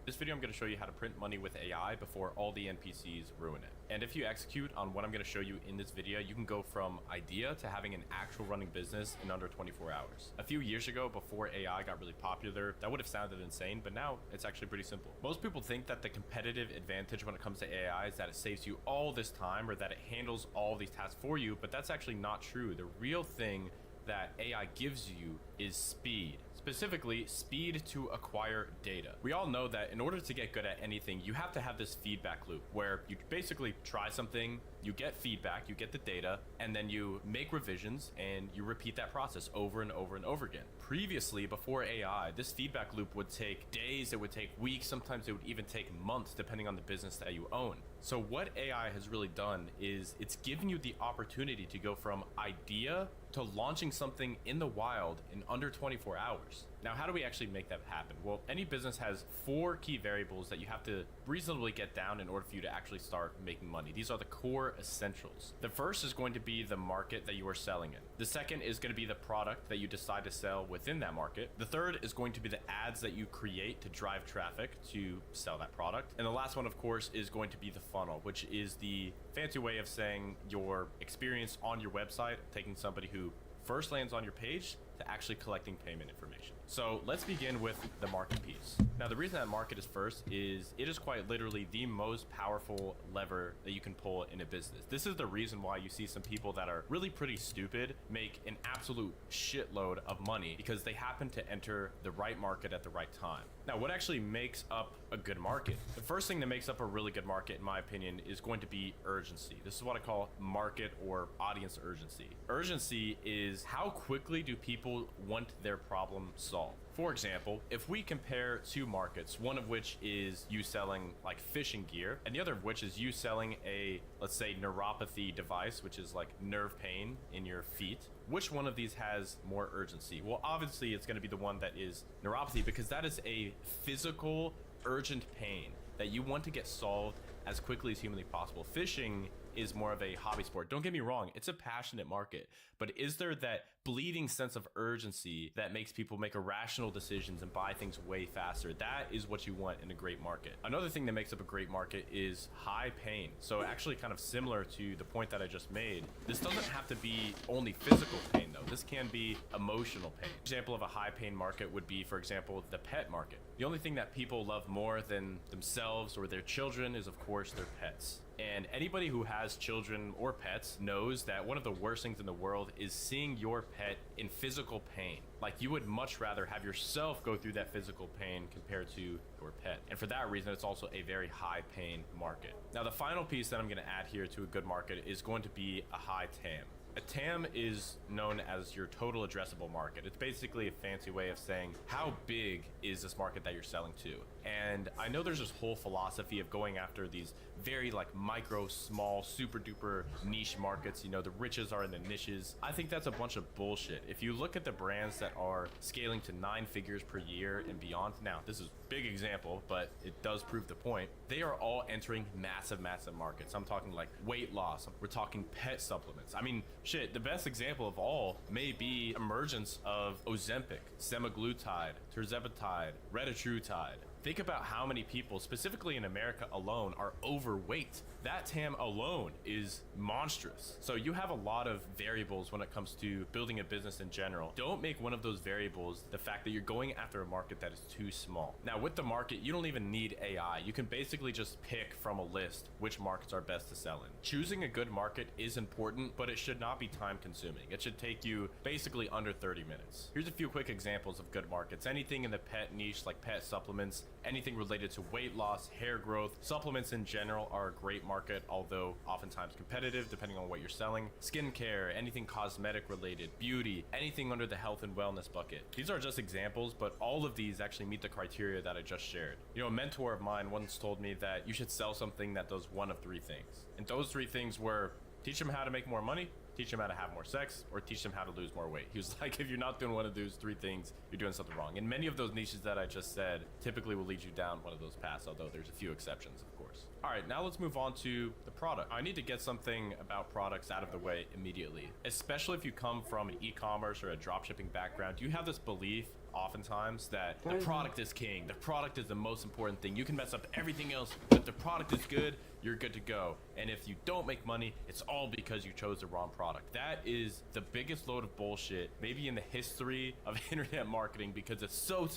S18: This video I'm going to show you how to print money with AI before all the NPCs ruin it. And if you execute on what I'm going to show you in this video, you can go from idea to having an actual running business in under 24 hours. A few years ago, before AI got really popular, that would have sounded insane, but now it's actually pretty simple. Most people think that the competitive advantage when it comes to AI is that it saves you all this time or that it handles all these tasks for you, but that's actually not true. The real thing that AI gives you is speed. Specifically, speed to acquire data. We all know that in order to get good at anything, you have to have this feedback loop where you basically try something, you get feedback, you get the data, and then you make revisions and you repeat that process over and over and over again. Previously, before AI, this feedback loop would take days, it would take weeks, sometimes it would even take months depending on the business that you own. So what AI has really done is it's given you the opportunity to go from idea to launching something in the wild in under 24 hours. Now, how do we actually make that happen? Well, any business has 4 key variables that you have to reasonably get down in order for you to actually start making money. These are the core essentials. The first is going to be the market that you are selling in. The second is going to be the product that you decide to sell within that market. The third is going to be the ads that you create to drive traffic to sell that product. And the last one, of course, is going to be the funnel, which is the fancy way of saying your experience on your website, taking somebody who first lands on your page to actually collecting payment information. So let's begin with the market piece. Now, the reason that market is first is it is quite literally the most powerful lever that you can pull in a business. This is the reason why you see some people that are really pretty stupid make an absolute shitload of money, because they happen to enter the right market at the right time. Now, what actually makes up a good market? The first thing that makes up a really good market, in my opinion, is going to be urgency. This is what I call market or audience urgency. Urgency is how quickly do people want their problem solved. For example, if we compare 2 markets, one of which is you selling like fishing gear, and the other of which is you selling a, let's say, neuropathy device, which is like nerve pain in your feet, which one of these has more urgency? Well, obviously it's going to be the one that is neuropathy, because that is a physical, urgent pain that you want to get solved as quickly as humanly possible. Fishing is more of a hobby sport. Don't get me wrong, it's a passionate market, but is there that bleeding sense of urgency that makes people make irrational decisions and buy things way faster? That is what you want in a great market. Another thing that makes up a great market is high pain. So actually kind of similar to the point that I just made, this doesn't have to be only physical pain though. This can be emotional pain. An example of a high pain market would be, for example, the pet market. The only thing that people love more than themselves or their children is, of course, their pets. And anybody who has children or pets knows that one of the worst things in the world is seeing your pet in physical pain. Like, you would much rather have yourself go through that physical pain compared to your pet. And for that reason, it's also a very high pain market. Now, the final piece that I'm going to add here to a good market is going to be a high TAM. A TAM is known as your total addressable market. It's basically a fancy way of saying how big is this market that you're selling to. And I know there's this whole philosophy of going after these very like micro, small, super duper niche markets. You know, the riches are in the niches. I think that's a bunch of bullshit. If you look at the brands that are scaling to 9 figures per year and beyond, now this is a big example, but it does prove the point. They are all entering massive markets. I'm talking like weight loss. We're talking pet supplements. I mean, shit, the best example of all may be emergence of Ozempic, semaglutide, tirzepatide, retatrutide. Think about how many people, specifically in America alone, are overweight. That TAM alone is monstrous. So you have a lot of variables when it comes to building a business in general. Don't make one of those variables the fact that you're going after a market that is too small. Now with the market, you don't even need AI. You can basically just pick from a list which markets are best to sell in. Choosing a good market is important, but it should not be time consuming. It should take you basically under 30 minutes. Here's a few quick examples of good markets. Anything in the pet niche like pet supplements, anything related to weight loss, hair growth, supplements in general are a great market, although oftentimes competitive depending on what you're selling. Skincare, anything cosmetic related, beauty, anything under the health and wellness bucket. These are just examples, but all of these actually meet the criteria that I just shared. You know, a mentor of mine once told me that you should sell something that does one of 3 things. And those 3 things were teach them how to make more money, teach them how to have more sex, or teach them how to lose more weight. He was like, if you're not doing one of those 3 things, you're doing something wrong. And many of those niches that I just said typically will lead you down one of those paths, although there's a few exceptions, of course. All right, now let's move on to the product. I need to get something about products out of the way immediately, especially if you come from an e-commerce or a dropshipping background. You have this belief oftentimes that the product is king. The product is the most important thing. You can mess up everything else, but the product is good, you're good to go. And if you don't make money, it's all because you chose the wrong product. That is the biggest load of bullshit maybe in the history of internet marketing, because it's so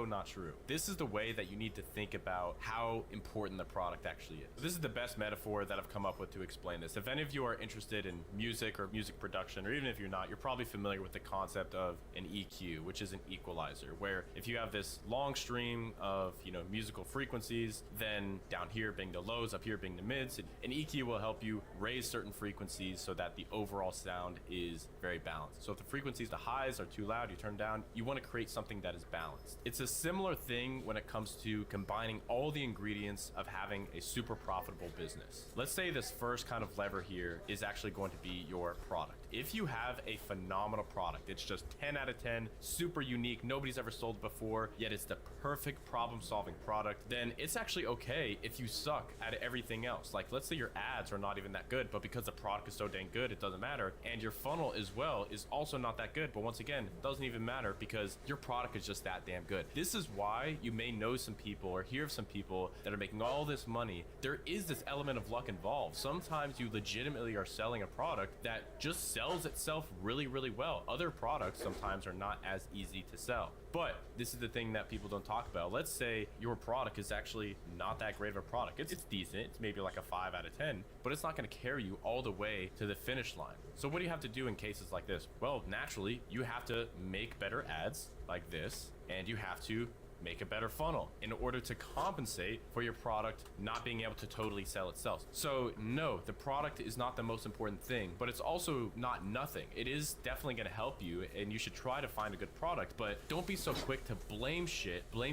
S18: not true. This is the way that you need to think about how important the product actually is. This is the best metaphor that I've come up with to explain this. If any of you are interested in music or music production, or even if you're not, you're probably familiar with the concept of an EQ, which is an equalizer, where if you have this long stream of, you know, musical frequencies, then down here being the lows, up here being the mids, an EQ will help you raise certain frequencies so that the overall sound is very balanced. So if the frequencies, the highs are too loud, you turn down. You want to create something that is balanced. It's a similar thing when it comes to combining all the ingredients of having a super profitable business. Let's say this first kind of lever here is actually going to be your product. If you have a phenomenal product, it's just 10 out of 10, super unique, nobody's ever sold before, yet it's the perfect problem-solving product, then it's actually okay if you suck at everything else. Like, let's say your ads are not even that good, but because the product is so dang good, it doesn't matter. And your funnel as well is also not that good, but once again, it doesn't even matter because your product is just that damn good. This is why you may know some people or hear of some people that are making all this money. There is this element of luck involved. Sometimes you legitimately are selling a product that just sells itself really well. Other products sometimes are not as easy to sell. But this is the thing that people don't talk about. Let's say your product is actually not that great of a product. It's decent. It's maybe like a 5 out of 10, but it's not going to carry you all the way to the finish line. So what do you have to do in cases like this? Well, naturally, you have to make better ads like this, and you have to make a better funnel in order to compensate for your product not being able to totally sell itself. So no, the product is not the most important thing, but it's also not nothing. It is definitely going to help you, and you should try to find a good product, but don't be so quick to blame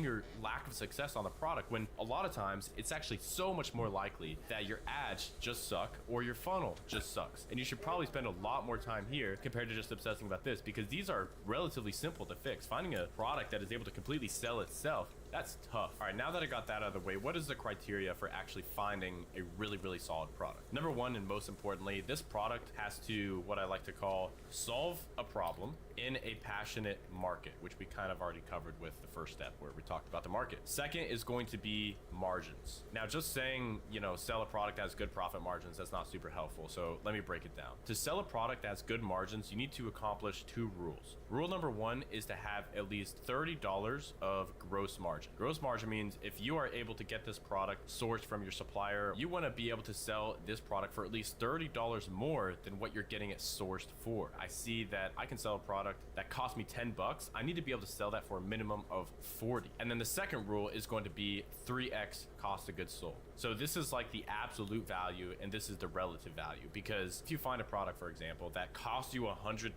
S18: your lack of success on the product, when a lot of times it's actually so much more likely that your ads just suck or your funnel just sucks. And you should probably spend a lot more time here compared to just obsessing about this, because these are relatively simple to fix. Finding a product that is able to completely sell itself, that's tough. All right, now that I got that out of the way, what is the criteria for actually finding a really solid product? Number one, and most importantly, this product has to, what I like to call, solve a problem in a passionate market, which we kind of already covered with the first step where we talked about the market. Second is going to be margins. Now, just saying, you know, sell a product that has good profit margins, that's not super helpful. So let me break it down. To sell a product that has good margins, you need to accomplish 2 rules. Rule number 1 is to have at least $30 of gross margin. Gross margin means if you are able to get this product sourced from your supplier, you want to be able to sell this product for at least $30 more than what you're getting it sourced for. I see that I can sell a product that cost me $10. I need to be able to sell that for a minimum of 40. And then the second rule is going to be 3x cost of goods sold. So this is like the absolute value, and this is the relative value, because if you find a product, for example, that costs you $100,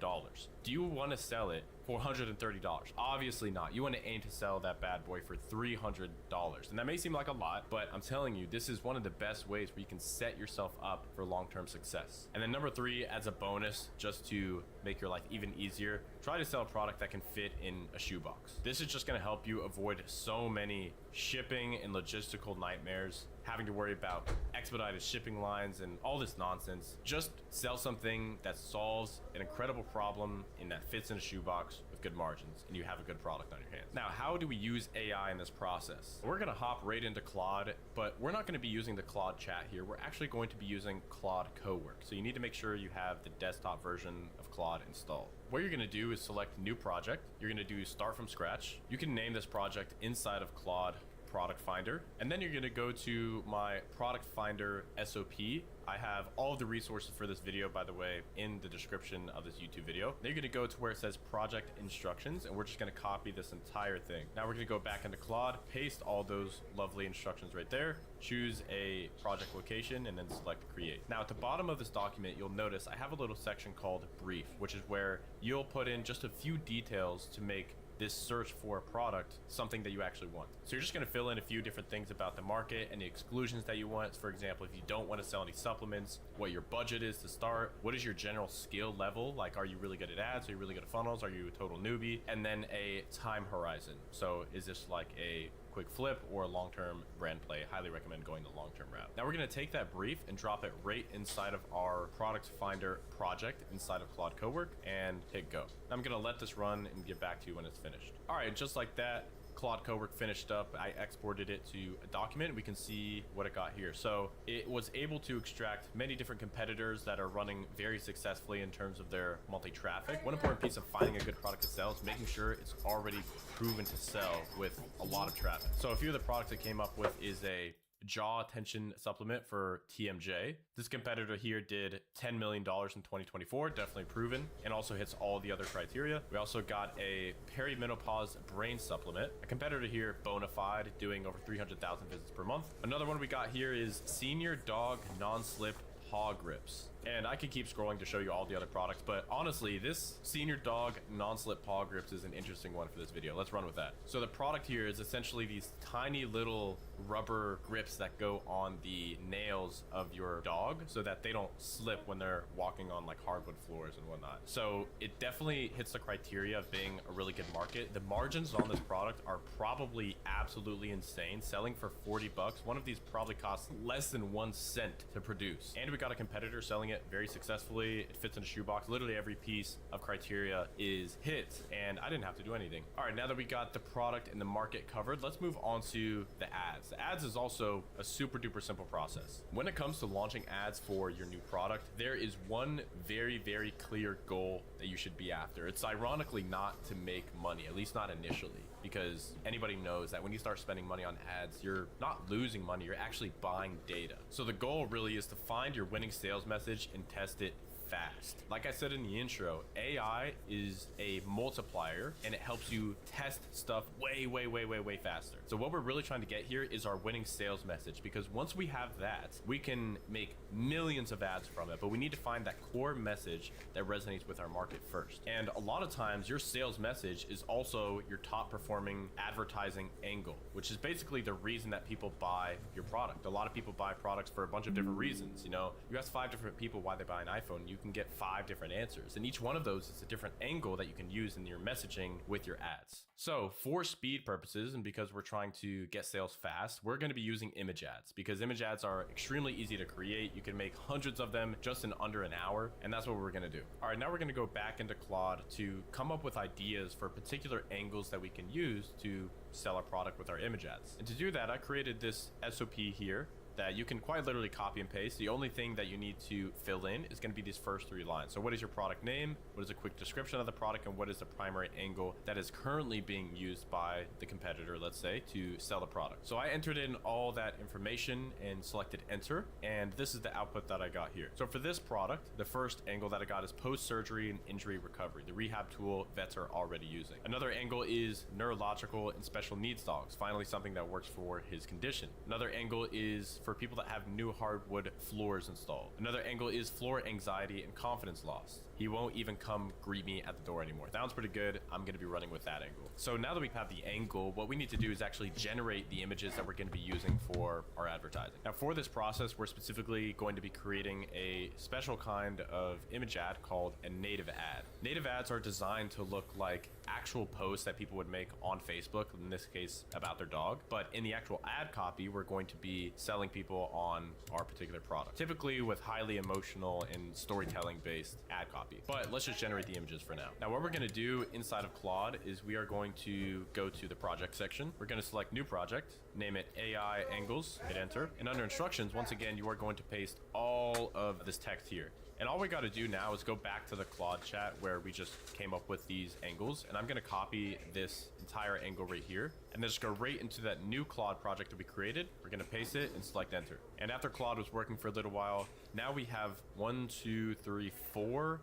S18: do you want to sell it for $130? Obviously not. You want to aim to sell that bad boy for $300. And that may seem like a lot, but I'm telling you, this is one of the best ways where you can set yourself up for long-term success. And then number 3, as a bonus, just to make your life even easier, try to sell a product that can fit in a shoebox. This is just going to help you avoid so many shipping and logistical nightmares, having to worry about expedited shipping lines and all this nonsense. Just sell something that solves an incredible problem and that fits in a shoebox with good margins, and you have a good product on your hands. Now, how do we use AI in this process? We're gonna hop right into Claude, but we're not gonna be using the Claude chat here. We're actually going to be using Claude Cowork. So you need to make sure you have the desktop version of Claude installed. What you're gonna do is select new project. You're gonna do start from scratch. You can name this project inside of Claude Product Finder, and then you're going to go to my Product Finder SOP. I have all of the resources for this video, by the way, in the description of this YouTube video. Then you're going to go to where it says project instructions, and we're just going to copy this entire thing. Now we're going to go back into Claude, paste all those lovely instructions right there, choose a project location, and then select create. Now at the bottom of this document, you'll notice I have a little section called brief, which is where you'll put in just a few details to make this search for a product something that you actually want. So you're just going to fill in a few different things about the market and the exclusions that you want. For example, if you don't want to sell any supplements, what your budget is to start, what is your general skill level, like are you really good at ads, are you really good at funnels, are you a total newbie, and then a time horizon. So is this like a quick flip or a long-term brand play? Highly recommend going the long-term route. Now we're going to take that brief and drop it right inside of our product finder project inside of Claude Cowork and hit go. I'm going to let this run and get back to you when it's finished. All right, just like that, Claude Cowork finished up. I exported it to a document. We can see what it got here. So it was able to extract many different competitors that are running very successfully in terms of their monthly traffic. One important piece of finding a good product to sell is making sure it's already proven to sell with a lot of traffic. So a few of the products it came up with is a jaw attention supplement for TMJ. This competitor here did $10 million in 2024, definitely proven, and also hits all the other criteria. We also got a perimenopause brain supplement. A competitor here, Bonafide, doing over 300,000 visits per month. Another one we got here is Senior Dog Non-Slip Paw Grips. And I could keep scrolling to show you all the other products, but honestly, this Senior Dog Non-Slip Paw Grips is an interesting one for this video. Let's run with that. So the product here is essentially these tiny little rubber grips that go on the nails of your dog so that they don't slip when they're walking on like hardwood floors and whatnot. So it definitely hits the criteria of being a really good market. The margins on this product are probably absolutely insane. Selling for 40 bucks, one of these probably costs less than 1 cent to produce. And we got a competitor selling it very successfully. It fits in a shoebox. Literally every piece of criteria is hit, and I didn't have to do anything. All right, now that we got the product and the market covered, let's move on to the ads. The ads is also a super duper simple process. When it comes to launching ads for your new product, there is one very, very clear goal that you should be after. It's ironically not to make money, at least not initially, because anybody knows that when you start spending money on ads, you're not losing money, you're actually buying data. So the goal really is to find your winning sales message and test it fast. Like I said in the intro, AI is a multiplier and it helps you test stuff way faster. So what we're really trying to get here is our winning sales message, because once we have that, we can make millions of ads from it, but we need to find that core message that resonates with our market first. And a lot of times your sales message is also your top performing advertising angle, which is basically the reason that people buy your product. A lot of people buy products for a bunch of different reasons. You know, you ask 5 different people why they buy an iPhone, you can get 5 different answers, and each one of those is a different angle that you can use in your messaging with your ads. So for speed purposes, and because we're trying to get sales fast, we're going to be using image ads, because image ads are extremely easy to create. You can make hundreds of them just in under an hour, and that's what we're going to do. All right, now we're going to go back into Claude to come up with ideas for particular angles that we can use to sell our product with our image ads. And to do that, I created this SOP here that you can quite literally copy and paste. The only thing that you need to fill in is going to be these first 3 lines. So what is your product name? What is a quick description of the product? And what is the primary angle that is currently being used by the competitor, let's say, to sell the product? So I entered in all that information and selected enter, and this is the output that I got here. So for this product, the first angle that I got is post-surgery and injury recovery, the rehab tool vets are already using. Another angle is neurological and special needs dogs, finally something that works for his condition. Another angle is for people that have new hardwood floors installed. Another angle is floor anxiety and confidence loss. He won't even come greet me at the door anymore. That one's pretty good. I'm going to be running with that angle. So now that we have the angle, what we need to do is actually generate the images that we're going to be using for our advertising. Now for this process, we're specifically going to be creating a special kind of image ad called a native ad. Native ads are designed to look like actual posts that people would make on Facebook, in this case about their dog, but in the actual ad copy, we're going to be selling people on our particular product, typically with highly emotional and storytelling based ad copy. But let's just generate the images for now. Now what we're going to do inside of Claude is we are going to go to the project section. We're going to select new project, name it AI angles, hit enter, and under instructions, once again, you are going to paste all of this text here. And all we got to do now is go back to the Claude chat where we just came up with these angles. And I'm going to copy this entire angle right here and then just go right into that new Claude project that we created. We're going to paste it and select enter. And after Claude was working for a little while, now we have 4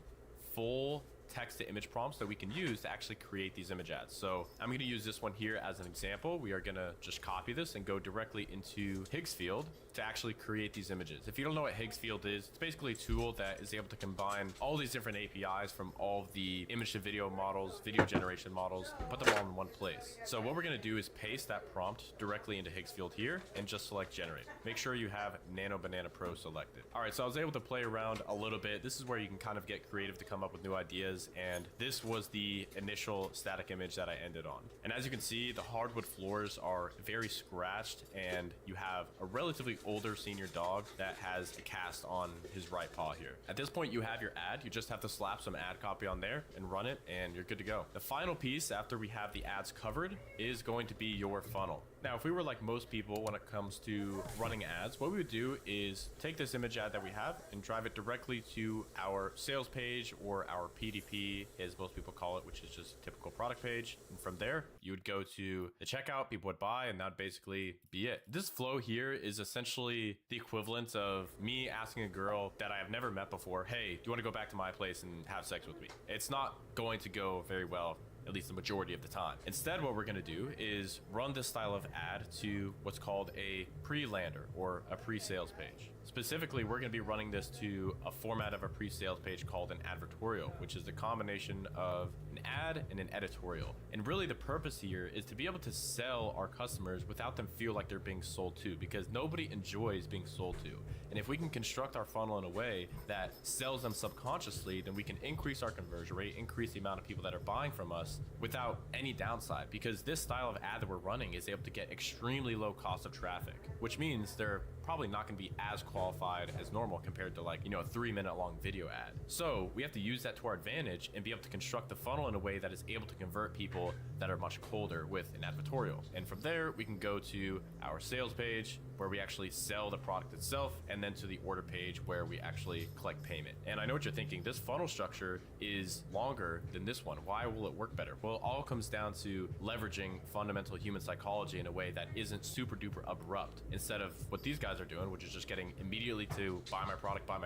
S18: full text to image prompts that we can use to actually create these image ads. So I'm going to use this one here as an example. We are going to just copy this and go directly into Higgsfield to actually create these images. If you don't know what Higgsfield is, it's basically a tool that is able to combine all these different APIs from all of the image to video models, video generation models, and put them all in one place. So what we're going to do is paste that prompt directly into Higgsfield here and just select generate. Make sure you have Nano Banana Pro selected. All right, so I was able to play around a little bit. This is where you can kind of get creative to come up with new ideas. And this was the initial static image that I ended on. And as you can see, the hardwood floors are very scratched, and you have a relatively older senior dog that has a cast on his right paw here. At this point, you have your ad. You just have to slap some ad copy on there and run it, and you're good to go. The final piece after we have the ads covered is going to be your funnel. Now, if we were like most people when it comes to running ads, what we would do is take this image ad that we have and drive it directly to our sales page, or our PDP, as most people call it, which is just a typical product page. And from there, you would go to the checkout, people would buy, and that'd basically be it. This flow here is essentially the equivalent of me asking a girl that I have never met before, hey, do you want to go back to my place and have sex with me? It's not going to go very well, at least the majority of the time. Instead, what we're going to do is run this style of ad to what's called a pre-lander or a pre-sales page. Specifically, we're going to be running this to a format of a pre-sales page called an advertorial, which is the combination of an ad and an editorial. And really the purpose here is to be able to sell our customers without them feel like they're being sold to, because nobody enjoys being sold to. And if we can construct our funnel in a way that sells them subconsciously, then we can increase our conversion rate, increase the amount of people that are buying from us without any downside, because this style of ad that we're running is able to get extremely low cost of traffic, which means they're probably not going to be as qualified as normal compared to, like, you know, a 3-minute long video ad. So we have to use that to our advantage and be able to construct the funnel in a way that is able to convert people that are much colder with an advertorial. And from there, we can go to our sales page where we actually sell the product itself, and then to the order page where we actually collect payment. And I know what you're thinking, this funnel structure is longer than this one. Why will it work better? Well, it all comes down to leveraging fundamental human psychology in a way that isn't super duper abrupt. Instead of what these guys are doing, which is just getting immediately to buy my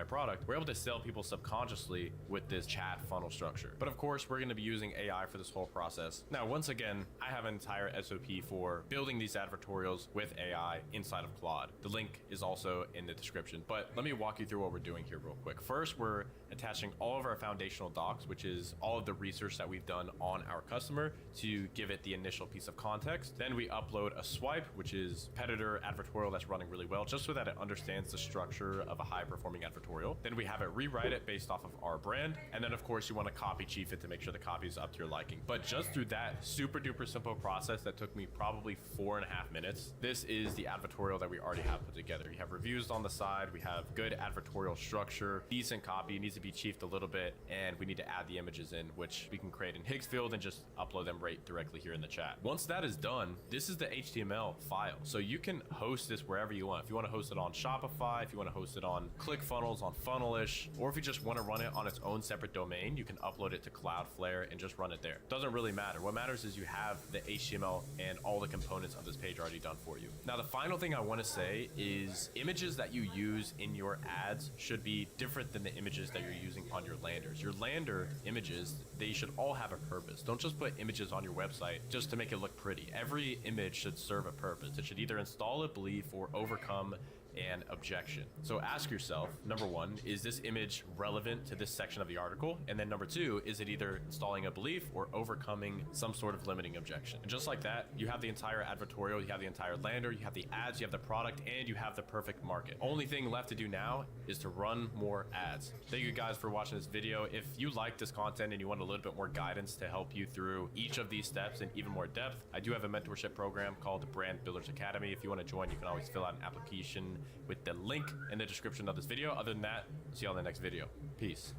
S18: product, we're able to sell people subconsciously with this chat funnel structure. But of course, we're going to be using AI for this whole process. Now, once again, I have an entire SOP for building these advertorials with AI inside of Claude. The link is also in the description, but let me walk you through what we're doing here real quick. First, we're attaching all of our foundational docs, which is all of the research that we've done on our customer to give it the initial piece of context. Then we upload a swipe, which is competitor advertorial that's running really well, just so that it understands the structure of a high performing advertorial. Then we have it rewrite it based off of our brand. And then of course you want to copy chief it to make sure the copy is up to your liking. But just through that super duper simple process that took me probably 4.5 minutes, this is the advertorial that we already have put together. You have reviews on the side, we have good advertorial structure, decent copy, it needs to be chiefed a little bit, and we need to add the images in, which we can create in Higgsfield and just upload them right directly here in the chat. Once that is done, this is the HTML file. So you can host this wherever you want. If you want to host it on Shopify, if you want to host it on ClickFunnels, on Funnelish, or if you just want to run it on its own separate domain, you can upload it to Cloudflare and just run it there. Doesn't really matter. What matters is you have the HTML and all the components of this page already done for you. Now, the final thing I want to say is images that you use in your ads should be different than the images that you're using on your landers. Your lander images, they should all have a purpose. Don't just put images on your website just to make it look pretty. Every image should serve a purpose. It should either install a belief or overcome an objection. So ask yourself, number one, is this image relevant to this section of the article? And then number two, is it either installing a belief or overcoming some sort of limiting objection? And just like that, you have the entire advertorial, you have the entire lander, you have the ads, you have the product, and you have the perfect market. Only thing left to do now is to run more ads. Thank you guys for watching this video. If you like this content and you want a little bit more guidance to help you through each of these steps in even more depth, I do have a mentorship program called the Brand Builders Academy. If you want to join, you can always fill out an application with the link in the description of this video. Other than that, see you all in the next video. Peace.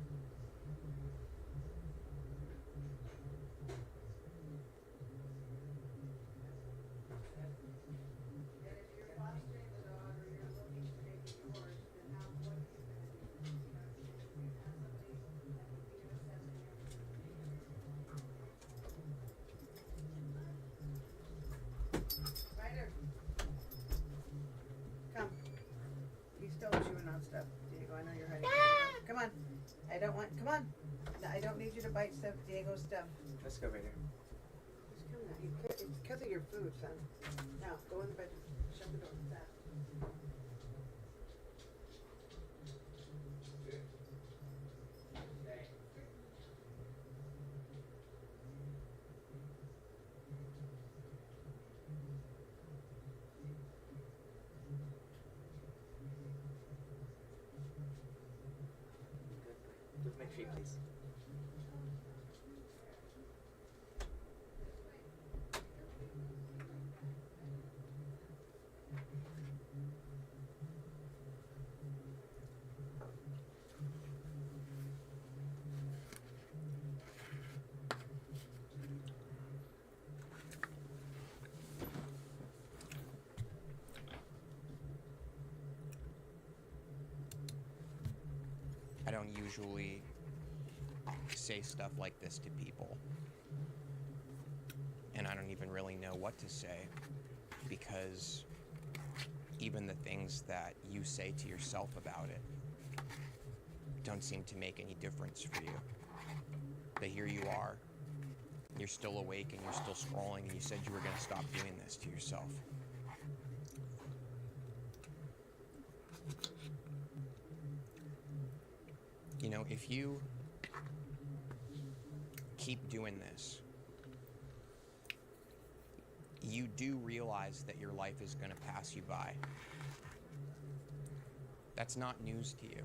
S19: Ryder. Come. He's still chewing on stuff. Diego, I know you're hiding. Come on. I don't want, come on. No, I don't need you to bite stuff, Diego's stuff.
S10: Let's go right here.
S19: Just come now. It's because of your food, son. Now, go in the bedroom. Shut the door. That.
S10: Just make sure you please.
S20: I don't usually say stuff like this to people. And I don't even really know what to say, because even the things that you say to yourself about it don't seem to make any difference for you. But here you are, you're still awake and you're still scrolling, and you said you were going to stop doing this to yourself. You know, if you keep doing this, you do realize that your life is going to pass you by. That's not news to you,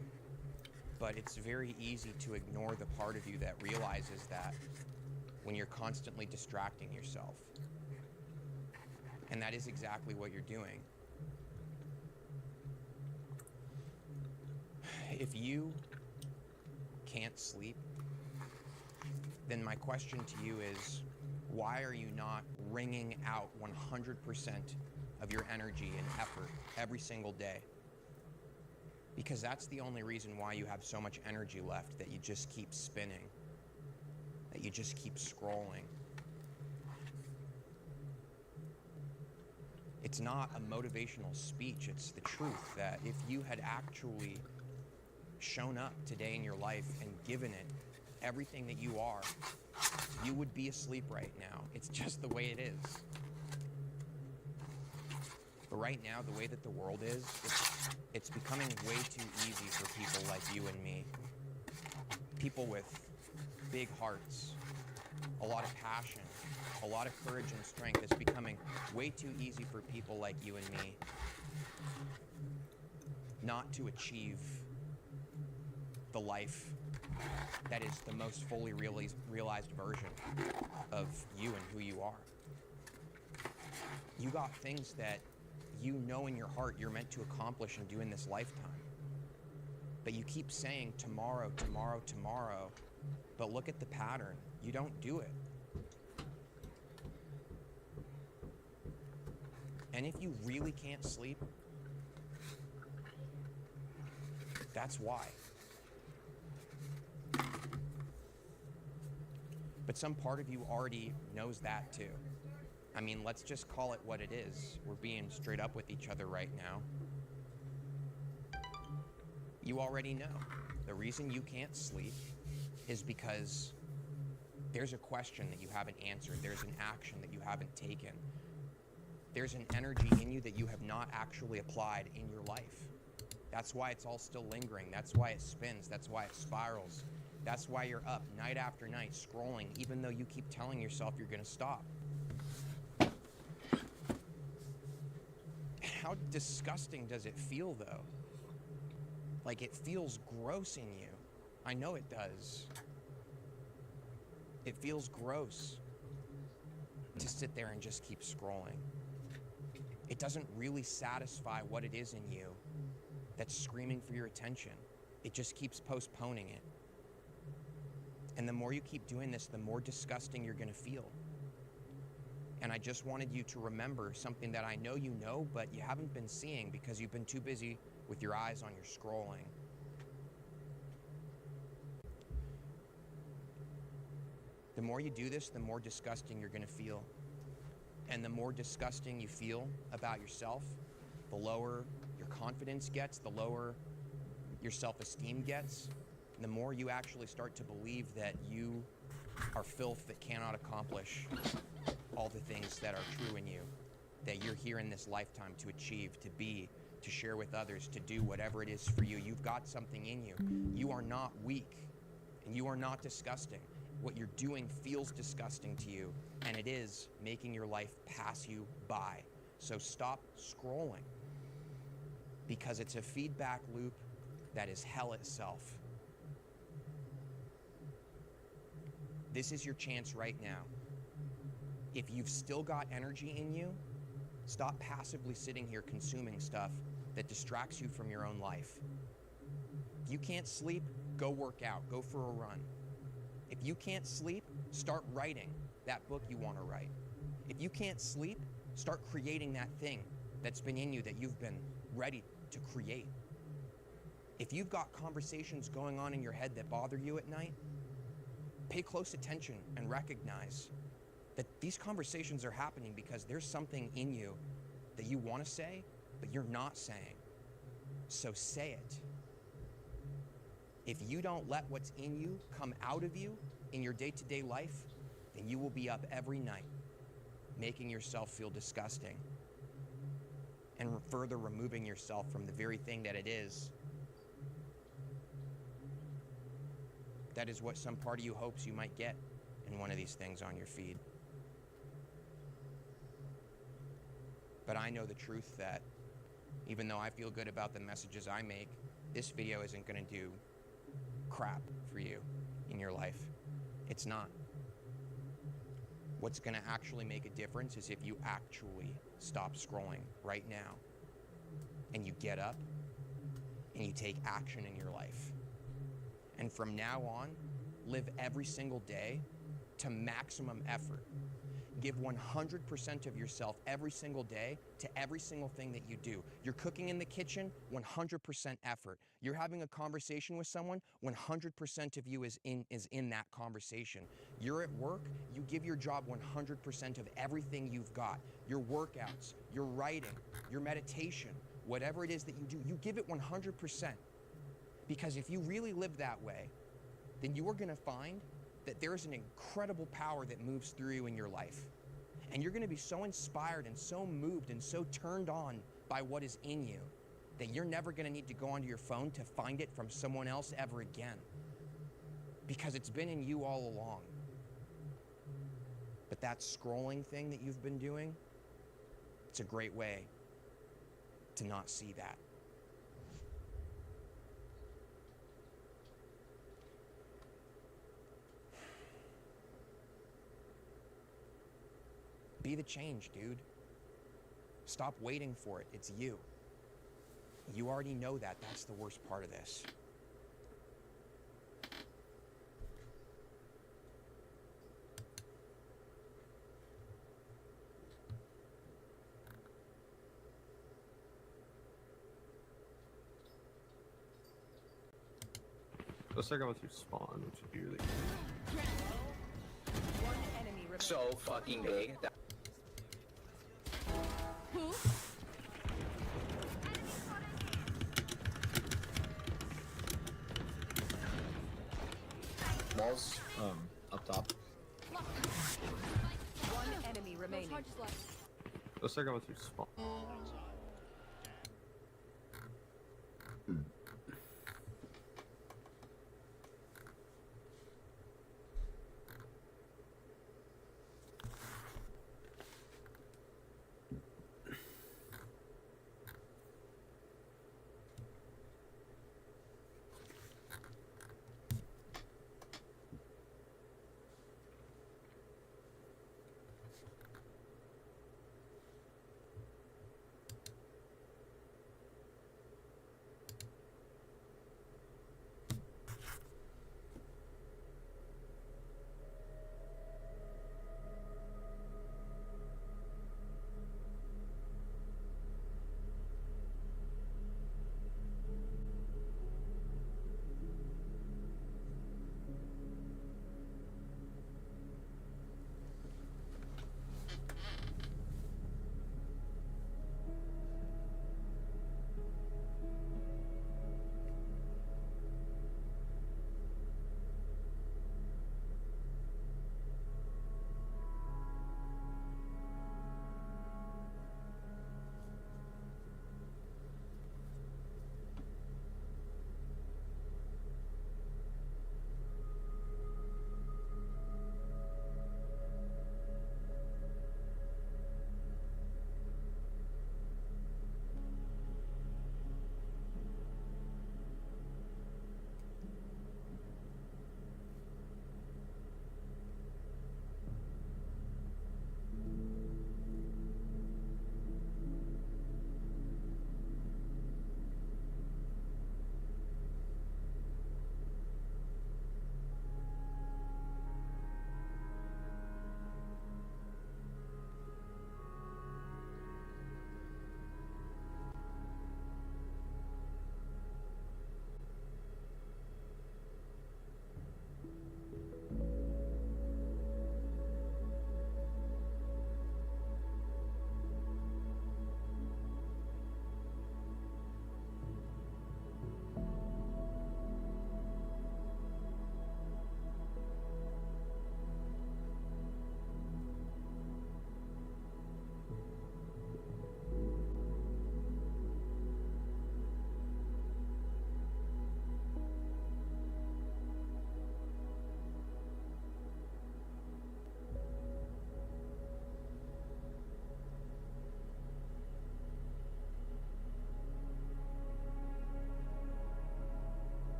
S20: but it's very easy to ignore the part of you that realizes that when you're constantly distracting yourself. And that is exactly what you're doing. If you can't sleep, then my question to you is, why are you not wringing out 100% of your energy and effort every single day? Because that's the only reason why you have so much energy left, that you just keep spinning, that you just keep scrolling. It's not a motivational speech, it's the truth, that if you had actually shown up today in your life and given it everything that you are, you would be asleep right now. It's just the way it is. But right now, the way that the world is, it's becoming way too easy for people like you and me. People with big hearts, a lot of passion, a lot of courage and strength. It's becoming way too easy for people like you and me not to achieve the life that is the most fully realized version of you and who you are. You got things that you know in your heart you're meant to accomplish and do in this lifetime. But you keep saying tomorrow, tomorrow, tomorrow, but look at the pattern. You don't do it. And if you really can't sleep, that's why. But some part of you already knows that too. I mean, let's just call it what it is. We're being straight up with each other right now. You already know. The reason you can't sleep is because there's a question that you haven't answered. There's an action that you haven't taken. There's an energy in you that you have not actually applied in your life. That's why it's all still lingering. That's why it spins. That's why it spirals. That's why you're up night after night scrolling, even though you keep telling yourself you're gonna stop. How disgusting does it feel, though? Like, it feels gross in you. I know it does. It feels gross to sit there and just keep scrolling. It doesn't really satisfy what it is in you that's screaming for your attention. It just keeps postponing it. And the more you keep doing this, the more disgusting you're gonna feel. And I just wanted you to remember something that I know you know, but you haven't been seeing because you've been too busy with your eyes on your scrolling. The more you do this, the more disgusting you're gonna feel. And the more disgusting you feel about yourself, the lower your confidence gets, the lower your self-esteem gets, and the more you actually start to believe that you are filth that cannot accomplish all the things that are true in you, that you're here in this lifetime to achieve, to be, to share with others, to do whatever it is for you. You've got something in you. You are not weak, and you are not disgusting. What you're doing feels disgusting to you, and it is making your life pass you by. So stop scrolling, because it's a feedback loop that is hell itself. This is your chance right now. If you've still got energy in you, stop passively sitting here consuming stuff that distracts you from your own life. If you can't sleep, go work out, go for a run. If you can't sleep, start writing that book you want to write. If you can't sleep, start creating that thing that's been in you that you've been ready to create. If you've got conversations going on in your head that bother you at night, pay close attention and recognize that these conversations are happening because there's something in you that you want to say, but you're not saying. So say it. If you don't let what's in you come out of you in your day-to-day life, then you will be up every night making yourself feel disgusting and further removing yourself from the very thing that it is. That is what some part of you hopes you might get in one of these things on your feed. But I know the truth that even though I feel good about the messages I make, this video isn't gonna do crap for you in your life. It's not. What's gonna actually make a difference is if you actually stop scrolling right now and you get up and you take action in your life. And from now on, live every single day to maximum effort. Give 100% of yourself every single day to every single thing that you do. You're cooking in the kitchen, 100% effort. You're having a conversation with someone, 100% of you is in that conversation. You're at work, you give your job 100% of everything you've got. Your workouts, your writing, your meditation, whatever it is that you do, you give it 100%. Because if you really live that way, then you are gonna find that there is an incredible power that moves through you in your life. And you're gonna be so inspired and so moved and so turned on by what is in you that you're never gonna need to go onto your phone to find it from someone else ever again. Because it's been in you all along. But that scrolling thing that you've been doing, it's a great way to not see that. Be the change, dude. Stop waiting for it. It's you. You already know that. That's the worst part of this.
S21: Looks like I'm about to spawn, which would be really
S5: One enemy remaining.
S2: So fucking big.
S5: Who?
S17: Walls, up top.
S5: One enemy remaining.
S21: Let's start going through spawn.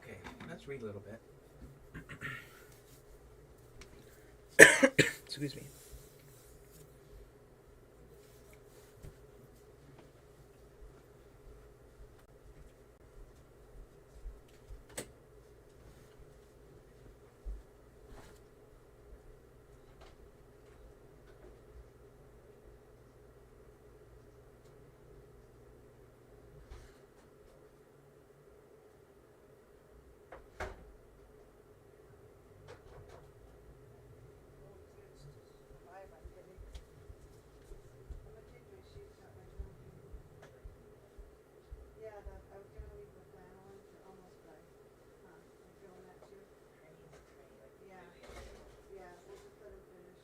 S2: Okay, let's read a little bit. Excuse me.
S19: Yeah, I was gonna leave the flannel in, they're almost dry. Huh, you feeling that too? Yeah, yeah, we'll just let him finish.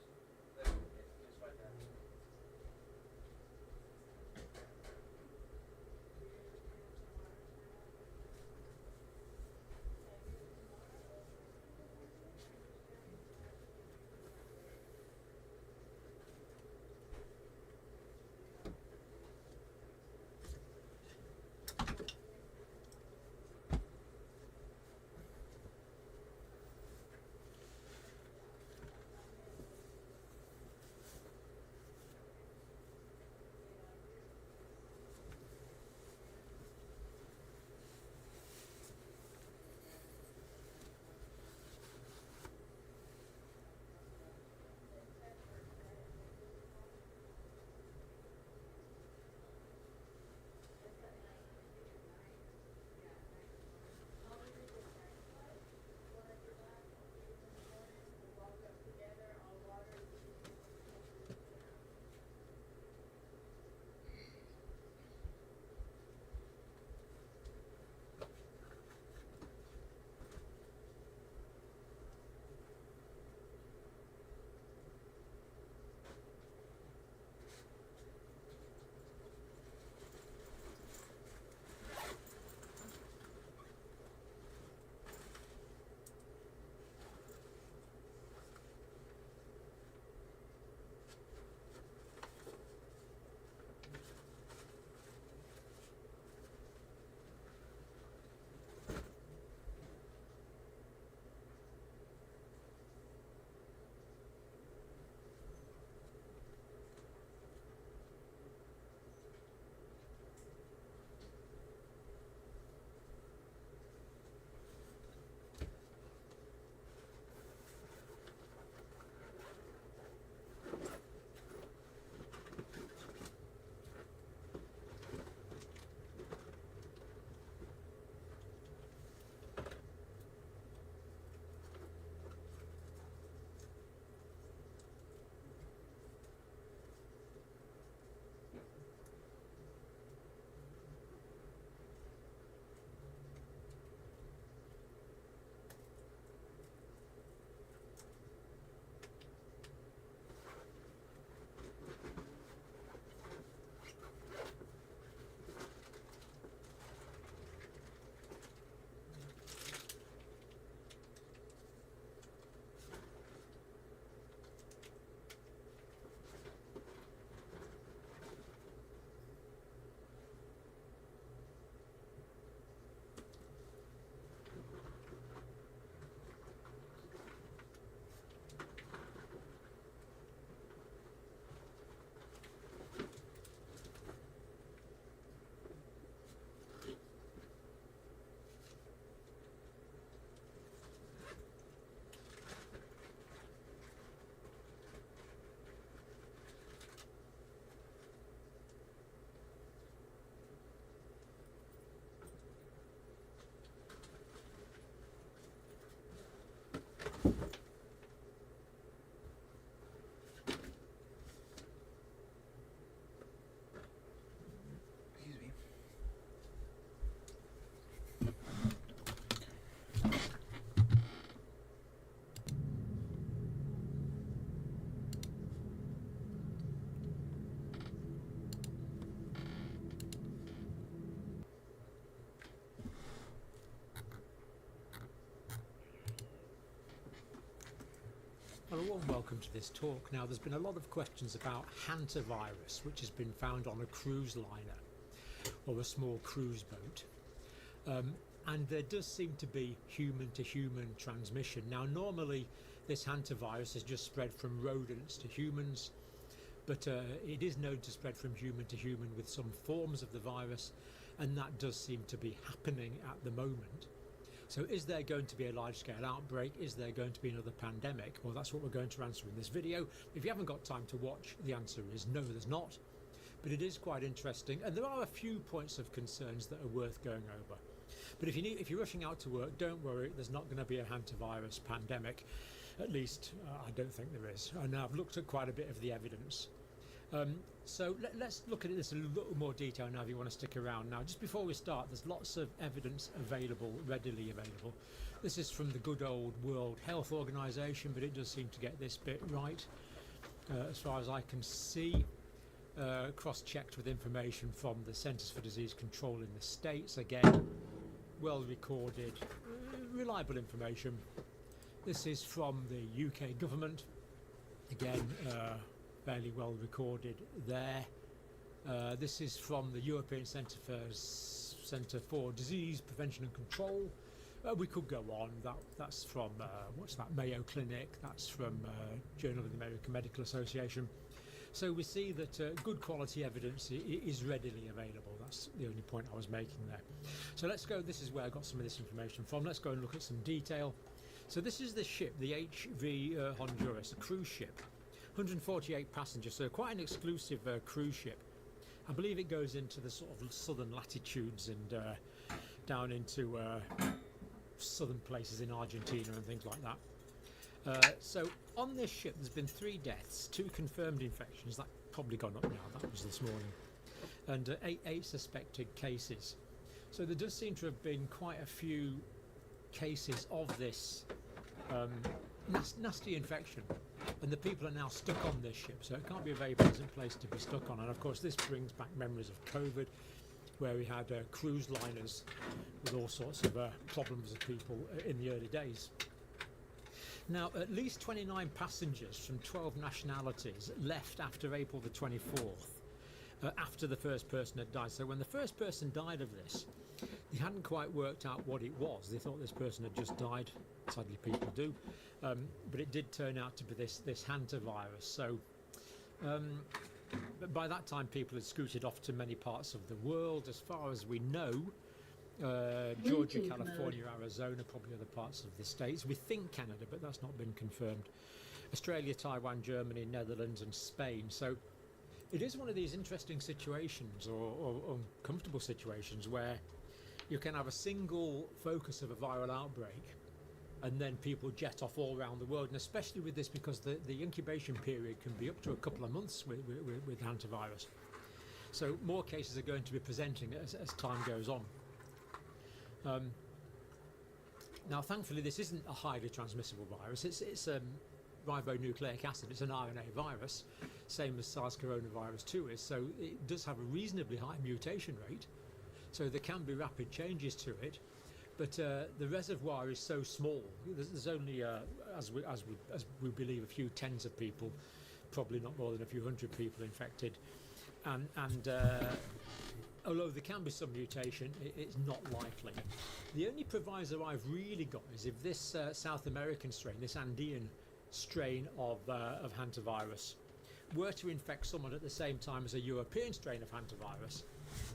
S3: Well, a warm welcome to this talk. Now, there's been a lot of questions about hantavirus, which has been found on a cruise liner or a small cruise boat. and there does seem to be human-to-human transmission. Now, normally this hantavirus is just spread from rodents to humans, but it is known to spread from human to human with some forms of the virus, and that does seem to be happening at the moment. So is there going to be a large-scale outbreak? Is there going to be another pandemic? Well, that's what we're going to answer in this video. If you haven't got time to watch, the answer is no, there's not. But it is quite interesting, and there are a few points of concerns that are worth going over. But if you're rushing out to work, don't worry, there's not going to be a hantavirus pandemic. At least, I don't think there is. And I've looked at quite a bit of the evidence. So let's look at this in a little more detail now if you want to stick around. Now, just before we start, there's lots of evidence available, readily available. This is from the good old World Health Organization, but it does seem to get this bit right, as far as I can see. Cross-checked with information from the Centers for Disease Control in the States. Again, well recorded, reliable information. This is from the UK government. Again, fairly well recorded there. This is from the European Centre for Disease Prevention and Control. We could go on. That's from what's that? Mayo Clinic. That's from Journal of the American Medical Association. So we see that good quality evidence is readily available. That's the only point I was making there. So let's go. This is where I got some of this information from. Let's go and look at some detail. So this is the ship, the HV Honduras, a cruise ship. 148 passengers, so quite an exclusive cruise ship. I believe it goes into the sort of southern latitudes and down into southern places in Argentina and things like that. So on this ship there's been 3 deaths, 2 confirmed infections, that probably gone up now, that was this morning, and 8 suspected cases. So there does seem to have been quite a few cases of this nasty infection, and the people are now stuck on this ship, so it can't be a very pleasant place to be stuck on. And of course this brings back memories of COVID, where we had cruise liners with all sorts of problems with people in the early days. Now, at least 29 passengers from 12 nationalities left after April the 24th, after the first person had died. So when the first person died of this, they hadn't quite worked out what it was. They thought this person had just died. Sadly, people do. But it did turn out to be this hantavirus. So but by that time, people had scooted off to many parts of the world. As far as we know, Georgia, California, Arizona, probably other parts of the States. We think Canada, but that's not been confirmed. Australia, Taiwan, Germany, Netherlands and Spain. So it is one of these interesting situations, or uncomfortable situations, where you can have a single focus of a viral outbreak and then people jet off all around the world, and especially with this, because the incubation period can be up to a couple of months with hantavirus. So more cases are going to be presenting as time goes on. Now, thankfully, this isn't a highly transmissible virus. It's ribonucleic acid. It's an RNA virus, same as SARS coronavirus 2 is. So it does have a reasonably high mutation rate. So there can be rapid changes to it, but the reservoir is so small. There's only, as we believe, a few tens of people, probably not more than a few hundred people infected, and although there can be some mutation, it's not likely. The only proviso I've really got is if this South American strain, this Andean strain of hantavirus, were to infect someone at the same time as a European strain of hantavirus,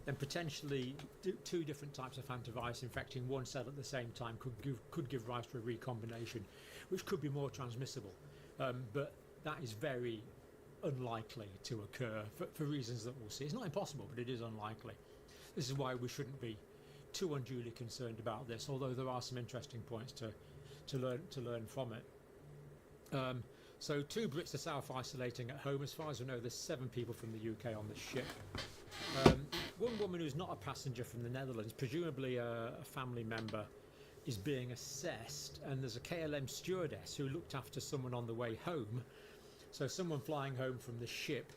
S3: then potentially 2 different types of hantavirus infecting one cell at the same time could give rise to a recombination, which could be more transmissible. But that is very unlikely to occur for reasons that we'll see. It's not impossible, but it is unlikely. This is why we shouldn't be too unduly concerned about this, although there are some interesting points to learn from it. So 2 Brits are self-isolating at home. As far as we know, there's 7 people from the UK on the ship. One woman who's not a passenger from the Netherlands, presumably a family member, is being assessed, and there's a KLM stewardess who looked after someone on the way home. So someone flying home from the ship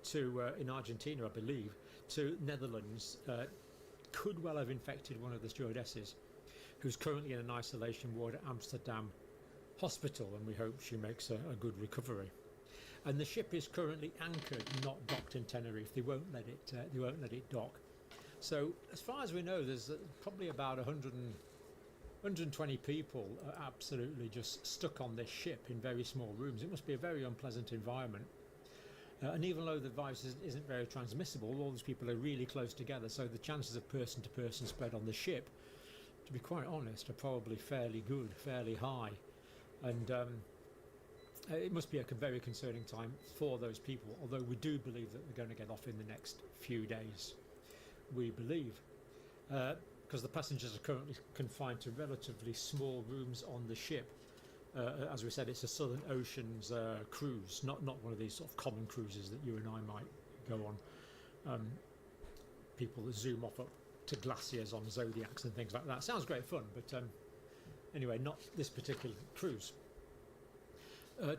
S3: to in Argentina, I believe, to Netherlands could well have infected one of the stewardesses, who's currently in an isolation ward at Amsterdam Hospital, and we hope she makes a good recovery. And the ship is currently anchored, not docked in Tenerife. They won't let it dock. So as far as we know, there's probably about 120 people are absolutely just stuck on this ship in very small rooms. It must be a very unpleasant environment. And even though the virus isn't very transmissible, all these people are really close together, so the chances of person-to-person spread on the ship, to be quite honest, are probably fairly good, fairly high. And it must be a very concerning time for those people, although we do believe that they're going to get off in the next few days. We believe. Because the passengers are currently confined to relatively small rooms on the ship. As we said, it's a Southern Oceans cruise, not one of these sort of common cruises that you and I might go on. People that zoom off up to glaciers on zodiacs and things like that. Sounds great fun, but anyway, not this particular cruise.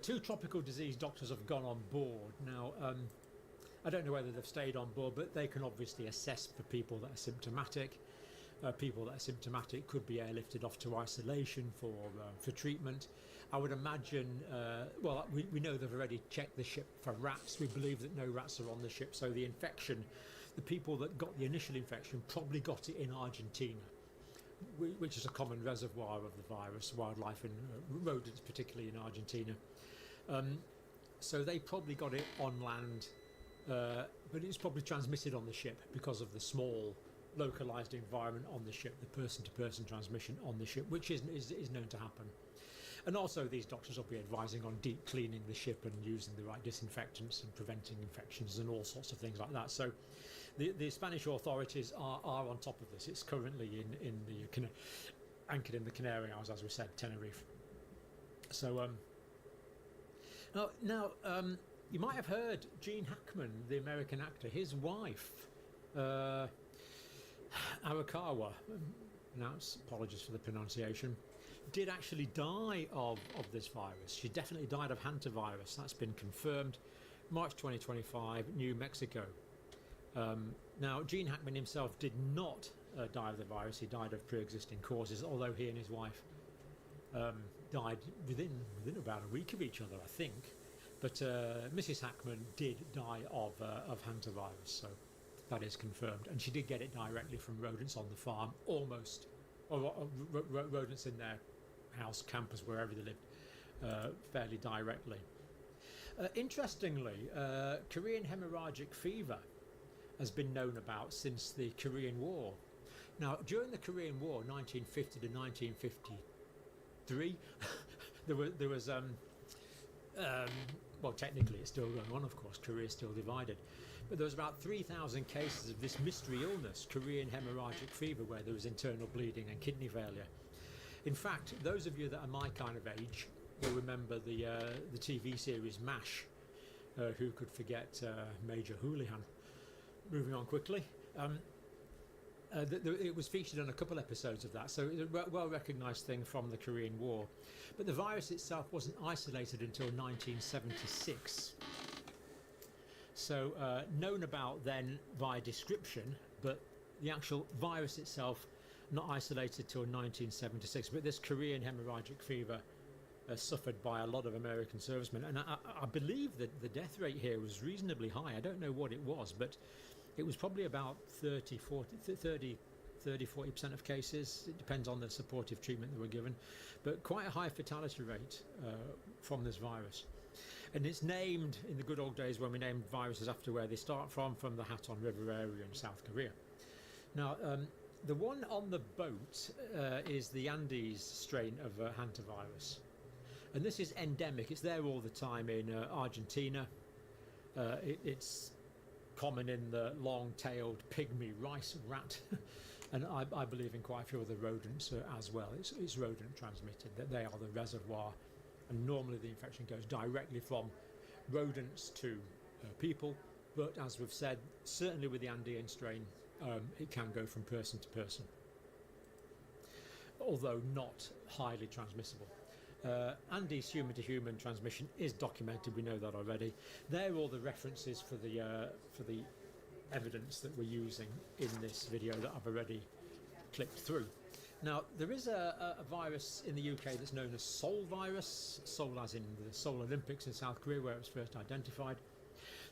S3: 2 tropical disease doctors have gone on board. Now, I don't know whether they've stayed on board, but they can obviously assess for people that are symptomatic. People that are symptomatic could be airlifted off to isolation for treatment. I would imagine, well, we know they've already checked the ship for rats. We believe that no rats are on the ship, so the infection, the people that got the initial infection probably got it in Argentina, which is a common reservoir of the virus, wildlife and rodents, particularly in Argentina. So they probably got it on land, but it's probably transmitted on the ship because of the small localized environment on the ship, the person-to-person transmission on the ship, which is known to happen. And also these doctors will be advising on deep cleaning the ship and using the right disinfectants and preventing infections and all sorts of things like that. So the Spanish authorities are on top of this. It's currently anchored in the Canary Islands, as we said, Tenerife. So now you might have heard Gene Hackman, the American actor, his wife, Arakawa, apologies for the pronunciation, did actually die of this virus. She definitely died of hantavirus. That's been confirmed. March 2025, New Mexico. Now, Gene Hackman himself did not die of the virus. He died of pre-existing causes, although he and his wife died within about a week of each other, I think. But Mrs. Hackman did die of hantavirus, so that is confirmed. And she did get it directly from rodents on the farm, almost, or rodents in their house, campus, wherever they lived, fairly directly. Interestingly, Korean hemorrhagic fever has been known about since the Korean War. Now, during the Korean War, 1950 to 1953, there was well, technically it's still going on, of course. Korea is still divided. But there was about 3,000 cases of this mystery illness, Korean hemorrhagic fever, where there was internal bleeding and kidney failure. In fact, those of you that are my kind of age will remember the TV series MASH. Who could forget Major Houlihan? Moving on quickly. It was featured on a couple episodes of that, so it's a well-recognised thing from the Korean War. But the virus itself wasn't isolated until 1976. So known about then by description, but the actual virus itself not isolated till 1976. But this Korean hemorrhagic fever suffered by a lot of American servicemen, and I believe that the death rate here was reasonably high. I don't know what it was, but it was probably about 30-40% of cases. It depends on the supportive treatment that were given, but quite a high fatality rate from this virus. And it's named, in the good old days when we named viruses after where they start from the Hatton River area in South Korea. Now, the one on the boat is the Andes strain of hantavirus. And this is endemic. It's there all the time in Argentina. It's common in the long-tailed pygmy rice rat. And I believe in quite a few of the rodents as well. It's rodent transmitted, that they are the reservoir. And normally the infection goes directly from rodents to people. But as we've said, certainly with the Andean strain, it can go from person to person, although not highly transmissible. Andes human-to-human transmission is documented. We know that already. There are all the references for the evidence that we're using in this video that I've already clicked through. Now, there is a virus in the UK that's known as Seoul virus. Seoul as in the Seoul Olympics in South Korea, where it was first identified.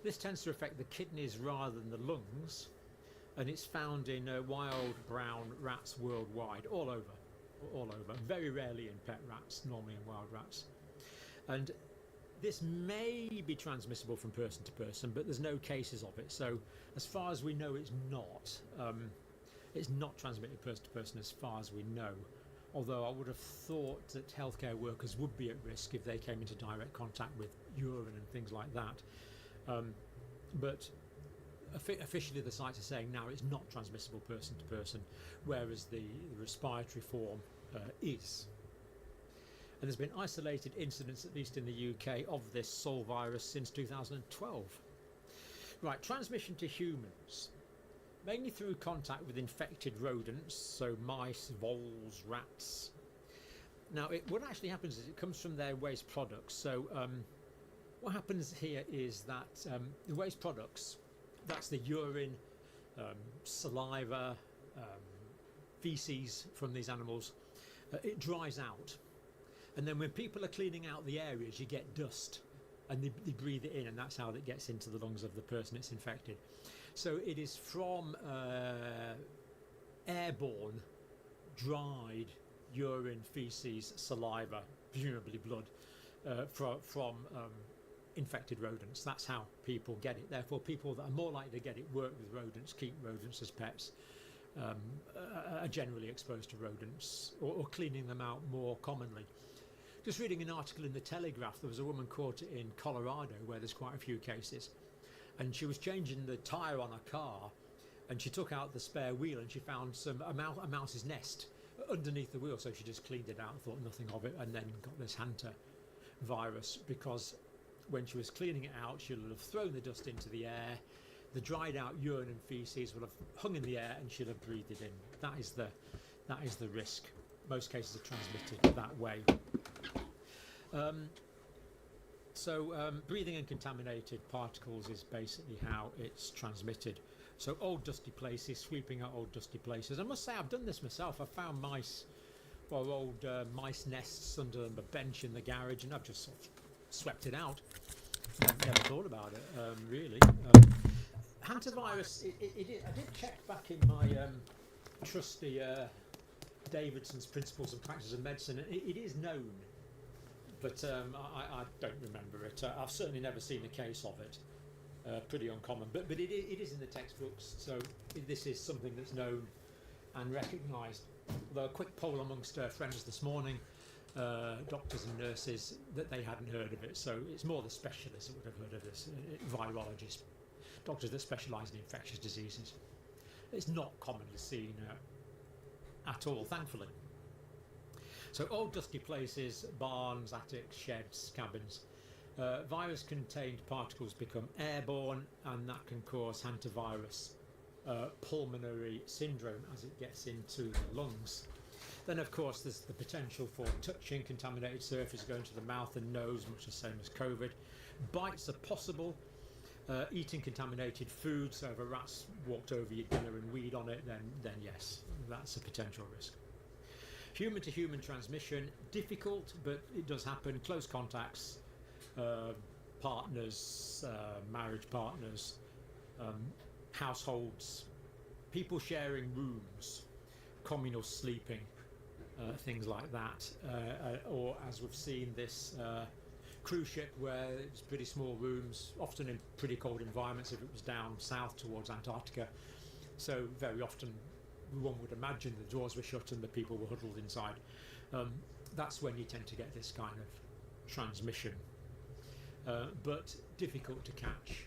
S3: This tends to affect the kidneys rather than the lungs. and it's found in wild brown rats worldwide, all over, very rarely in pet rats, normally in wild rats. And this may be transmissible from person to person, but there's no cases of it. So as far as we know, it's not transmitted person to person as far as we know. Although I would have thought that healthcare workers would be at risk if they came into direct contact with urine and things like that. But officially the sites are saying now it's not transmissible person to person, whereas the respiratory form is. And there's been isolated incidents, at least in the UK, of this ch1ll virus since 2012. Right, transmission to humans. Mainly through contact with infected rodents, so mice, voles, rats. Now, what actually happens is it comes from their waste products. So what happens here is that the waste products, that's the urine, saliva, feces from these animals, it dries out. And then when people are cleaning out the areas, you get dust, and they breathe it in, and that's how it gets into the lungs of the person it's infected. So it is from airborne, dried urine, feces, saliva, presumably blood, from infected rodents. That's how people get it. Therefore, people that are more likely to get it work with rodents, keep rodents as pets, are generally exposed to rodents, or cleaning them out more commonly. Just reading an article in the Telegraph, there was a woman caught in Colorado where there's quite a few cases, and she was changing the tyre on a car, and she took out the spare wheel and she found a mouse's nest underneath the wheel, so she just cleaned it out, thought nothing of it, and then got this Hanta virus because when she was cleaning it out, she'll have thrown the dust into the air, the dried out urine and feces will have hung in the air, and she'll have breathed it in. That is the risk. Most cases are transmitted that way. Breathing in contaminated particles is basically how it's transmitted. So old dusty places, sweeping out old dusty places. I must say I've done this myself. I've found old mice nests under a bench in the garage, and I've just sort of swept it out. I've never thought about it, really. Hantavirus, I did check back in my trusty Davidson's Principles and Practices of Medicine. It is known, but I don't remember it. I've certainly never seen a case of it. Pretty uncommon, but it is in the textbooks, so this is something that's known and recognised. Although a quick poll amongst friends this morning, doctors and nurses, that they hadn't heard of it, so it's more the specialists that would have heard of this, virologists, doctors that specialise in infectious diseases. It's not commonly seen at all, thankfully. So old dusty places, barns, attics, sheds, cabins. Virus-contained particles become airborne, and that can cause hantavirus pulmonary syndrome as it gets into the lungs. Then, of course, there's the potential for touching contaminated surface going to the mouth and nose, much the same as COVID. Bites are possible. Eating contaminated food, so if a rat's walked over your dinner and weed on it, then yes, that's a potential risk. Human-to-human transmission, difficult, but it does happen. Close contacts, partners, marriage partners, households, people sharing rooms, communal sleeping, things like that, or as we've seen this cruise ship where it's pretty small rooms, often in pretty cold environments if it was down south towards Antarctica. So very often one would imagine the doors were shut and the people were huddled inside. That's when you tend to get this kind of transmission, but difficult to catch.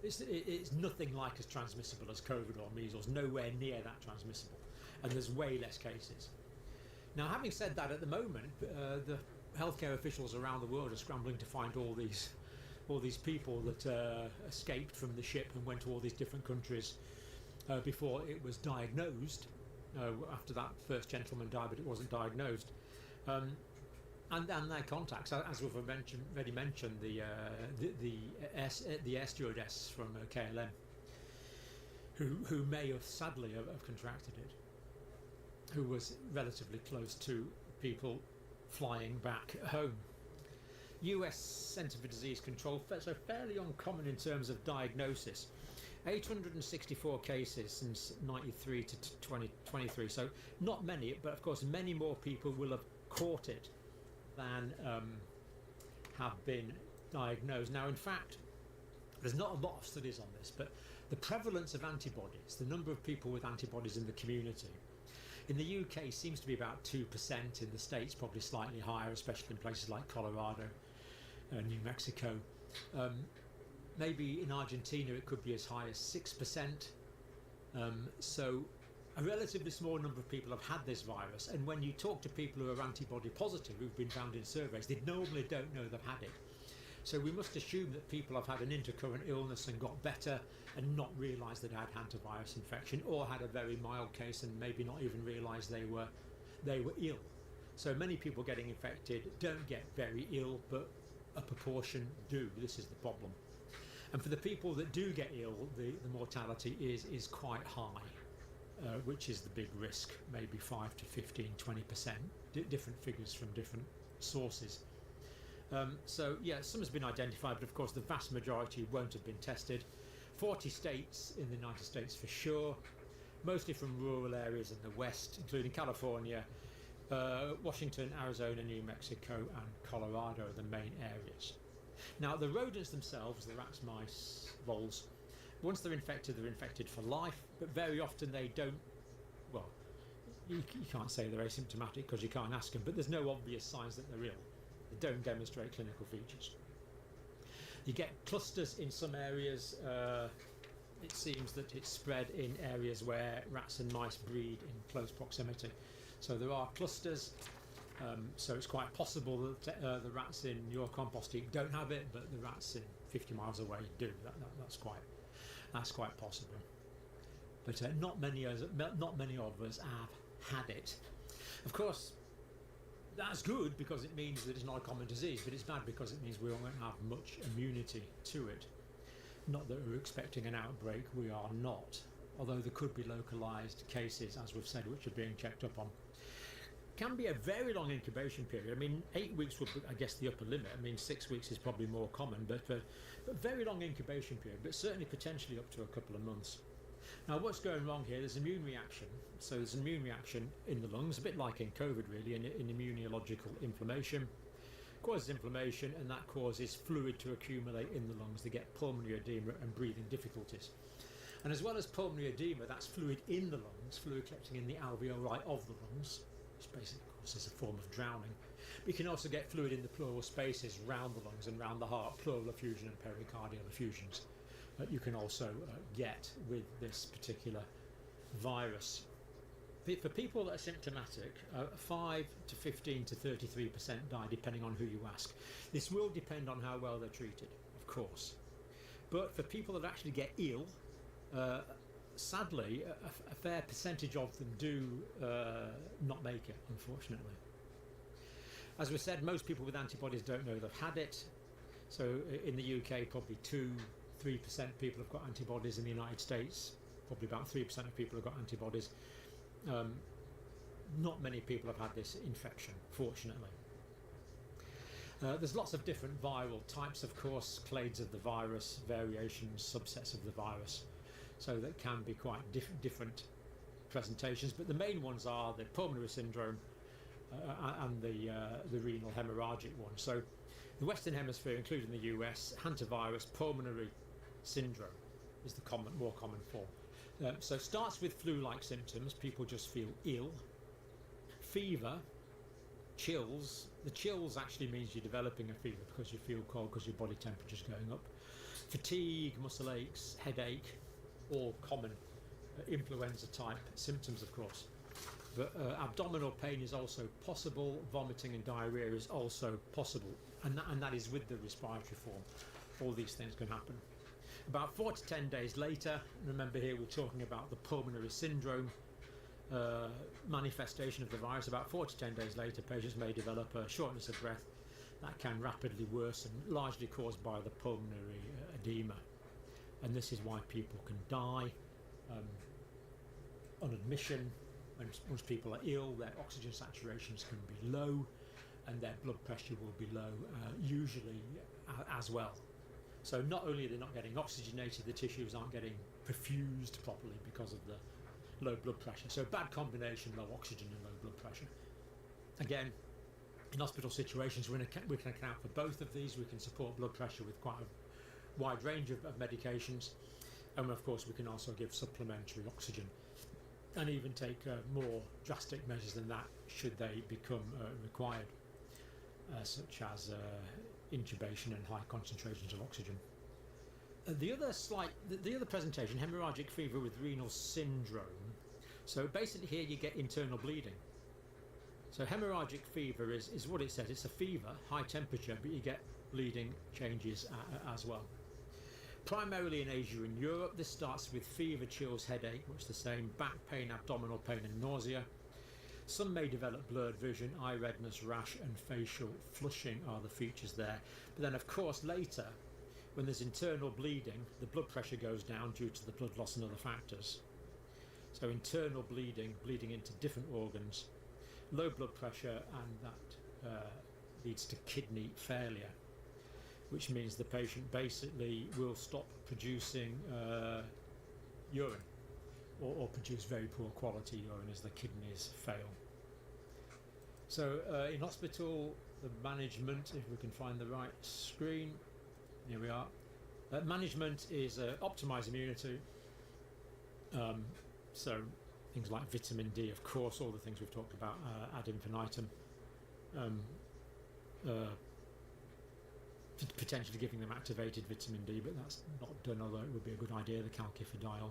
S3: It's nothing like as transmissible as COVID or measles, nowhere near that transmissible, and there's way less cases. Now, having said that, at the moment the healthcare officials around the world are scrambling to find all these people that escaped from the ship and went to all these different countries before it was diagnosed. After that first gentleman died, but it wasn't diagnosed. And their contacts, as we've already mentioned, the air stewardess from KLM, who may have sadly have contracted it, who was relatively close to people flying back home. US Centre for Disease Control, so fairly uncommon in terms of diagnosis. 864 cases since 93 to 2023, so not many, but of course many more people will have caught it than have been diagnosed. Now, in fact, there's not a lot of studies on this, but the prevalence of antibodies, the number of people with antibodies in the community, in the UK seems to be about 2%, in the States probably slightly higher, especially in places like Colorado, New Mexico. Maybe in Argentina it could be as high as 6%. So a relatively small number of people have had this virus, and when you talk to people who are antibody positive, who've been found in surveys, they normally don't know they've had it. So we must assume that people have had an intercurrent illness and got better and not realised they'd had hantavirus infection, or had a very mild case and maybe not even realised they were ill. So many people getting infected don't get very ill, but a proportion do. This is the problem. And for the people that do get ill, the mortality is quite high, which is the big risk, maybe 5 to 15, 20%, different figures from different sources. So yeah, some has been identified, but of course the vast majority won't have been tested. 40 states in the United States for sure, mostly from rural areas in the West, including California, Washington, Arizona, New Mexico and Colorado are the main areas. Now the rodents themselves, the rats, mice, voles, once they're infected for life, but very often they don't, well, you can't say they're asymptomatic because you can't ask them, but there's no obvious signs that they're ill. They don't demonstrate clinical features. You get clusters in some areas. It seems that it's spread in areas where rats and mice breed in close proximity. So there are clusters. So it's quite possible that the rats in your compost heap don't have it, but the rats in 50 miles away do. That's quite possible. But not many of us have had it. Of course, that's good because it means that it's not a common disease, but it's bad because it means we won't have much immunity to it. Not that we're expecting an outbreak, we are not. Although there could be localised cases, as we've said, which are being checked up on. Can be a very long incubation period. I mean, 8 weeks would be, I guess, the upper limit. I mean, 6 weeks is probably more common, but very long incubation period, but certainly potentially up to a couple of months. Now, what's going wrong here? There's immune reaction. So there's an immune reaction in the lungs, a bit like in COVID, really, in immunological inflammation. Causes inflammation, and that causes fluid to accumulate in the lungs. They get pulmonary edema and breathing difficulties. And as well as pulmonary edema, that's fluid in the lungs, fluid collecting in the alveoli of the lungs, which basically causes a form of drowning. But you can also get fluid in the pleural spaces around the lungs and around the heart, pleural effusion and pericardial effusions. You can also get with this particular virus. For people that are symptomatic, 5 to 15 to 33% die, depending on who you ask. This will depend on how well they're treated, of course. But for people that actually get ill, sadly, a fair percentage of them do not make it, unfortunately. As we said, most people with antibodies don't know they've had it. So in the UK, probably 2-3% people have got antibodies. In the United States, probably about 3% of people have got antibodies. Not many people have had this infection, fortunately. There's lots of different viral types, of course, clades of the virus, variations, subsets of the virus, so that can be quite different presentations, but the main ones are the pulmonary syndrome and the renal hemorrhagic one. So the Western Hemisphere, including the US, hantavirus pulmonary syndrome is the more common form. So it starts with flu-like symptoms. People just feel ill. Fever, chills. The chills actually means you're developing a fever because you feel cold because your body temperature's going up. Fatigue, muscle aches, headache, all common influenza type symptoms, of course. But abdominal pain is also possible. Vomiting and diarrhea is also possible, and that is with the respiratory form. All these things can happen. About 4 to 10 days later, remember here we're talking about the pulmonary syndrome manifestation of the virus. About 4 to 10 days later, patients may develop a shortness of breath that can rapidly worsen, largely caused by the pulmonary edema. And this is why people can die on admission. Once people are ill, their oxygen saturations can be low and their blood pressure will be low, usually as well. So not only are they not getting oxygenated, the tissues aren't getting perfused properly because of the low blood pressure. So bad combination, low oxygen and low blood pressure. Again, in hospital situations, we can account for both of these. We can support blood pressure with quite a wide range of medications. And of course, we can also give supplementary oxygen and even take more drastic measures than that should they become required, such as intubation and high concentrations of oxygen. The other presentation, hemorrhagic fever with renal syndrome. So basically here you get internal bleeding. So hemorrhagic fever is what it says. It's a fever, high temperature, but you get bleeding changes as well. Primarily in Asia and Europe, this starts with fever, chills, headache, which is the same, back pain, abdominal pain and nausea. Some may develop blurred vision, eye redness, rash and facial flushing are the features there. But then of course later, when there's internal bleeding, the blood pressure goes down due to the blood loss and other factors. So internal bleeding, bleeding into different organs, low blood pressure, and that leads to kidney failure, which means the patient basically will stop producing urine or produce very poor quality urine as the kidneys fail. So in hospital, the management, if we can find the right screen, here we are. Management is optimise immunity. So things like vitamin D, of course, all the things we've talked about ad infinitum. Potentially giving them activated vitamin D, but that's not done, although it would be a good idea, the calcifediol.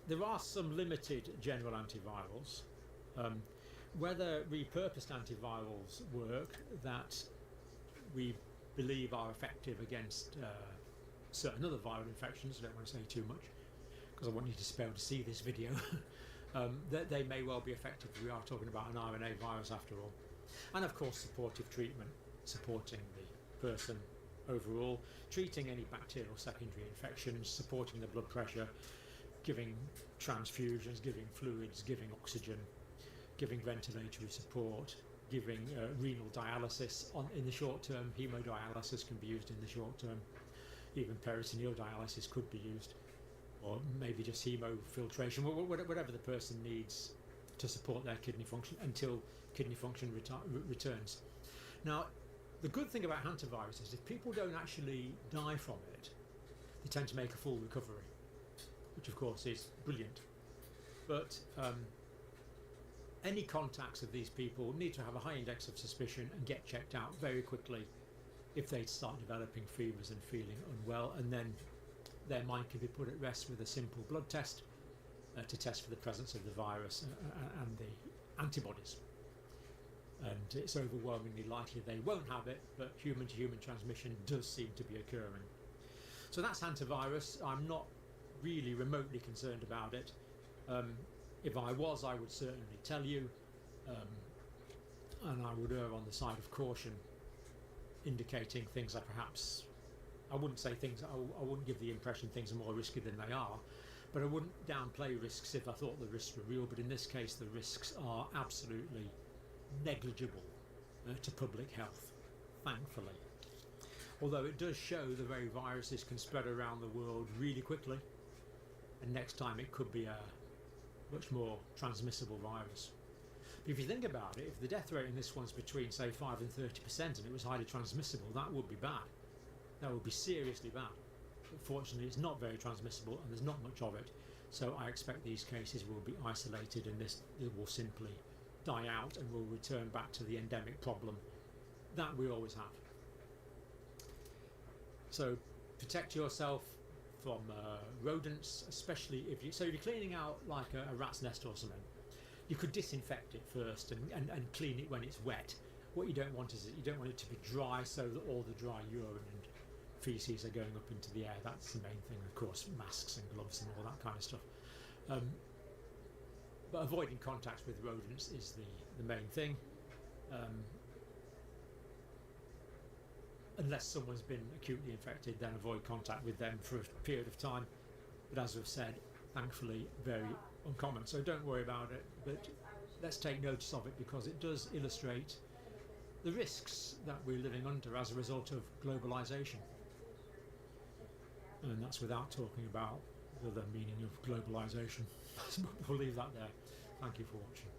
S3: There are some limited general antivirals. Whether repurposed antivirals work that we believe are effective against certain other viral infections, I don't want to say too much because I want you to be able to see this video, they may well be effective. We are talking about an RNA virus after all. And of course supportive treatment, supporting the person overall, treating any bacterial secondary infections, supporting the blood pressure, giving transfusions, giving fluids, giving oxygen, giving ventilatory support, giving renal dialysis in the short term. Hemodialysis can be used in the short term. Even peritoneal dialysis could be used, or maybe just hemofiltration, whatever the person needs to support their kidney function until kidney function returns. Now, the good thing about hantavirus is if people don't actually die from it, they tend to make a full recovery, which of course is brilliant. But any contacts of these people need to have a high index of suspicion and get checked out very quickly if they start developing fevers and feeling unwell, and then their mind can be put at rest with a simple blood test to test for the presence of the virus and the antibodies. And it's overwhelmingly likely they won't have it, but human-to-human transmission does seem to be occurring. So that's hantavirus. I'm not really remotely concerned about it. If I was, I would certainly tell you, and I would err on the side of caution, indicating things are perhaps, I wouldn't say things, I wouldn't give the impression things are more risky than they are, but I wouldn't downplay risks if I thought the risks were real. But in this case, the risks are absolutely negligible to public health, thankfully. Although it does show the very viruses can spread around the world really quickly, and next time it could be a much more transmissible virus. But if you think about it, if the death rate in this one's between say 5 and 30% and it was highly transmissible, that would be bad. That would be seriously bad. But fortunately it's not very transmissible and there's not much of it, so I expect these cases will be isolated and it will simply die out and will return back to the endemic problem that we always have. So protect yourself from rodents, especially if you're cleaning out like a rat's nest or something. You could disinfect it first and clean it when it's wet. What you don't want is you don't want it to be dry, so that all the dry urine and feces are going up into the air. That's the main thing. Of course, masks and gloves and all that kind of stuff. But avoiding contacts with rodents is the main thing. Unless someone's been acutely infected, then avoid contact with them for a period of time. But as we've said, thankfully very uncommon, so don't worry about it, but let's take notice of it because it does illustrate the risks that we're living under as a result of globalization. And that's without talking about the other meaning of globalization. We'll leave that there. Thank you for watching.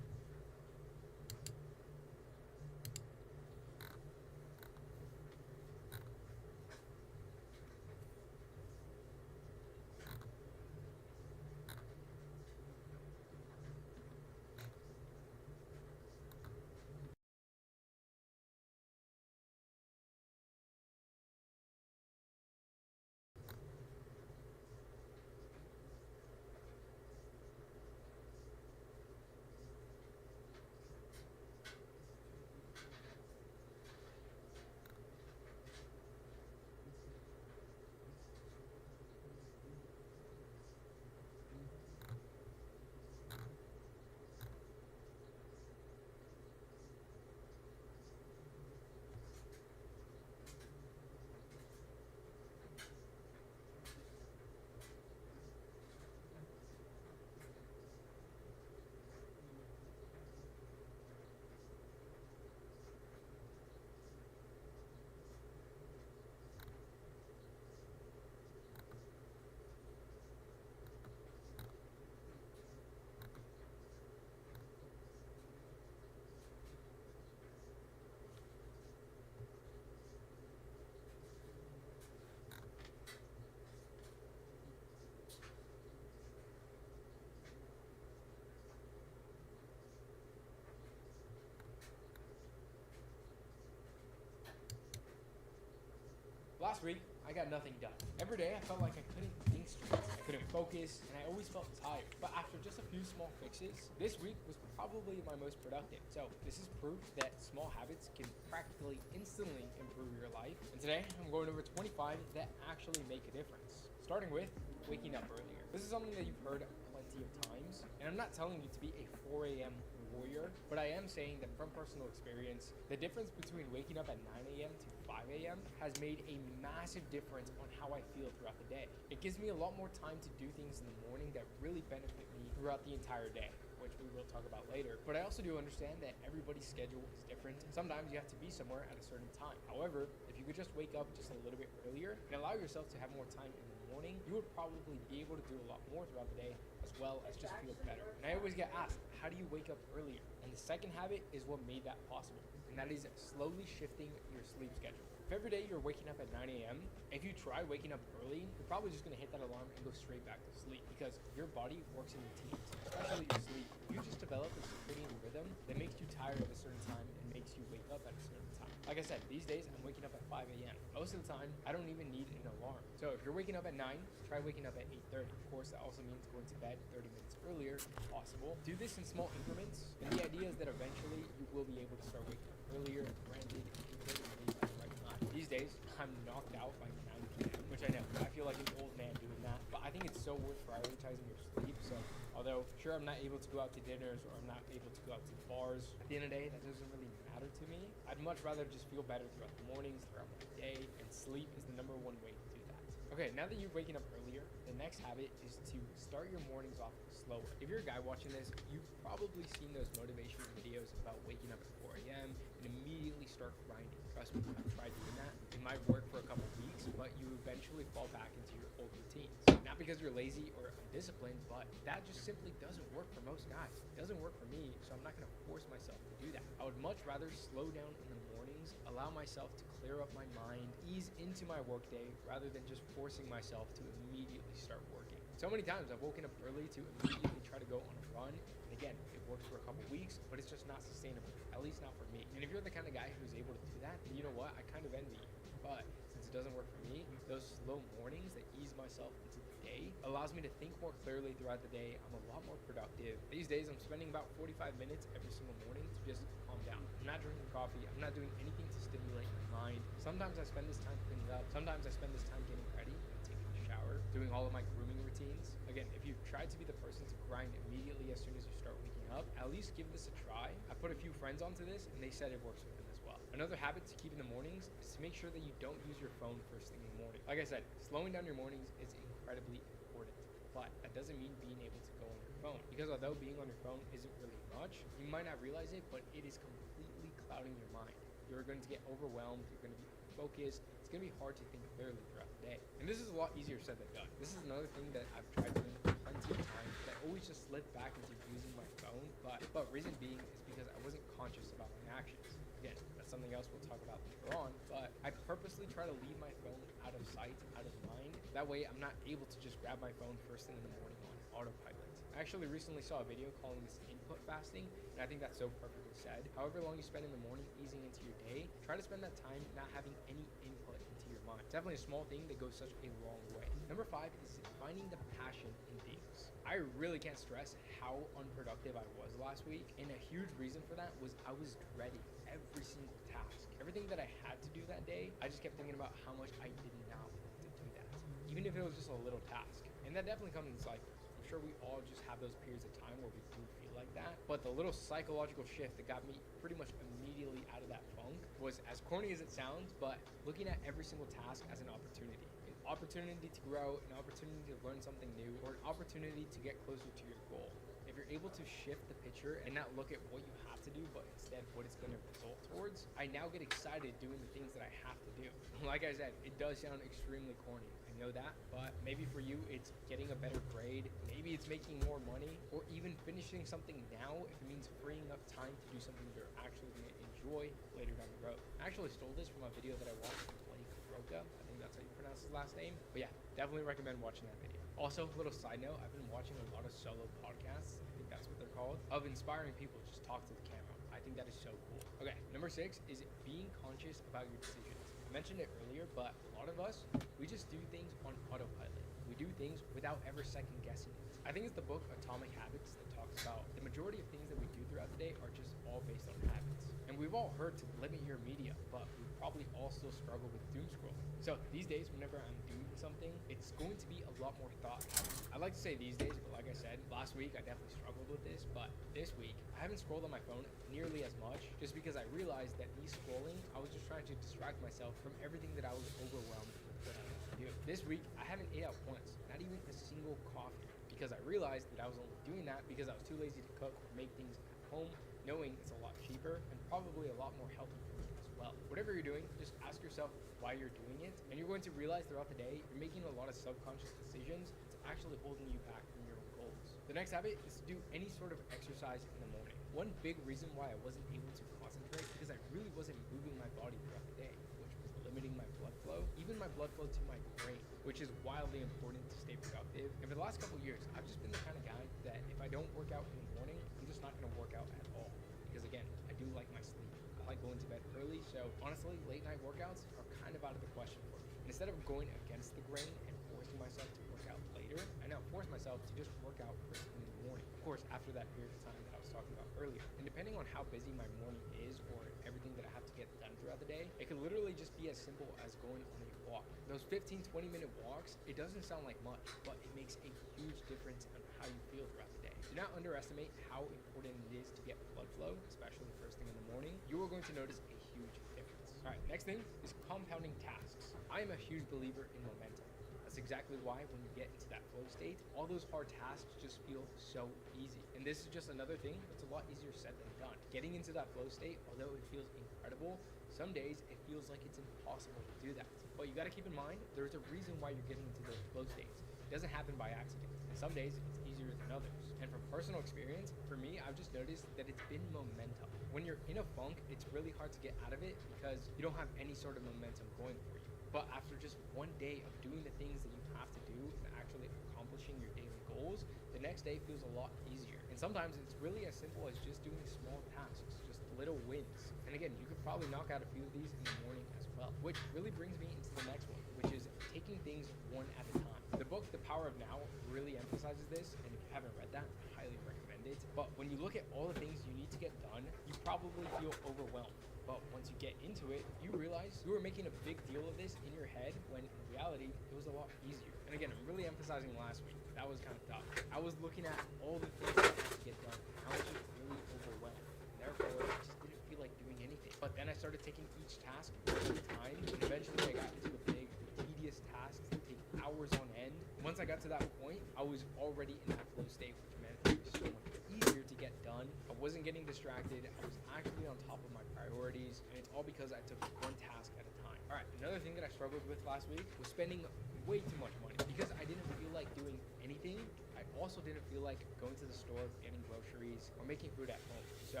S1: Last week, I got nothing done. Every day, I felt like I couldn't think straight. I couldn't focus, and I always felt tired. But after just a few small fixes, this week was probably my most productive. So this is proof that small habits can practically instantly improve your life. And today, I'm going over 25 that actually make a difference. Starting with waking up earlier. This is something that you've heard plenty of times, and I'm not telling you to be a 4 a.m. warrior, but I am saying that from personal experience, the difference between waking up at 9 a.m. to 5 a.m. has made a massive difference on how I feel throughout the day. It gives me a lot more time to do things in the morning that really benefit me throughout the entire day, which we will talk about later. But I also do understand that everybody's schedule is different. Sometimes you have to be somewhere at a certain time. However, if you could just wake up just a little bit earlier and allow yourself to have more time in the morning, you would probably be able to do a lot more throughout the day, as well as just feel better. And I always get asked, how do you wake up earlier? And the second habit is what made that possible, and that is slowly shifting your sleep schedule. If every day you're waking up at 9 a.m., if you try waking up early, you're probably just going to hit that alarm and go straight back to sleep, because your body works in routines, especially your sleep. You just develop a circadian rhythm that makes you tired at a certain time and makes you wake up at a certain time. Like I said, these days I'm waking up at 5 a.m. Most of the time, I don't even need an alarm. So if you're waking up at 9, try waking up at 8:30. Of course, that also means going to bed 30 minutes earlier if possible. Do this in small increments, and the idea is that eventually you will be able to start waking up earlier. Granted, if you're going to the right time. These days, I'm knocked out by 9 p.m., which I know, I feel like an old man doing that, but I think it's so worth prioritizing your sleep. So although sure I'm not able to go out to dinners or I'm not able to go out to bars, at the end of the day, that doesn't really matter to me. I'd much rather just feel better throughout the mornings, throughout my day, and sleep is the #1 way to do that. Okay, now that you're waking up earlier, the next habit is to start your mornings off slower. If you're a guy watching this, you've probably seen those motivational videos about waking up at 4 a.m. and immediately start grinding. Trust me, I've tried doing that. It might work for a couple weeks, but you eventually fall back into your old routines. Not because you're lazy or undisciplined, but that just simply doesn't work for most guys. It doesn't work for me, so I'm not going to force myself to do that. I would much rather slow down in the mornings, allow myself to clear up my mind, ease into my workday, rather than just forcing myself to immediately start working. So many times I've woken up early to immediately try to go on a run, and again, it works for a couple weeks, but it's just not sustainable, at least not for me. And if you're the kind of guy who's able to do that, then you know what, I kind of envy you. But since it doesn't work for me, those slow mornings that ease myself into the day allows me to think more clearly throughout the day. I'm a lot more productive. These days, I'm spending about 45 minutes every single morning to just calm down. I'm not drinking coffee. I'm not doing anything to stimulate my mind. Sometimes I spend this time cleaning up. Sometimes I spend this time getting ready, taking a shower, doing all of my grooming routines. Again, if you've tried to be the person to grind immediately as soon as you start waking up, at least give this a try. I put a few friends onto this, and they said it works for them as well. Another habit to keep in the mornings is to make sure that you don't use your phone first thing in the morning. Like I said, slowing down your mornings is incredibly important, but that doesn't mean being able to go on your phone, because although being on your phone isn't really much, you might not realize it, but it is completely clouding your mind. You're going to get overwhelmed, you're going to be focused, it's going to be hard to think clearly throughout the day. And this is a lot easier said than done. This is another thing that I've tried doing plenty of times, but I always just slip back into using my phone, but reason being is because I wasn't conscious about my actions. Again, that's something else we'll talk about later on, but I purposely try to leave my phone out of sight, out of mind. That way I'm not able to just grab my phone first thing in the morning on autopilot. I actually recently saw a video calling this input fasting, and I think that's so perfectly said. However long you spend in the morning easing into your day, try to spend that time not having any input into your mind. It's definitely a small thing that goes such a long way. Number 5 is finding the passion in things. I really can't stress how unproductive I was last week, and a huge reason for that was I was dreading every single task. Everything that I had to do that day, I just kept thinking about how much I did not want to do that, even if it was just a little task. And that definitely comes in cycles. I'm sure we all just have those periods of time where we do feel like that, but the little psychological shift that got me pretty much immediately out of that funk was, as corny as it sounds, but looking at every single task as an opportunity. An opportunity to grow, an opportunity to learn something new, or an opportunity to get closer to your goal. If you're able to shift the picture and not look at what you have to do, but instead what it's going to result towards, I now get excited doing the things that I have to do. Like I said, it does sound extremely corny. I know that, but maybe for you, it's getting a better grade. Maybe it's making more money, or even finishing something now if it means freeing up time to do something you're actually going to enjoy later down the road. I actually stole this from a video that I watched from Blake Roca. I think that's how you pronounce his last name. But yeah, definitely recommend watching that video. Also, little side note, I've been watching a lot of solo podcasts, I think that's what they're called, of inspiring people just talk to the camera. I think that is so cool. Okay, number 6 is being conscious about your decisions. I mentioned it earlier, earlier, but a lot of us, we just do things on autopilot. We do things without ever second guessing it. I think it's the book Atomic Habits that talks about the majority of things that we do throughout the day are just all based on habits. And we've all heard to limit your media, but we probably all still struggle with doom scrolling. So these days, whenever I'm doing something, it's going to be a lot more thought. I like to say these days, but like I said, last week I definitely struggled with this, but this week I haven't scrolled on my phone nearly as much just because I realized that me scrolling, I was just trying to distract myself from everything that I was overwhelmed with what I wanted to do. This week, I haven't ate out once, not even a single coffee, because I realized that I was only doing that because I was too lazy to cook or make things at home, knowing it's a lot cheaper and probably a lot more healthy for me as well. Whatever you're doing, just ask yourself why you're doing it, and you're going to realize throughout the day, you're making a lot of subconscious decisions that's actually holding you back from your own goals. The next habit is to do any sort of exercise in the morning. One big reason why I wasn't able to concentrate because I really wasn't moving my body throughout the day, which was limiting my blood flow, even my blood flow to my brain, which is wildly important to stay productive. And for the last couple of years, I've just been the kind of guy that if I don't work out in the morning, I'm just not going to work out at all. Because again, I do like my sleep. I like going to bed early, so honestly, late night workouts are kind of out of the question for me. And instead of going against the grain and forcing myself to work out later, I now force myself to just work out first thing in the morning. Of course, after that period of time that I was talking about earlier. And depending on how busy my morning is or everything that I have to get done throughout the day, it can literally just be as simple as going on a walk. Those 15-20 minute walks, it doesn't sound like much, but it makes a huge difference on how you feel throughout the day. Do not underestimate how important it is to get blood flow, especially first thing in the morning. You are going to notice a huge difference. All right, next thing is compounding tasks. I am a huge believer in momentum. That's exactly why when you get into that flow state, all those hard tasks just feel so easy. And this is just another thing that's a lot easier said than done. Getting into that flow state, although it feels incredible, some days it feels like it's impossible to do that. But you gotta keep in mind, there's a reason why you're getting into those flow states. It doesn't happen by accident. And some days it's easier than others. And from personal experience, for me, I've just noticed that it's been momentum. When you're in a funk, it's really hard to get out of it because you don't have any sort of momentum going for you. But after just one day of doing the things that you have to do and actually accomplishing your daily goals, the next day feels a lot easier. And sometimes it's really as simple as just doing small tasks, just little wins. And again, you could probably knock out a few of these in the morning as well, which really brings me into the next one, which is taking things one at a time. The book, The Power of Now, really emphasizes this, and if you haven't read that, I highly recommend it. But when you look at all the things you need to get done, you probably feel overwhelmed. But once you get into it, you realize you were making a big deal of this in your head when in reality, it was a lot easier. And again, I'm really emphasizing last week. That was kind of tough. I was looking at all the things that I had to get done, and I was just really overwhelmed. And therefore, I just didn't feel like doing anything. But then I started taking each task one at a time, and eventually I got into the big, tedious tasks that take hours on end. Once I got to that point, I was already in that flow state, which meant it was so much easier to get done. I wasn't getting distracted. I was actually on top of my priorities, and it's all because I took one task at a time. All right, another thing that I struggled with last week was spending way too much money because I didn't feel like doing anything. I also didn't feel like going to the store, getting groceries, or making food at home. So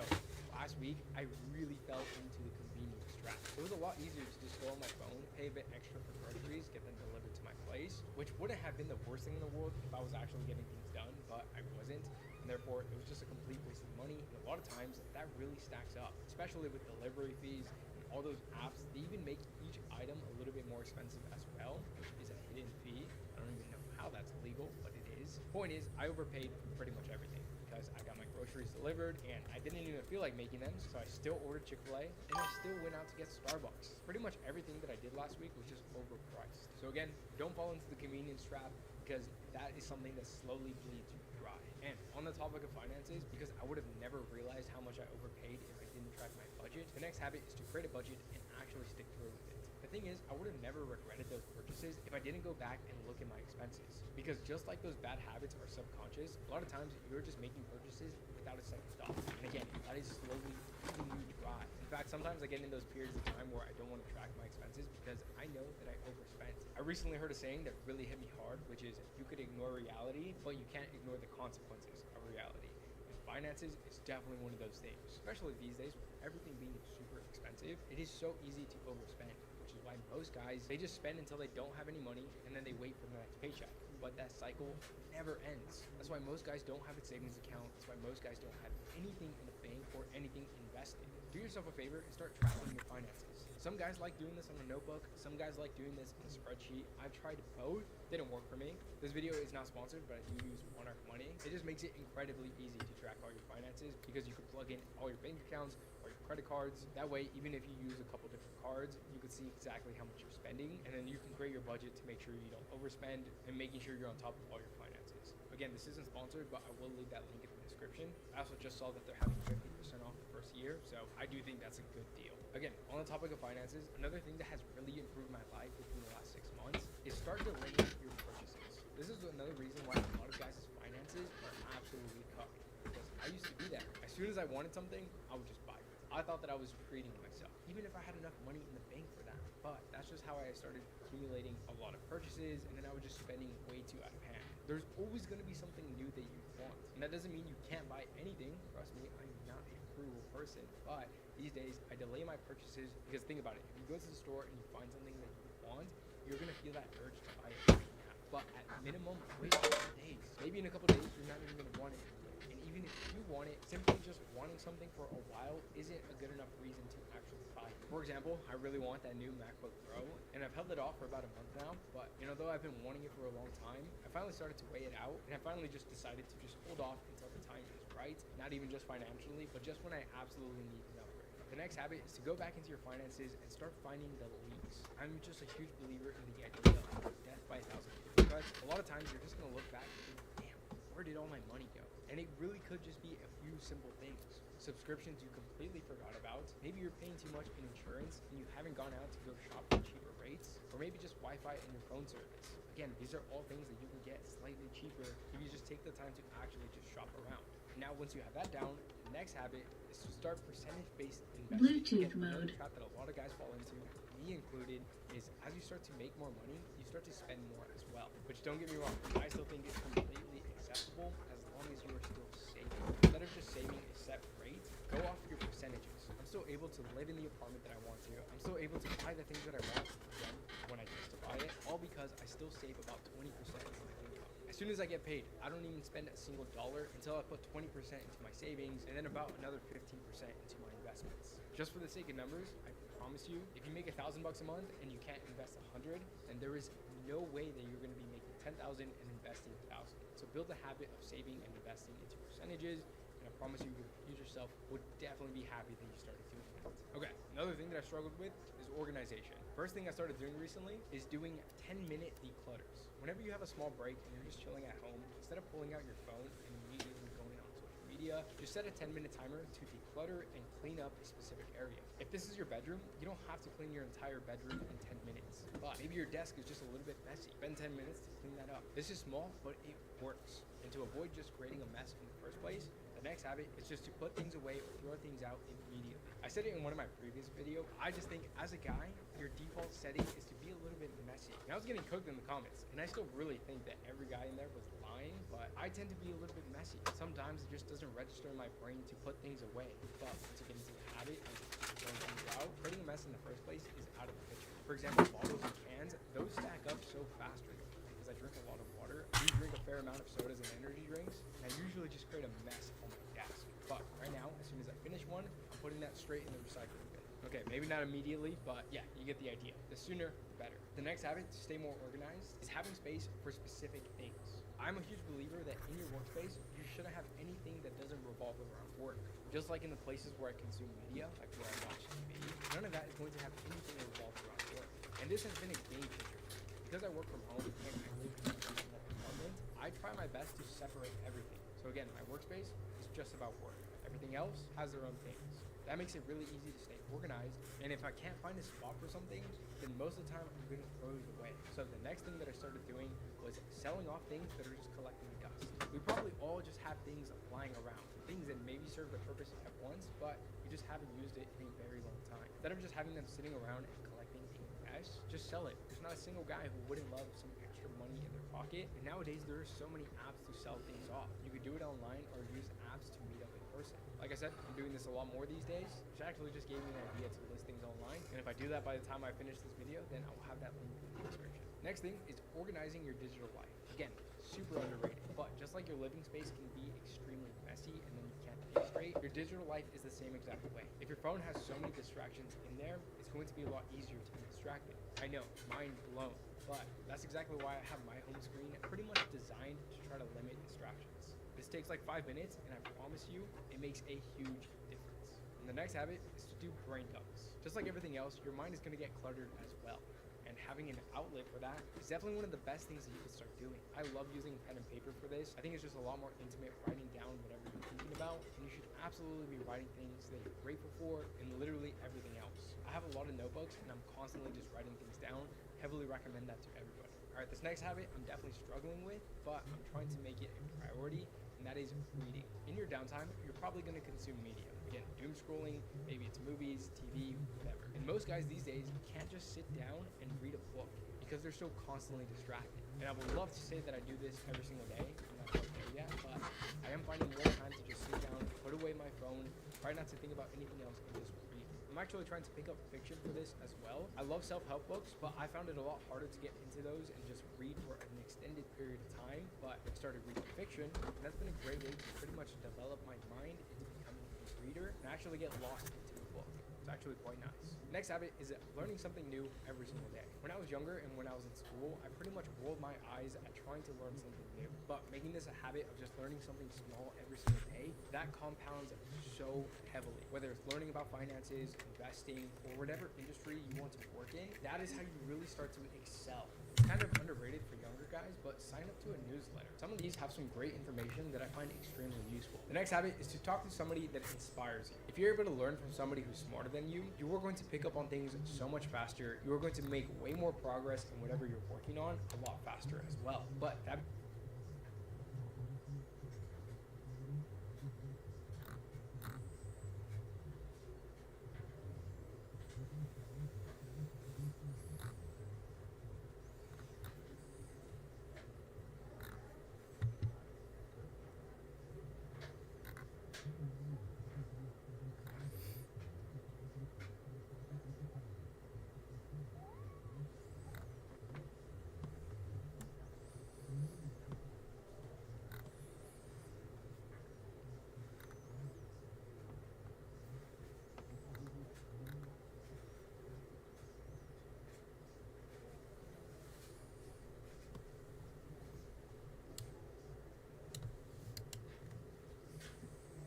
S1: last week, I really fell into the convenience trap. It was a lot easier to just go on my phone, pay a bit extra for groceries, get them delivered to my place, which wouldn't have been the worst thing in the world if I was actually getting things done, but I wasn't. And therefore, it was just a complete waste of money. And a lot of times, that really stacks up, especially with delivery fees and all those apps. They even make each item a little bit more expensive as well, which is a hidden fee. I don't even know how that's legal, but it is. Point is, I overpaid for pretty much everything because I got my groceries delivered and I didn't even feel like making them, so I still ordered Chick-fil-A and I still went out to get Starbucks. Pretty much everything that I did last week was just overpriced. So again, don't fall into the convenience trap because that is something that slowly bleeds you dry. And on the topic of finances, because I would have never realized how much I overpaid if I didn't track my budget, the next habit is to create a budget and actually stick through with it. The thing is, I would have never regretted those purchases if I didn't go back and look at my expenses. Because just like those bad habits are subconscious, a lot of times you're just making purchases without a second thought. And again, that is slowly eating you dry. In fact, sometimes I get in those periods of time where I don't want to track my expenses because I know that I overspent. I recently heard a saying that really hit me hard, which is you could ignore reality, but you can't ignore the consequences of reality. And finances is definitely one of those things, especially these days with everything being super expensive. It is so easy to overspend, which is why most guys, they just spend until they don't have any money and then they wait for the next paycheck. But that cycle never ends. That's why most guys don't have a savings account. That's why most guys don't have anything in the bank or anything invested. Do yourself a favor and start tracking your finances. Some guys like doing this on a notebook. Some guys like doing this on a spreadsheet. I've tried both. Didn't work for me. This video is not sponsored, but I do use Monarch Money. It just makes it incredibly easy to track all your finances because you can plug in all your bank accounts or your credit cards. That way, even if you use a couple different cards, you can see exactly how much you're spending, and then you can create your budget to make sure you don't overspend and making sure you're on top of all your finances. Again, this isn't sponsored, but I will leave that link in the description. I also just saw that they're having 50% off the first year, so I do think that's a good deal. Again, on the topic of finances, another thing that has really improved my life within the last 6 months is start delaying your purchases. This is another reason why a lot of guys' finances are absolutely cut. Because I used to be that. As soon as I wanted something, I would just buy it. I thought that I was treating myself, even if I had enough money in the bank for that. But that's just how I started accumulating a lot of purchases, and then I was just spending way too out of hand. There's always going to be something new that you want, and that doesn't mean you can't buy anything. Trust me, I'm not a cruel person, but these days I delay my purchases because think about it, if you go to the store and you find something that you want, you're going to feel that urge to buy it right now. But at minimum, wait a couple days. Maybe in a couple days you're not even going to want it. And even if you want it, simply just wanting something for a while isn't a good enough reason to actually buy it. For example, I really want that new MacBook Pro, and I've held it off for about a month now, but though I've been wanting it for a long time, I finally started to weigh it out, and I finally just decided to just hold off until the time is right, not even just financially, but just when I absolutely need an upgrade. The next habit is to go back into your finances and start finding the leaks. I'm just a huge believer in the idea of death by 1,000 because a lot of times you're just going to look back and think, damn, where did all my money go? And it really could just be a few simple things. Subscriptions you completely forgot about. Maybe you're paying too much in insurance and you haven't gone out to go shop for cheaper rates. Or maybe just Wi-Fi in your phone service. Again, these are all things that you can get slightly cheaper if you just take the time to actually just shop around. Now, once you have that down, the next habit is to start percentage-based investing.
S8: Bluetooth mode.
S1: Another trap that a lot of guys fall into, me included, is as you start to make more money, you start to spend more as well. Which, don't get me wrong, I still think it's completely acceptable as long as you are still saving. Instead of just saving a set rate, go off your percentages. I'm still able to live in the apartment that I want to. I'm still able to buy the things that I want again when I justify it, all because I still save about 20% of my income. As soon as I get paid, I don't even spend a single dollar until I put 20% into my savings and then about another 15% into my investments. Just for the sake of numbers, I promise you, if you make $1,000 a month and you can't invest 100, then there is no way that you're going to be making 10,000 and investing 1,000. So build a habit of saving and investing into percentages, and I promise you, your future self would definitely be happy that you started doing that. Okay, another thing that I struggled with is organization. First thing I started doing recently is doing 10-minute declutters. Whenever you have a small break and you're just chilling at home, instead of pulling out your phone and immediately going on social media, just set a 10-minute timer to declutter and clean up a specific area. If this is your bedroom, you don't have to clean your entire bedroom in 10 minutes. But maybe your desk is just a little bit messy. Spend 10 minutes to clean that up. This is small, but it works. And to avoid just creating a mess in the first place, the next habit is just to put things away or throw things out immediately. I said it in one of my previous videos. I just think as a guy, your default setting is to be a little bit messy. And I was getting cooked in the comments, and I still really think that every guy in there was lying, but I tend to be a little bit messy. Sometimes it just doesn't register in my brain to put things away. But once you get into the habit of throwing things out, creating a mess in the first place is out of the picture. For example, bottles and cans, those stack up so fast because I drink a lot of water. I do drink a fair amount of sodas and energy drinks, and I usually just create a mess on my desk. But right now, as soon as I finish one, I'm putting that straight in the recycling bin. Okay, maybe not immediately, but yeah, you get the idea. The sooner, the better. The next habit to stay more organized is having space for specific things. I'm a huge believer that in your workspace, you shouldn't have anything that doesn't revolve around work. Just like in the places where I consume media, like where I watch TV, none of that is going to have anything that revolves around work. And this has been a game changer. Because I work from home and I live in a small apartment, I try my best to separate everything. So again, my workspace is just about work. Everything else has their own things. That makes it really easy to stay organized, and if I can't find a spot for something, then most of the time I'm going to throw it away. So the next thing that I started doing was selling off things that are just collecting dust. We probably all just have things lying around, things that maybe serve the purpose at once, but you just haven't used it in a very long time. Instead of just having them sitting around and collecting a mess, just sell it. There's not a single guy who wouldn't love some extra money in their pocket, and nowadays there are so many apps to sell things off. You could do it online or use apps to meet up in person. Like I said, I'm doing this a lot more these days, which actually just gave me an idea to list things online. And if I do that by the time I finish this video, then I'll have that link in the description. Next thing is organizing your digital life. Again, super underrated, but just like your living space can be extremely messy and then you can't think straight, your digital life is the same exact way. If your phone has so many distractions in there, it's going to be a lot easier to be distracted. I know, mind blown, but that's exactly why I have my home screen pretty much designed to try to limit distractions. This takes like 5 minutes, and I promise you, it makes a huge difference. And the next habit is to do brain dumps. Just like everything else, your mind is going to get cluttered as well. And having an outlet for that is definitely one of the best things that you can start doing. I love using pen and paper for this. I think it's just a lot more intimate, writing down whatever you're thinking about. And you should absolutely be writing things that you're grateful for and literally everything else. I have a lot of notebooks and I'm constantly just writing things down. Heavily recommend that to everybody. All right, this next habit I'm definitely struggling with, but I'm trying to make it a priority, and that is reading. In your downtime, you're probably going to consume media. Again, doom scrolling, maybe it's movies, TV, whatever. And most guys these days can't just sit down and read a book because they're so constantly distracted. And I would love to say that I do this every single day. I'm not quite there yet, but I am finding more time to just sit down, put away my phone, try not to think about anything else, and just read. I'm actually trying to pick up fiction for this as well. I love self-help books, but I found it a lot harder to get into those and just read for an extended period of time. But I started reading fiction, and that's been a great way to pretty much develop my mind into becoming a reader and actually get lost into a book. It's actually quite nice. Next habit is learning something new every single day. When I was younger and when I was in school, I pretty much rolled my eyes at trying to learn something new. But making this a habit of just learning something small every single day, that compounds so heavily. Whether it's learning about finances, investing, or whatever industry you want to work in, that is how you really start to excel. It's kind of underrated for younger guys, but sign up to a newsletter. Some of these have some great information that I find extremely useful. The next habit is to talk to somebody that inspires you. If you're able to learn from somebody who's smarter than you, you are going to pick up on things so much faster. You are going to make way more progress in whatever you're working on a lot faster as well. But that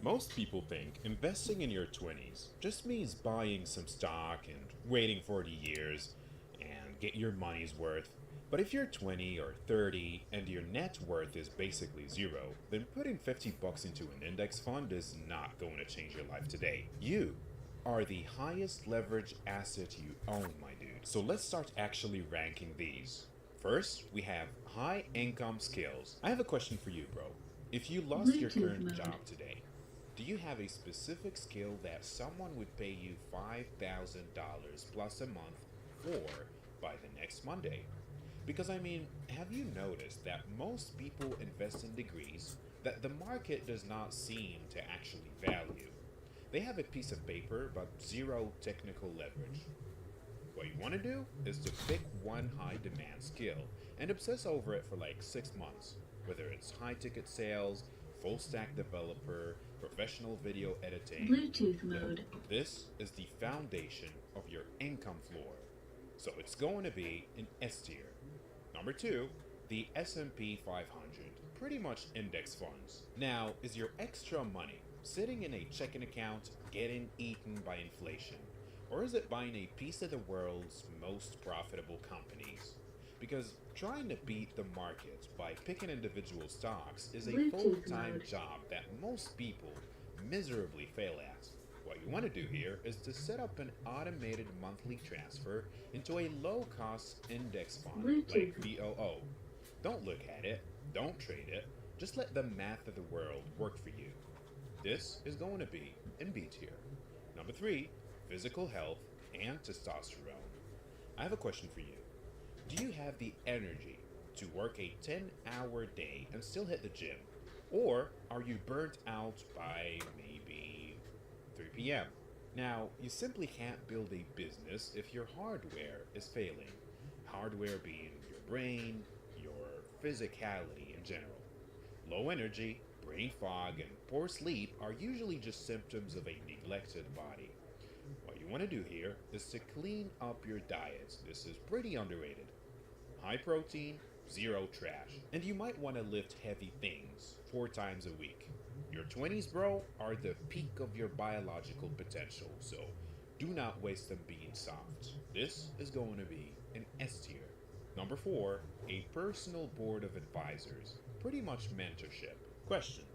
S8: Most people think investing in your 20s just means buying some stock and waiting 40 years and get your money's worth. But if you're 20 or 30 and your net worth is basically zero, then putting 50 bucks into an index fund is not going to change your life today. You are the highest leverage asset you own, my dude. So let's start actually ranking these. First, we have high income skills. I have a question for you, bro. If you lost your current job today, do you have a specific skill that someone would pay you $5,000 plus a month for by the next Monday? Because I mean, have you noticed that most people invest in degrees that the market does not seem to actually value? They have a piece of paper but zero technical leverage. What you want to do is to pick one high demand skill and obsess over it for like 6 months, whether it's high ticket sales, full stack developer, professional video editing.
S22: Bluetooth mode.
S8: This is the foundation of your income floor. So it's going to be an S tier. Number 2, the S&P 500, pretty much index funds. Now, is your extra money sitting in a checking account getting eaten by inflation? Or is it buying a piece of the world's most profitable companies? Because trying to beat the market by picking individual stocks is a full-time job that most people miserably fail at. What you want to do here is to set up an automated monthly transfer into a low-cost index fund like VOO. Don't look at it, don't trade it, just let the math of the world work for you. This is going to be in B tier. Number 3, physical health and testosterone. I have a question for you. Do you have the energy to work a 10-hour day and still hit the gym? Or are you burnt out by maybe 3 p.m.? Now, you simply can't build a business if your hardware is failing. Hardware being your brain, your physicality in general. Low energy, Brain fog and poor sleep are usually just symptoms of a neglected body. What you want to do here is to clean up your diet. This is pretty underrated. High protein, zero trash. And you might want to lift heavy things 4 times a week. Your 20s, bro, are the peak of your biological potential, so do not waste them being soft. This is going to be an S tier. Number 4, a personal board of advisors. Pretty much mentorship. Question: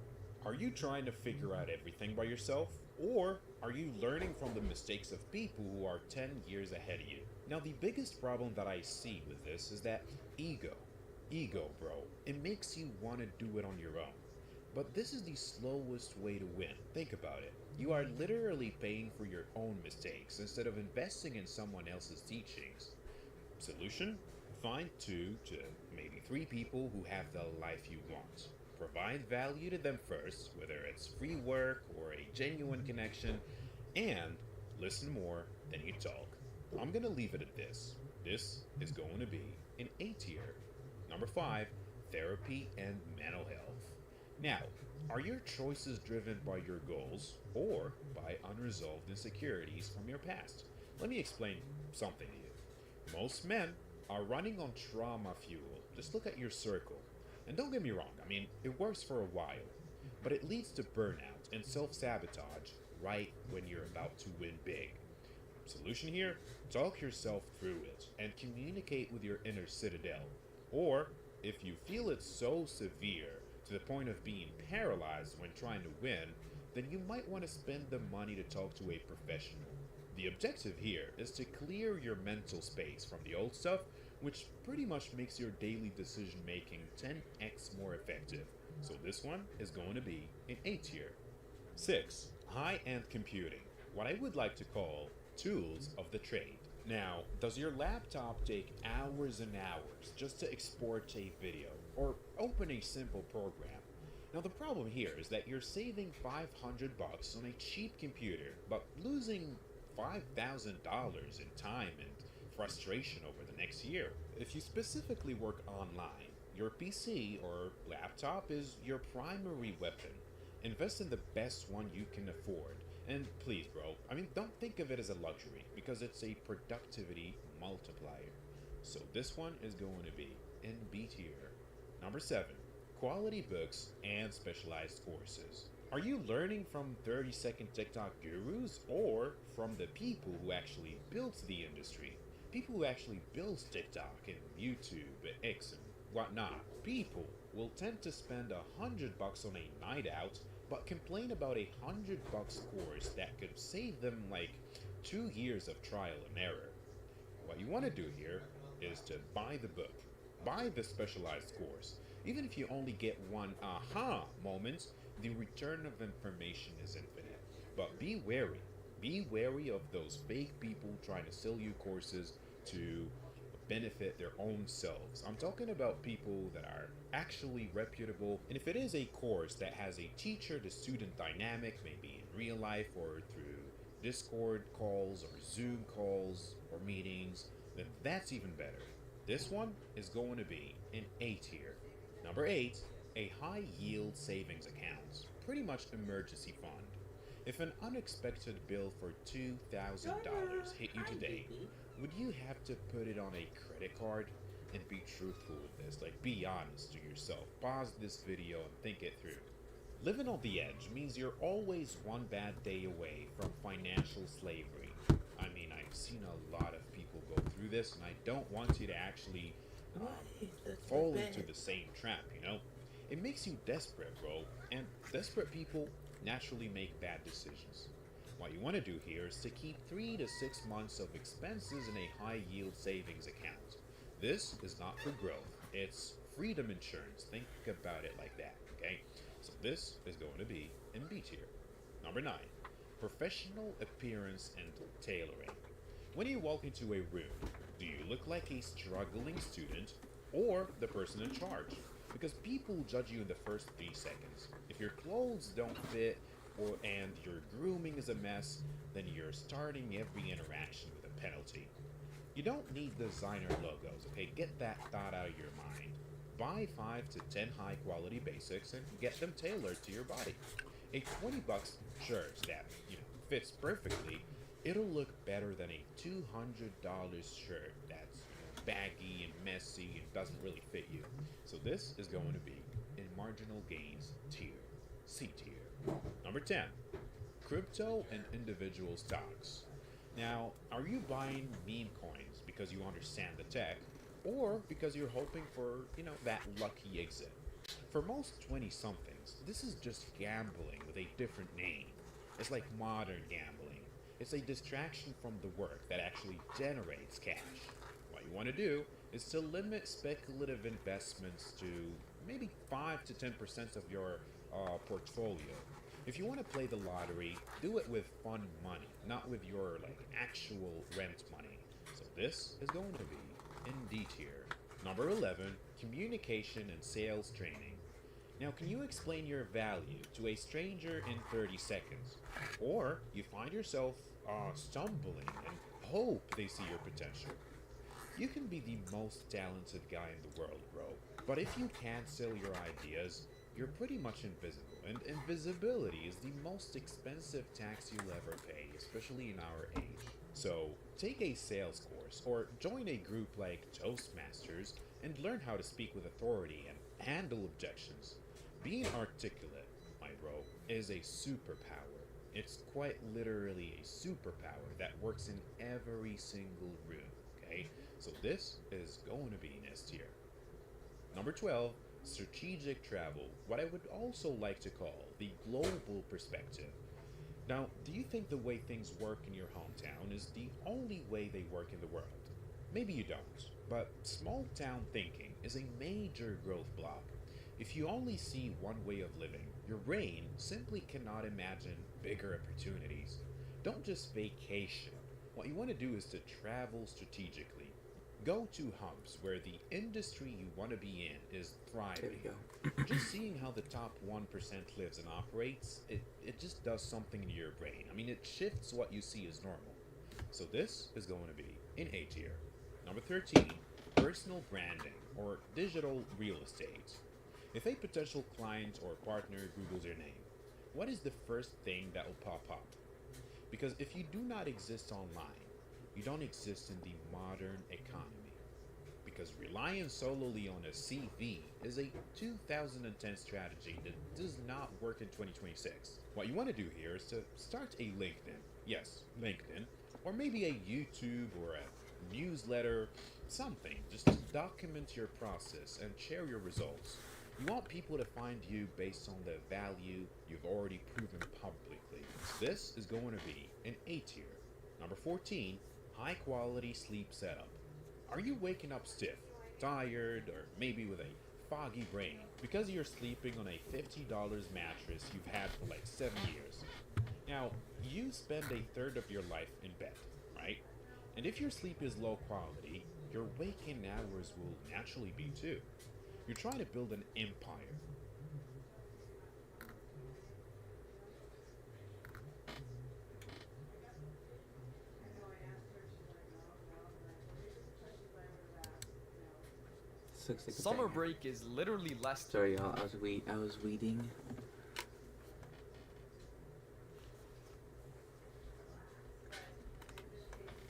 S8: are you trying to figure out everything by yourself? Or are you learning from the mistakes of people who are 10 years ahead of you? Now, the biggest problem that I see with this is that ego. Ego, bro. It makes you want to do it on your own. But this is the slowest way to win. Think about it. You are literally paying for your own mistakes instead of investing in someone else's teachings. Solution? Find 2 to maybe 3 people who have the life you want. Provide value to them first, whether it's free work or a genuine connection, and listen more than you talk. I'm gonna leave it at this. This is going to be an A tier. Number 5, therapy and mental health. Now, are your choices driven by your goals or by unresolved insecurities from your past? Let me explain something to you. Most men are running on trauma fuel. Just look at your circle. And don't get me wrong, I mean, it works for a while, but it leads to burnout and self-sabotage right when you're about to win big. Solution here? Talk yourself through it and communicate with your inner citadel. Or, if you feel it's so severe to the point of being paralyzed when trying to win, then you might want to spend the money to talk to a professional. The objective here is to clear your mental space from the old stuff, which pretty much makes your daily decision making 10x more effective. So this one is going to be an A tier. 6. High-end computing. What I would like to call tools of the trade. Now, does your laptop take hours and hours just to export a video or open a simple program? Now the problem here is that you're saving $500 on a cheap computer, but losing $5,000 in time and frustration over the next year. If you specifically work online, your PC or laptop is your primary weapon. Invest in the best one you can afford. And please, bro, I mean, don't think of it as a luxury, because it's a productivity multiplier. So this one is going to be in B tier. Number 7, quality books and specialized courses. Are you learning from 30-second TikTok gurus or from the people who actually built the industry? People who actually build TikTok and YouTube, X and whatnot. People will tend to spend $100 on a night out, but complain about a $100 course that could save them like 2 years of trial and error. What you want to do here is to buy the book, buy the specialized course. Even if you only get one aha moment, the return of information is infinite. But be wary. Be wary of those fake people trying to sell you courses to benefit their own selves. I'm talking about people that are actually reputable, and if it is a course that has a teacher to student dynamic, maybe in real life or through Discord calls or Zoom calls or meetings, then that's even better. This one is going to be an A tier. Number 8, a high yield savings account, pretty much emergency fund. If an unexpected bill for $2,000 hit you today, would you have to put it on a credit card? And be truthful with this, like be honest to yourself. Pause this video and think it through. Living on the edge means you're always one bad day away from financial slavery. I mean, I've seen a lot of people go through this, and I don't want you to actually fall into the same trap, you know? It makes you desperate, bro, and desperate people naturally make bad decisions. What you want to do here is to keep 3 to 6 months of expenses in a high yield savings account. This is not for growth, it's freedom insurance. Think about it like that, okay? So this is going to be in B tier. Number 9, professional appearance and tailoring. When you walk into a room, do you look like a struggling student or the person in charge? Because people judge you in the first 3 seconds. If your clothes don't fit and your grooming is a mess, then you're starting every interaction with a penalty. You don't need designer logos, okay? Get that thought out of your mind. buy 5 to 10 high quality basics and get them tailored to your body. A 20 bucks shirt that, fits perfectly, it'll look better than a $200 shirt that's baggy and messy and doesn't really fit you. So this is going to be in marginal gains tier, C tier. Number 10, crypto and individual stocks. Now, are you buying meme coins because you understand the tech, or because you're hoping for, that lucky exit? For most 20-somethings, this is just gambling with a different name. It's like modern gambling. It's a distraction from the work that actually generates cash. What you want to do is to limit speculative investments to maybe 5 to 10% of your portfolio. If you want to play the lottery, do it with fun money, not with your actual rent money. So this is going to be in D tier. Number 11, communication and sales training. Now, can you explain your value to a stranger in 30 seconds? Or you find yourself stumbling and hope they see your potential. You can be the most talented guy in the world, bro, but if you can't sell your ideas, you're pretty much invisible, and invisibility is the most expensive tax you'll ever pay, especially in our age. So, take a sales course, or join a group like Toastmasters, and learn how to speak with authority and handle objections. Being articulate, my bro, is a superpower. It's quite literally a superpower that works in every single room, okay? So this is going to be in S tier. Number 12, strategic travel, what I would also like to call the global perspective. Now, do you think the way things work in your hometown is the only way they work in the world? Maybe you don't, but small town thinking is a major growth block. If you only see one way of living, your brain simply cannot imagine bigger opportunities. Don't just vacation. What you want to do is to travel strategically. Go to hubs where the industry you want to be in is thriving.
S2: There we go.
S8: Just seeing how the top 1% lives and operates, it just does something to your brain. I mean, it shifts what you see as normal. So this is going to be in A tier. Number 13, personal branding or digital real estate. If a potential client or partner Googles your name, what is the first thing that will pop up? Because if you do not exist online, you don't exist in the modern economy. Because relying solely on a CV is a 2010 strategy that does not work in 2026. What you want to do here is to start a LinkedIn. Yes, LinkedIn. Or maybe a YouTube or a newsletter, something. Just to document your process and share your results. You want people to find you based on the value you've already proven publicly. This is going to be an A tier. Number 14, high quality sleep setup. Are you waking up stiff, tired, or maybe with a foggy brain because you're sleeping on a $50 mattress you've had for like 7 years? Now, you spend a third of your life in bed, right? And if your sleep is low quality, your waking hours will naturally be too. You're trying to build an empire.
S13: Summer break is literally less.
S2: Sorry, y'all. I was weeding.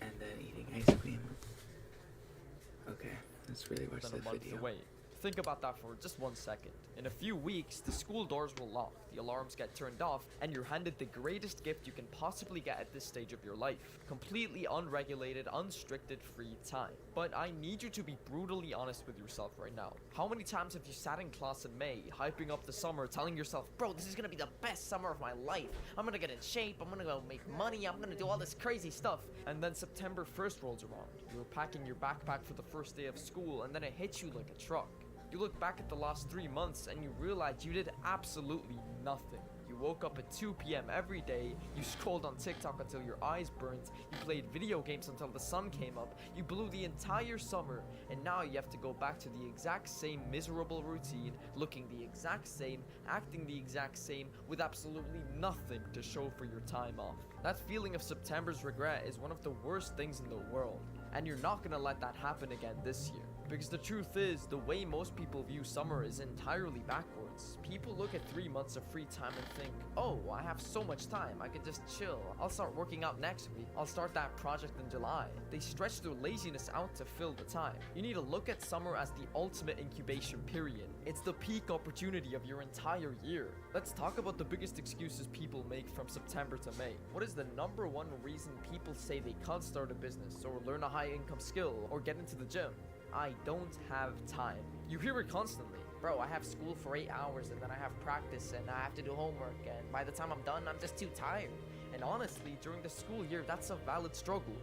S2: And then eating ice cream. Okay, let's really watch
S13: than
S2: this
S13: a month
S2: video.
S13: away. Think about that for just 1 second. In a few weeks, the school doors will lock, the alarms get turned off, and you're handed the greatest gift you can possibly get at this stage of your life. Completely unregulated, unrestricted free time. But I need you to be brutally honest with yourself right now. How many times have you sat in class in May, hyping up the summer, telling yourself, bro, this is gonna be the best summer of my life. I'm gonna get in shape, I'm gonna go make money, I'm gonna do all this crazy stuff. And then September 1st rolls around. You're packing your backpack for the first day of school, and then it hits you like a truck. You look back at the last 3 months and you realize you did absolutely nothing. You woke up at 2 p.m. every day, you scrolled on TikTok until your eyes burnt, you played video games until the sun came up, you blew the entire summer, and now you have to go back to the exact same miserable routine, looking the exact same, acting the exact same, with absolutely nothing to show for your time off. That feeling of September's regret is one of the worst things in the world, and you're not gonna let that happen again this year. Because the truth is, the way most people view summer is entirely backwards. People look at 3 months of free time and think, oh, I have so much time, I can just chill. I'll start working out next week. I'll start that project in July. They stretch their laziness out to fill the time. You need to look at summer as the ultimate incubation period. It's the peak opportunity of your entire year. Let's talk about the biggest excuses people make from September to May. What is the number one reason people say they can't start a business or learn a high income skill or get into the gym? I don't have time. You hear it constantly. Bro, I have school for 8 hours and then I have practice and I have to do homework, and by the time I'm done, I'm just too tired. And honestly, during the school year, that's a valid struggle.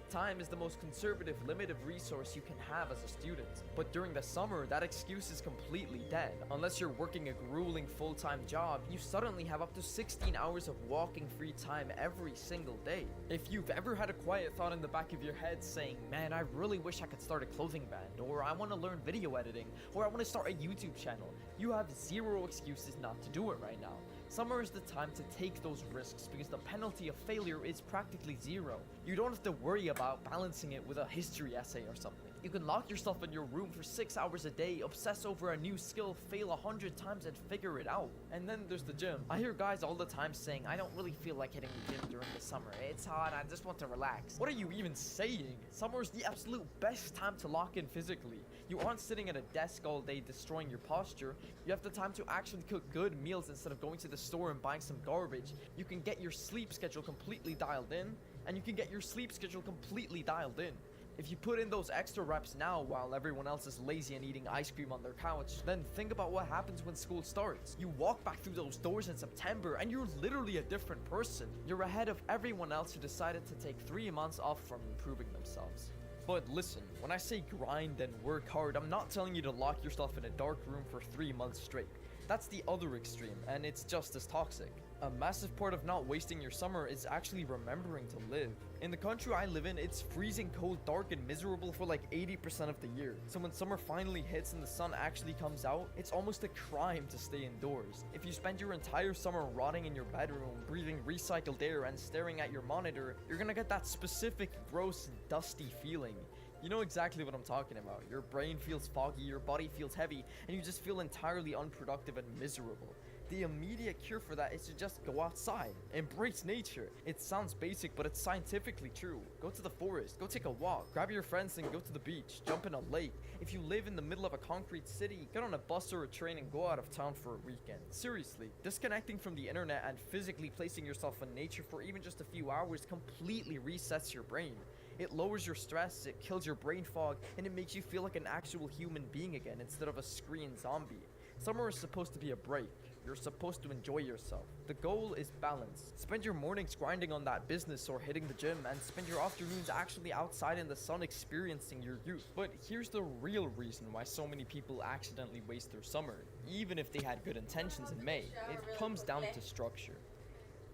S13: Time is the most conservative, limited resource you can have as a student. But during the summer, that excuse is completely dead. Unless you're working a grueling full-time job, you suddenly have up to 16 hours of walking free time every single day. If you've ever had a quiet thought in the back of your head saying, man, I really wish I could start a clothing brand, or I want to learn video editing, or I want to start a YouTube channel, you have zero excuses not to do it right now. Summer is the time to take those risks because the penalty of failure is practically zero. You don't have to worry about balancing it with a history essay or something. You can lock yourself in your room for 6 hours a day, obsess over a new skill, fail 100 times and figure it out. And then there's the gym. I hear guys all the time saying, I don't really feel like hitting the gym during the summer. It's hot, I just want to relax. What are you even saying? Summer is the absolute best time to lock in physically. You aren't sitting at a desk all day destroying your posture. You have the time to actually cook good meals instead of going to the store and buying some garbage. You can get your sleep schedule completely dialed in, and you can get your sleep schedule completely dialed in. If you put in those extra reps now while everyone else is lazy and eating ice cream on their couch, then think about what happens when school starts. You walk back through those doors in September and you're literally a different person. You're ahead of everyone else who decided to take 3 months off from improving themselves. But listen, when I say grind and work hard, I'm not telling you to lock yourself in a dark room for 3 months straight. That's the other extreme, and it's just as toxic. A massive part of not wasting your summer is actually remembering to live. In the country I live in, it's freezing cold, dark, and miserable for like 80% of the year. So when summer finally hits and the sun actually comes out, it's almost a crime to stay indoors. If you spend your entire summer rotting in your bedroom, breathing recycled air, and staring at your monitor, you're gonna get that specific, gross, dusty feeling. You know exactly what I'm talking about. Your brain feels foggy, your body feels heavy, and you just feel entirely unproductive and miserable. The immediate cure for that is to just go outside. Embrace nature. It sounds basic, but it's scientifically true. Go to the forest, go take a walk, grab your friends and go to the beach, jump in a lake. If you live in the middle of a concrete city, get on a bus or a train and go out of town for a weekend. Seriously, disconnecting from the internet and physically placing yourself in nature for even just a few hours completely resets your brain. It lowers your stress, it kills your brain fog, and it makes you feel like an actual human being again instead of a screen zombie. Summer is supposed to be a break. You're supposed to enjoy yourself. The goal is balance. Spend your mornings grinding on that business or hitting the gym, and spend your afternoons actually outside in the sun experiencing your youth. But here's the real reason why so many people accidentally waste their summer, even if they had good intentions in May. It comes down to structure.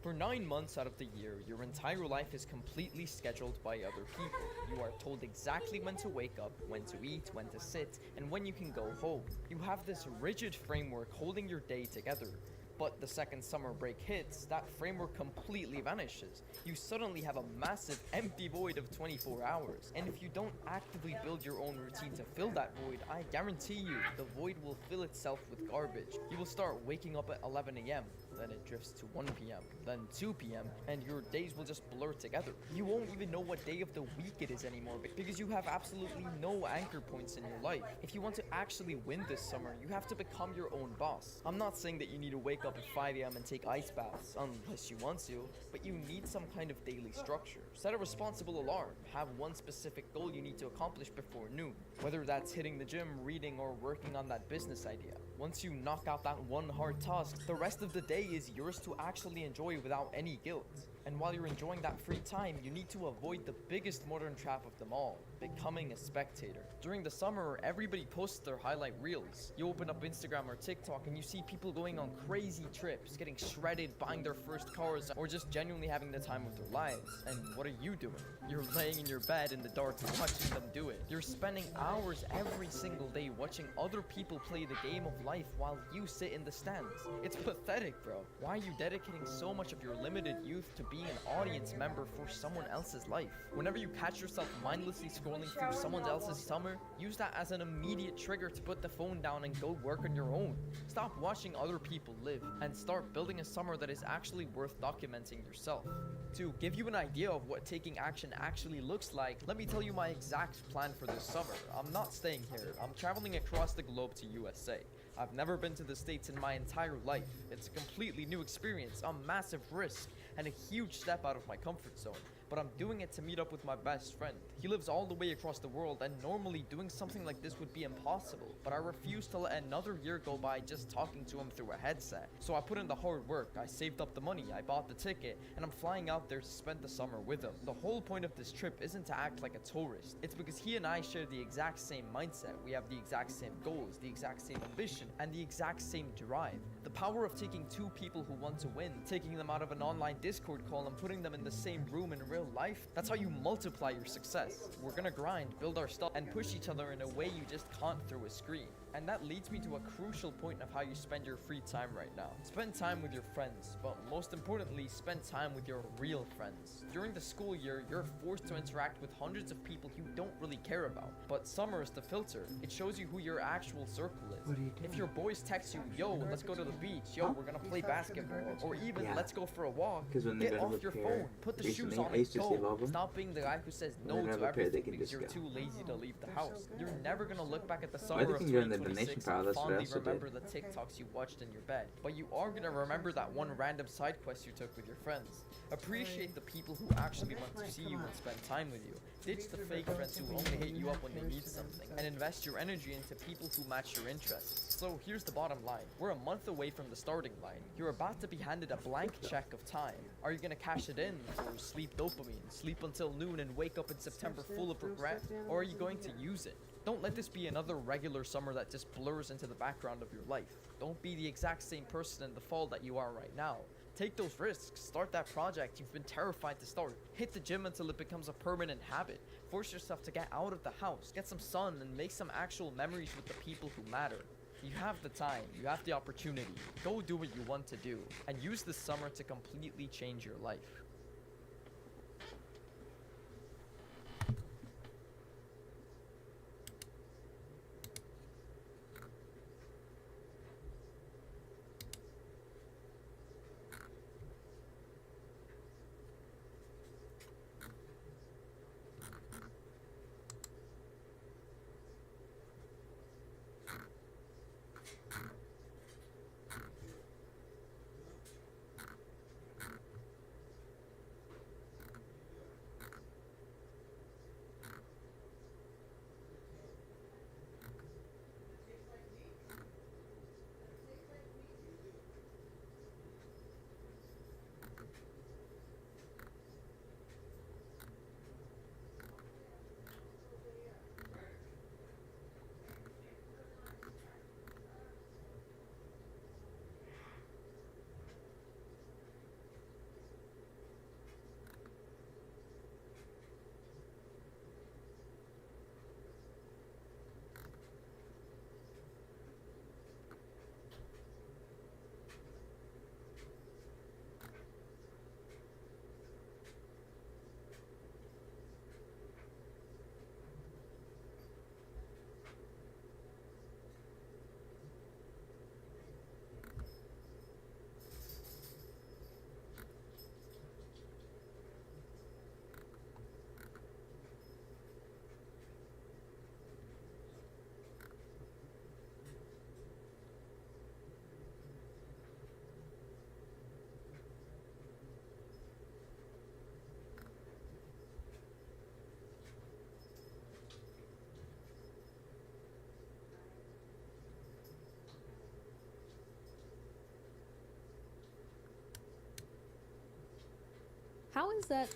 S13: For 9 months out of the year, your entire life is completely scheduled by other people. You are told exactly when to wake up, when to eat, when to sit, and when you can go home. You have this rigid framework holding your day together. But the second summer break hits, that framework completely vanishes. You suddenly have a massive empty void of 24 hours. And if you don't actively build your own routine to fill that void, I guarantee you, the void will fill itself with garbage. You will start waking up at 11 AM, then it drifts to 1 PM, then 2 PM, and your days will just blur together. You won't even know what day of the week it is anymore because you have absolutely no anchor points in your life. If you want to actually win this summer, you have to become your own boss. I'm not saying that you need to wake up at 5 AM and take ice baths, unless you want to, but you need some kind of daily structure. Set a responsible alarm. Have one specific goal you need to accomplish before noon, whether that's hitting the gym, reading, or working on that business idea. Once you knock out that one hard task, the rest of the day is yours to actually enjoy without any guilt. And while you're enjoying that free time, you need to avoid the biggest modern trap of them all, becoming a spectator. During the summer, everybody posts their highlight reels. You open up Instagram or TikTok and you see people going on crazy trips, getting shredded, buying their first cars, or just genuinely having the time of their lives. And what are you doing? You're laying in your bed in the dark watching them do it. You're spending hours every single day watching other people play the game of life life while you sit in the stands. It's pathetic, bro. Why are you dedicating so much of your limited youth to being an audience member for someone else's life? Whenever you catch yourself mindlessly scrolling through someone else's summer, use that as an immediate trigger to put the phone down and go work on your own. Stop watching other people live and start building a summer that is actually worth documenting yourself. To give you an idea of what taking action actually looks like, let me tell you my exact plan for this summer. I'm not staying here. I'm traveling across the globe to USA. I've never been to the States in my entire life. It's a completely new experience, a massive risk, and a huge step out of my comfort zone. But I'm doing it to meet up with my best friend. He lives all the way across the world, and normally doing something like this would be impossible. But I refuse to let another year go by just talking to him through a headset. So I put in the hard work, I saved up the money, I bought the ticket, and I'm flying out there to spend the summer with him. The whole point of this trip isn't to act like a tourist. It's because he and I share the exact same mindset. We have the exact same goals, the exact same ambition, and the exact same drive. The power of taking two people who want to win, taking them out of an online Discord call and putting them in the same room in real life, that's how you multiply your success. We're gonna grind, build our stuff, and push each other in a way you just can't through a screen. And that leads me to a crucial point of how you spend your free time right now. Spend time with your friends, but most importantly, spend time with your real friends. During the school year, you're forced to interact with hundreds of people you don't really care about. But summer is the filter. It shows you who your actual circle is. If your boys text you, yo, let's go to the beach, yo, we're gonna play basketball, or even let's go for a walk, get off your phone, put the shoes on and go. Stop being the guy who says no to everything because you're too lazy to leave the house. You're never gonna look back at the summer of 2026 and fondly remember the TikToks you watched in your bed, but you are gonna remember that one random side quest you took with your friends. Appreciate the people who actually want to see you and spend time with you. Ditch the fake friends who only hit you up when they need something, and invest your energy into people who match your interests. So here's the bottom line. We're a month away from the starting line. You're about to be handed a blank check of time. Are you gonna cash it in for sleep dopamine, sleep until noon and wake up in September full of regret? Or are you going to use it? Don't let this be another regular summer that just blurs into the background of your life. Don't be the exact same person in the fall that you are right now. Take those risks, start that project you've been terrified to start. Hit the gym until it becomes a permanent habit. Force yourself to get out of the house, get some sun, and make some actual memories with the people who matter. You have the time, you have the opportunity. Go do what you want to do, and use this summer to completely change your life.
S5: How is that?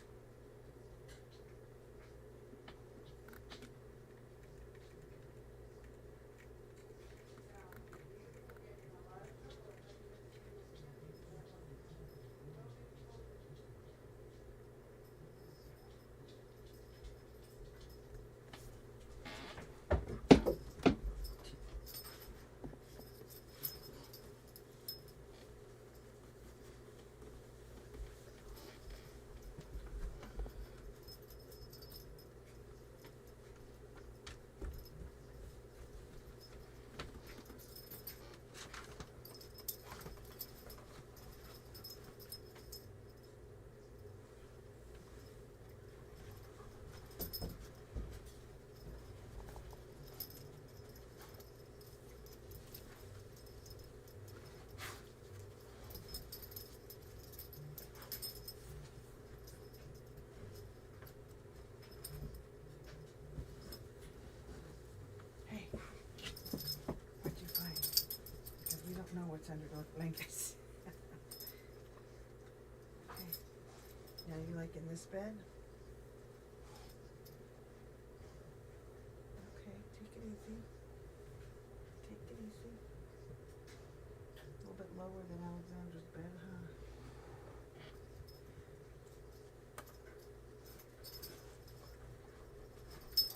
S19: Okay. Now you like in this bed? Okay, take it easy. Take it easy. A little bit lower than Alexandra's bed, huh?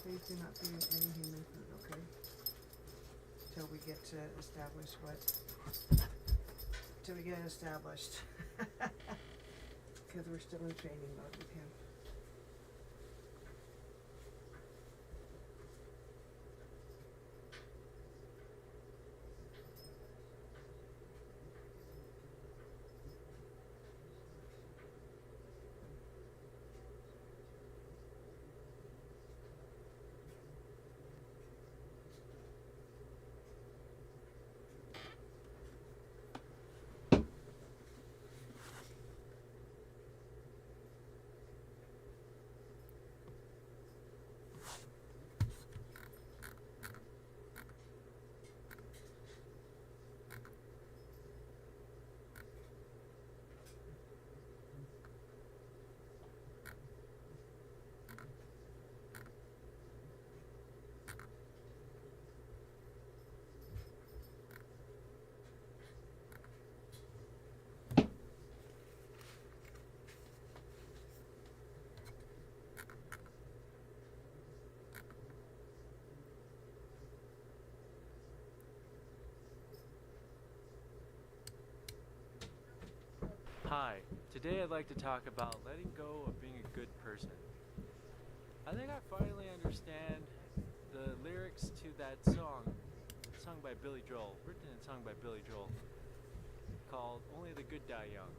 S19: Please do not feed any human food, okay? Till we get to establish till we get it established. Because we're still in training mode with him.
S9: Hi, today I'd like to talk about letting go of being a good person. I think I finally understand the lyrics to that song, sung by Billy Joel, written and sung by Billy Joel, called Only the Good Die Young.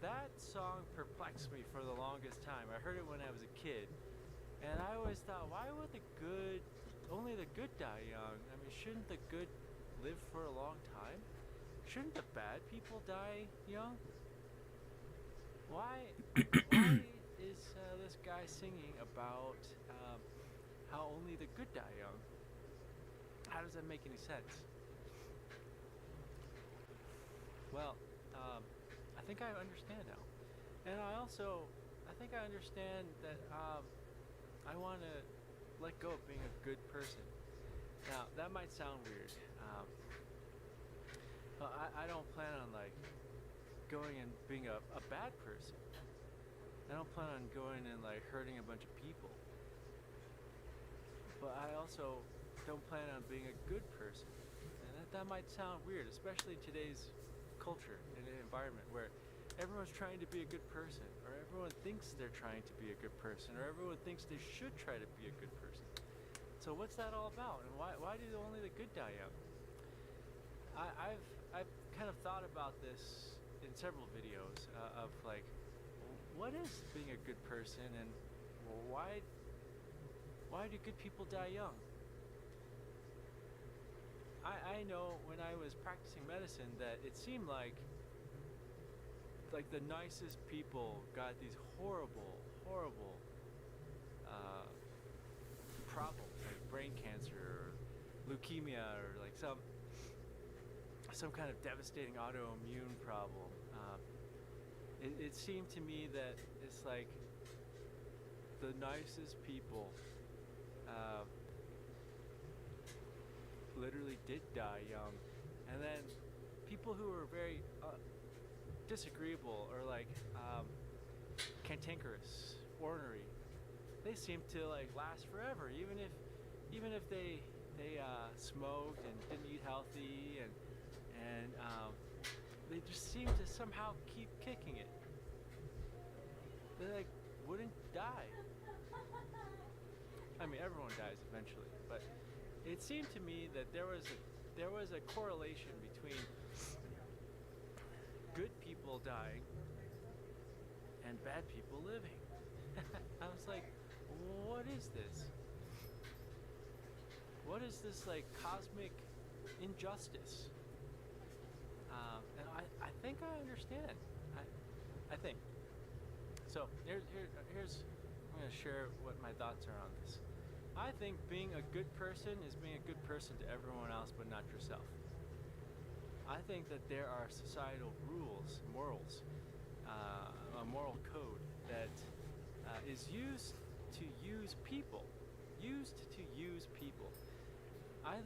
S9: That song perplexed me for the longest time. I heard it when I was a kid, and I always thought, why would only the good die young? I mean, shouldn't the good live for a long time? Shouldn't the bad people die young? Why is this guy singing about how only the good die young? How does that make any sense? Well, I think I understand now. And I think I understand that I want to let go of being a good person. Now, that might sound weird. But I don't plan on going and being a bad person. I don't plan on going and hurting a bunch of people. But I also don't plan on being a good person. And that might sound weird, especially in today's culture and environment where everyone's trying to be a good person, or everyone thinks they're trying to be a good person, or everyone thinks they should try to be a good person. So what's that all about? And why do only the good die young? I've kind of thought about this in several videos of what is being a good person, and why do good people die young? I know when I was practicing medicine that it seemed like the nicest people got these horrible problems like brain cancer or leukemia or some kind of devastating autoimmune problem. It seemed to me that it's like the nicest people literally did die young, and then people who were very disagreeable or cantankerous, ornery, they seemed to last forever, even if they smoked and didn't eat healthy and they just seemed to somehow keep kicking it. They wouldn't die. I mean, everyone dies eventually, but it seemed to me that there was a correlation between good people dying and bad people living. I was like, what is this? What is this cosmic injustice? And I think I understand. I think. So here's I'm gonna share what my thoughts are on this. I think being a good person is being a good person to everyone else but not yourself. I think that there are societal rules, morals, a moral code that is used to use people. I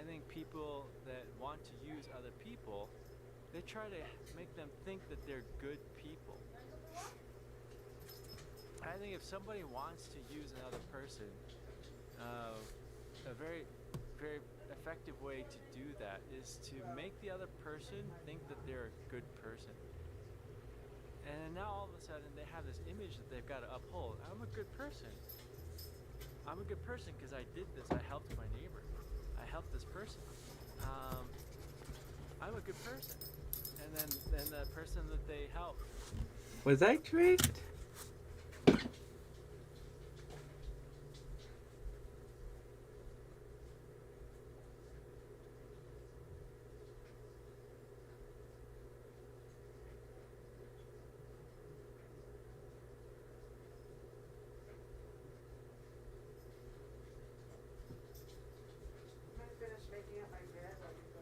S9: think people that want to use other people, they try to make them think that they're good people. I think if somebody wants to use another person, a very, very effective way to do that is to make the other person think that they're a good person. And now all of a sudden they have this image that they've got to uphold. I'm a good person. I'm a good person because I did this. I helped my neighbor. I helped this person. I'm a good person. And then the person that they help.
S2: Was I tricked?
S19: I'm gonna finish making up my bed while you go.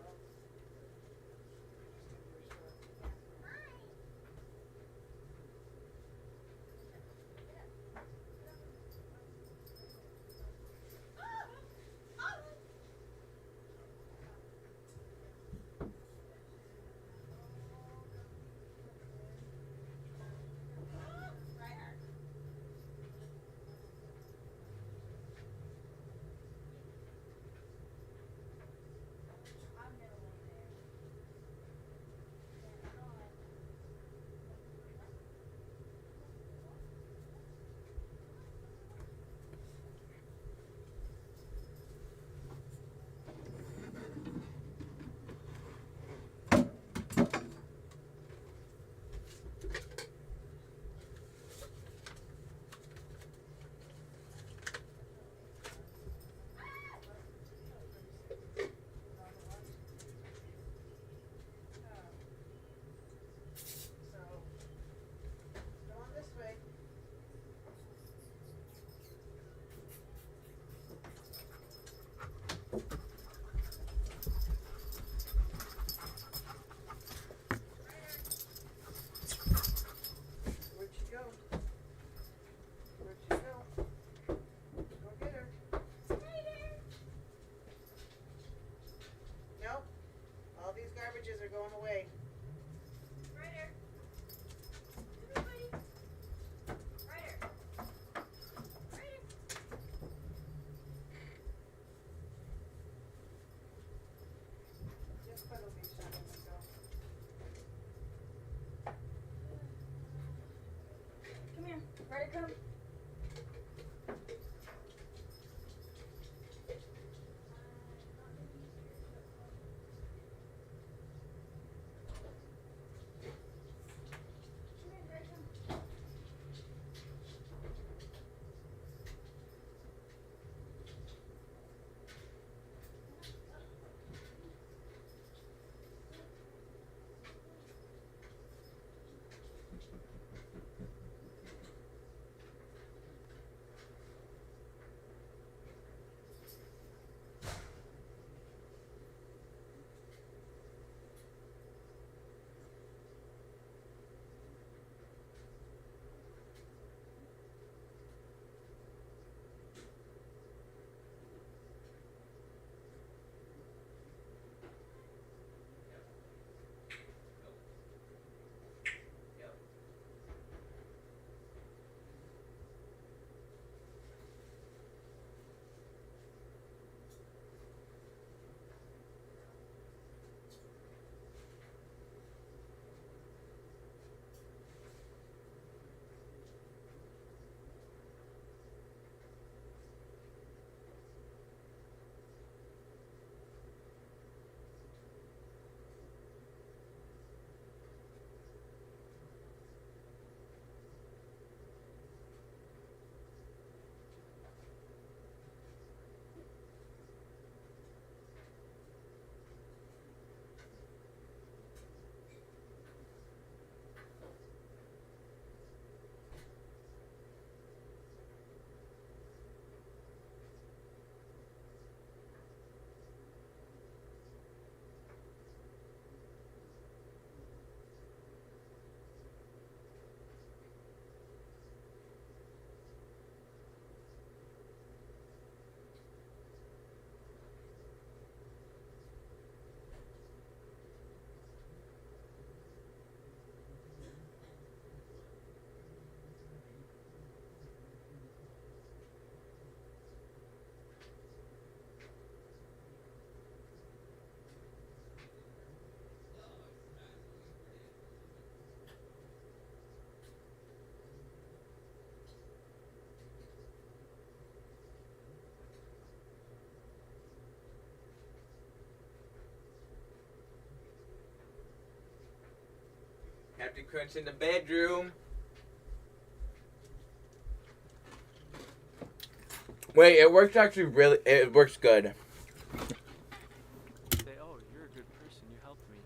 S19: Are going away.
S11: Ryder. Everybody. Ryder. Ryder.
S19: Just put a leash on him and go.
S11: Come here. Ryder, come.
S12: Captain Crunch in the bedroom.
S2: Wait, it works actually really. It works good.
S9: Say, oh, you're a good person. You helped me.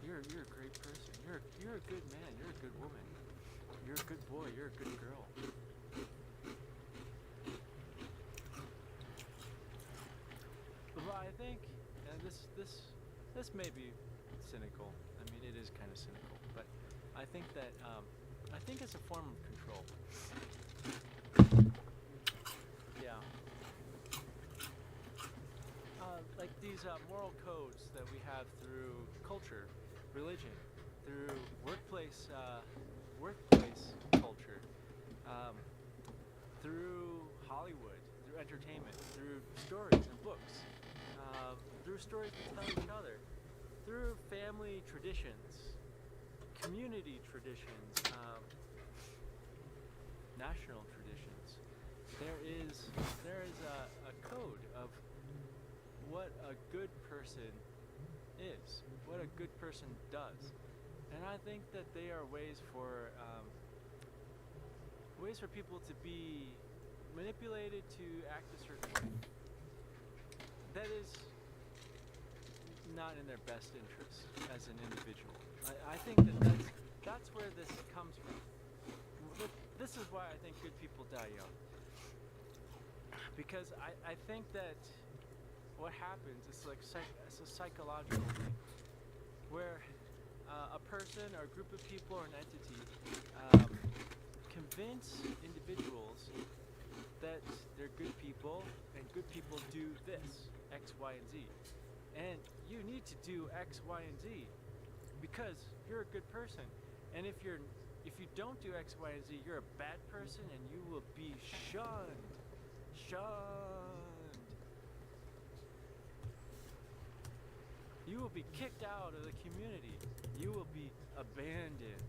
S9: You're a great person. You're a good man. You're a good woman. You're a good boy. You're a good girl. Well, I think, and this may be cynical. I mean, it is kind of cynical, but I think that I think it's a form of control. Yeah. Like these moral codes that we have through culture, religion, through workplace culture, through Hollywood, through entertainment, through stories and books, through stories we tell each other, through family traditions, community traditions, national traditions. There is a code of what a good person is, what a good person does, and I think that they are ways for people to be manipulated to act a certain way. That is not in their best interest as an individual. I think that's where this comes from. This is why I think good people die young. Because I think that what happens is like it's a psychological thing, where a person or a group of people or an entity convince individuals that they're good people and good people do this, X, Y, and Z. And you need to do X, Y, and Z because you're a good person. And if you don't do X, Y, and Z, you're a bad person and you will be shunned. You will be kicked out of the community. You will be abandoned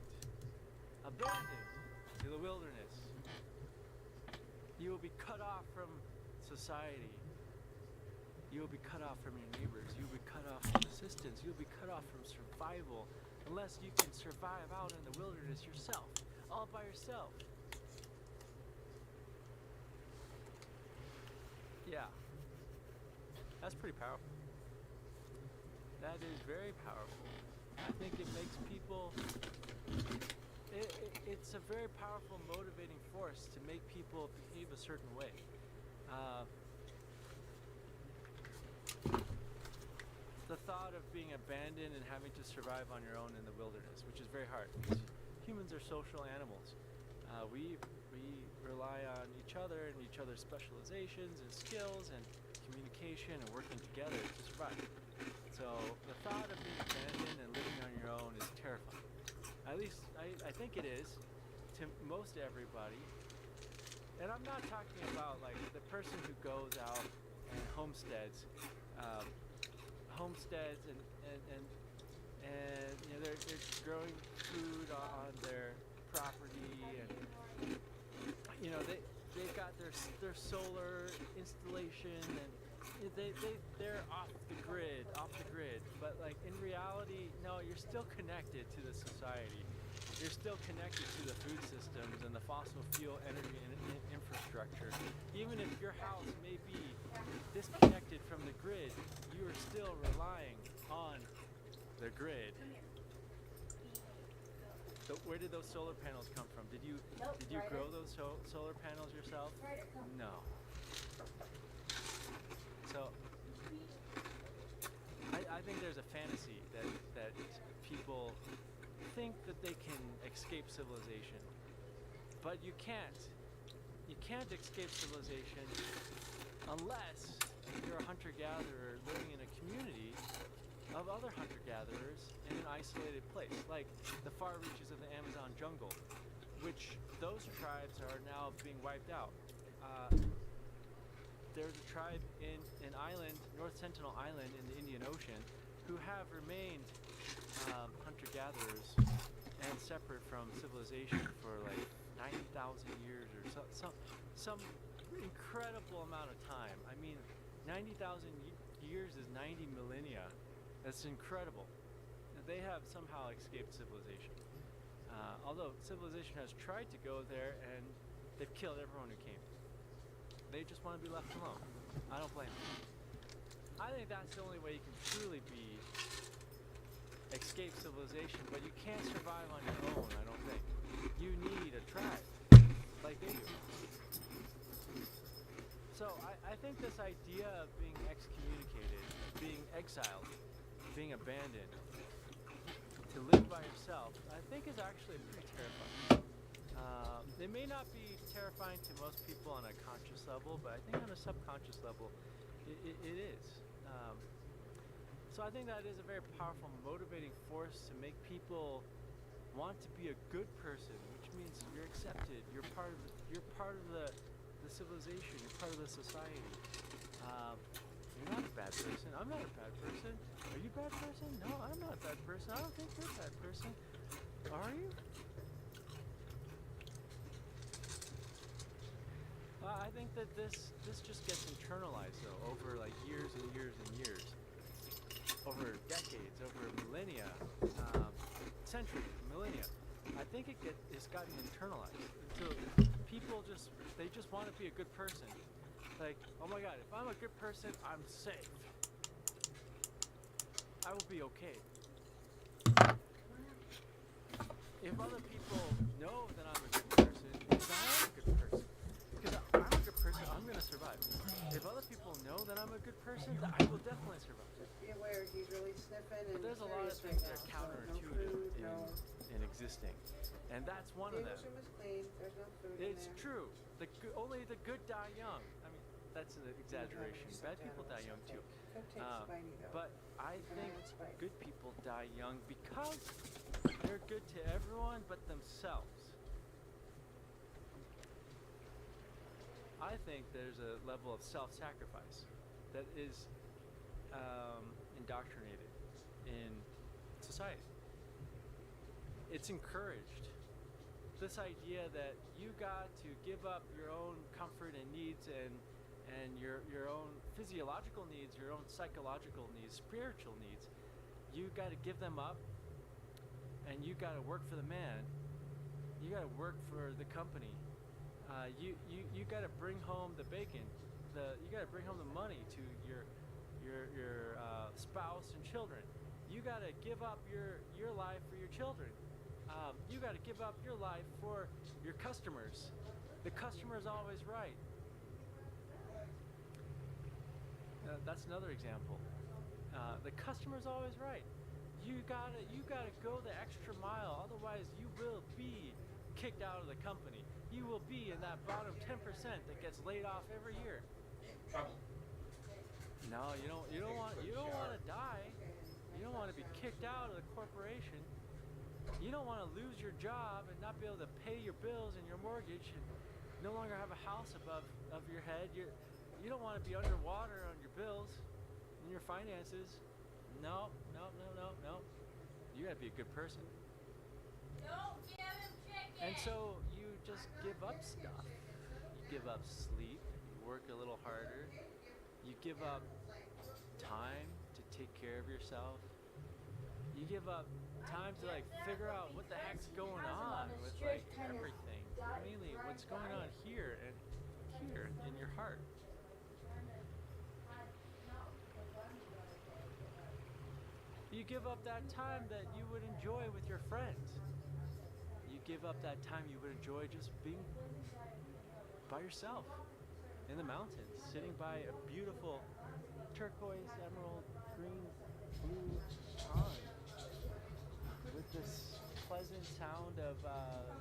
S9: to the wilderness. You will be cut off from society. You will be cut off from your neighbors. You will be cut off from assistance. You will be cut off from survival unless you can survive out in the wilderness yourself, all by yourself. Yeah. That's pretty powerful. That is very powerful. I think it makes people... It's a very powerful motivating force to make people behave a certain way. The thought of being abandoned and having to survive on your own in the wilderness, which is very hard because humans are social animals. We rely on each other and each other's specializations and skills and communication and working together to survive. So the thought of being abandoned and living on your own is terrifying. At least I think it is to most everybody. And I'm not talking about like the person who goes out and homesteads and you know they're growing food on their property and you know they've got their solar installation and they're off the grid, but like in reality, no, you're still connected to the society. You're still connected to the food systems and the fossil fuel energy and infrastructure. Even if your house may be disconnected from the grid, you are still relying on the grid. So where did those solar panels come from? Did you grow those solar panels yourself? No. So I think there's a fantasy that people think that they can escape civilization, but you can't. You can't escape civilization unless you're a hunter-gatherer living in a community of other hunter-gatherers in an isolated place, like the far reaches of the Amazon jungle, which those tribes are now being wiped out. There's a tribe in an island, North Sentinel Island in the Indian Ocean, who have remained hunter-gatherers and separate from civilization for like 90,000 years or some incredible amount of time. I mean, 90,000 years is 90 millennia. That's incredible. they have somehow escaped civilization. Although civilization has tried to go there and they've killed everyone who came. They just want to be left alone. I don't blame them. I think that's the only way you can truly escape civilization, but you can't survive on your own, I don't think. You need a tribe, like they do. So I think this idea of being excommunicated, being exiled, being abandoned, to live by yourself, I think is actually pretty terrifying. It may not be terrifying to most people on a conscious level, but I think on a subconscious level, it is. So I think that is a very powerful motivating force to make people want to be a good person, which means you're accepted, you're part of the civilization, you're part of the society. You're not a bad person. I'm not a bad person. Are you a bad person? No, I'm not a bad person. I don't think you're a bad person. Are you? I think that this just gets internalized though over like years and years and years, over decades, over millennia, centuries, millennia. I think it's gotten internalized. So people just want to be a good person. Like, oh my God, if I'm a good person, I'm safe. I will be okay. If other people know that I'm a good person, then I am a good person. Because I'm a good person, I'm going to survive. If other people know that I'm a good person, then I will definitely survive.
S19: Just be aware, he's really sniffing
S9: But
S19: and
S9: there's a lot of
S19: curious
S9: things that
S19: right
S9: are
S19: now, so
S9: counterintuitive
S19: no food,
S9: in existing. And that's one of them.
S19: Diego's room is clean, there's no food in
S9: It's
S19: there.
S9: true. Only the good die young. I mean, that's an exaggeration. Bad people die young too. But I think good people die young because they're good to everyone but themselves. I think there's a level of self-sacrifice that is indoctrinated in society. It's encouraged. This idea that you got to give up your own comfort and needs and your own physiological needs, your own psychological needs, spiritual needs, you got to give them up, and you got to work for the man. You got to work for the company. You got to bring home the bacon. You got to bring home the money to your spouse and children. You got to give up your life for your children. You got to give up your life for your customers. The customer is always right. That's another example. The customer is always right. You gotta go the extra mile. Otherwise, you will be kicked out of the company. You will be in that bottom 10% that gets laid off every year. No, you don't want to die. You don't want to be kicked out of the corporation. You don't want to lose your job and not be able to pay your bills and your mortgage and no longer have a house above your head. You don't want to be underwater on your bills and your finances. No. You gotta be a good person. And so you just give up stuff. You give up sleep. You work a little harder. You give up time to take care of yourself. You give up time to like figure out what the heck's going on with like everything. Mainly what's going on here and here in your heart. You give up that time that you would enjoy with your friends. You give up that time you would enjoy just being by yourself in the mountains, sitting by a beautiful turquoise, emerald, green, blue pond with this pleasant sound of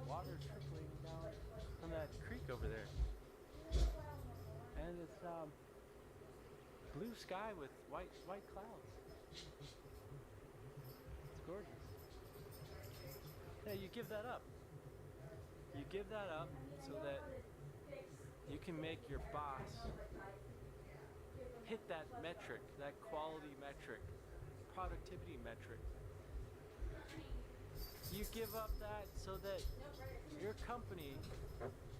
S9: water trickling down from that creek over there. And it's blue sky with white clouds. Gorgeous. Yeah, you give that up. You give that up so that you can make your boss hit that metric, that quality metric, productivity metric. You give up that so that your company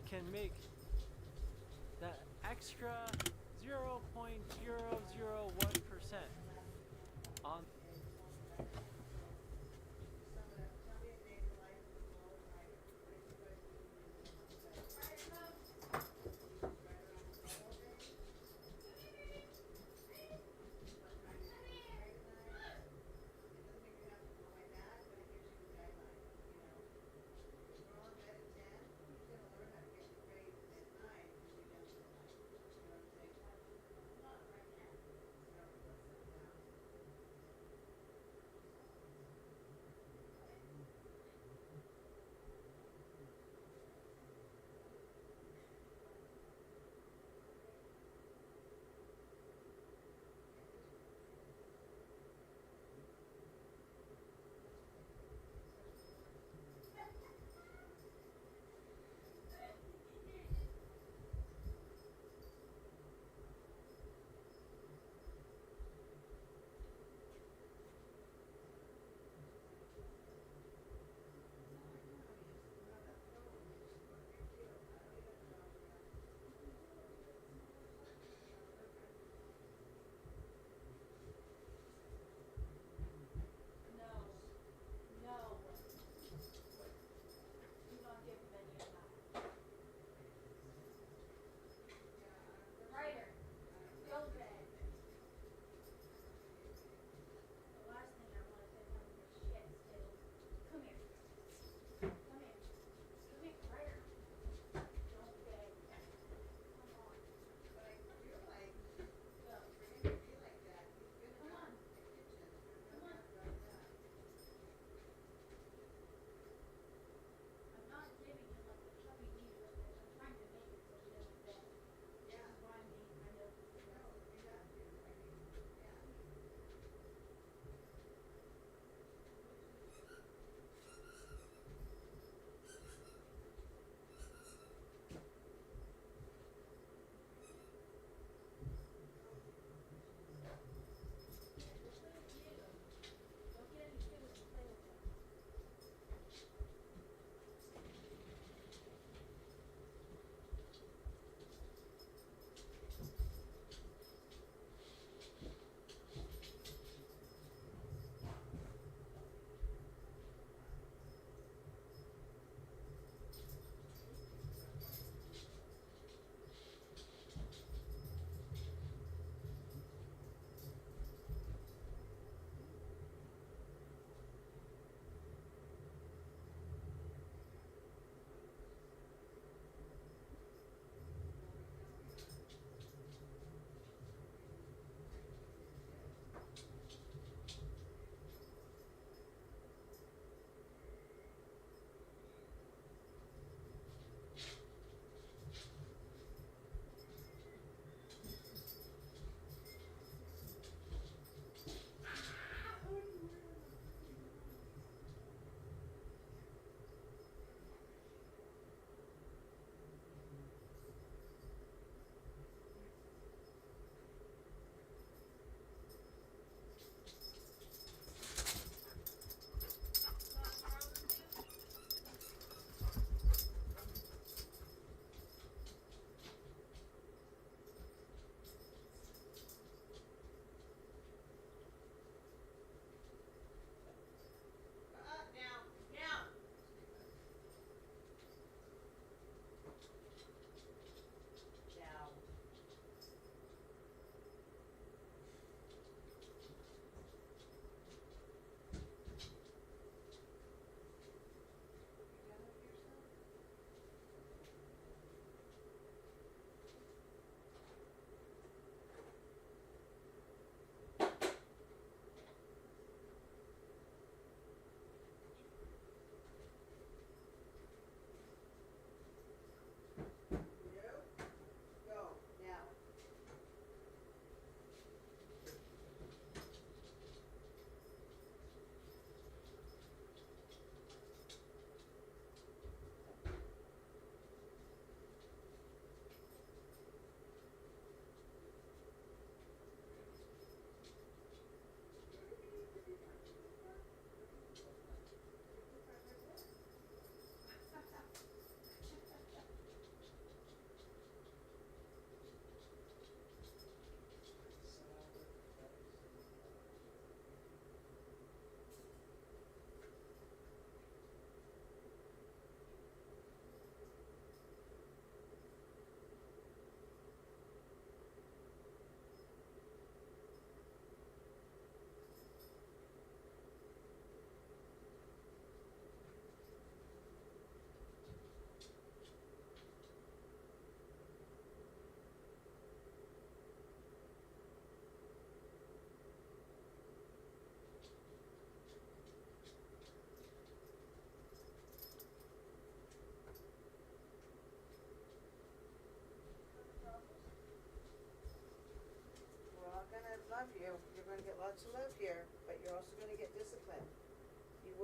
S9: can make that extra 0.001% on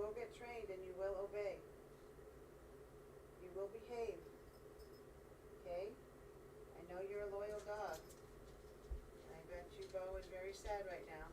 S19: will get trained and you will obey. You will behave. Okay? I know you're a loyal dog. I bet you Bo is very sad right now.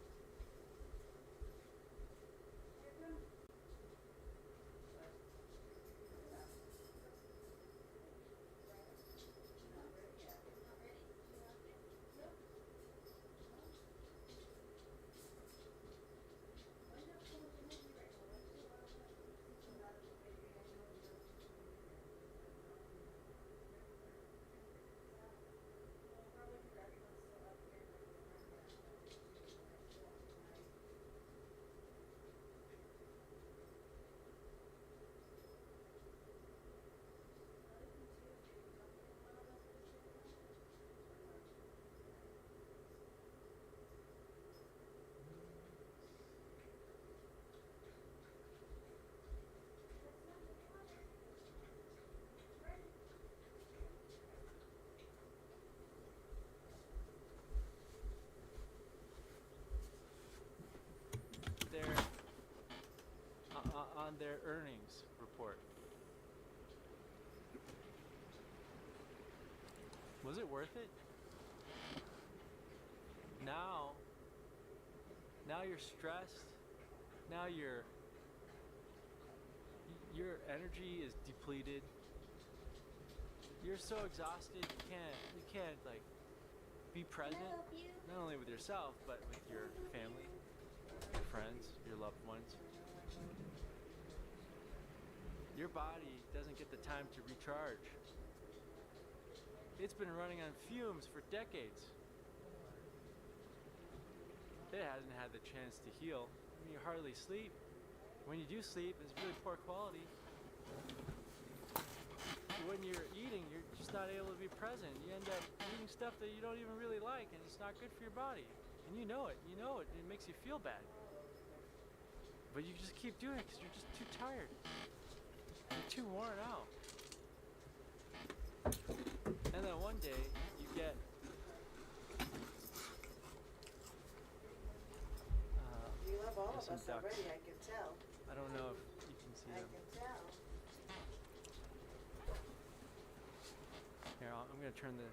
S9: On their earnings report. Was it worth it? Now you're stressed. Now your energy is depleted. You're so exhausted you can't like be present, not only with yourself but with your family, your friends, your loved ones. Your body doesn't get the time to recharge. It's been running on fumes for decades. It hasn't had the chance to heal. I mean, you hardly sleep. When you do sleep, it's really poor quality. When you're eating, you're just not able to be present. You end up eating stuff that you don't even really like, and it's not good for your body. And you know it. You know it. It makes you feel bad. But you just keep doing it because you're just too tired. You're too worn out. And then one day, you get
S19: You love all of
S9: some
S19: us
S9: ducks.
S19: already, I can tell.
S9: I don't know if you can see
S19: I
S9: them.
S19: can tell.
S9: Here, I'm gonna turn the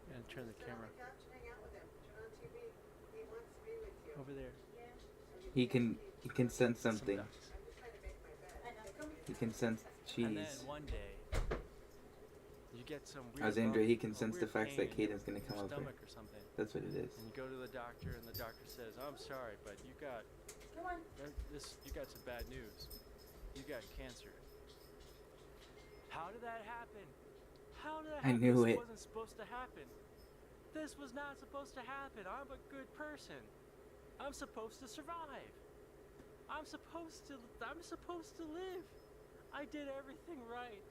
S19: Sit on
S9: camera
S19: the couch and hang out with him. Turn on TV. He wants to be with you.
S9: over there.
S2: He can sense something.
S9: Some ducks.
S2: He can sense
S9: And then
S2: cheese.
S9: one day, you get some weird
S2: Alexandra, he can
S9: a
S2: sense the
S9: weird
S2: facts that
S9: pain in
S2: Caden's gonna come
S9: your
S2: over.
S9: stomach or something.
S2: That's what it is.
S9: And you go to the doctor, and the doctor says, "I'm sorry, but you got you got some bad news. You got cancer." How did that happen? How did that
S2: I
S9: happen?
S2: knew
S9: This
S2: it.
S9: wasn't supposed to happen. This was not supposed to happen. I'm a good person. I'm supposed to survive. I'm supposed to live. I did everything right.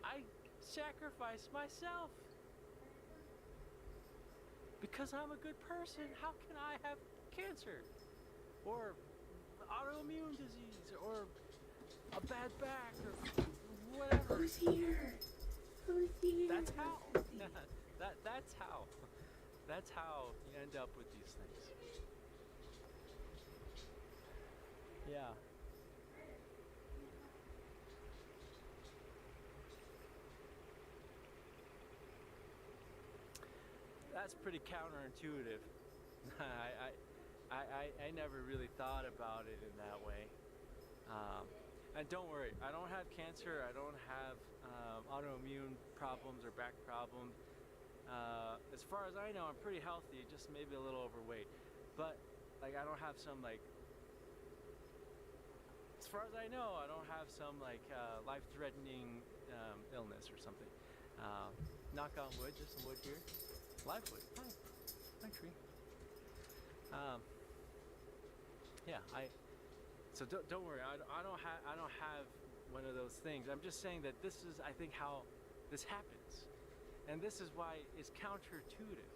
S9: I sacrificed myself. Because I'm a good person, how can I have cancer? Or autoimmune disease, or a bad back, or whatever.
S6: Who's here? Who's here?
S9: That's how. That's how you end up with these things. Yeah. That's pretty counterintuitive. I never really thought about it in that way. And don't worry, I don't have cancer. I don't have autoimmune problems or back problems. As far as I know, I'm pretty healthy, just maybe a little overweight. But like, I don't have some like. As far as I know, I don't have some like life-threatening illness or something. Knock on wood, just some wood here. Live wood. Hi, tree. Yeah, So don't worry. I don't have one of those things. I'm just saying that this is, I think, how this happens, and this is why it's counterintuitive.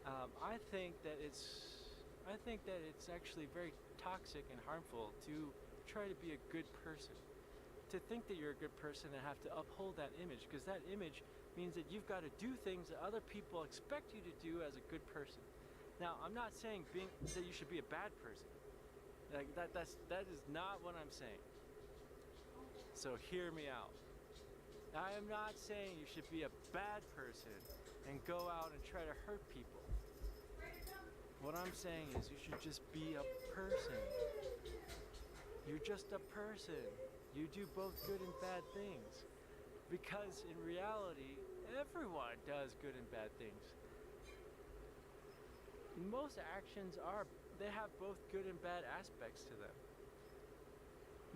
S9: I think that it's actually very toxic and harmful to try to be a good person, to think that you're a good person and have to uphold that image, because that image means that you've got to do things that other people expect you to do as a good person. Now, I'm not saying that you should be a bad person. Like that is not what I'm saying. So hear me out. I am not saying you should be a bad person and go out and try to hurt people. What I'm saying is you should just be a person. You're just a person. You do both good and bad things. Because in reality, everyone does good and bad things. Most actions they have both good and bad aspects to them.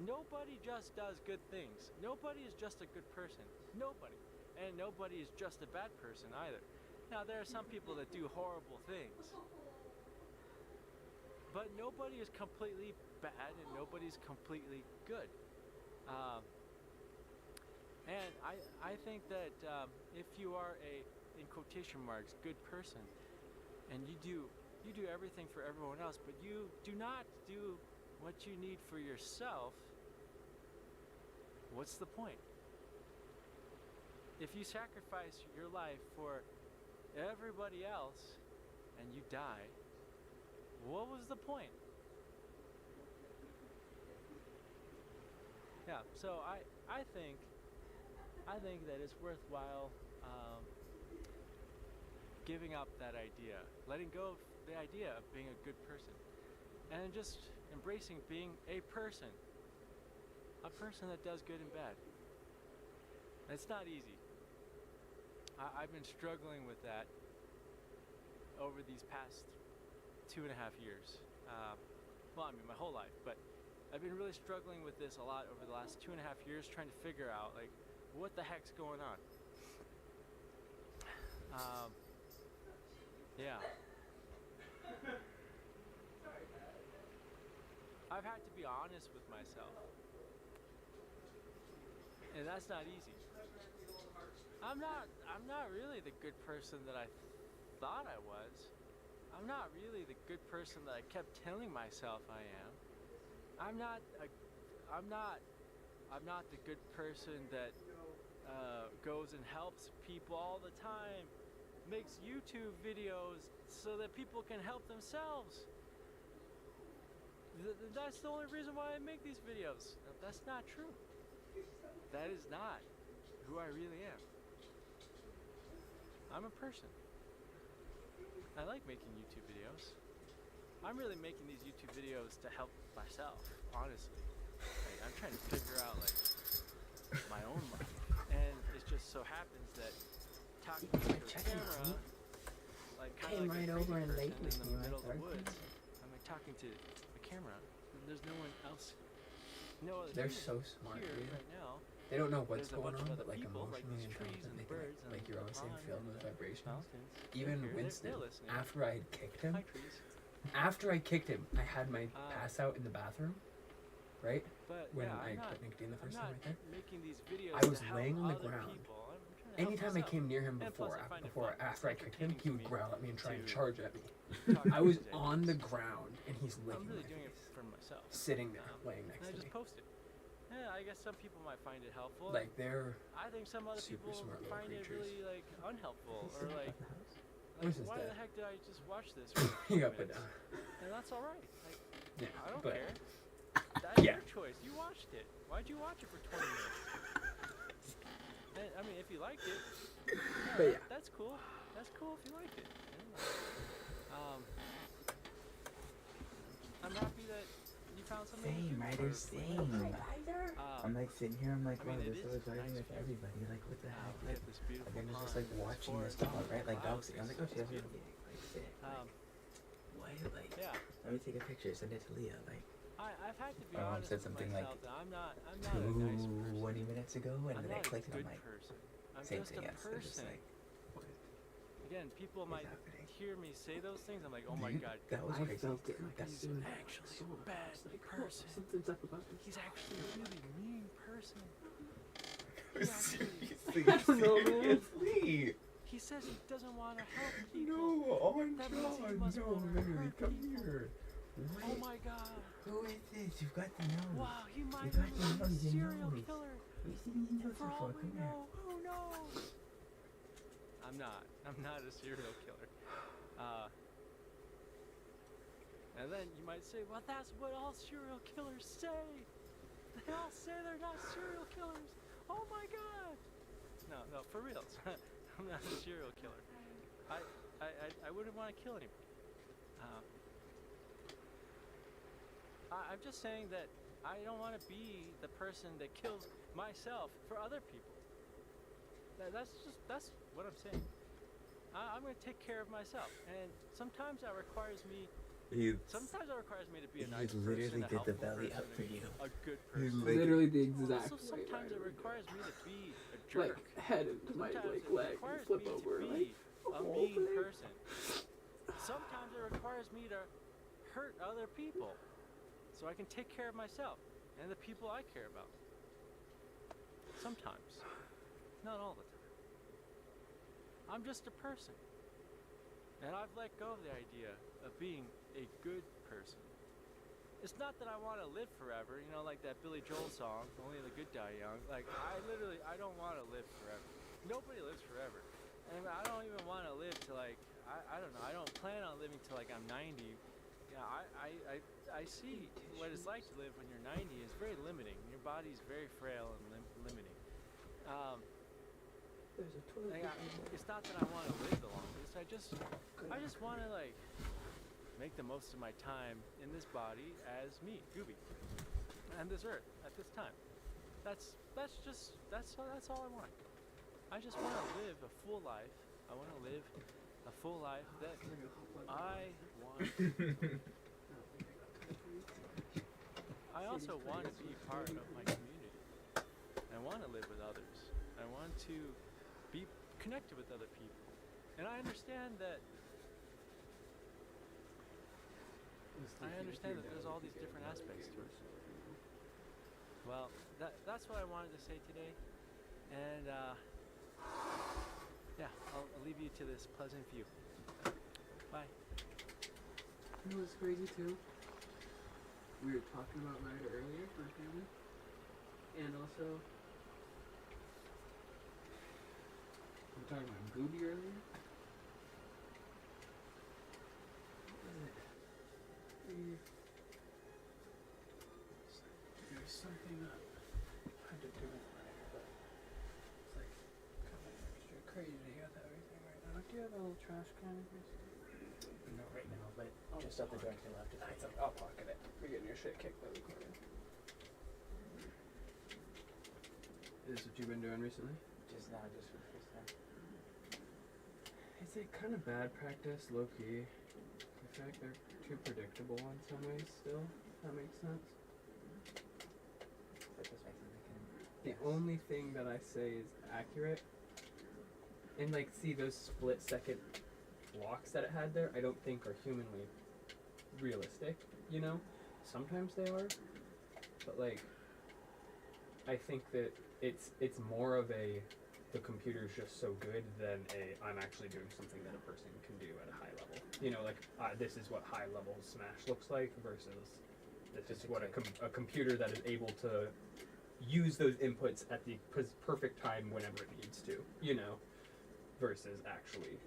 S9: Nobody just does good things. Nobody is just a good person. Nobody. And nobody is just a bad person either. Now, there are some people that do horrible things. But nobody is completely bad and nobody's completely good. And I think that if you are a, in quotation marks, good person, and you do everything for everyone else, but you do not do what you need for yourself, what's the point? If you sacrifice your life for everybody else and you die, what was the point? Yeah, so I think that it's worthwhile giving up that idea, letting go of the idea of being a good person, and just embracing being a person that does good and bad. It's not easy. I've been struggling with that over these past 2.5 years. Well, I mean, my whole life, but I've been really struggling with this a lot over the last 2.5 years, trying to figure out, like, what the heck's going on? Yeah. I've had to be honest with myself. And that's not easy. I'm not really the good person that I thought I was. I'm not really the good person that I kept telling myself I am. I'm not the good person that goes and helps people all the time, makes YouTube videos so that people can help themselves. That's the only reason why I make these videos. That's not true. That is not who I really am. I'm a person. I like making YouTube videos. I'm really making these YouTube videos to help myself, honestly. Like, I'm trying to figure out, like, my own life. And it just so happens that talking to a camera, like, kind of like a crazy person in the middle of the woods, I'm like talking to a camera, and there's no one else. No other
S12: They're
S9: people
S12: so smart,
S9: here
S12: dude.
S9: right now.
S12: They don't know what's
S9: There's a
S12: going
S9: bunch of
S12: on,
S9: other
S12: but like
S9: people,
S12: emotionally
S9: these trees
S12: intelligent,
S9: and
S12: they
S9: the
S12: can
S9: birds and
S12: like you're
S9: the
S12: always saying,
S9: pond
S12: feel
S9: and
S12: those
S9: the
S12: vibrations.
S9: mountains.
S12: Even
S9: They're
S12: Winston,
S9: listening.
S12: after I had kicked him,
S9: Hi, trees.
S12: after I kicked him, I had my pass out in the bathroom, right?
S9: But
S12: When
S9: yeah,
S12: I
S9: I'm not,
S12: put Nicotine the first
S9: I'm
S12: time
S9: not
S12: right there.
S9: making these videos
S12: I was
S9: to help
S12: laying on the
S9: other
S12: ground.
S9: people. I'm trying to help
S12: Anytime I
S9: myself.
S12: came near him
S9: And plus,
S12: before,
S9: I find it
S12: before
S9: fun.
S12: after I
S9: It's
S12: kicked him, he would
S9: entertaining to me
S12: growl at me and try and
S9: to
S12: charge at me.
S9: talk
S12: I was
S9: to these
S12: on the
S9: ideas.
S12: ground and he's
S9: I'm
S12: licking
S9: really
S12: my
S9: doing it
S12: face,
S9: for myself.
S12: sitting there, laying
S9: And
S12: next
S9: I
S12: to
S9: just
S12: me.
S9: post it. Yeah, I guess some people might find it helpful.
S12: Like they're
S9: I think some other
S12: super
S9: people
S12: smart little
S9: find it
S12: creatures.
S9: really like unhelpful or like
S12: Where's his
S9: why
S12: dad?
S9: the heck did I just watch this for 20
S12: He got put
S9: minutes?
S12: down.
S9: And that's all right. Like,
S12: Yeah,
S9: I don't
S12: but
S9: care. That's
S12: yeah.
S9: your choice. You watched it. Why'd you watch it for 20 minutes? And, I mean, if you liked it,
S12: But yeah.
S9: that's cool. That's cool if you liked it. I'm happy that you found something.
S2: Same, Ryder, same. I'm like sitting here, I'm like,
S9: I mean,
S2: wow,
S9: it
S2: this
S9: is
S2: is vibing
S9: nice
S2: with everybody. Like, what the heck?
S9: we
S2: Like,
S9: have this beautiful
S2: again, it's just
S9: pond,
S2: like
S9: this
S2: watching this
S9: forest,
S2: dog, right? Like, dog
S9: clouds,
S2: sitting. I'm like, oh,
S9: it's
S2: she has a
S9: beautiful.
S2: like, sick. What? Like,
S9: yeah.
S2: let me take a picture, send it to Leah. Like,
S9: I've had to be
S2: my mom
S9: honest
S2: said
S9: with
S2: something like
S9: myself that I'm not a nice person.
S2: 20 minutes ago, and
S9: I'm
S2: then I
S9: not a
S2: clicked, and
S9: good
S2: I'm like,
S9: person. I'm
S2: same
S9: just
S2: thing,
S9: a
S2: yes. I'm just
S9: person.
S2: like,
S9: Again, people might hear me say those things. I'm like, oh my
S2: you-
S9: god,
S2: that was
S9: I
S2: crazy.
S9: felt it.
S2: Like, that's
S9: He's actually a bad person. He's actually a really mean person. He actually-
S2: I don't know, man.
S9: He says he doesn't want to help people.
S2: No, oh my
S9: That means he
S2: god,
S9: must
S2: no,
S9: wanna
S2: literally,
S9: hurt
S2: come
S9: people.
S2: here.
S9: Oh my god.
S2: Who is this? You've got the nose.
S9: Wow, he might
S2: You got
S9: be
S2: the
S9: a
S2: nose, you
S9: serial
S2: know.
S9: killer.
S2: You see the nose
S9: For all
S2: before,
S9: we
S2: come here.
S9: know, who knows? I'm not a serial killer. And then you might say, well, that's what all serial killers say. They all say they're not serial killers. Oh my God. No, for reals. I'm not a serial killer. I wouldn't want to kill anybody. I'm just saying that I don't want to be the person that kills myself for other people. That's what I'm saying. I'm going to take care of myself, and sometimes that requires me. Sometimes it requires me to be a nice person,
S2: literally
S9: a
S2: did the
S9: helpful
S2: belly
S9: person,
S2: up for you.
S9: a good
S2: He
S9: person.
S4: Literally the exact
S9: Also,
S4: way.
S9: sometimes it
S4: Ryder.
S9: requires me to be a jerk.
S4: Like head into my
S9: Sometimes
S4: like
S9: it
S4: leg and
S9: requires
S4: flip
S9: me
S4: over
S9: to
S4: like
S9: be a mean person. Sometimes it requires me to hurt other people so I can take care of myself and the people I care about. Sometimes. Not all the time. I'm just a person. And I've let go of the idea of being a good person. It's not that I want to live forever, you know, like that Billy Joel song, Only the Good Die Young. Like, I don't want to live forever. Nobody lives forever. And I don't even want to live to like, I don't know, I don't plan on living till like I'm 90. Yeah, I see what it's like to live when you're 90. It's very limiting. Your body's very frail and limiting.
S4: There's a toilet.
S9: It's not that I want to live the longest. I just want to like make the most of my time in this body as me, Gooby, and this earth at this time. That's all I want. I just want to live a full life. I want to live a full life that I want. I also want to be part of my community. I want to live with others. I want to be connected with other people. And I understand that there's all these different aspects to it. Well, that's what I wanted to say today. And yeah, I'll leave you to this pleasant view. Bye.
S4: You know what's crazy too? We were talking about Ryder earlier for a family. And also we were talking about Gooby earlier. There's something up. I had to do with Ryder, but it's like kind of extra crazy with everything right now. Do you have a little trash can in here?
S2: No, right now, but
S4: I'll
S2: just up the drunk and left.
S4: I'll pocket it. You're getting your shit kicked by the corner. Is this what you've been doing recently?
S2: Just now, just for the first time.
S4: It's like kind of bad practice, low key. I feel like they're too predictable in some ways still. If that makes sense.
S2: That just makes it
S4: The only thing that I say is accurate, and like, see those split second blocks that it had there, I don't think are humanly realistic, you know? Sometimes they are, but like, I think that it's more of a, the computer's just so good than a, I'm actually doing something that a person can do at a high level. You know, like, this is what high level Smash looks like versus this
S2: Just
S4: is
S2: a
S4: what
S2: kid.
S4: a computer that is able to use those inputs at the perfect time whenever it needs to, you know, versus actually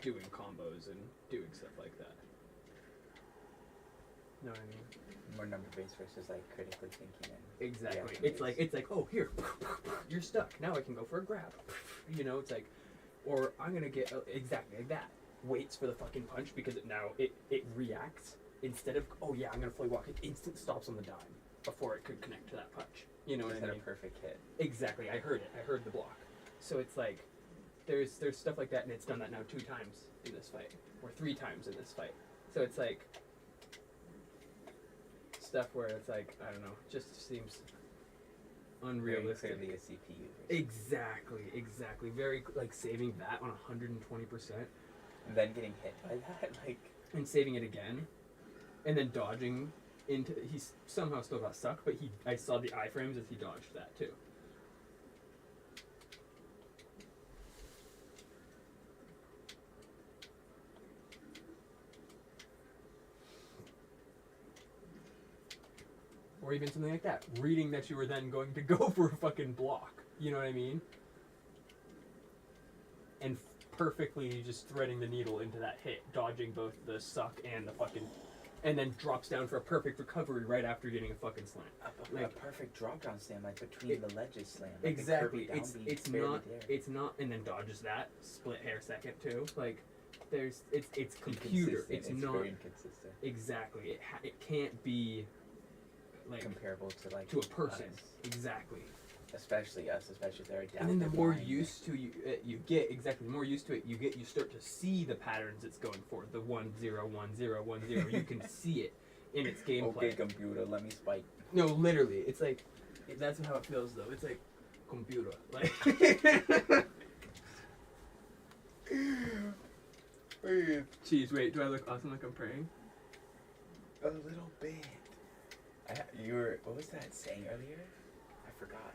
S4: doing combos and doing stuff like that. Know what I mean?
S2: More number based versus like critically thinking and
S4: Exactly.
S2: reaction
S4: It's like, oh, here, you're stuck. Now I can go for a grab. You know, it's like, or I'm gonna get exactly like that. Waits for the fucking punch because now it reacts instead of, oh yeah, I'm gonna fully walk. It instant stops on the dime before it could connect to that punch. You know what I mean?
S2: a perfect hit.
S4: Exactly. I heard it. I heard the block. So it's like, there's stuff like that, and it's done that now 2 times in this fight, or 3 times in this fight. So it's like stuff where it's like, I don't know, just seems unrealistic.
S2: Very clearly a CPU.
S4: Exactly. Very like saving that on 120%,
S2: And then getting hit by that, like.
S4: and saving it again, and then dodging into. He somehow still got stuck, but I saw the iframes as he dodged that too. Or even something like that. Reading that you were then going to go for a fucking block. You know what I mean? And perfectly just threading the needle into that hit, dodging both the suck and the fucking and then drops down for a perfect recovery right after getting a fucking slam.
S2: A perfect drop down slam, like between the ledges slam. Like
S4: Exactly.
S2: A curvy down beat,
S4: It's
S2: barely
S4: not.
S2: there.
S4: It's not. And then dodges that split hair second too. Like, there's. It's computer. It's not
S2: very inconsistent.
S4: Exactly. It can't be like
S2: comparable to like
S4: to a person.
S2: us.
S4: Exactly.
S2: Especially us, especially if they're down.
S4: And then the
S2: the
S4: more
S2: line.
S4: used to you get, exactly, the more used to it you get, you start to see the patterns it's going for. The 1 0 1 0 1 0. You can see it in its gameplay.
S2: Okay, computer, let me spike.
S4: No, literally, it's like that's how it feels though. It's like computer, like. Jeez, wait, do I look awesome like I'm praying?
S2: A little bit. You were, what was that saying earlier? I forgot.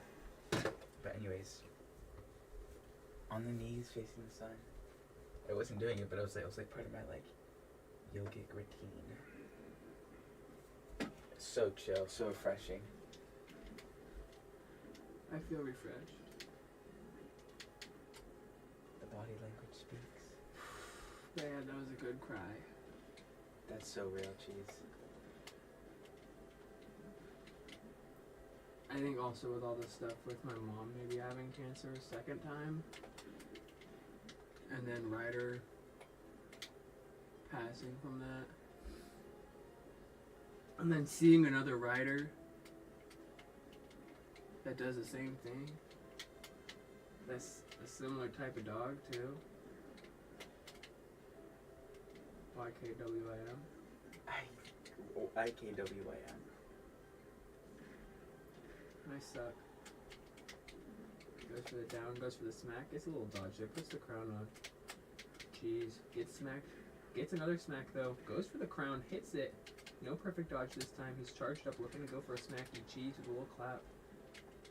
S2: But anyways, on the knees facing the sun. I wasn't doing it, but I was like part of my like yogic routine. So chill, so refreshing.
S4: I feel refreshed.
S2: The body language speaks.
S4: Man, that was a good cry.
S2: That's so real, cheese.
S4: I think also with all this stuff with my mom maybe having cancer a second time, and then Ryder passing from that, and then seeing another Ryder that does the same thing, that's a similar type of dog too. YKWIM.
S2: IKWIM.
S4: Nice suck. Goes for the down, goes for the smack. Gets a little dodge there. Puts the crown on. Jeez. Gets smacked. Gets another smack though. Goes for the crown. Hits it. No perfect dodge this time. He's charged up looking to go for a smacky cheese with a little clap.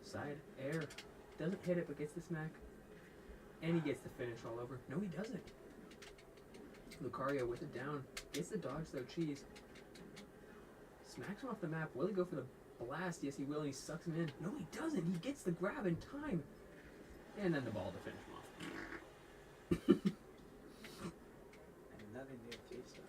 S4: Side air. Doesn't hit it but gets the smack. And he gets the finish all over. No, he doesn't. Lucario with it down. Gets the dodge though. Cheese. Smacks him off the map. Will he go for the blast? Yes, he will, and he sucks him in. No, he doesn't. He gets the grab in time. And then the ball to finish him off.
S2: Another new 3-star.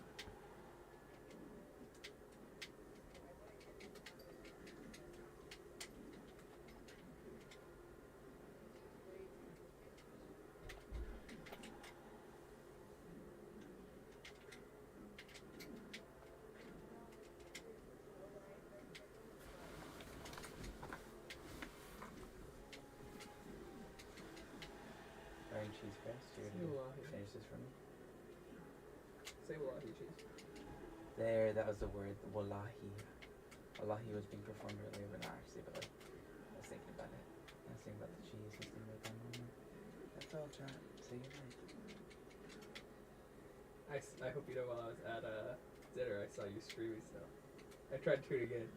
S2: Cheese fest. You're gonna finish this for me.
S4: Say wallahi cheese.
S2: There, that was the word. Wallahi. Wallahi was being performed earlier, but not actually. But like, I was thinking about it. I was thinking about the cheese. I was thinking about that moment. That's all, chat. Say goodnight.
S4: I hope you know while I was at Zitter, I saw you streaming stuff. I tried to tune again,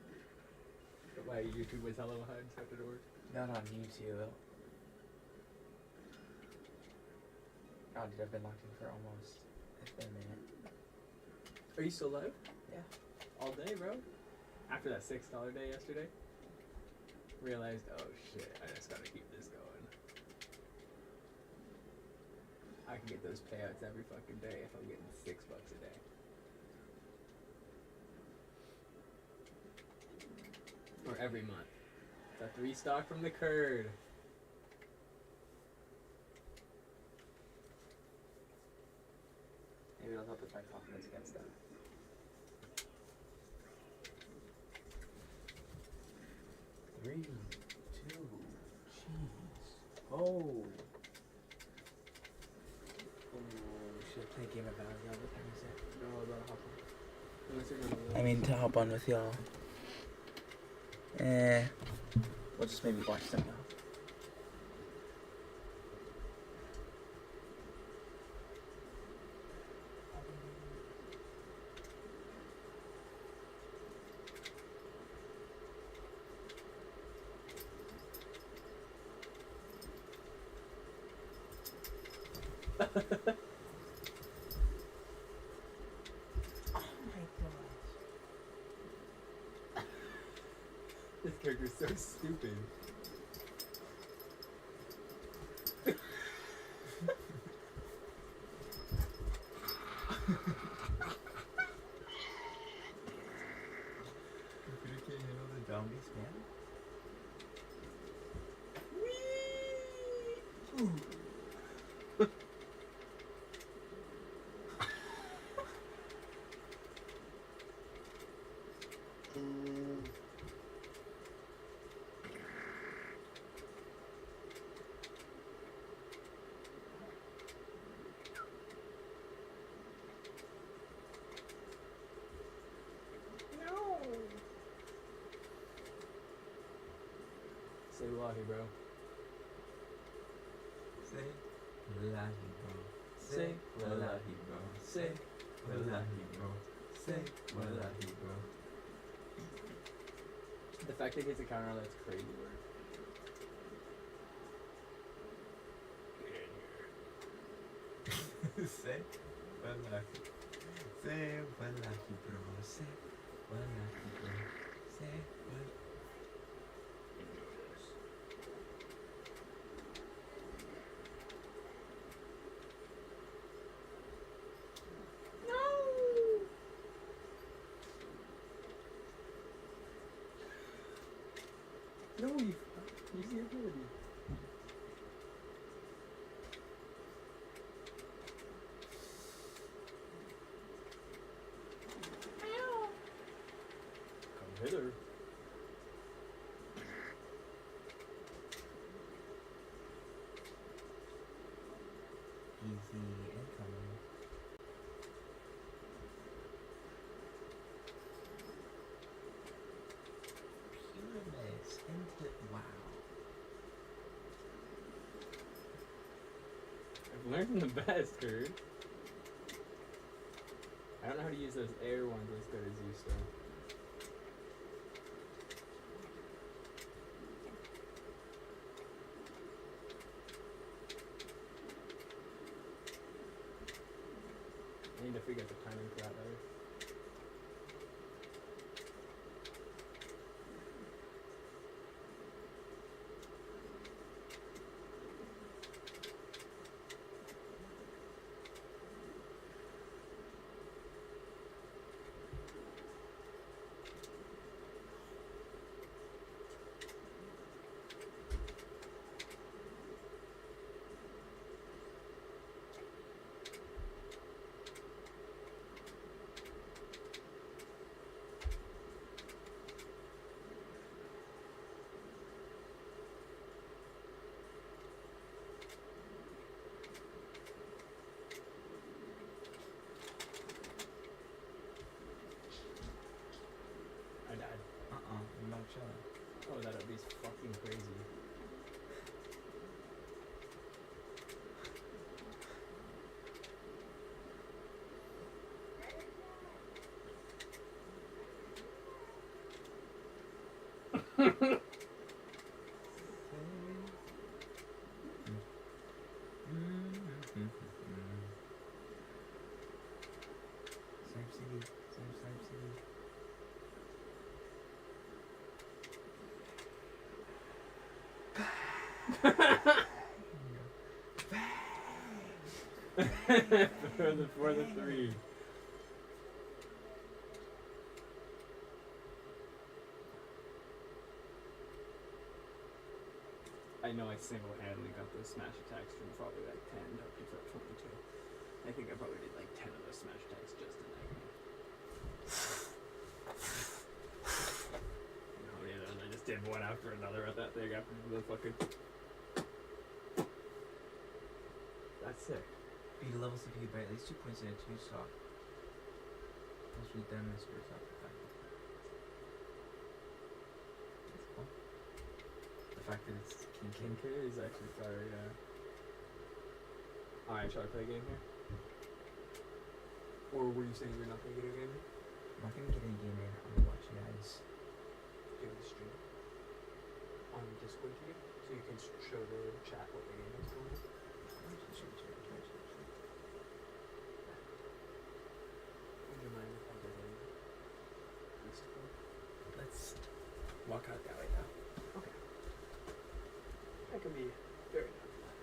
S4: but my YouTube was hella behind, so it didn't work.
S2: Not on YouTube. Oh, dude, I've been locked in for almost. It's been a minute.
S4: Are you still live?
S2: Yeah.
S4: All day, bro? After that $6 day yesterday? Realized, oh shit, I just gotta keep this going. I can get those payouts every fucking day if I'm getting $6 a day. Or every month. It's a 3-stock from the curd.
S2: Maybe it'll help with my confidence against them. Three, two, cheese. Oh. Should I play a game of Valorant? What time is it?
S4: No, I'm about to hop on. Unless you're gonna
S2: I mean, to hop on with y'all. We'll just maybe watch them now.
S4: This character's so stupid. wallahi, bro.
S12: Say wallahi, bro. Say wallahi, bro. Say wallahi, bro. Say wallahi, bro.
S4: The fact that he hits a counter, that's crazy work.
S12: Say wallahi. Say wallahi, bro. Say wallahi, bro. Say wallahi.
S4: No, you see ability. Come hither.
S12: Easy incoming. Pyramids into wow.
S4: I've learned from the best, Kurt. I don't know how to use those air ones as good as you, so. I need to figure out the timing for that later. I died.
S12: I'm not chilling.
S4: Oh, that would be fucking crazy.
S12: Snipe City, Snipe City.
S4: for the three. I know I single-handedly got those smash attacks from probably like 10 up to 22. I think I probably did like 10 of those smash attacks just in that game. How many of those? I just did one after another at that thing after the fucking. That's sick.
S12: Beat a level CPU by at least 2 points in a 2-stock. Most read them as your top effect. That's cool. The fact that it's
S4: King K is actually fire, yeah. Alright, shall I play a game here? Or were you saying you're not gonna get a game here?
S12: I'm not gonna get any game in. I'm gonna watch you guys.
S4: Give me the stream. On Discord to you? So you can show the chat what the game is going on. Would you mind if I did a East Club?
S12: Let's walk out that way now.
S4: Okay. I can be very down for that.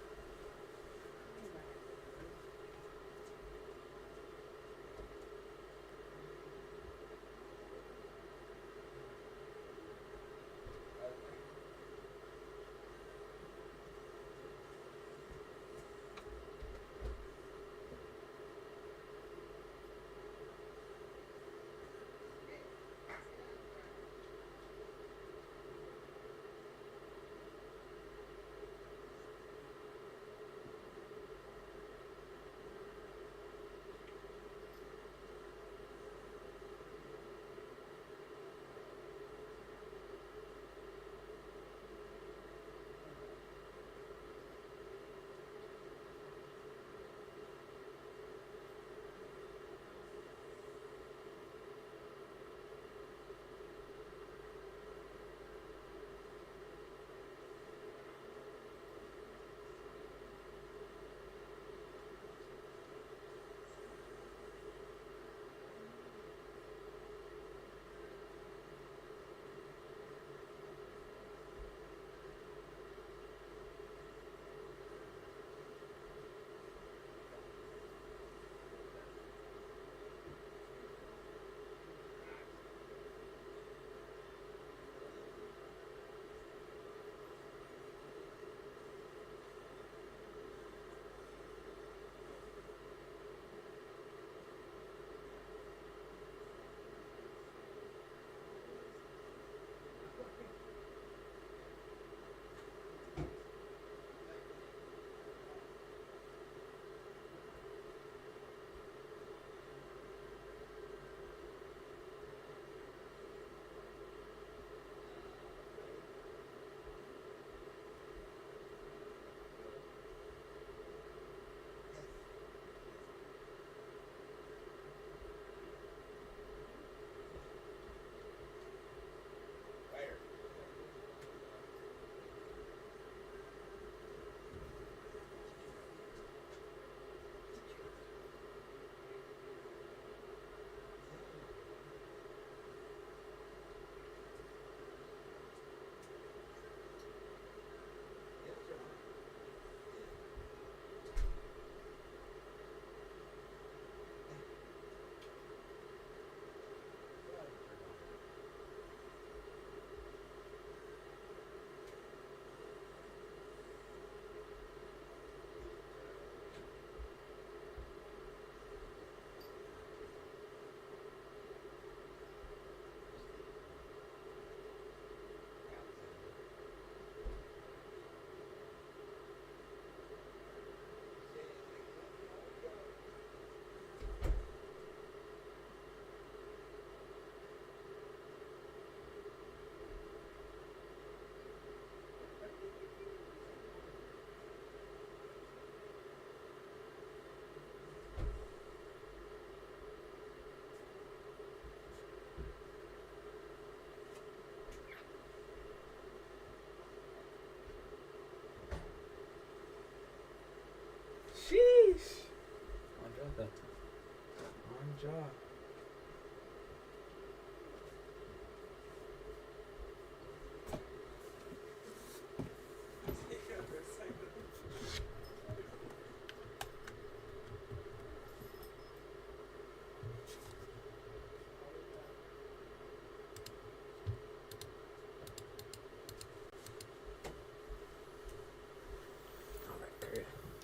S2: job.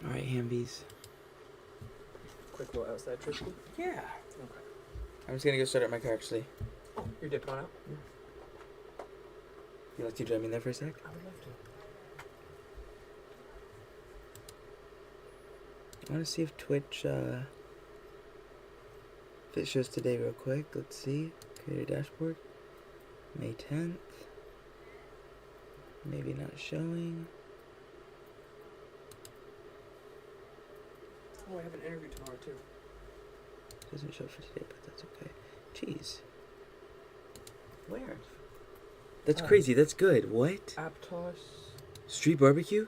S2: Alright, Hambies.
S4: Quick little outside trip.
S2: Yeah.
S4: Okay.
S2: I'm just gonna go start up my car actually.
S4: Oh, you're dipping on out?
S2: You like to join me there for a sec?
S4: I would love to.
S2: I want to see if Twitch, if it shows today real quick. Let's see. Creator dashboard. May 10th. Maybe not showing.
S4: Oh, I have an interview tomorrow too.
S2: Doesn't show for today, but that's okay. Jeez. Where? That's crazy. That's good. What?
S4: Aptos.
S2: Street barbecue?